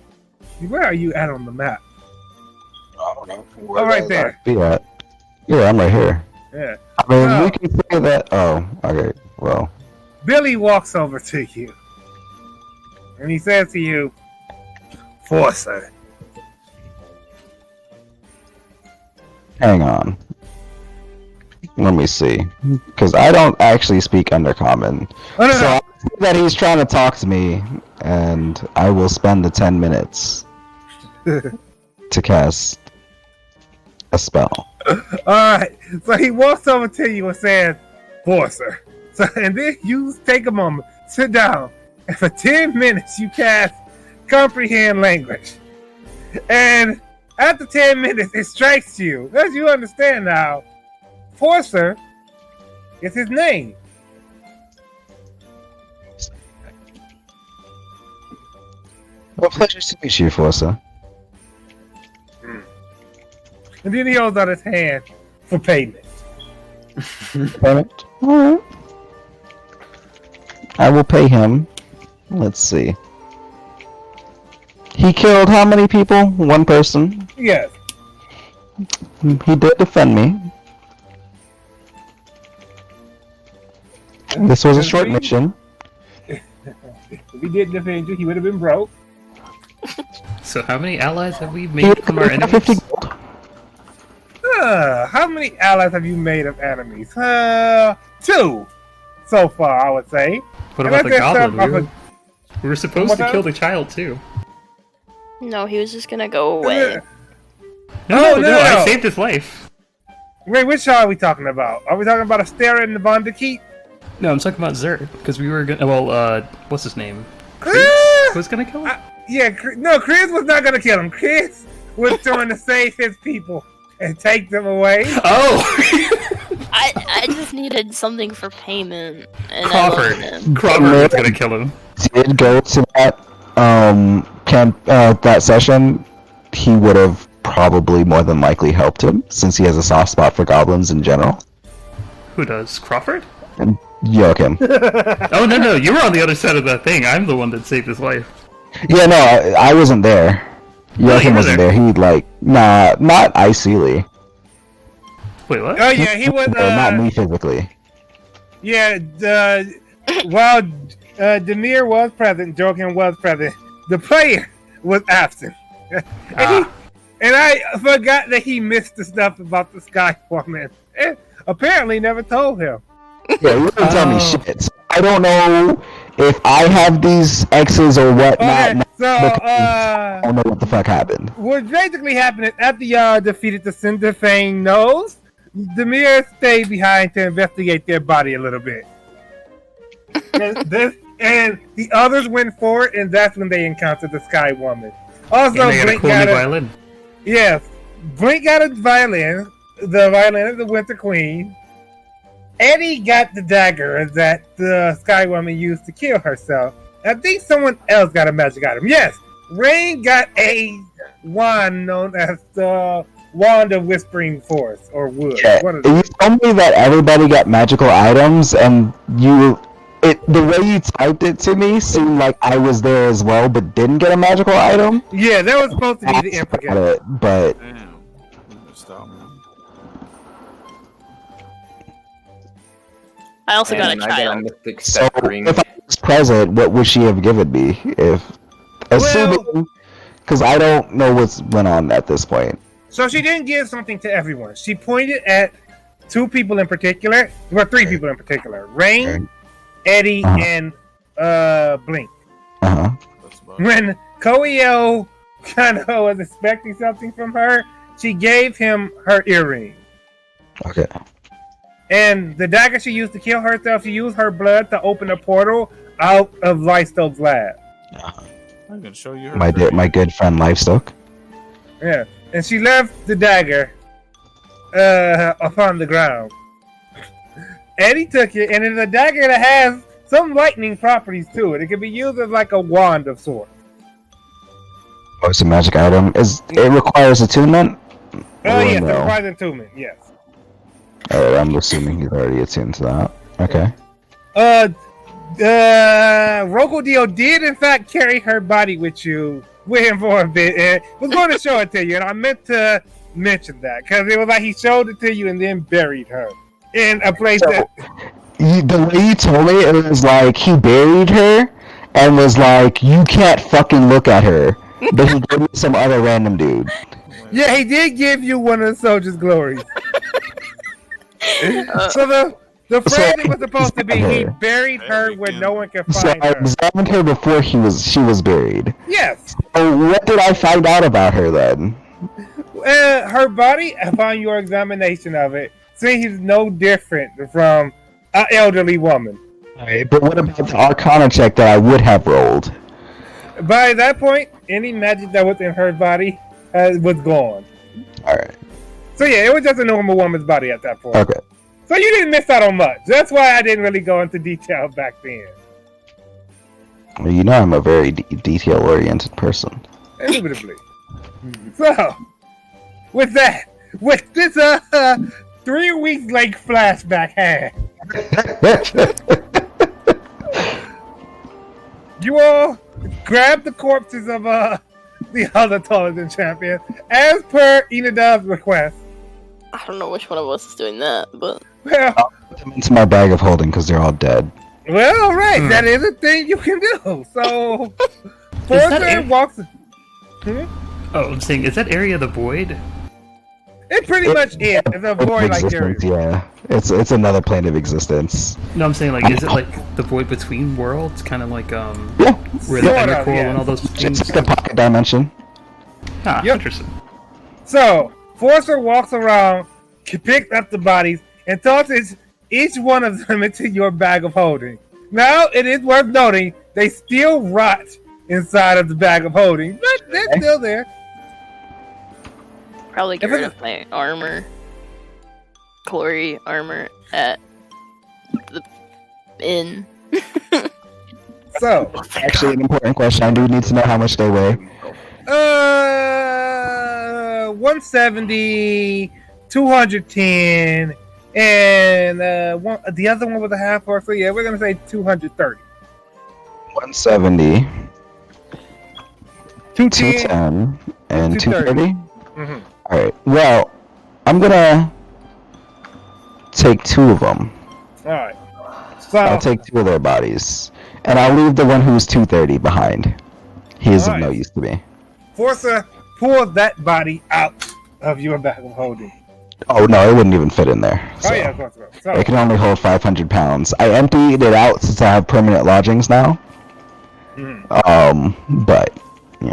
where are you at on the map? I don't know. Oh, right there. Be at. Yeah, I'm right here. Yeah. I mean, Oh. we can say that. Oh, okay. Well, Billy walks over to you, and he says to you, Forcer. hang on. Let me see, because I don't actually speak Undercommon. Oh, no, So no. I see that he's trying to talk to me, and I will spend the 10 minutes to cast a spell. Alright, so he walks over to you and says, Forcer. So, and then you take a moment, sit down, and for 10 minutes you cast Comprehend Language. And after 10 minutes, it strikes you, as you understand now, Forcer is his name. Well, pleasure to meet you, Forza. And then he holds out his hand for payment. Payment? Alright. I will pay him. Let's see. He killed how many people? One person. Yes. He did defend me. This was a short mission. If he didn't defend you, he would have been broke. So how many allies have we He made from our enemies? 50 gold. How many allies have you made of enemies? 2 so far, I would say. What And about the I guess goblin? We were supposed What's to that? kill the child too. No, he was just gonna go away. No, Oh, no, no. I saved his life. Wait, which show are we talking about? Are we talking about Astera and the Vonderkeep? No, I'm talking about Zerd, because we were gonna. Well, what's his name? Chris was gonna kill him. Yeah, no, Chris was not gonna kill him. Chris was trying to save his people and take them away. Oh, I just needed something for payment, and I Crawford. lost him. Crawford was gonna kill him. Did go to that that session, he would have probably more than likely helped him, since he has a soft spot for goblins in general. Who does? Crawford? And Joachim. Oh, no, you were on the other side of that thing. I'm the one that saved his life. Yeah, no, I wasn't there. Joachim were wasn't there. there. He, not Icely. Wait, what? Oh yeah, he was. Not me physically. Yeah, while Demir was present, Joachim was present. The player was absent, and I forgot that he missed the stuff about the Sky Woman. Apparently, never told him. Yeah, you didn't tell me shit. I don't know if I have these X's or whatnot. Okay, so I don't know what the fuck happened. what basically happened is after y'all defeated the Cinder Fang nose, Demir stayed behind to investigate their body a little bit. And the others went forward, and that's when they encountered the Sky Woman. Also, And they got a Blink cool new got a violin. yes, Blink got a violin, the violin of the Winter Queen. Eddie got the dagger that the Sky Woman used to kill herself. I think someone else got a magic item. Yes, Rain got a wand known as the Wand of Whispering Force or Wood. Yeah, One of you them. told me that everybody got magical items, and the way you typed it to me seemed like I was there as well, but didn't get a magical item. Yeah, that was supposed to be the That's implicate. about it, but Damn. Stop, man. I also got a And I got a child. mythic so step ring. if I was present, what would she have given me? Assuming, because I don't know what's went on at this point. So she didn't give something to everyone. She pointed at two people in particular. Well, three people in particular. Rain, Okay. Eddie, Uh-huh. and Blink. Uh huh. That's about When Koyo kind of was expecting something from her, she gave him her earring. Okay. And the dagger she used to kill herself, she used her blood to open a portal out of Lightstoke's lab. I'm gonna show you her. My good friend Livestock. Yeah. And she left the dagger upon the ground. Eddie took it, and it's a dagger that has some lightning properties to it. It can be used as like a wand of sorts. Oh, it's a magic item. It requires attunement? Oh, Or yes, no? the prize attunement, yes. Alright, I'm assuming he's already attuned to that. Okay. Rokodio did in fact carry her body with him for a bit, and was going to show it to you, and I meant to mention that, because it was like he showed it to you and then buried her in a place that... The way you told me, it was like he buried her and was like, you can't fucking look at her. But he gave me some other random dude. Yeah, he did give you one of the soldier's glories. So the friend it was supposed to be, he buried her where no one can So find I her. examined her before she was buried. Yes. So what did I find out about her then? Her body, upon your examination of it, seems no different from an elderly woman. Alright, but what about the Arcana check that I would have rolled? By that point, any magic that was in her body was gone. Alright, So yeah, it was just a normal woman's body at that point. okay. So you didn't miss out on much. That's why I didn't really go into detail back then. Well, you know I'm a very detail-oriented person. Indubitably. So, with this 3 weeks late flashback hand, you all grab the corpses of the other Talented champions as per Inada's request. I don't know which one of us is doing that, but Well, Put them into my bag of holding because they're all dead. well, all right, that is a thing you can do. So, that Forster it? walks. Oh, I'm saying, is that area the void? It pretty much is. It's a void like area. Existence, yeah. It's another plane of existence. No, I'm saying, like, is it like the void between worlds? Kind of like, Yeah. where the Sort of, Endercoral yeah. and all those things? It's like a pocket dimension. Ah, Yep. interesting. So, Forster walks around, picks up the bodies, and tosses each one of them into your bag of holding. Now, it is worth noting, they still rot inside of the bag of holding, but they're still there. probably get If rid it's- of my armor, glory armor at the inn. So, Actually, an important question. I do need to know how much they weigh. 170, 210, and the other one was a half horse. So yeah, we're gonna say 230. 170, 210, 210, and 230. Mhm. All right. Well, I'm gonna take 2 of them. All right. So I'll take 2 of their bodies, and I'll leave the one who's 230 behind. He is of Alright. no use to me. Forza, pull that body out of your bag of holding. Oh no, it wouldn't even fit in there. So. Oh yeah, of course. So, It can only hold 500 pounds. I emptied it out since I have permanent lodgings now. But you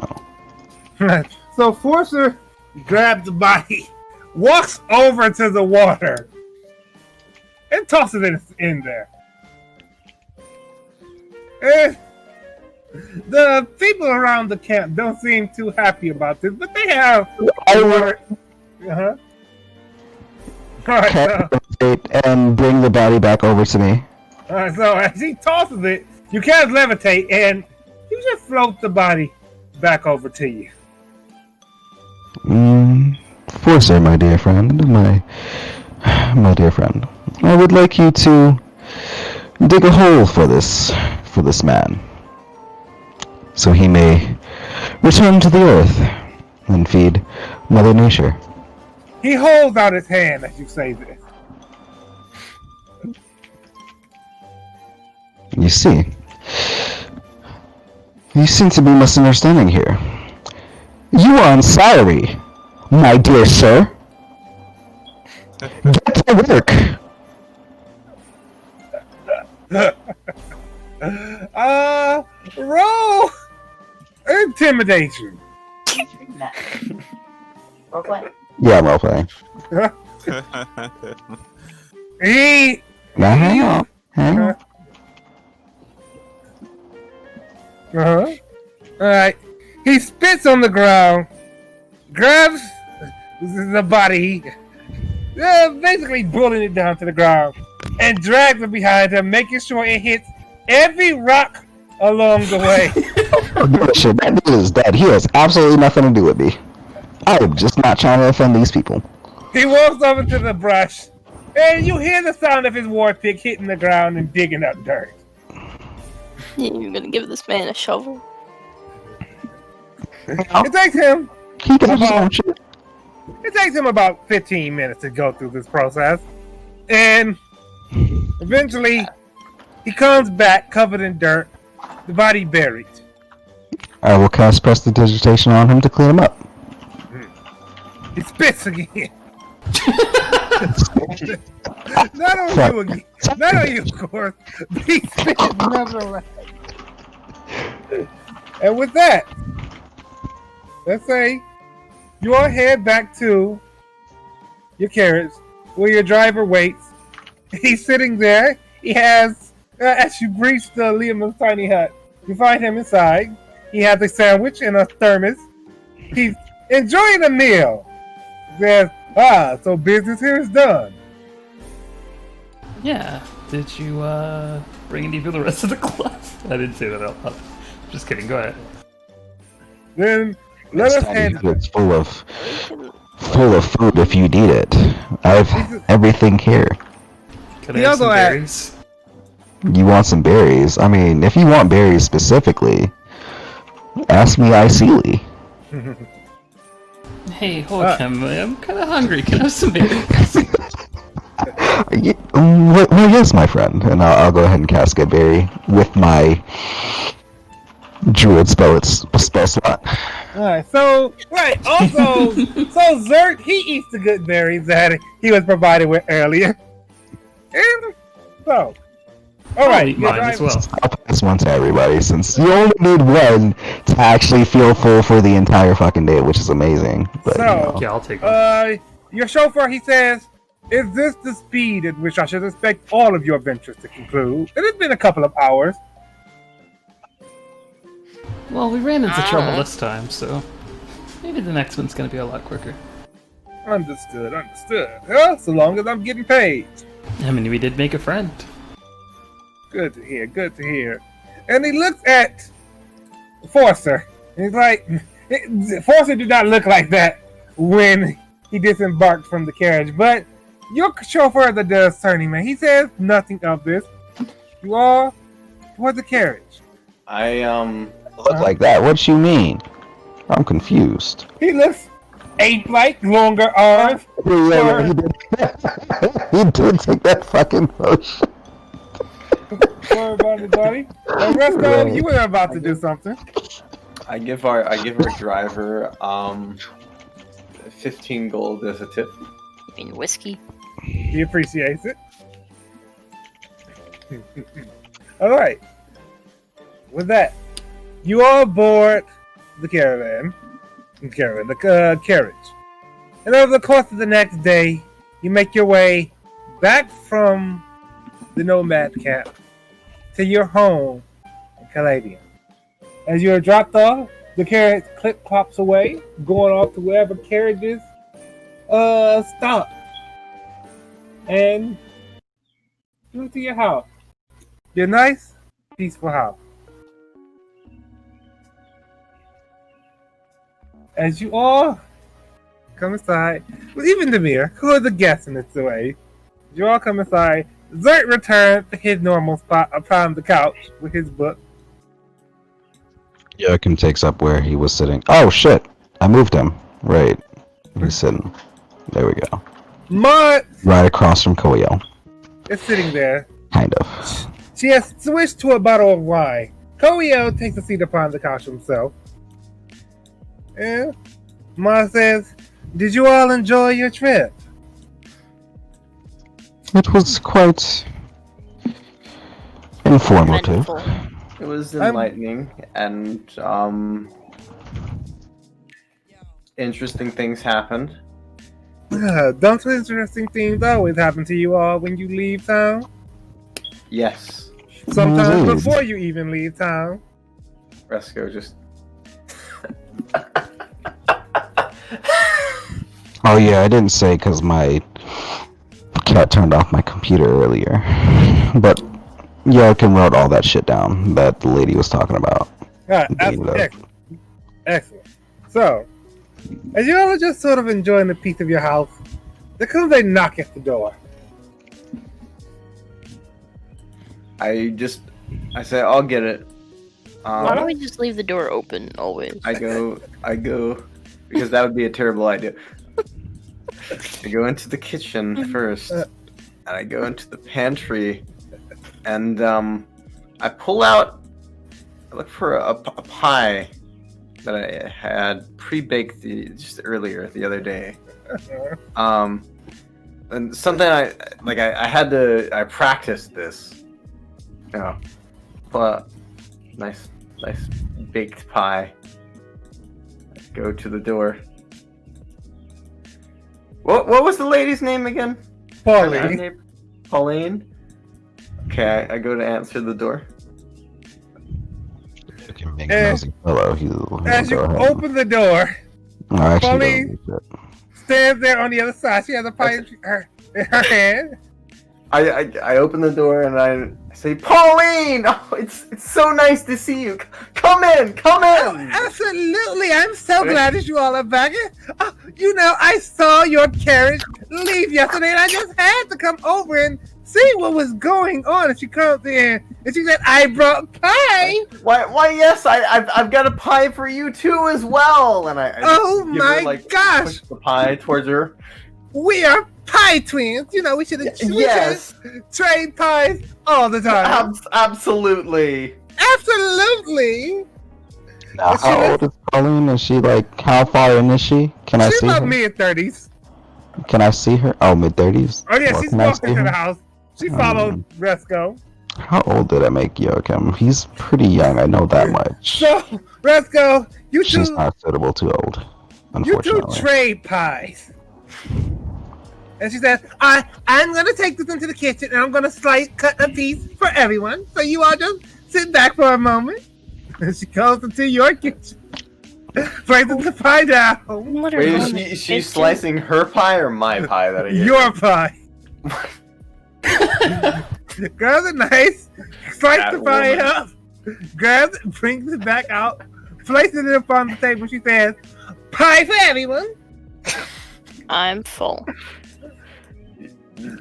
know, so Forza grabs the body, walks over to the water, and tosses it in there. And the people around the camp don't seem too happy about this, but they have. Uh-huh. All right, so, and bring the body back over to me. so as he tosses it, you can't levitate, and you just float the body back over to you. Forcer, my dear friend, my dear friend, I would like you to dig a hole for this man, so he may return to the earth and feed Mother Nature. He holds out his hand as you say this. You see, you seem to be misunderstanding here. You are on salary, my dear sir. Get to work. Roll intimidation. Roleplay. Yeah, I'm role playing. He Now hang on. Hang on. Alright. He spits on the ground, grabs the body, basically bullying it down to the ground, and drags it behind him, making sure it hits every rock along the way. Oh, shit, that dude is dead. He has absolutely nothing to do with me. I am just not trying to offend these people. He walks over to the brush, and you hear the sound of his war pick hitting the ground and digging up dirt. You're gonna give this man a shovel? It takes him He got his own shit. It takes him about 15 minutes to go through this process. And eventually, he comes back covered in dirt, the body buried. I will cast prestidigitation on him to clean him up. He spits again. Not on you again. Not on you, of course. He spits nevertheless. And with that, let's say you all head back to your carriage where your driver waits. He's sitting there. He has, as you breach the Liam's tiny hut, you find him inside. He has a sandwich and a thermos. He's enjoying a meal. He says, so business here is done. Yeah. Did you bring any for the rest of the class? I didn't say that out loud. Just kidding. Go ahead. Then let us hand It's full of food if you need it. I have everything here. Can I have some berries? You want some berries? I mean, if you want berries specifically, ask me Icely. Hey, hold on. I'm kind of hungry. Can I have some berries? Well, yes, my friend. And I'll go ahead and cast a berry with my druid spell slot. Alright, so, also, so Zert, he eats the good berries that he was provided with earlier. And so, alright, mine as well. I'll pass one to everybody, since you only need one to actually feel full for the entire fucking day, which is amazing. But, So, Yeah, I'll take one. Your chauffeur, he says, is this the speed at which I should expect all of your adventures to conclude? It has been a couple of hours. Well, we ran into trouble this time, so maybe the next one's gonna be a lot quicker. Understood. Well, so long as I'm getting paid. I mean, we did make a friend. Good to hear. And he looks at Forcer. And he's like, Forcer did not look like that when he disembarked from the carriage. But your chauffeur that does turning, man, he says nothing of this. You all toward the carriage. Look like that. What you mean? I'm confused. He looks ape-like, longer arms. Yeah, he did. He did take that fucking potion. Sorry about it, buddy. Resto, you were about to do something. I give our driver 15 gold as a tip. I mean, whiskey. He appreciates it. All right. With that, you all board the carriage. And over the course of the next day, you make your way back from the nomad camp to your home in Caladium. As you are dropped off, the carriage clip-clops away, going off to wherever carriages stop. And you to your house. Your nice, peaceful house. As you all come inside, well, even Demir, who are the guests in this way, you all come inside. Zert returns to his normal spot upon the couch with his book. Joachim takes up where he was sitting. Oh shit! I moved him. Right. He's sitting. There we go. Maud Right across from Koyo. is sitting there. Kind of. She has switched to a bottle of wine. Koyo takes a seat upon the couch himself. And Ma says, "Did you all enjoy your trip?" It was quite informative. Eventful. It was enlightening and interesting things happened. Don't interesting things always happen to you all when you leave town? Yes, Sometimes Indeed. before you even leave town. Resco just Oh yeah, I didn't say because my cat turned off my computer earlier. But Joachim wrote all that shit down that the lady was talking about. Alright, excellent. So, as you all are just sort of enjoying the peace of your house, there comes a knock at the door. I say I'll get it. Why don't we just leave the door open always? I go because that would be a terrible idea. I go into the kitchen first, and I go into the pantry, and I pull out. I look for a pie that I had pre-baked just earlier the other day. And something I practiced this. You know, but nice baked pie. I go to the door. What was the lady's name again? Pauline. Pauline. Okay, I go to answer the door. Joachim being a nosy fellow, he'll As you go ahead. open the door, Oh, actually, Pauline don't do stands there on the other side. She has a pie in her hand. I open the door and I say, Pauline! Oh, it's so nice to see you. Come in! Absolutely. I'm so glad that you all are back. Oh, I saw your carriage leave yesterday and I just had to come over and see what was going on. And she comes in and she said, "I brought pie." Why yes, I've got a pie for you too as well. And I Oh give my her, like, gosh. push the pie towards her. We are pie twins. We should have Yes. trade pies all the time. Absolutely. Absolutely. Now, how old is Pauline? Is she like, how far in is she? Can I She's see about her? mid-30s. Can I see her? Oh, mid-30s? Oh, yeah, Well, she's can I walking see into her? the house. She followed Resco. How old did I make Joachim? He's pretty young, I know that much. So, Resco, you She's two, not suitable too old, you two unfortunately. trade pies. And she says, I'm going to take this into the kitchen and I'm going to cut a piece for everyone. So you all just sit back for a moment. And she goes into your kitchen. Places the pie down. Let her Wait, run is the she kitchen. slicing her pie or my pie that I gave? Your pie. Grabs it nice, slice the pie woman. up, grabs it, brings it back out, places it upon the table. She says, "Pie for everyone." I'm full.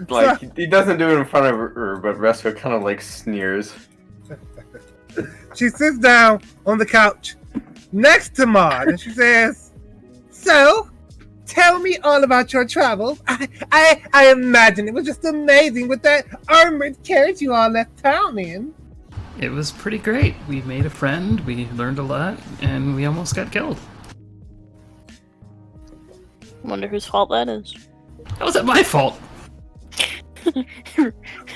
Like, he doesn't do it in front of her, but Resko kind of like sneers. She sits down on the couch next to Maud and she says, "So, tell me all about your travels. I imagine it was just amazing with that armored carriage you all left town in." It was pretty great. We made a friend, we learned a lot, and we almost got killed. Wonder whose fault that is. How was that my fault?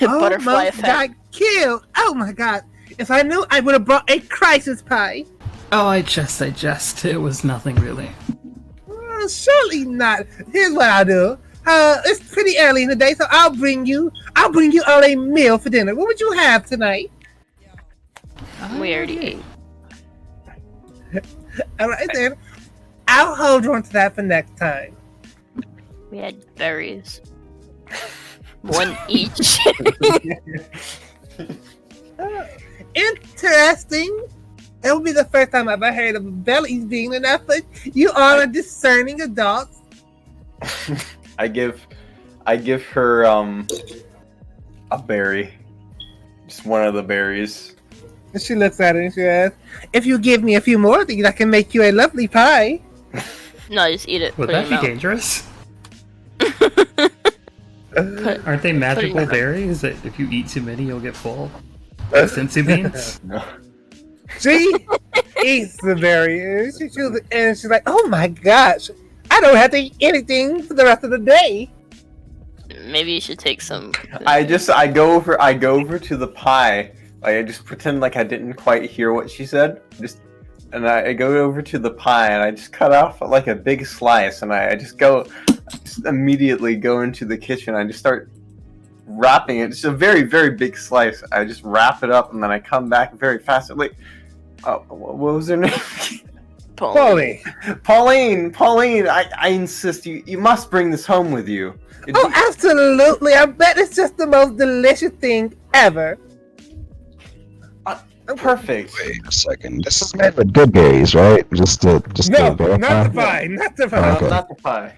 Butterfly Almost got effect. killed. Oh my god. If I knew, I would have brought a crisis pie. Oh, I jest. It was nothing really. Surely not. Here's what I'll do. It's pretty early in the day, so I'll bring you all a meal for dinner. What would you have tonight? We already ate. All right then. I'll hold on to that for next time. We had berries. One each. Interesting. It will be the first time I've ever heard of bellies being enough, but you all are discerning adults. I give her a berry, just one of the berries. And she looks at it and she says, "If you give me a few more of these, I can make you a lovely pie." No, just eat it. Would Put it that in be your dangerous? mouth. Aren't they magical berries that if you eat too many you'll get full? Like sensu beans? No. She eats the berry and she chews it, and she's like, "Oh my gosh, I don't have to eat anything for the rest of the day." Maybe you should take some. I go over to the pie. Like, I just pretend like I didn't quite hear what she said. And I go over to the pie and I just cut off like a big slice, and I just immediately go into the kitchen. I just start wrapping it. It's a very, very big slice. I just wrap it up and then I come back very fast. Like, oh, what was her name? Pauline. Pauline, I insist, you must bring this home with you. Oh, absolutely. I bet it's just the most delicious thing ever. Perfect. Wait a second. This is made with good berries, right? Just to verify. Not the pie. Not the pie. Okay. Not the pie.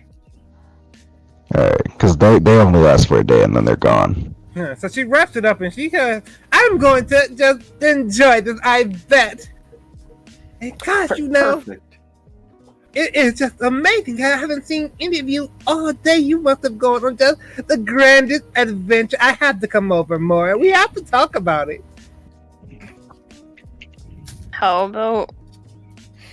Alright, because they only last for a day and then they're gone. Yeah, so she wraps it up and she says, "I'm going to just enjoy this, I bet." And gosh, Perfect. it is just amazing. I haven't seen any of you all day. You must have gone on just the grandest adventure. I have to come over more. We have to talk about it. How about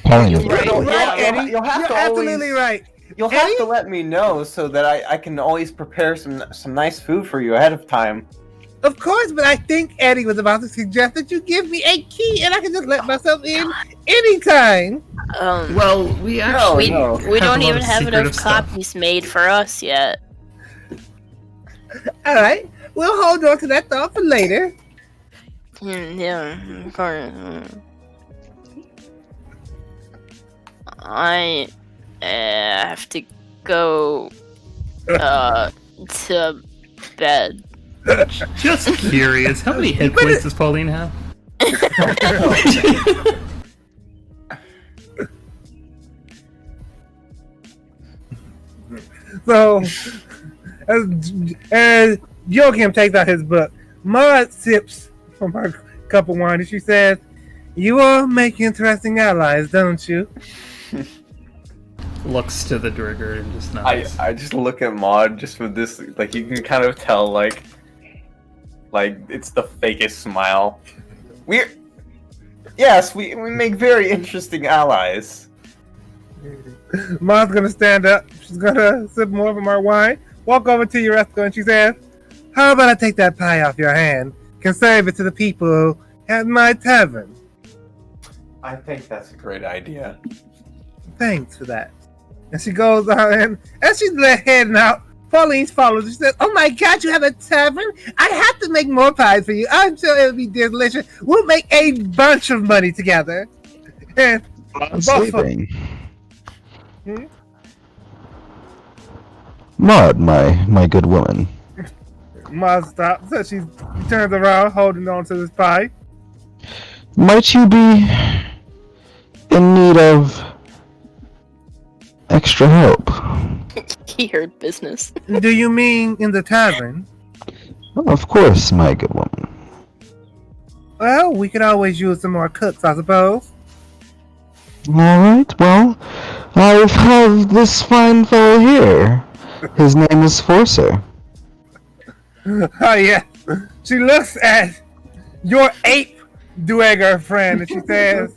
Pauline is Right, You'll Eddie. you'll have You're to absolutely always, right. You'll have Eddie? to let me know so that I can always prepare some nice food for you ahead of time. Of course, but I think Eddie was about to suggest that you give me a key and I can just let myself in anytime. Well, we actually we have don't a lot even of have enough secretive stuff. copies made for us yet. All right, we'll hold on to that thought for later. Yeah, of course. I have to go to bed. Just curious, how many hit points does Pauline have? So, as Joachim takes out his book, Maud sips from her cup of wine and she says, "You all make interesting allies, don't you?" Looks to the Drigger and just nods. I just look at Maud just with this, like, you can kind of tell, like it's the fakest smile. We make very interesting allies. Maud's gonna stand up. She's gonna sip more from our wine, walk over to Uresco, and she says, "How about I take that pie off your hand? Can serve it to the people at my tavern." I think that's a great idea. Thanks for that. And she goes on, and as she's heading out, Pauline follows. She says, "Oh my God, you have a tavern? I have to make more pies for you. I'm sure it'll be delicious. We'll make a bunch of money together." And I'm both of- sleeping. Maud, my good woman. Maud stops, so she turns around, holding on to this pie. Might you be in need of extra help? He heard business. Do you mean in the tavern? Oh, of course, my good woman. Well, we could always use some more cooks, I suppose. Alright, well, I have this fine fellow here. His name is Forcer. Oh, yeah. She looks at your ape Duergar friend and she says,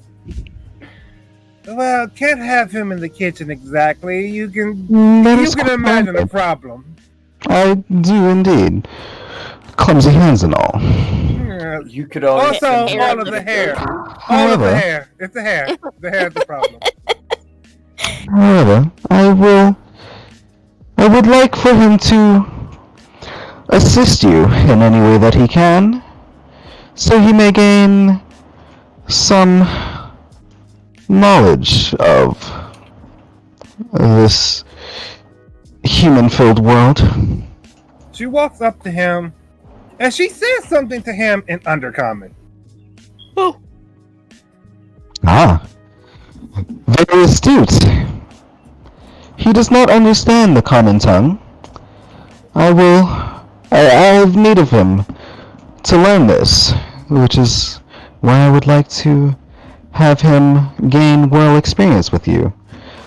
well, can't have him in the kitchen exactly. You can imagine the problem. I do indeed. Clumsy hands and all. You could always Also, all of the hair. All of the hair. It's the hair. The hair is the problem. However, I would like for him to assist you in any way that he can, so he may gain some knowledge of this human-filled world. She walks up to him and she says something to him in Undercommon. Oh. Ah, very astute. He does not understand the common tongue. I have need of him to learn this, which is why I would like to have him gain world experience with you.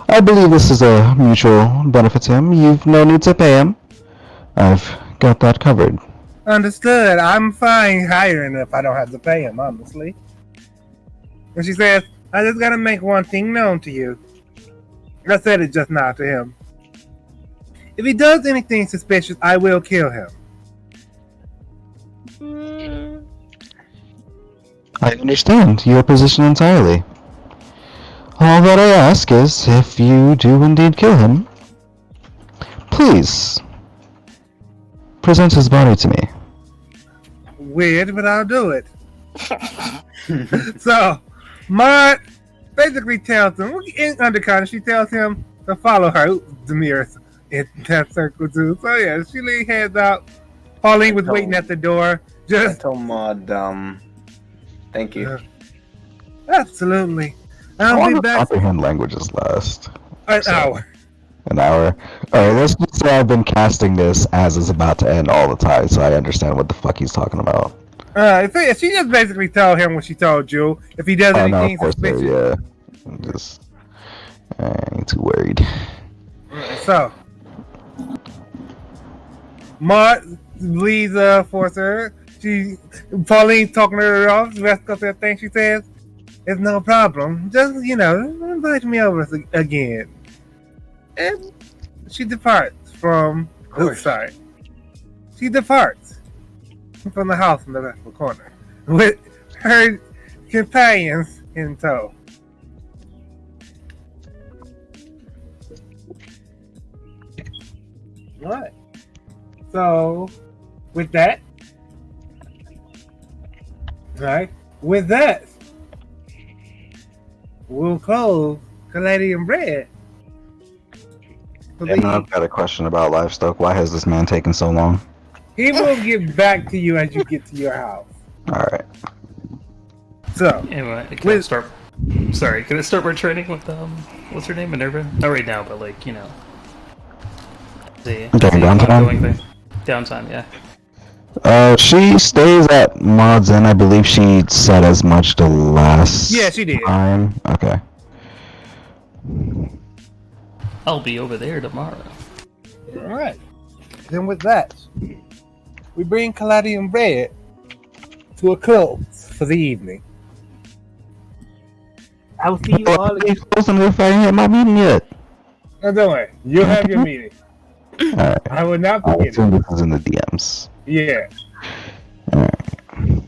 I believe this is a mutual benefit to him. You've no need to pay him. I've got that covered. Understood. I'm fine hiring if I don't have to pay him, honestly. And she says, I just gotta make one thing known to you. I said it just now to him. If he does anything suspicious, I will kill him. I understand your position entirely. All that I ask is, if you do indeed kill him, please present his body to me. Weird, but I'll do it. So, Maud basically tells him, in Undercommon, she tells him to follow her. Demir's in that circle too. So yeah, she heads out. Pauline was waiting at the door. I told Maud, thank you. Absolutely. How I'll long be do back comprehend languages last? an hour. An hour? Alright, let's just say I've been casting this as it's about to end all the time, so I understand what the fuck he's talking about. So she just basically told him what she told you. If he does anything suspicious. Yeah. I ain't too worried. So, Mart leaves Forcer. Pauline talking her off. The rest of the thing she says, it's no problem. Just, invite me over again. And she departs from She departs from the house in the left corner with her companions in tow. Alright. So, with that, we'll close Caladium Red. And I've got a question about livestock. Why has this man taken so long? He will get back to you as you get to your house. Alright. So, anyway, can I start? Sorry, can I start my training with what's her name, Minerva? Not right now, but like the downtime. Downtime, yeah. She stays at Maud's Inn. I believe she said as much the last. Yeah, she did. Time. Okay. I'll be over there tomorrow. Alright. Then with that, we bring Caladium Red to a close for the evening. I will see you all again. If I ain't had my meeting yet. No, don't worry. You'll have your meeting. Alright. I will not I forget assume it. this is in the DMs. Yeah. Alright.